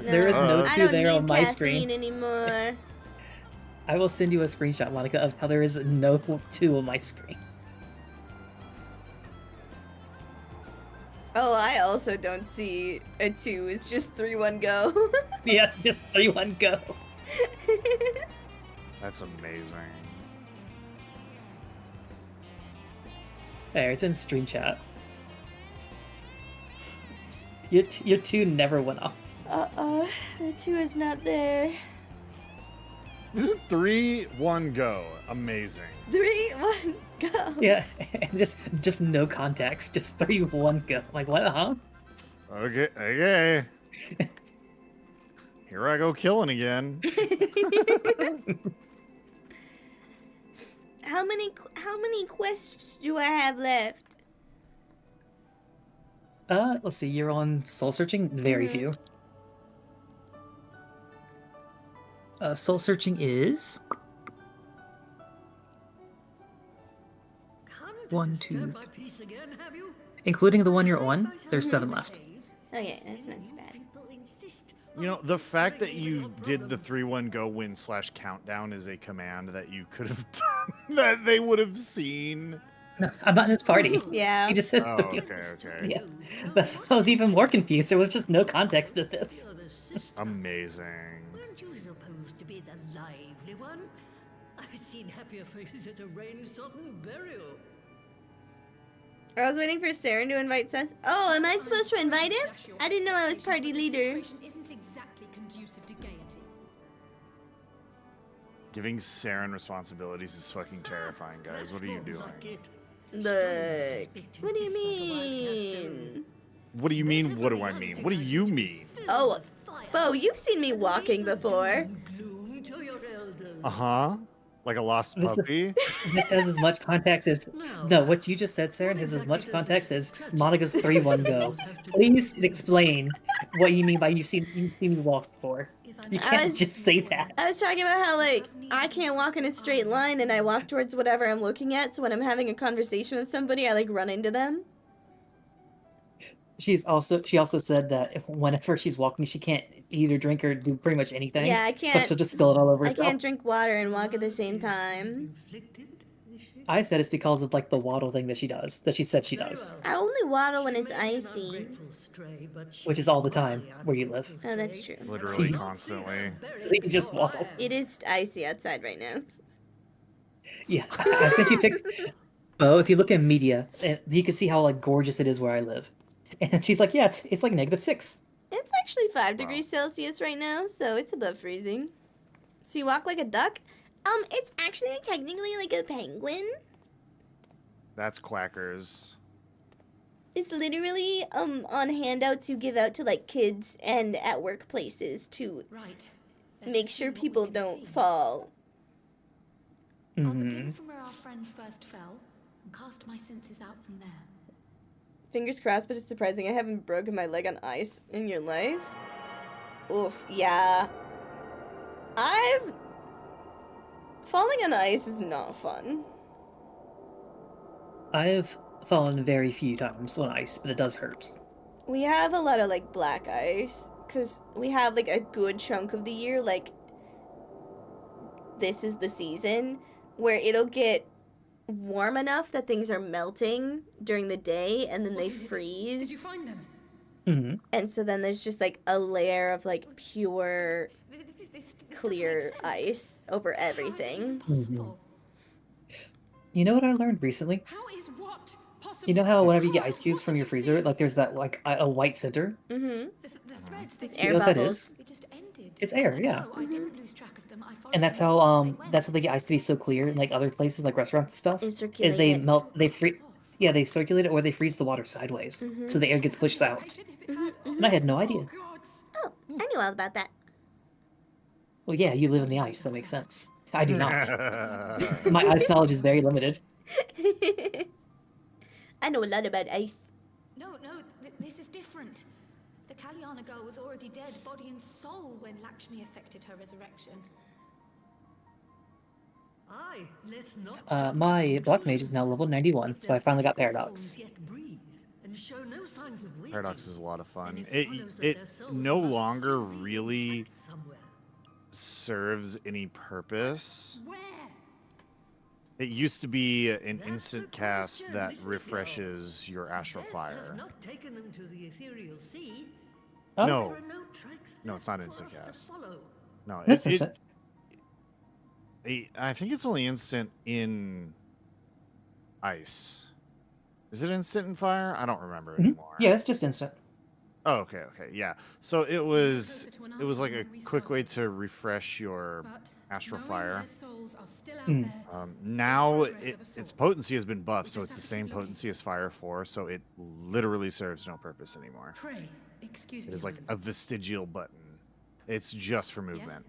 there is no 2 there on my screen. I don't need caffeine anymore. I will send you a screenshot, Monica, of how there is no 2 on my screen. Oh, I also don't see a 2. It's just 3, 1, go. Yeah, just 3, 1, go. That's amazing. There, it's in stream chat. Your 2 never went off. The 2 is not there. 3, 1, go. Amazing. 3, 1, go. Yeah, and just no context. Just 3, 1, go. Like, what, huh? Okay. Here I go killing again. How many quests do I have left? Let's see. You're on soul searching. Very few. Soul searching is 1, 2, including the one you're on. There's 7 left. Okay, that's not too bad. You know, the fact that you did the 3, 1, go win / countdown is a command that you could have done that they would have seen. No, I'm not in his party. Yeah. He just said. Oh, okay. Yeah, that's why I was even more confused. There was just no context to this. Amazing. Weren't you supposed to be the lively one? I've seen happier faces at a rain-sodden burial. I was waiting for Saren to invite Seth. Oh, am I supposed to invite him? I didn't know I was party leader. Isn't exactly conducive to gaiety. Giving Saren responsibilities is fucking terrifying, guys. What are you doing? Look. What do you mean? What do you mean? What do I mean? What do you mean? Oh, Bo, you've seen me walking before. Uh-huh. Like a lost puppy? This has as much context as... No, what you just said, Saren, has as much context as Monica's 3, 1, go. Please explain what you mean by you've seen me walk before. You can't just say that. I was talking about how, like, I can't walk in a straight line and I walk towards whatever I'm looking at, so when I'm having a conversation with somebody, I, like, run into them. She also said that whenever she's walking, she can't eat or drink or do pretty much anything. Yeah, I can't. She'll just spill it all over I herself. can't drink water and walk at the same time. I said it's because of like the waddle thing that she does, that she said she does. I only waddle when it's icy. Which is all the time where you live. Oh, that's true. Literally constantly. So you just waddle. It is icy outside right now. Yeah, I sent you pic. Oh, if you look at media, you can see how like gorgeous it is where I live. And she's like, yeah, it's like -6. It's actually 5 degrees Celsius right now, so it's above freezing. So you walk like a duck? It's actually technically like a penguin. That's quackers. It's literally on handouts you give out to like kids and at workplaces to make sure people don't fall. I'll begin from where our friends first fell and cast my senses out from there. Fingers crossed, but it's surprising I haven't broken my leg on ice in your life. Oof, yeah. Falling on ice is not fun. I've fallen very few times on ice, but it does hurt. We have a lot of like black ice, because we have like a good chunk of the year, like this is the season, where it'll get warm enough that things are melting during the day and then they freeze. Did you find them? Mm-hmm. And so then there's just like a layer of like pure clear ice over everything. Mm-hmm. You know what I learned recently? How is what possible? You know how whenever you get ice cubes from your freezer, like there's that like a white center? Mm-hmm. It's You know what that is? They just ended. It's air, yeah. I didn't lose track of them. I followed And that's them how they get ice to be so clear in like other places like restaurants and stuff. Is They melt, they they circulate it or they freeze the water sideways, so the air gets pushed out. And I had no idea. Oh, I knew all about that. Well, yeah, you live in the ice. That makes sense. I do not. My ice knowledge is very limited. I know a lot about ice. No, this is different. The Kalyana girl was already dead, body and soul, when Lakshmi effected her resurrection. Aye, let's not My Black Mage is now level 91, so I finally got Paradox. and show no signs of wasting. Paradox is a lot of fun. It no longer really serves any purpose. It used to be an instant cast that refreshes your Astral Fire. Not taken them to the ethereal sea. Oh. No. There are no tracks No, it's not for instant us to cast. follow. No, That's instant. I think it's only instant in ice. Is it instant in fire? I don't remember anymore. Yeah, it's just instant. Oh, okay, yeah. So it was like a quick way to refresh your Astral Fire. Now its potency has been buffed, so it's the same potency as Fire 4, so it literally serves no purpose anymore. Pray, excuse It me. is like a vestigial button. It's just for movement.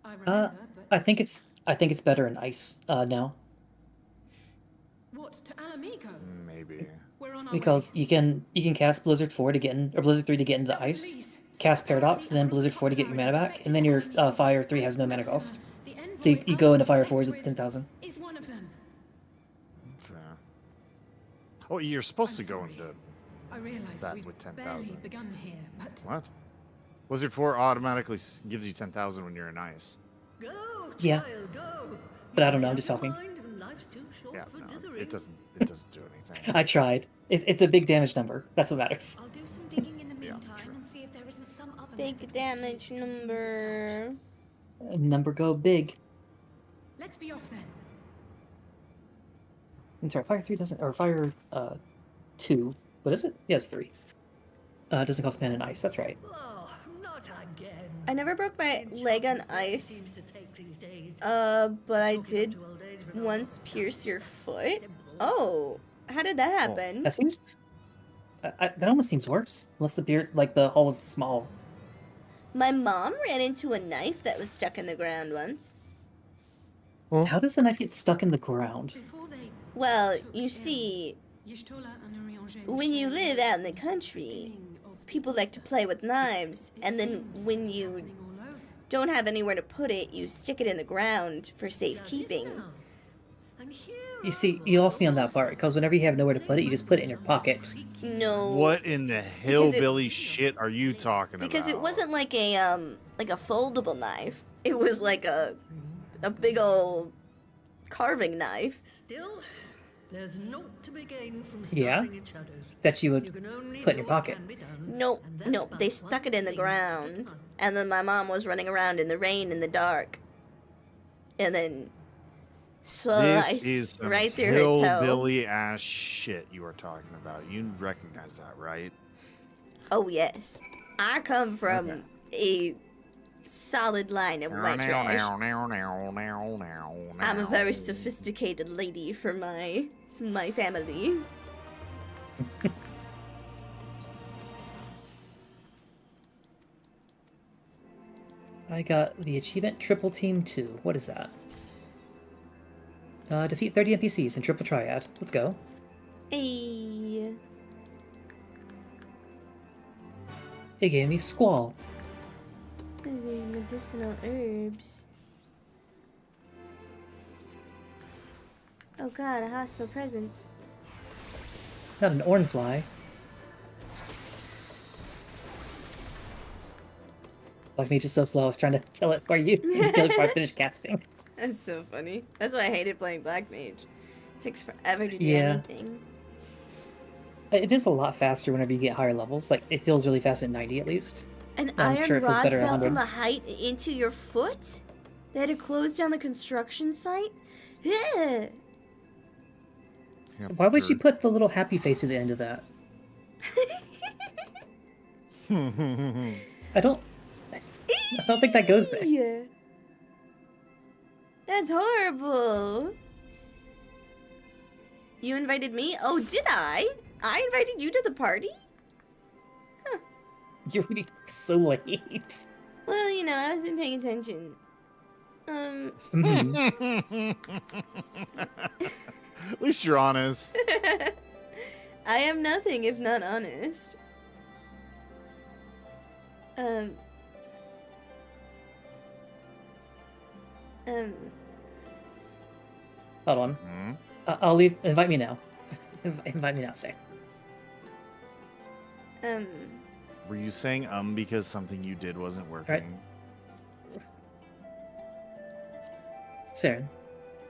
I remember, but I think it's better in ice now what, to Alamigo? Maybe. We're on our because you can cast Blizzard 4 to get in, or Blizzard 3 to get into the ice, cast Paradox, and then Blizzard 4 to get your mana back, and then your Fire 3 has no mana cost. So you go into Fire 4s with 10,000. Is one of them. Okay. Oh, you're supposed to go into I realize that we've with barely 10,000. begun here, but What? Blizzard 4 automatically gives you 10,000 when you're in ice. Go, Yeah. child, go. But I don't know, I'm just talking. Life's too short Yeah, for no, dithering. it doesn't do anything. I tried. It's a big damage number. That's what matters. I'll do some digging in the meantime and see if there isn't some other Big damage number. Number go big. let's be off then. I'm sorry, Fire 3 doesn't, or Fire 2. What is it? Yeah, it's 3. Doesn't cost mana and ice. That's right. Oh, not again. I never broke my leg on ice. Seems to take these days. But I did once pierce your foot. Oh, how did that happen? That seems. That almost seems worse. Unless the hole is small. My mom ran into a knife that was stuck in the ground once. How does a knife get stuck in the ground? Well, you see, when you live out in the country, people like to play with knives, and then when you don't have anywhere to put it, you stick it in the ground for safekeeping. You see, you lost me on that part, because whenever you have nowhere to put it, you just put it in your pocket. No. What in the hillbilly shit are you talking about? Because it wasn't like a foldable knife. It was like a big old carving knife. Still, there's naught to be gained from Yeah? starting at shadows. That you would put in your pocket. Nope, they stuck it in the ground. And then my mom was running around in the rain in the dark. And then This sliced is some right through her toe. hillbilly ass shit you are talking about. You recognize that, right? Oh yes. I come from a solid line of white trash. I'm a very sophisticated lady for my family. I got the achievement Triple Team 2. What is that? Defeat 30 NPCs in Triple Triad. Let's go. Hey. It gave me Squall. These medicinal herbs. Oh god, a hostile presence. Not an Ornfly. Black Mage is so slow, I was trying to kill it for you. Kill it before I finished casting. That's so funny. That's why I hated playing Black Mage. It takes forever to do Yeah. anything. It is a lot faster whenever you get higher levels. Like, it feels really fast at 90 at least. An I'm iron sure it feels rod better at fell 100. from a height into your foot? They had to close down the construction site? Ugh. Why would you put the little happy face at the end of that? I don't think that goes there. Yeah. That's horrible. You invited me? Oh, did I? I invited you to the party? You're really so late. Well, you know, I wasn't paying attention. At least you're honest. I am nothing if not honest. Hold on. I'll leave. Invite me now. Invite me now, say. Were you saying because something you did wasn't working? Right. Saren.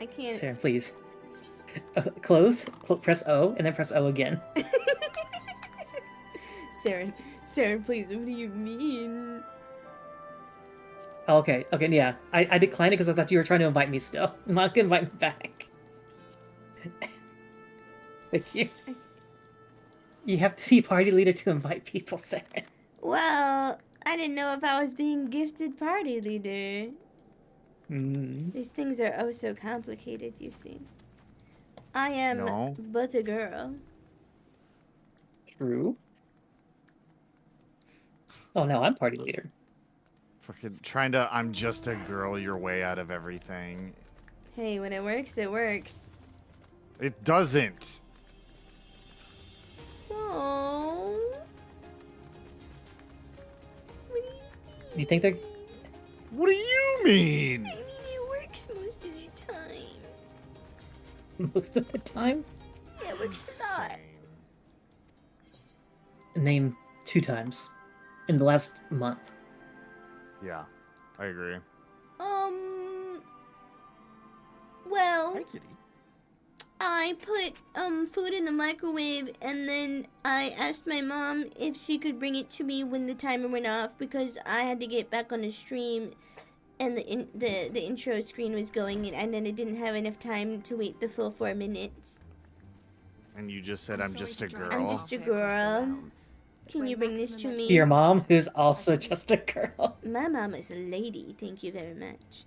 I can't. Saren, please. Close. Press O, and then press O again. Saren, please, what do you mean? Okay, yeah. I declined it because I thought you were trying to invite me still. I'm not gonna invite me back. Thank you. You have to be party leader to invite people, Saren. Well, I didn't know if I was being gifted party leader. These things are oh so complicated, you see. I am but a girl. True. Oh no, I'm party leader. Fucking trying to I'm just a girl your way out of everything. Hey, when it works, it works. It doesn't. Oh. You think they're... What do you mean? I mean, it works most of the time. Most of the time? Yeah, it works a lot. Name 2 times. In the last month. Yeah, I agree. Well, Hi, kitty. I put food in the microwave, and then I asked my mom if she could bring it to me when the timer went off because I had to get back on the stream, and the intro screen was going, and then it didn't have enough time to wait the full 4 minutes. And you just said I'm just a girl. I'm just a girl. Can you bring this to me? Your mom, who's also just a girl. My mom is a lady. Thank you very much.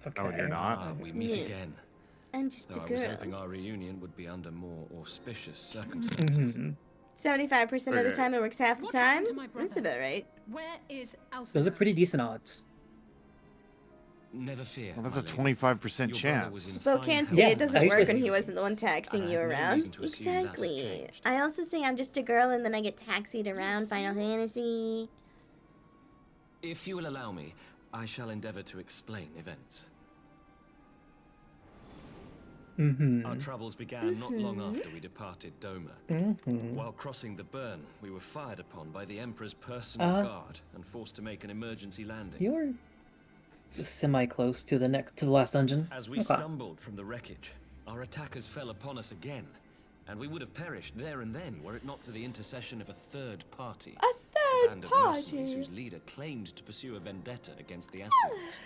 Okay. Oh, you're not? We meet Yeah. again. I'm just Though a I was girl. hoping our reunion would be under more auspicious circumstances. 75% of the Okay. time it works half the What time. happened to my That's brother? about right. Where is Alpha? Those are pretty decent odds. Never fear. Well, that's a my lady. 25% Your brother was chance. in Bo fine can't health say Yeah, it doesn't I work usually- when he wasn't the one taxing you I have no around. reason to assume that has Exactly. changed. I also say I'm just a girl and then I get taxied around Final Fantasy. If you will allow me, I shall endeavor to explain events. Our troubles began not long after we departed Doma. While crossing the burn, we were fired upon by the Emperor's personal guard and forced to make an emergency landing. You're semi-close to the last dungeon. As we stumbled from the wreckage, our attackers fell upon us again, and we would have perished there and then were it not for the intercession of a third party. A band of mercenaries whose leader claimed to pursue a vendetta against the Ascians.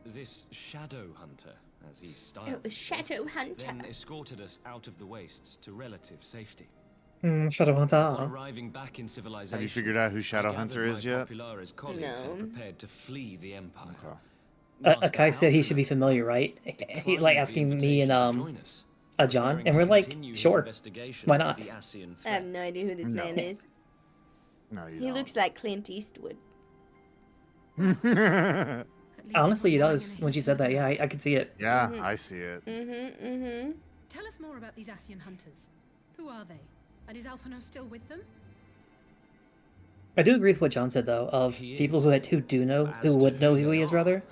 This Shadow Hunter, as he styled It was Shadow Hunter. then escorted us out of the wastes to relative safety. Shadowhunter. Upon arriving back in civilization, Have you figured out who I Shadowhunter gathered is my yet? Populares colleagues No. had prepared to flee the Empire. Akai said he should be familiar, right? He like asking me and John, and we're like, sure, why not? I have no idea who this man is. No, you He looks like Clint Eastwood. Honestly, he does. When she said that, yeah, I could see it. Yeah, I see it. Tell us more about these Ascian hunters. Who are they? And is Alphino still with them? I do agree with what John said, though, of people who would know who he is, rather,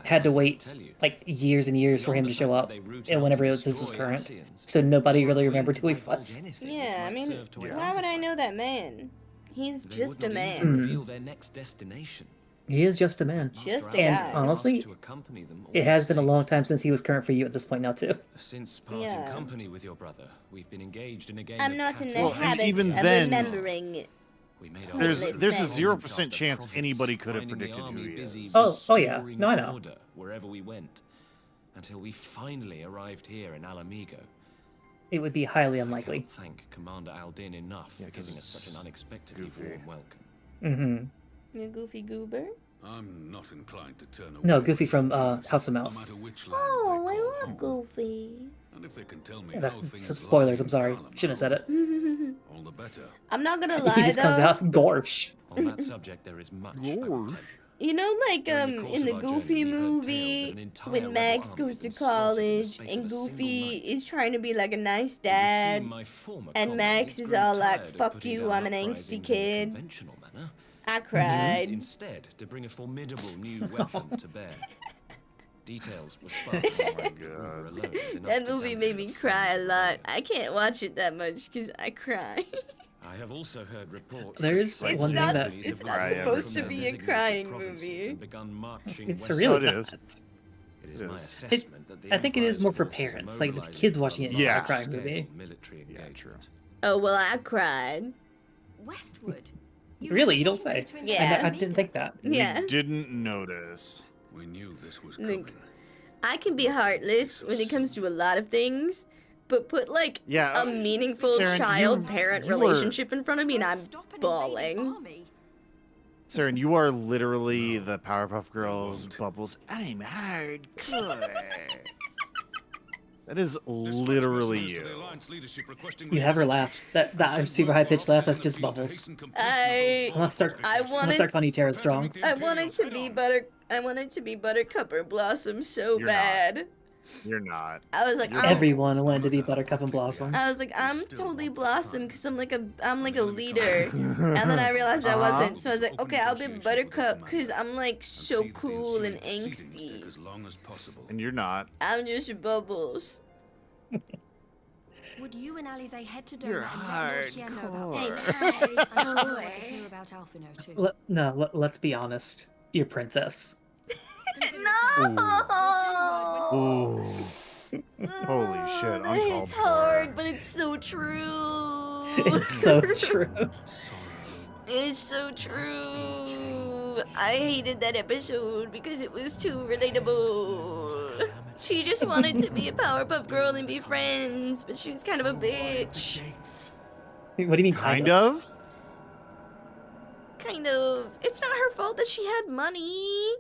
had to wait like years and years for him to show up, and whenever this was current, so nobody really remembered who he was. Yeah, I mean, why would I know that man? He's just a They would not man. even reveal their next destination. He is just a man. Just a and guy. honestly, To accompany them all it the has been a same. long time since he was current for you at this point now too. Since parting Yeah. company with your brother, we've been engaged in a game I'm of not in cat the and mouse. habit even of then, remembering. There's a pointless 0% things. chance anybody could have Finding the predicted who army he busy is. Oh yeah. restoring No, I know. order wherever we went, until we finally arrived here in Alamigo. It would be highly unlikely. Thank Commander Aldin enough for giving us such an unexpectedly warm welcome. Mm-hmm. You goofy goober. I'm not inclined to turn away. No, Goofy from House of Mouse. Oh, I love Goofy. And if they can tell me Yeah, how that's things some lie spoilers. in I'm sorry. Garlemald, Shouldn't have said it. all the better. I'm not gonna He lie just though. comes out gorsh. On that subject, there is much I will tell you. You know, like During the course in the of our journey, Goofy we heard tales movie, of an entire when rebel Max army goes to being slaughtered in the college space and of a single Goofy night. is trying to be like a nice It would dad, seem my former and Max colleagues is grew all like, tired of "Fuck putting you, down I'm an angsty uprisings in a kid." conventional manner, I and chose cried. instead to bring a formidable new weapon to bear. Details were sparse. That movie made me cry a lot. I can't watch it that much because I cry. I have also heard reports. There's that one thing that- It's not supposed to be a crying movie. It's really it not. is. It is my It, assessment that the I think it is Empire's more for forces are parents. Like the mobilizing kids for watching it, it's Yeah. not a crying large-scale movie. military engagement. Oh well, I cried. Westwood. Really, you don't say. Yeah. I didn't think that. Yeah. We didn't notice. We knew this was Like, coming. I can be heartless when it comes to a lot of things, but put like Yeah, a meaningful Saren, child-parent you were- relationship in front of me, and I'm bawling. Saren, you are literally the Powerpuff Girls Bubbles. I'm hardcore. That is literally you. You have her laugh. That super high pitched laugh. That's just Bubbles. I I'm gonna start wanted calling you Tara Strong. I wanted to be Buttercup or Blossom so You're not. bad. You're not. I was like, Everyone wanted to be Buttercup and Blossom. I was like, I'm totally Blossom because I'm like a leader, and then I realized I wasn't. So I was like, okay, I'll be Buttercup because I'm like so cool and angsty. As long as possible. And you're not. I'm just Bubbles. Would you and Alize head to You're Doma and let Lord Hien know about hardcore. this? I'm sure you want to hear about Alphino too. Let's be honest. You're princess. No. Ooh. Holy shit! That Uncalled hits for. hard, but it's so true. It's so true. It's so true. I hated that episode because it was too relatable. She just wanted to be a Powerpuff Girl and be friends, but she was kind of a bitch. What do you mean, Kind of? Kind of. It's not her fault that she had money.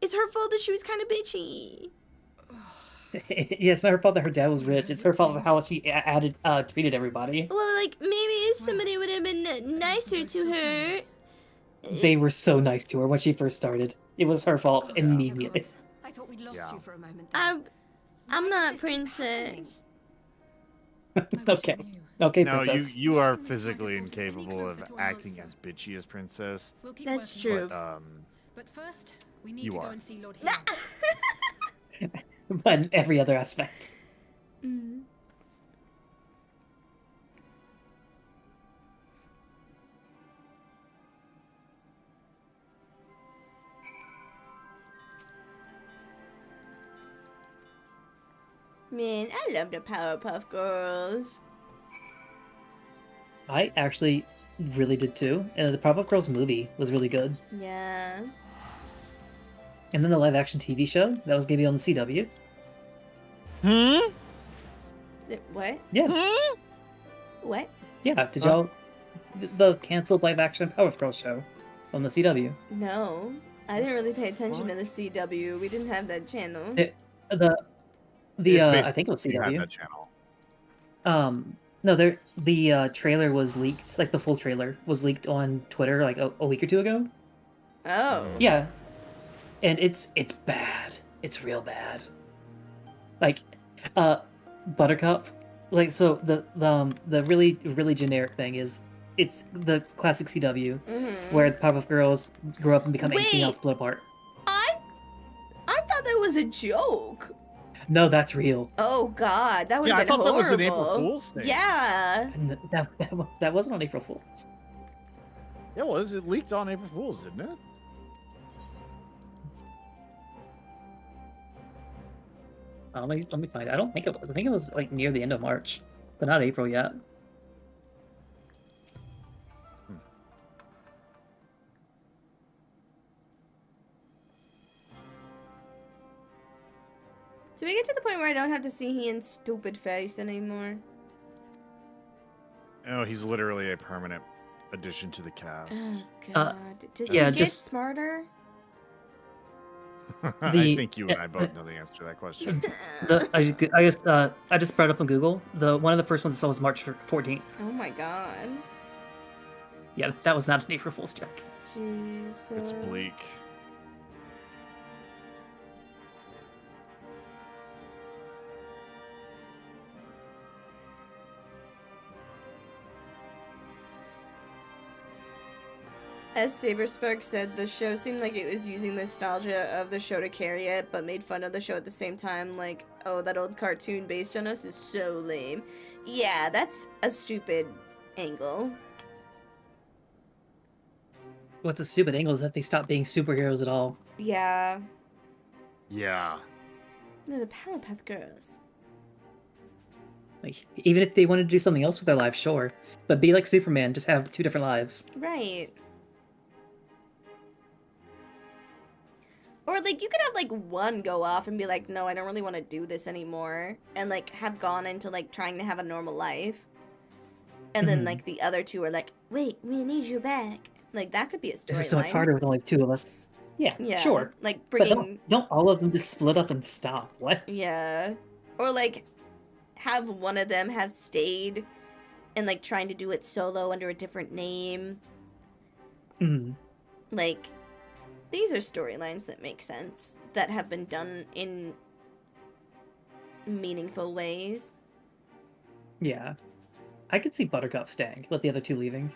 It's her fault that she was kind of bitchy. Yeah, it's not her fault that her dad was rich. It's her fault of how she treated everybody. Well, like, maybe if somebody would have been nicer to her. They were so nice to her when she first started. It was her fault immediately. I thought we'd lost you for a moment. I'm not princess. Okay. Okay, No, princess. you are physically incapable of acting as bitchy as princess. We'll keep That's working on true. it. But But first, we need You to go are. and see Lord Hien. But in every other aspect. Mm. Man, I love the Powerpuff Girls. I actually really did too. And the Powerpuff Girls movie was really good. Yeah. And then the live action TV show that was gonna be on the CW. What? Yeah. What? Yeah. Did y'all the canceled live action Powerpuff Girls show on the CW? No. I didn't really pay attention to the CW. We didn't have that channel. I think it was You have CW. that channel. No, the trailer was leaked. Like the full trailer was leaked on Twitter like a week or two ago. Oh. Yeah, and it's bad. It's real bad. Like, Buttercup. Like, so the really generic thing is it's the classic CW where the Powerpuff Girls grow up and become 18 and split apart. I thought that was a joke. No, that's real. Oh God, that would Yeah, I have been thought that was an horrible. April Fool's thing. Yeah. And that wasn't on April Fool's. It was. It leaked on April Fool's, didn't it? Let me find it. I don't think it was. I think it was like near the end of March, but not April yet. Do we get to the point where I don't have to see Ian's stupid face anymore? Oh, he's literally a permanent addition to the cast. Oh god. Does he yeah, get just smarter? I think you and I both know the answer to that question. I just brought up on Google. One of the first ones I saw was March 14th. Oh my god. Yeah, that was not an April Fool's joke. Jeez. It's bleak. As Saberspark said, the show seemed like it was using the nostalgia of the show to carry it, but made fun of the show at the same time, like, oh, that old cartoon based on us is so lame. Yeah, that's a stupid angle. What's a stupid angle is that they stopped being superheroes at all. Yeah. Yeah. They're the Powerpuff Girls. Like, even if they wanted to do something else with their lives, sure. But be like Superman, just have 2 different lives. Right. Or, like, you could have, like, one go off and be like, no, I don't really want to do this anymore. And, like, have gone into, like, trying to have a normal life. And then, like, the other 2 are like, wait, we need you back. Like, that could be a This is so much storyline. harder with only 2 of us. Yeah, sure. Like, But bringing... don't all of them just split up and stop? What? Yeah. Or, like, have one of them have stayed and, like, trying to do it solo under a different name. Like, these are storylines that make sense, that have been done in meaningful ways. Yeah. I could see Buttercup staying, with the other 2 leaving.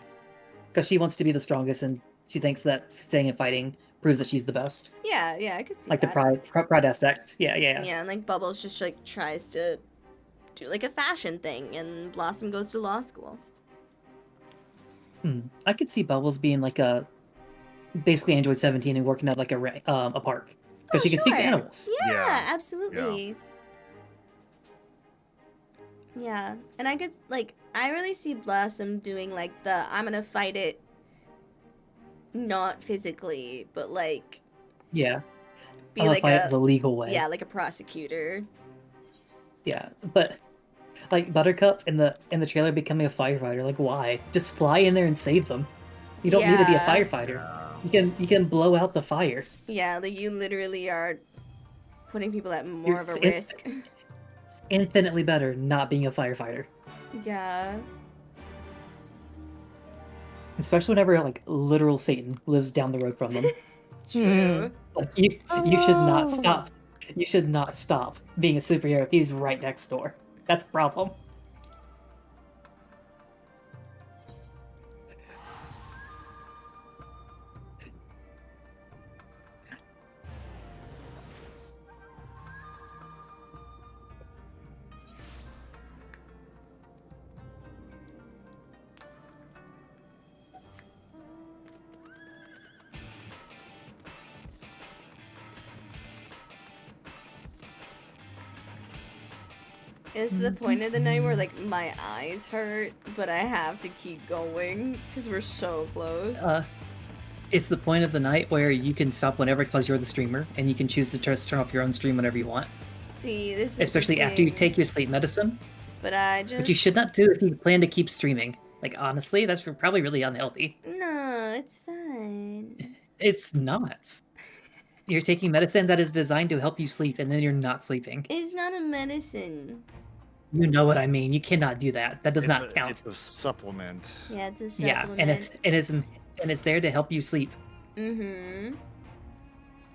Because she wants to be the strongest, and she thinks that staying and fighting proves that she's the best. Yeah, I could see like that. the pride aspect. Yeah. Yeah, and, like, Bubbles just, like, tries to do, like, a fashion thing, and Blossom goes to law school. I could see Bubbles being, like, basically Android 17 and working at, like, a park. Because she can speak to animals. Yeah, absolutely. Yeah, and I could, like, I really see Blossom doing, like, I'm gonna fight it not physically, but, like... Yeah. Be I'm gonna like fight it the legal way. Yeah, like a prosecutor. Yeah, but, like, Buttercup in the trailer becoming a firefighter, like, why? Just fly in there and save them. You don't need to be a firefighter. You can blow out the fire. Yeah, like, you literally are putting people at more of a risk. Infinitely better not being a firefighter. Yeah. Especially whenever, like, literal Satan lives down the road from them. True. Like, you should not stop. You should not stop being a superhero. He's right next door. That's a problem. It's the point of the night where, like, my eyes hurt, but I have to keep going because we're so close. It's the point of the night where you can stop whenever because you're the streamer, and you can choose to turn off your own stream whenever you want. See, this is especially after you take your sleep medicine. But I just... Which you should not do if you plan to keep streaming. Like, honestly, that's probably really unhealthy. No, it's fine. It's not. You're taking medicine that is designed to help you sleep, and then you're not sleeping. It's not a medicine. You know what I mean. You cannot do that. That does not count. It's a supplement. Yeah, it's a supplement. Yeah, and it's there to help you sleep. Mm-hmm.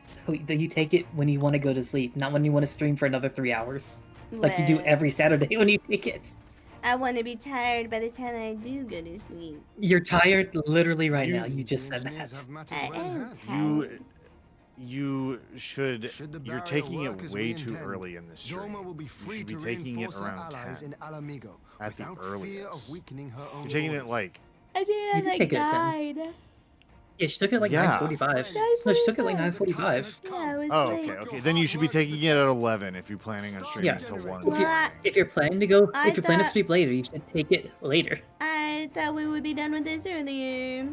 So you take it when you want to go to sleep, not when you want to stream for another 3 hours. Like you do every Saturday when you take it. I want to be tired by the time I do go to sleep. You're tired literally right now. You just said that. I am tired. You're taking it way too early in this stream. You should be taking it around 10. At the earliest. You're taking it like... I did it at like 9. Yeah, she took it at like 9:45. No, she took it like 9:45. Yeah, it was Oh, late. okay. Then you should be taking it at 11 if you're planning on streaming Yeah. until 1. If you're planning to go, I if you're planning to thought- stream later, you should take it later. I thought we would be done with this earlier.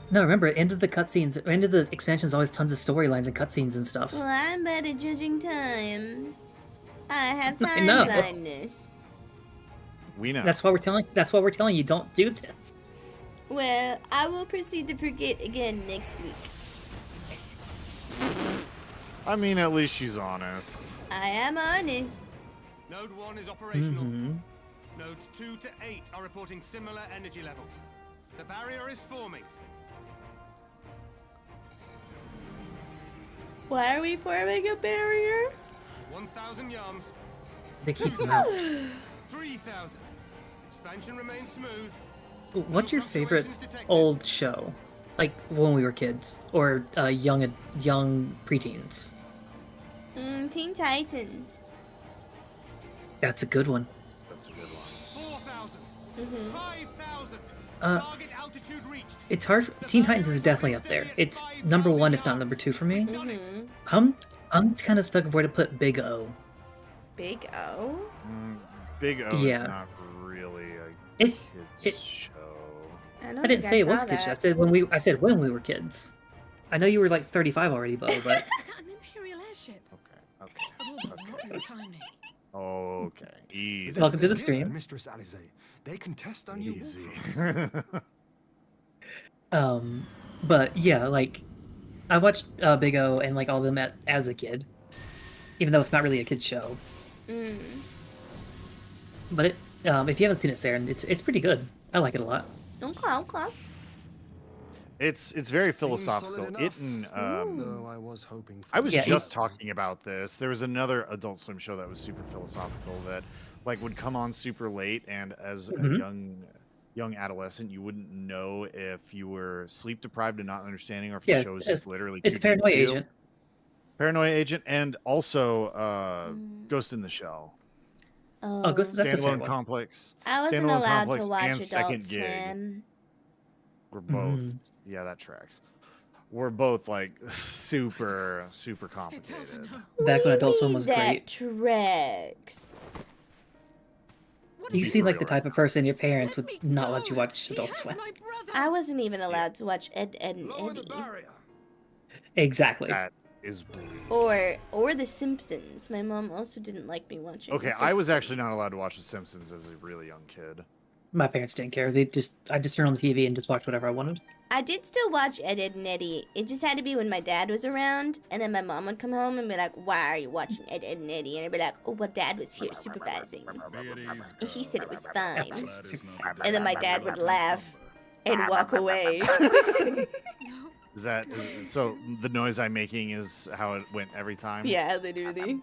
No, remember, end of the cutscenes, end of the expansion is always tons of storylines and cutscenes and stuff. Well, I'm bad at judging time. I have I time know. blindness. We know. That's why we're telling you don't do this. Well, I will proceed to forget again next week. I mean, at least she's honest. I am honest. Node 1 is operational. Mm-hmm. Nodes 2 to 8 are reporting similar energy levels. The barrier is forming. Why are we forming a barrier? 1,000 yards. They keep them out. 3,000. Expansion remains smooth. What's your favorite old show? Like when we were kids, or young preteens? Teen Titans. That's a good one. That's a good one. 4,000. 5,000. Target altitude reached. It's hard. Teen Titans is definitely up there. It's number 1, if not number 2 for me. I'm kind of stuck of where to put Big O. Big O? Big O is not really a kid's show. I didn't say it was a kid's show. I said when we were kids. I know you were like 35 already, Bo, but. Is that an Imperial airship? Okay. Oh, not timing. Okay. Easy. Welcome to the stream. Mistress Alize. They can test on you. Easy. But yeah, like I watched Big O and like all of them as a kid, even though it's not really a kid's show. But it, if you haven't seen it, Sarah, it's pretty good. I like it a lot. Okay. It's very philosophical. Though I was hoping for I was just talking about this. There was another Adult Swim show that was super philosophical that like would come on super late, and as a young adolescent, you wouldn't know if you were sleep deprived and not understanding, or if the show is just literally it's too deep Paranoia for you. Agent. Paranoia Agent, and also Ghost in the Shell. Oh, Ghost, that's a fair Standalone one. Complex. I wasn't Standalone allowed Complex to watch and Adult Second Gig. Swim. We're both. Yeah, that tracks. We're both like super complicated. Back when Adult Swim was great. Tracks. You seem like the type of person your parents would not let you watch Adult Swim. I wasn't even allowed to watch Ed, and Eddie. Exactly. That is bleak. Or The Simpsons. My mom also didn't like me watching. Okay, The I was Simpsons. actually not allowed to watch The Simpsons as a really young kid. My parents didn't care. I just turned on the TV and just watched whatever I wanted. I did still watch Ed, and Eddie. It just had to be when my dad was around, and then my mom would come home and be like, "Why are you watching Ed, and Eddie?" And I'd be like, "Oh, well, Dad was here supervising, and he said it was fine." And then my dad would laugh and walk away. So the noise I'm making is how it went every time? Yeah, literally.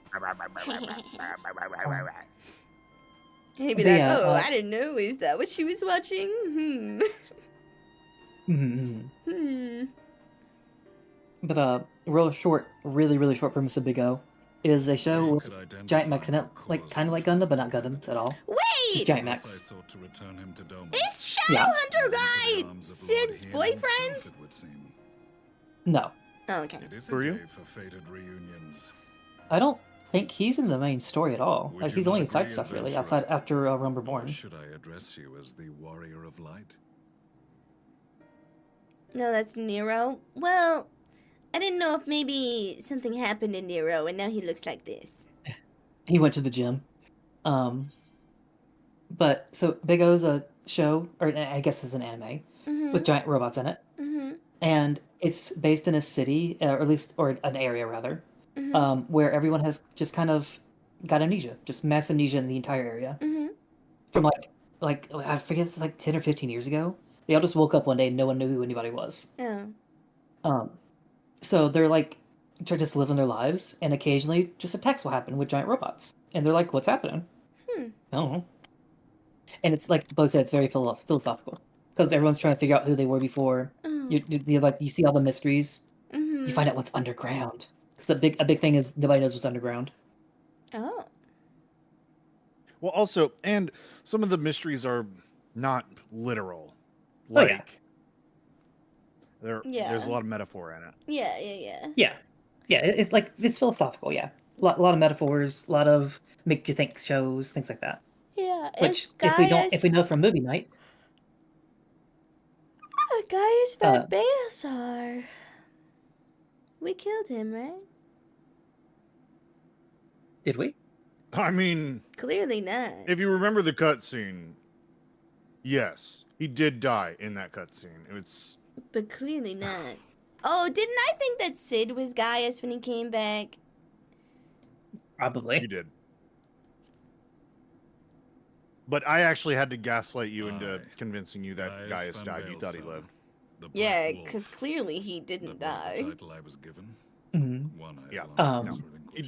And he'd be But like, yeah, "Oh, I didn't know. Is that what she was watching?" But really short premise of Big O. It is a show with giant mechs in it, like kind of like Gundam, but not Gundams at all. Just Wait! giant mechs. Is Shadowhunter guy Sid's boyfriend? No, Oh, okay. Who are you? I don't think he's in the main story at all. Like he's only in side stuff really, outside after Realm Reborn. Should I address you as the Warrior of Light? No, that's Nero. Well, I didn't know if maybe something happened to Nero, and now he looks like this. He went to the gym. But so Big O's a show, or I guess it's an anime with giant robots in it, and it's based in a city, or at least, or an area rather, where everyone has just kind of got amnesia, just mass amnesia in the entire area. From like I forget, it's like 10 or 15 years ago. They all just woke up one day and no one knew who anybody was. Oh. So they're like trying to just living their lives, and occasionally just attacks will happen with giant robots, and they're like, "What's happening?" I don't know. And it's like Bo said, it's very philosophical because everyone's trying to figure out who they were before. You see all the mysteries. You find out what's underground. Because a big thing is nobody knows what's underground. Oh. Well, also, and some of the mysteries are not literal. Like, There's a lot of metaphor in it. Yeah. Yeah. It's like it's philosophical. Yeah, a lot of metaphors, a lot of make you think shows, things like that. Yeah. Which Gaius, if we know from movie night, Gaius Van Baelsar. We killed him, right? did we? I mean, Clearly not. if you remember the cutscene, yes, he did die in that cutscene. It's But clearly not. Oh, didn't I think that Sid was Gaius when he came back? Probably. You did. But I actually had to gaslight you into convincing you that Gaius died. You thought he lived. Yeah, because clearly he didn't die. Title I was given. Mm-hmm. One I Yeah. no.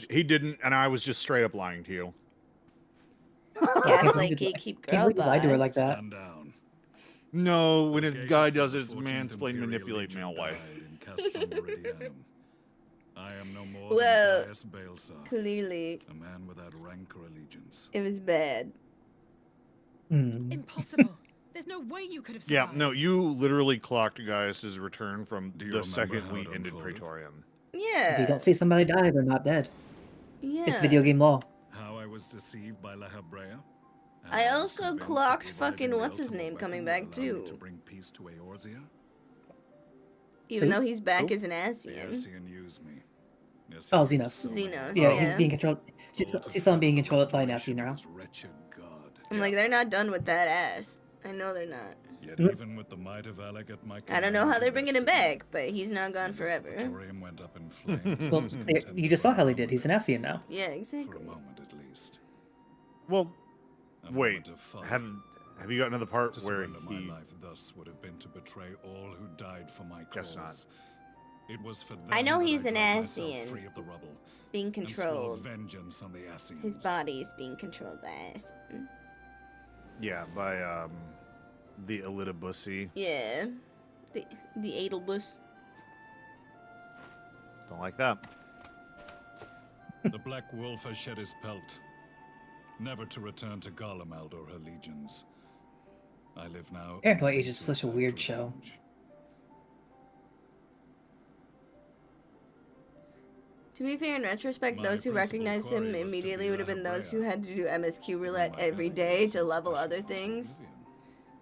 He didn't, and I was just straight up lying to you. Gaslight gatekeep girl Can't believe I do her like that. Stand down. No, when a guy does it, it's mansplain, manipulate male wife. I am no more Well, than Gaius Baelsar, clearly, a man without rank or allegiance. it was bad. Impossible. There's no way you could have Yeah, survived. no, you literally clocked Gaius's return from Do you the remember second how we it ended unfolded? Praetorium. Yeah. If you don't see somebody die, they're not dead. Yeah. It's video game law. How I was deceived by La Habrea. I also clocked fucking what's his name coming back too. To bring peace to Eorzea. Even Who? though he's back Who? as an The Ascian. Ascian used me. Yes, Oh, he Xenos. used so Xenos, many Yeah, yeah. he's being controlled. She's still being controlled by Nazi now. Wretched God. I'm like, they're not done with that ass. I know they're not. Yet even with the might of Alec at my I don't know how they're command, bringing him back, but he's not gone the forever. Praetorium went up in flames. Well, you just saw how they did. He's an Ascian now. Yeah, For a exactly. moment at least. Well, A wait, moment of folly. have you gotten to the part To where surrender my life thus would have been to betray all who died for my cause. Guess not. It was for them I know that he's an dragged myself Ascian. free of the rubble Being and swore controlled. vengeance on the Ascians. His body is being controlled by Ascian. Yeah, by the Elidibussi. Yeah. The Adelbus. Don't like that. The Black Wolf has shed his pelt, never to return to Garlemald or her legions. I live now. Paranoid Age is such a weird show. To be fair, in retrospect, those who recognized him immediately would have been those who had to do MSQ roulette every day to level other things.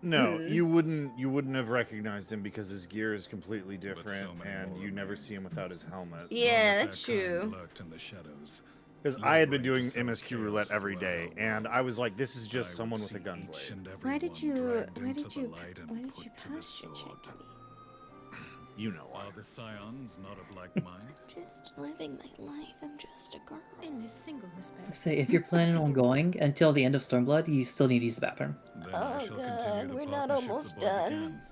No, you wouldn't have recognized him because his gear is completely different, and you never see him without his helmet. Yeah, that's true. Because I had been doing MSQ roulette every day, and I was like, "This is just someone with a gunblade." Why did you posture check me? You know why. Are the scions not of like mind? Just living my life. I'm just a girl. In this single respect. Say, if you're planning on going until the end of Stormblood, you still need to use the bathroom. Oh god, we're not almost done.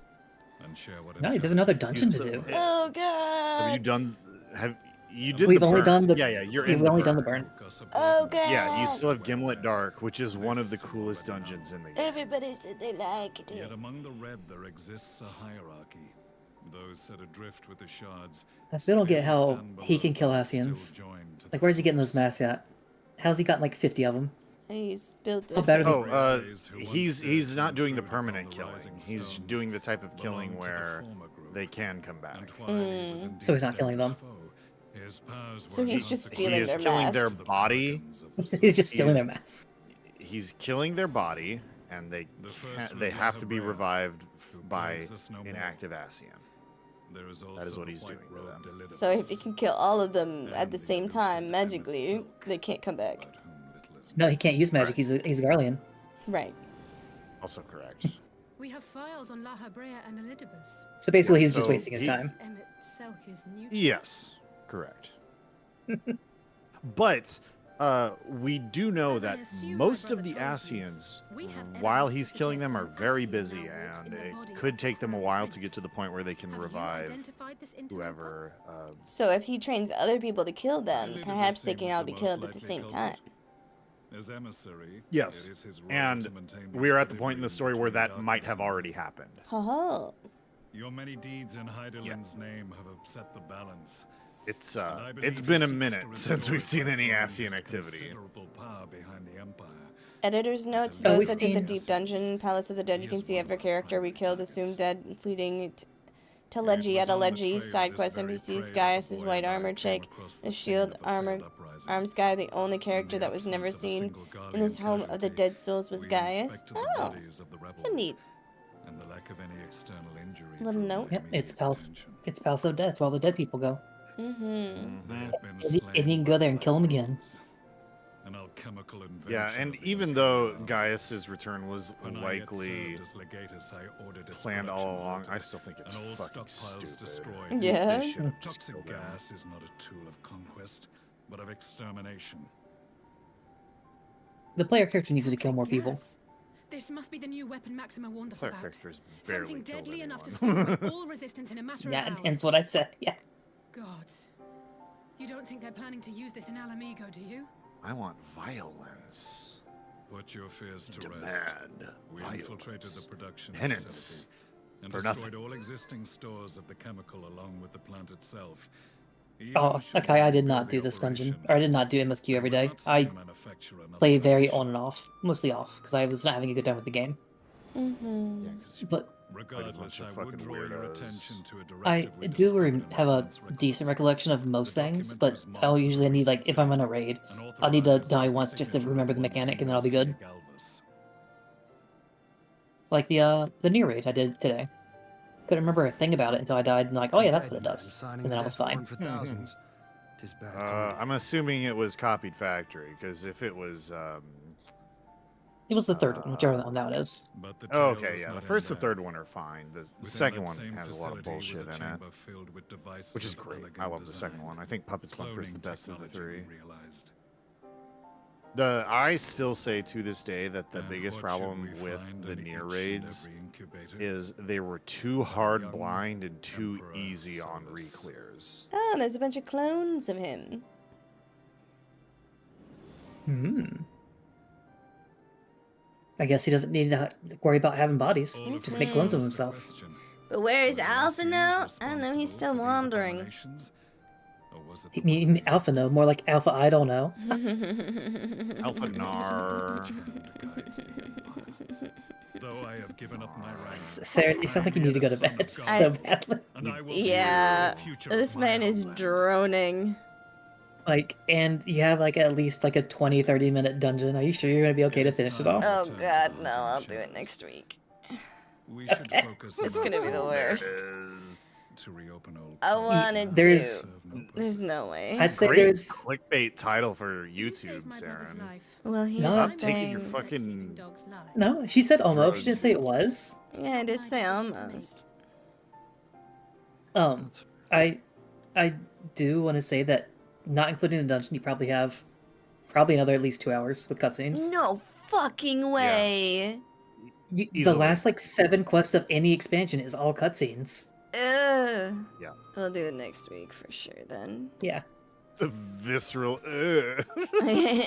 No, there's another dungeon to do. Oh god. Have you done? Have you did? We've the only burn. done the. Yeah, you're We've in the only burn. done the burn. Oh god. Yeah, you still have Gimlet Dark, which is one of the coolest dungeons in the game. Everybody said they liked Yet it. among the red there exists a hierarchy. Those set adrift with the shards. I still don't get how he can kill Ascians. Like, where's he getting those masks at? How's he got like 50 of them? He's built How bad are they? Oh, he's not doing the permanent killing. He's doing the type of killing where they can come back. So he's not killing them. So he's just stealing He is their killing their masks. body. He's just stealing their masks. He's killing their body, and they have to be revived by an active Ascian. That is what he's doing to them. So if he can kill all of them at the same time magically, they can't come back. No, he can't use magic. He's a Garlean. Right. Also correct. We have files on La Habrea and Elidibus. So basically, he's So just wasting his time. Emmett Selk is neutral. Yes, correct. But we do know that most of the Ascians, while he's killing them, are very busy, and it could take them a while to get to the point where they can revive whoever. So if he trains other people to kill them, perhaps they can all be killed at the same time. As emissary, Yes, it is his role and to maintain we are at the point in the story where that might have already happened. Oh. Your many deeds in Hydaelyn's name have upset the balance. It's been a minute since we've seen any Ascian activity. Editor's notes, those that did the deep dungeon, Palace of the Dead, you can see every character we killed assumed dead, Telegy, side quest NPCs, Gaius' white armor chick, the shield arms guy, the only character that was never seen in this home of the dead souls was Gaius. Oh, that's a neat little note. Yep, it's Palace of Death. It's where all the dead people go. Mm-hmm. And you can go there and kill them again. Yeah, and even though Gaius's return was likely planned all along, I still think it's fucking stupid. Yeah. Toxic gas is not a tool of conquest, but of extermination. The player character needs to kill more people. This must be the new weapon Maxima warned us Player about. character's barely Something killed deadly anyone. enough to sweep away all resistance in a matter of Yeah, hours. and that's what I said. Yeah. Gods. You don't think they're planning to use this in Alamigo, do you? I want violence. Put your fears to rest. Demand We violence. infiltrated the production Penance facility and for destroyed nothing. all existing stores of the chemical along with the plant itself. Oh, okay, I did not do this dungeon. Or I did not do MSQ every day. I play very on and off. Mostly off, because I was not having a good time with the game. Mm-hmm. But Regardless, I would draw your attention to a I directive we do have a decent recollection of most things, but I'll usually need, like, if I'm on a raid, I'll need to die once just to remember the mechanic, and then I'll be good. Like the near raid I did today. Couldn't remember a thing about it until I died, and like, oh yeah, that's what it does. And then I was fine. I'm assuming it was copied factory, because if it was... It was the third one, whichever one that is. Oh, okay, yeah, the first and third one are fine. The second one has a lot of bullshit in it, which is great. I love the second one. I think Puppet's Bunker is the best of the three. I still say to this day that the biggest problem with the near raids is they were too hard blind and too easy on re-clears. Oh, there's a bunch of clones of him. I guess he doesn't need to worry about having bodies. Just make clones of himself. But where is Alpha now? I don't know, he's still wandering. You mean Alpha no, more like Alpha I don't know. Alpha Nar. Though I have given up my rank. Sarah, you sound like you need to go to bed so badly. Yeah, this man is droning. Like, and you have like at least like a 20-30 minute dungeon. Are you sure you're gonna be okay to finish it all? Oh god, no, I'll do it next week. We should focus It's gonna be the worst. To reopen old I wanted There's- to. There's no way. I'd say Great there's clickbait title for YouTube, Saren. Well, here's Stop the taking your thing. fucking... no. She said almost. She didn't say it was. Yeah, I did say almost. I do want to say that not including the dungeon, you probably have another at least 2 hours with cutscenes. No fucking way. The last like 7 quests of any expansion is all cutscenes. Ugh. Yeah. We'll do it next week for sure then. Yeah. The visceral... I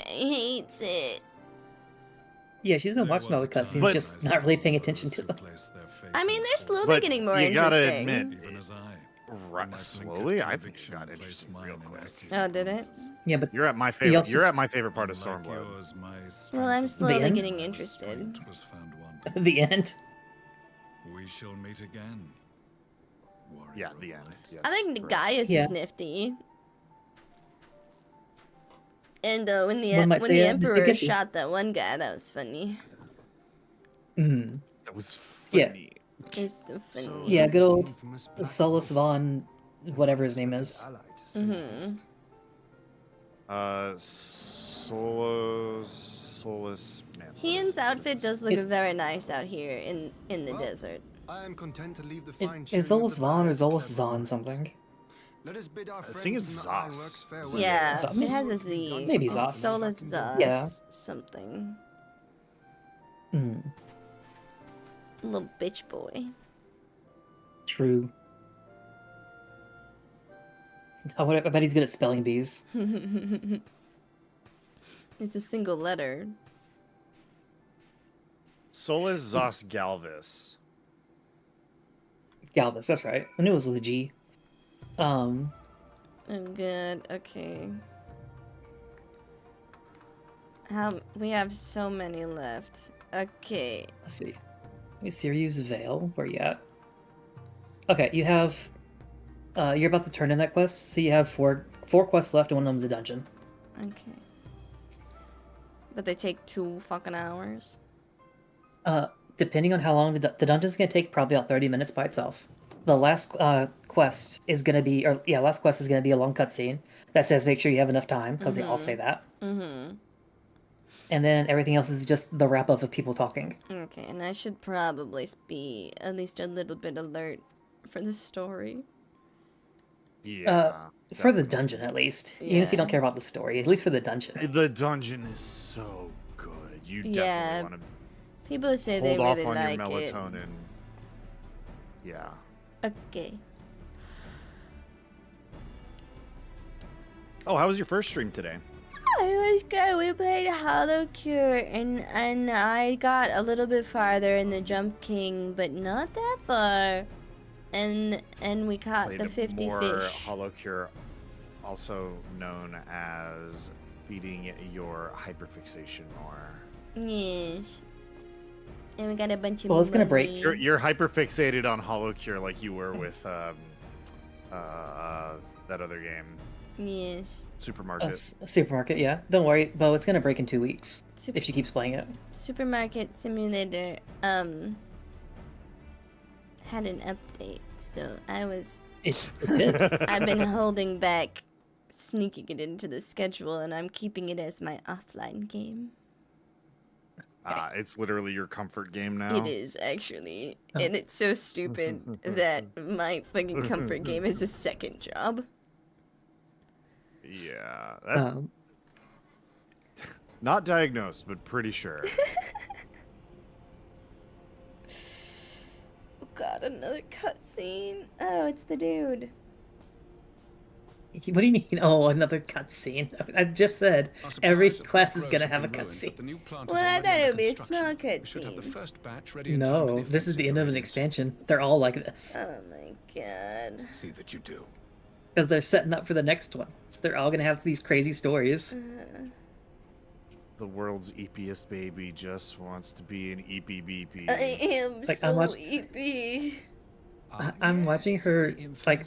hate it. Yeah, she's been watching all the cutscenes, just not really paying attention to them. I mean, they're slowly But getting more you interesting. gotta admit, slowly, I think it got interesting real quick. Oh, did it? Yeah, but you're at my favorite. You're at my favorite part of Stormblood. Well, I'm slowly end? getting interested. The end. We shall meet again. Yeah, the end. Yes, I think correct. Gaius Yeah. is nifty. And when the One might when say, the the Emperor Gippy. shot that one guy, that was funny. That was Yeah. funny. It's so funny. Yeah, good old Solus Von, whatever his name is. Solus. Man. Ian's outfit does look very nice out here in the desert. I am content to leave the fine Is Solus Von or Solus Zon something? Let us bid our I think friends it's from the ironworks Zos. farewell. Yeah, Zos? it has a Z. Maybe Zos. Solus Zos. Yeah. Something. Mm, Little bitch boy. true. I bet he's good at spelling bees. It's a single letter. Solus Zos Galvis. Galvis, that's right. I knew it was with a G. Oh, good. Okay. We have so many left. Okay. Let's see. Is Sirius Vale? Where you at? Okay, you have. You're about to turn in that quest, so you have four quests left, and one of them's a dungeon. Okay. But they take 2 fucking hours. Depending on how long the dungeon's gonna take, probably about 30 minutes by itself. The last quest is gonna be, last quest is gonna be a long cutscene that says make sure you have enough time, because they all say that. Mm-hmm. And then everything else is just the wrap up of people talking. Okay, and I should probably be at least a little bit alert for the story. Yeah. For the dungeon, at least. Yeah. Even if you don't care about the story, at least for the dungeon. The dungeon is so good. You definitely want to people say they really like your melatonin. it. Yeah. Okay. Oh, how was your first stream today? It was good. We played Hollow Cure, and I got a little bit farther in the Jump King, but not that far. And we caught Played the 50 more fish. Hollow Cure, also known as feeding your hyperfixation more. Yes. And we got a bunch of Well, it's gonna break. money. You're hyperfixated on Hollow Cure like you were with that other game. Yes. Supermarket. Supermarket, yeah. Don't worry, Bo, it's gonna break in 2 weeks if she keeps playing it. Supermarket Simulator had an update, so I was It did. I've been holding back sneaking it into the schedule, and I'm keeping it as my offline game. It's literally your comfort game now. It is actually, and it's so stupid that my fucking comfort game is a second job. Yeah. That... Not diagnosed, but pretty sure. Oh god, another cutscene. Oh, it's the dude. What do you mean? Oh, another cutscene. I just said every quest is gonna have a cutscene. Well, I thought it would be a small cutscene. No, this is the end of an expansion. They're all like this. Oh my god. See that you do. Because they're setting up for the next one. So they're all gonna have these crazy stories. The world's eepiest baby just wants to be an eepy beepy. I am Like, so eepy. I'm watching her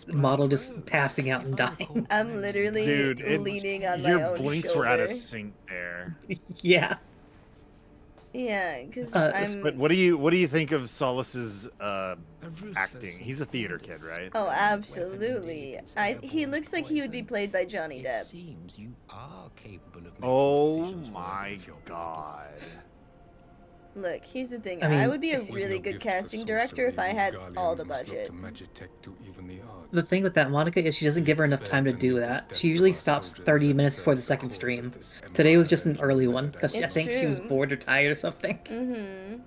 model just passing out and dying. I'm literally Dude, leaning on my your own blinks shoulder. were out of sync there. Yeah. Yeah, because But what do you think of Solace's acting? He's a theater kid, right? Oh, absolutely. He looks like he would be played by Johnny Depp. Seems you are capable of Oh my god. Look, here's the thing. I mean- I would be a really good casting director if I had all the budget. The thing with that Monica is she doesn't give her enough time to do that. She usually stops 30 minutes before the second stream. Today was just an early one because I It's think she was true. bored or tired or something. Mm-hmm.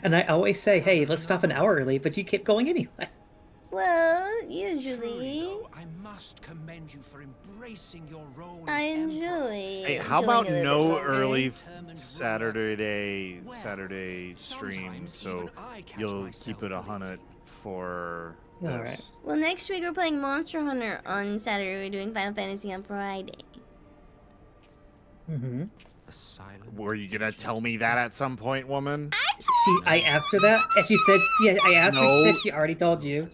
And I always say, hey, let's stop an hour early, but you keep going anyway. Well, usually I must commend you for embracing your role. I enjoy. Hey, how going about a little no bit longer. early Saturday stream, so you'll keep it 100 for this? Alright. Well, next week we're playing Monster Hunter on Saturday. We're doing Final Fantasy on Friday. Mm-hmm. Were you gonna tell me that at some point, woman? I asked her that, and she said, yeah, I asked her, she No. said she already told you.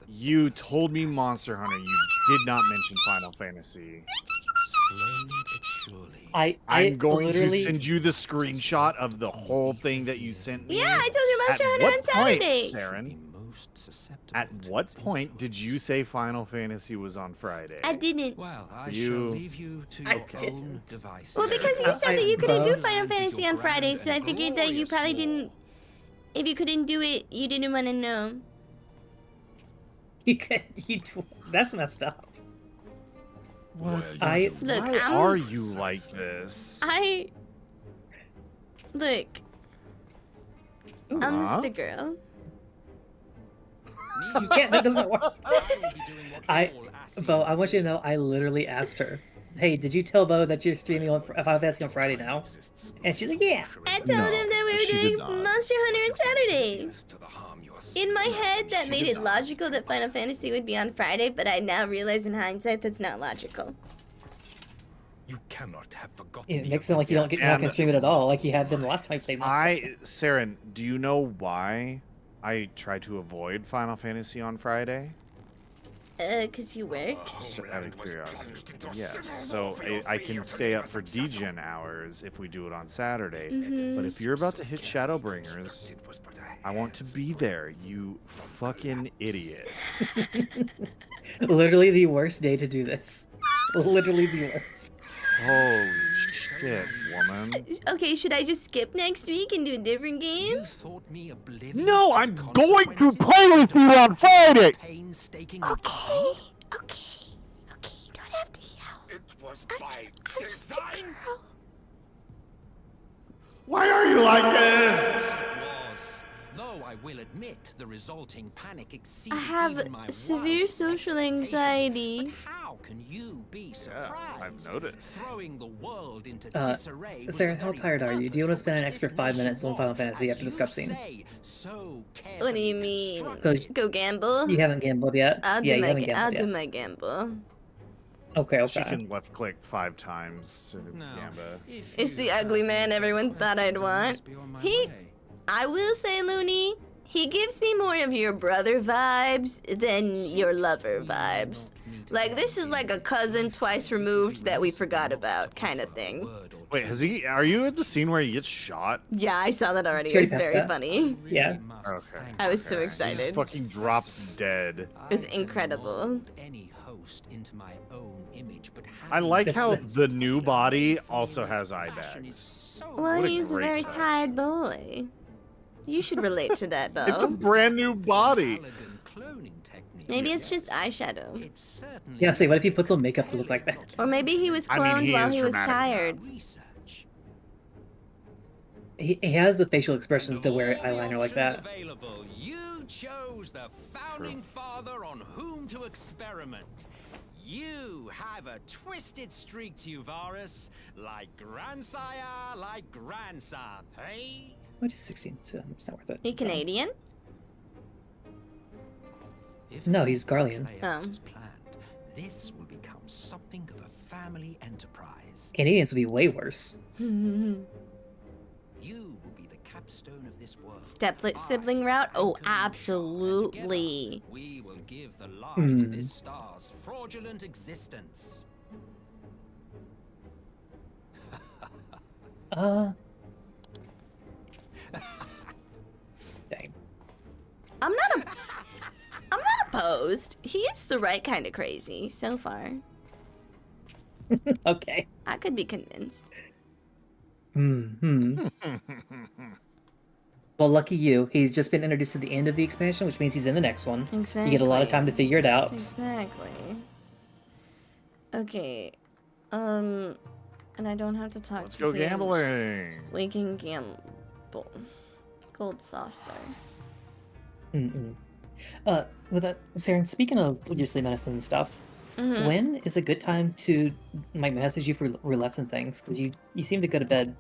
You told me Monster Hunter. You did not mention Final Fantasy. I'm going literally- to send you the screenshot of the whole thing that you sent me. Yeah, I told you Monster At Hunter what on Saturday. Point, Saren, at what point did you say Final Fantasy was on Friday? I didn't. Well, I You- shall leave you to I your didn't. own devices. Well, because you said that you couldn't do Bo- Final Fantasy on Friday, so I figured that you probably didn't. If you couldn't do it, you didn't want to know. That's messed up. What? Look, Why I'm- are you like this? Look. I'm Huh? just a girl. You can't, that doesn't work. Bo, I want you to know, I literally asked her, hey, did you tell Bo that you're streaming on Final Fantasy on Friday now? And she's like, yeah. I told him that we were doing Monster Hunter on Saturday. In my head, that made it logical that Final Fantasy would be on Friday, but I now realize in hindsight that's not logical. You cannot have forgotten. It makes it like you not gonna stream it at all, like you had been the last time you played Monster. Saren, do you know why I try to avoid Final Fantasy on Friday. 'Cause you work? Just out of curiosity. Yes. So I can stay up for degen hours if we do it on Saturday. But if you're about to hit Shadowbringers, I want to be there, you fucking idiot. Literally the worst day to do this. Literally the worst. Holy shit, woman. Okay, should I just skip next week and do a different game? No, I'm going to play with you on Friday! Okay, okay, you don't have to yell. It was by design. Why are you like this? Though I will admit the resulting panic I exceeded have even my severe social anxiety. How can you be surprised? Yeah, I've noticed. Throwing the world into disarray was Sarah, the how very tired are you? Do you want to spend an purpose extra this 5 minutes nation on Final was, Fantasy as after this you cutscene? say, so What do you mean? Because Go gamble? you haven't gambled yet? I'll Yeah, do you my haven't gambled I'll yet. do my gamble. Okay, She okay. can left click 5 times to gamba. It's the ugly man everyone thought I'd want. I will say, Looney, he gives me more of your brother vibes than your lover vibes. Like, this is like a cousin twice removed that we forgot about kind of thing. Wait, are you at the scene where he gets shot? Yeah, I saw that already. Sure, It's that's very that. funny. Yeah. Okay. I was so He excited. just fucking drops dead. It was incredible. Any host into my own image, but I like how the new body also has eye bags. Well, What a he's a great very touch. tired boy. You should relate to that, Bo. It's a brand new body. Maybe it's just eyeshadow. Yeah, say, what if he puts on makeup to look like that? Or maybe he was I mean, cloned he while is he was dramatic. tired. He has the facial expressions to wear eyeliner like that. You chose the founding father on whom to experiment. You have a twisted streak to you, Varus, like grandsire, like grandson, hey? Which is 16, so it's not worth it. He Canadian? No, he's Garlean. Oh. This will become something of a family enterprise. Canadians would be way worse. You will be the capstone of this world. Steplet sibling route? Oh, absolutely. We will give the lie Hmm. to this star's fraudulent existence. Dang. I'm not opposed. He is the right kind of crazy so far. Okay. I could be convinced. Hmm. Well, lucky you. He's just been introduced at the end of the expansion, which means he's in the next one. Exactly. You get a lot of time to figure it out. Exactly. Okay. And I don't have to talk Let's to go him. gambling. We can gamble. Gold saucer. With that, Saren, speaking of obviously medicine and stuff, Mhm. when is a good time to like message you for lesson things? Because you seem to go to bed,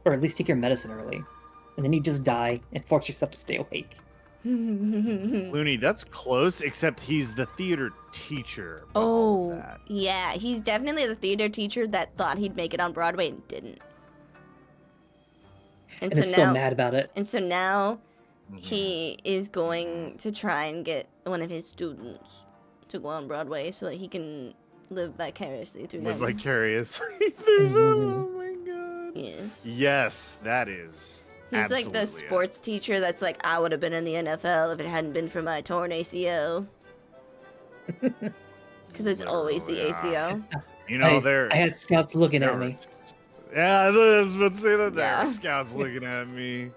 or at least take your medicine early, and then you just die and force yourself to stay awake. Looney, that's close, except he's the theater teacher. Oh, yeah. He's definitely the theater teacher that thought he'd make it on Broadway and didn't. And is still mad about it. And so now he is going to try and get one of his students to go on Broadway so that he can live vicariously through Live them. vicariously through them. Oh my god. Yes. Yes, that is. He's like the absolutely it. sports teacher that's like, I would have been in the NFL if it hadn't been for my torn ACO. Because it's always the ACO. You know, they're. I had scouts looking at me. Yeah, I was about to say that there. Yeah. Scouts looking at me.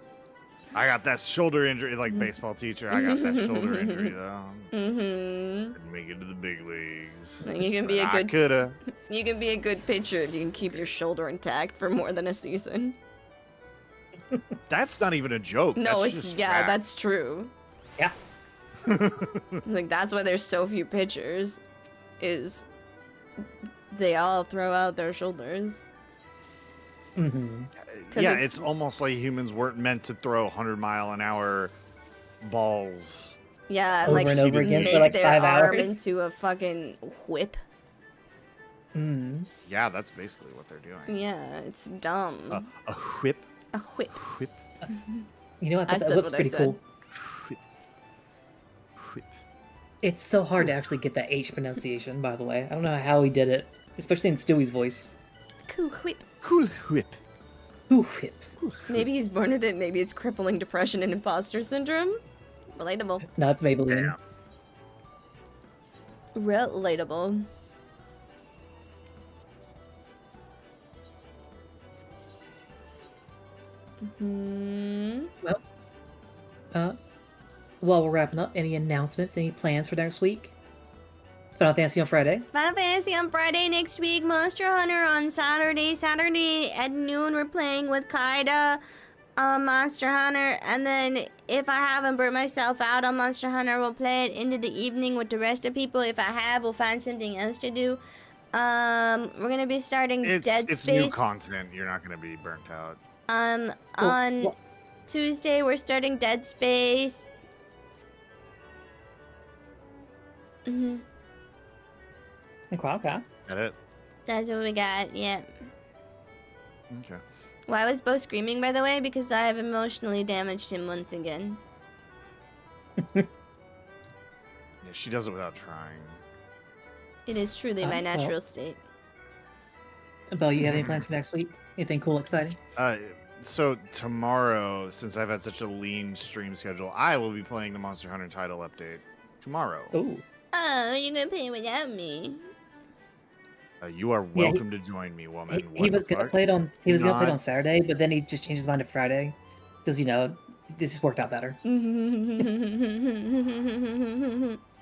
I got that shoulder injury, like baseball teacher. I got that shoulder injury though. Mm-hmm. Couldn't make it to the big leagues. You can be a But good. I coulda. You can be a good pitcher if you can keep your shoulder intact for more than a season. That's not even a joke. No, That's it's just yeah, fact. that's true. Yeah. Like that's why there's so few pitchers, is they all throw out their shoulders. Mm-hmm. 'Cause Yeah, it's- it's almost like humans weren't meant to throw 100-mile-an-hour balls. Yeah, Over like and over again for make like their 5 arm hours. into a fucking whip. Yeah, that's basically what they're doing. Yeah, it's dumb. A whip. A whip. Whip. You know what? I That said looks what I pretty said. cool. It's so hard to actually get that H pronunciation, by the way. I don't know how he did it, especially in Stewie's voice. Cool whip. Cool whip. Cool whip. Maybe he's born with it. Maybe it's crippling depression and imposter syndrome. Relatable. No, it's Maybelline. Relatable. Well, while we're wrapping up, any announcements, any plans for next week? Final Fantasy on Friday? Final Fantasy on Friday next week. Monster Hunter on Saturday. Saturday at noon we're playing with Kaida on Monster Hunter. And then if I haven't burnt myself out on Monster Hunter, we'll play it into the evening with the rest of people. If I have, we'll find something else to do. We're going to be starting Dead Space. It's new content. You're not going to be burnt out. On Tuesday we're starting Dead Space. Okay. Got it? That's what we got, yeah. Okay. Why was Bo screaming, by the way? Because I have emotionally damaged him once again. Yeah, she does it without trying. It is truly my natural state. Bo, you have any plans for next week? Anything cool, exciting? So tomorrow, since I've had such a lean stream schedule, I will be playing the Monster Hunter title update tomorrow. Ooh. Oh, you're gonna play without me. You are welcome to join me, woman. He was gonna play it on. He was gonna play it on Saturday, but then he just changed his mind to Friday, because this just worked out better.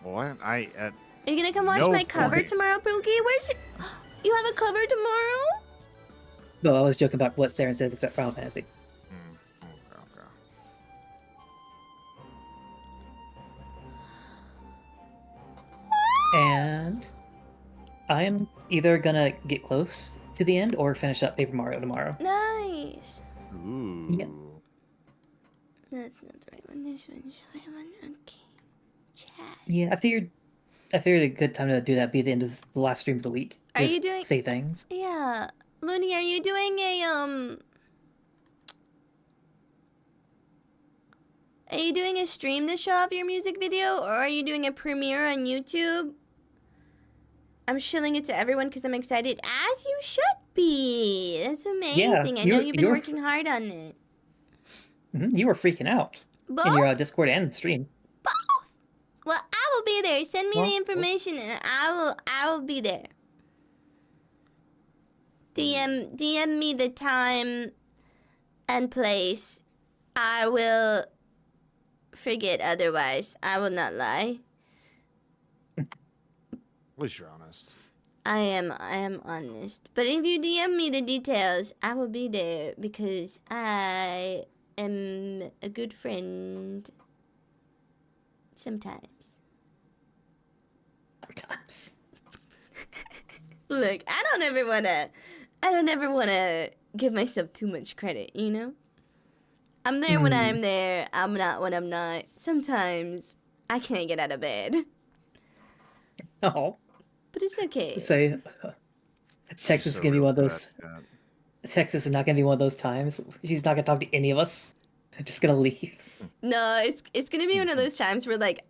What? Are you gonna come watch my cover tomorrow, Pookie? Where's it? You have a cover tomorrow? No, I was joking about what Saren said with Final Fantasy. And I am either gonna get close to the end or finish up Paper Mario tomorrow. Nice. Ooh. Yep. That's not the right one. This one's the right one. Okay. Chat. Yeah, I figured a good time to do that be the end of the last stream of the week. Are Just you doing? say things? Yeah, Looney, are you doing a Are you doing a stream to show off your music video, or are you doing a premiere on YouTube? I'm shilling it to everyone because I'm excited, as you should be. That's amazing. I know you've been working hard on it. You were freaking out in your Discord and stream. Both. Well, I will be there. Send me the information, and I will be there. DM me the time and place. I will forget otherwise. I will not lie. At least you're honest. I am honest. But if you DM me the details, I will be there because I am a good friend. Sometimes. Look, I don't ever wanna give myself too much credit, you know? I'm there when I'm there. I'm not when I'm not. Sometimes I can't get out of bed. Oh. But it's okay. Say, Texas is gonna be one of those. Texas is not gonna be one of those times. She's not gonna talk to any of us. I'm just gonna leave. No, it's gonna be one of those times where like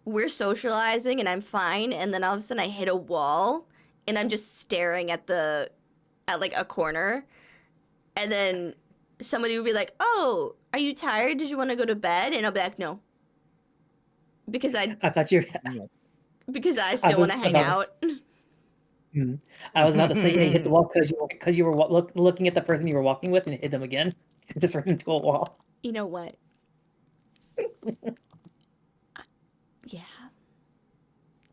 we're socializing and I'm fine, and then all of a sudden I hit a wall and I'm just staring at like a corner, and then somebody would be like, "Oh, are you tired? Did you want to go to bed?" And I'll be like, "No," because I thought you. Because I still want to hang out. I was about to say, yeah, you hit the wall because you were looking at the person you were walking with and hit them again. It just ran into a wall. You know what? Yeah.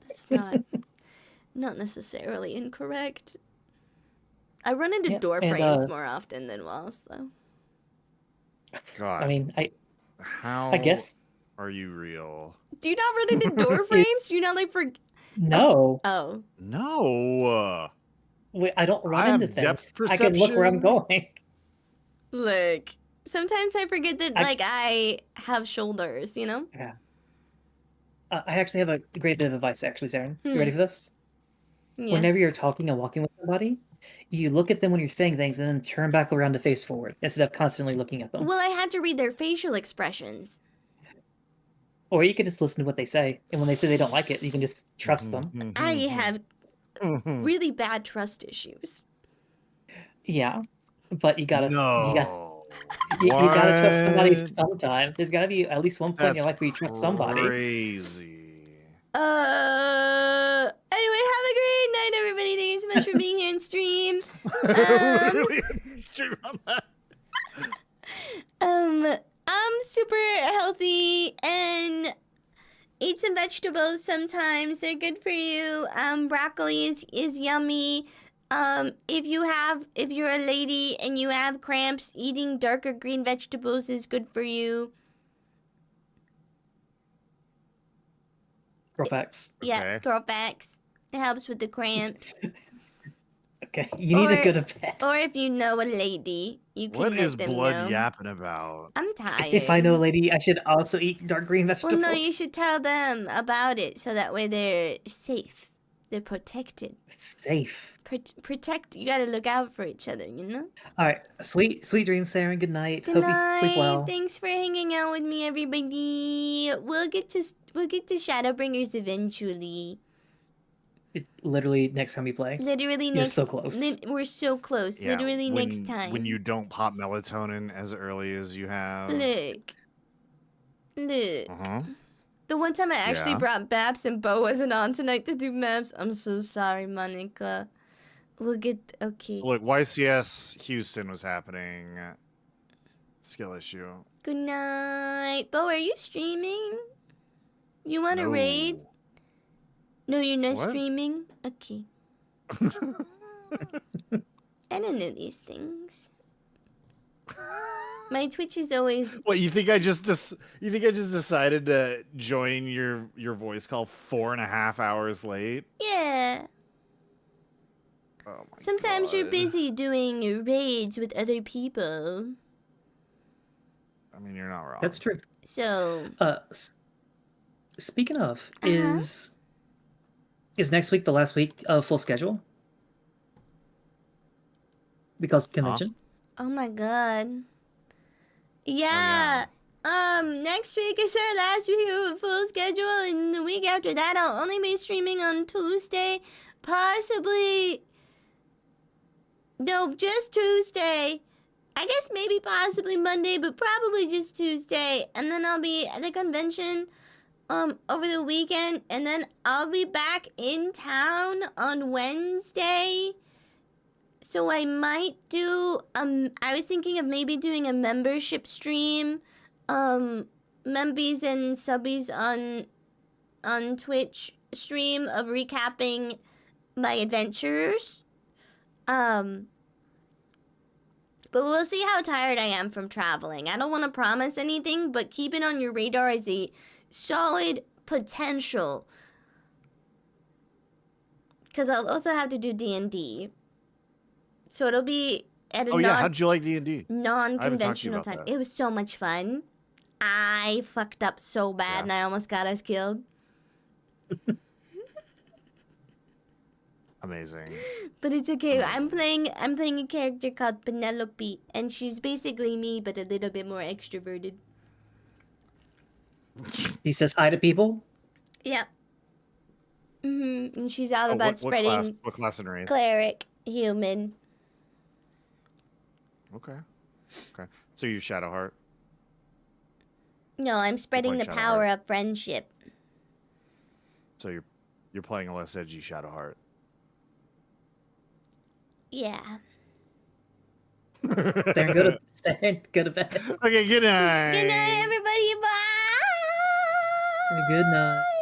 That's not necessarily incorrect. I run into door frames more often than walls, though. God. I mean, how I guess. Are you real? Do you not run into door frames? Do you not like No. Oh. No. Wait, I don't run into things. I can look where I'm going. Look, sometimes I forget that I have shoulders, you know? Yeah. I actually have a great bit of advice, actually, Saren. You ready for this? Yeah. Whenever you're talking and walking with somebody, you look at them when you're saying things and then turn back around to face forward instead of constantly looking at them. Well, I had to read their facial expressions. Or you could just listen to what they say, and when they say they don't like it, you can just trust them. I have really bad trust issues. Yeah, but you gotta No. you gotta trust somebody What? sometime. There's gotta be at least one point in your life where you trust somebody. Crazy. Anyway, have a great night, everybody. Thank you so much for being here and stream. I'm super healthy and eat some vegetables sometimes. They're good for you. Broccoli is yummy. If you're a lady and you have cramps, eating darker green vegetables is good for you. Girl facts. Yeah, girl facts. It helps with the cramps. Okay, you need to go to bed. Or if you know a lady, you can What let is them blood know. yapping about? I'm tired. If I know a lady, I should also eat dark green vegetables. Well, no, you should tell them about it so that way they're safe. They're protected. Safe. Protect. You gotta look out for each other, you know? All right, sweet dreams, Sarah. Good night. Good Hope night. you sleep well. Thanks for hanging out with me, everybody. We'll get to Shadowbringers eventually. Literally next time we play. Literally You're next. so close. We're so close. Yeah, Literally next time. When you don't pop melatonin as early as you have. Look. Uh-huh. The one time I actually Yeah. brought Babs and Bo wasn't on tonight to do maps. I'm so sorry, Monica. We'll get okay. Look, YCS Houston was happening. Skill issue. Good night. Bo, are you streaming? You want to No. raid? No, you're not What? streaming? Okay. I don't know these things. My Twitch is always... What, you think I just decided to join your voice call 4.5 hours late? Yeah. Oh my Sometimes you're God. busy doing raids with other people. I mean, you're not wrong. That's true. So... Speaking of, is next week the last week of full schedule? Because convention? Oh my god. Yeah. Next week is our last week of full schedule, and the week after that I'll only be streaming on Tuesday. Possibly... No, just Tuesday. I guess maybe possibly Monday, but probably just Tuesday. And then I'll be at the convention over the weekend, and then I'll be back in town on Wednesday. So I might do I was thinking of maybe doing a membership stream, membies and subbies on Twitch stream of recapping my adventures. But we'll see how tired I am from traveling. I don't want to promise anything, but keep it on your radar as a solid potential. Because I'll also have to do D&D. So it'll be at a how'd you like D&D? non-conventional time. It was so much fun. I fucked up so bad and I almost got us killed. Amazing. But it's okay. I'm playing a character called Penelope, and she's basically me, but a little bit more extroverted. He says hi to people? Yep. And she's all about spreading What class and race? cleric, human. Okay. So you Shadowheart. No, I'm spreading the Shadowheart. power of friendship. So you're playing a less edgy Shadowheart. Yeah. Sarah, go to bed. Okay, good night. Good night, everybody. Bye. Good night.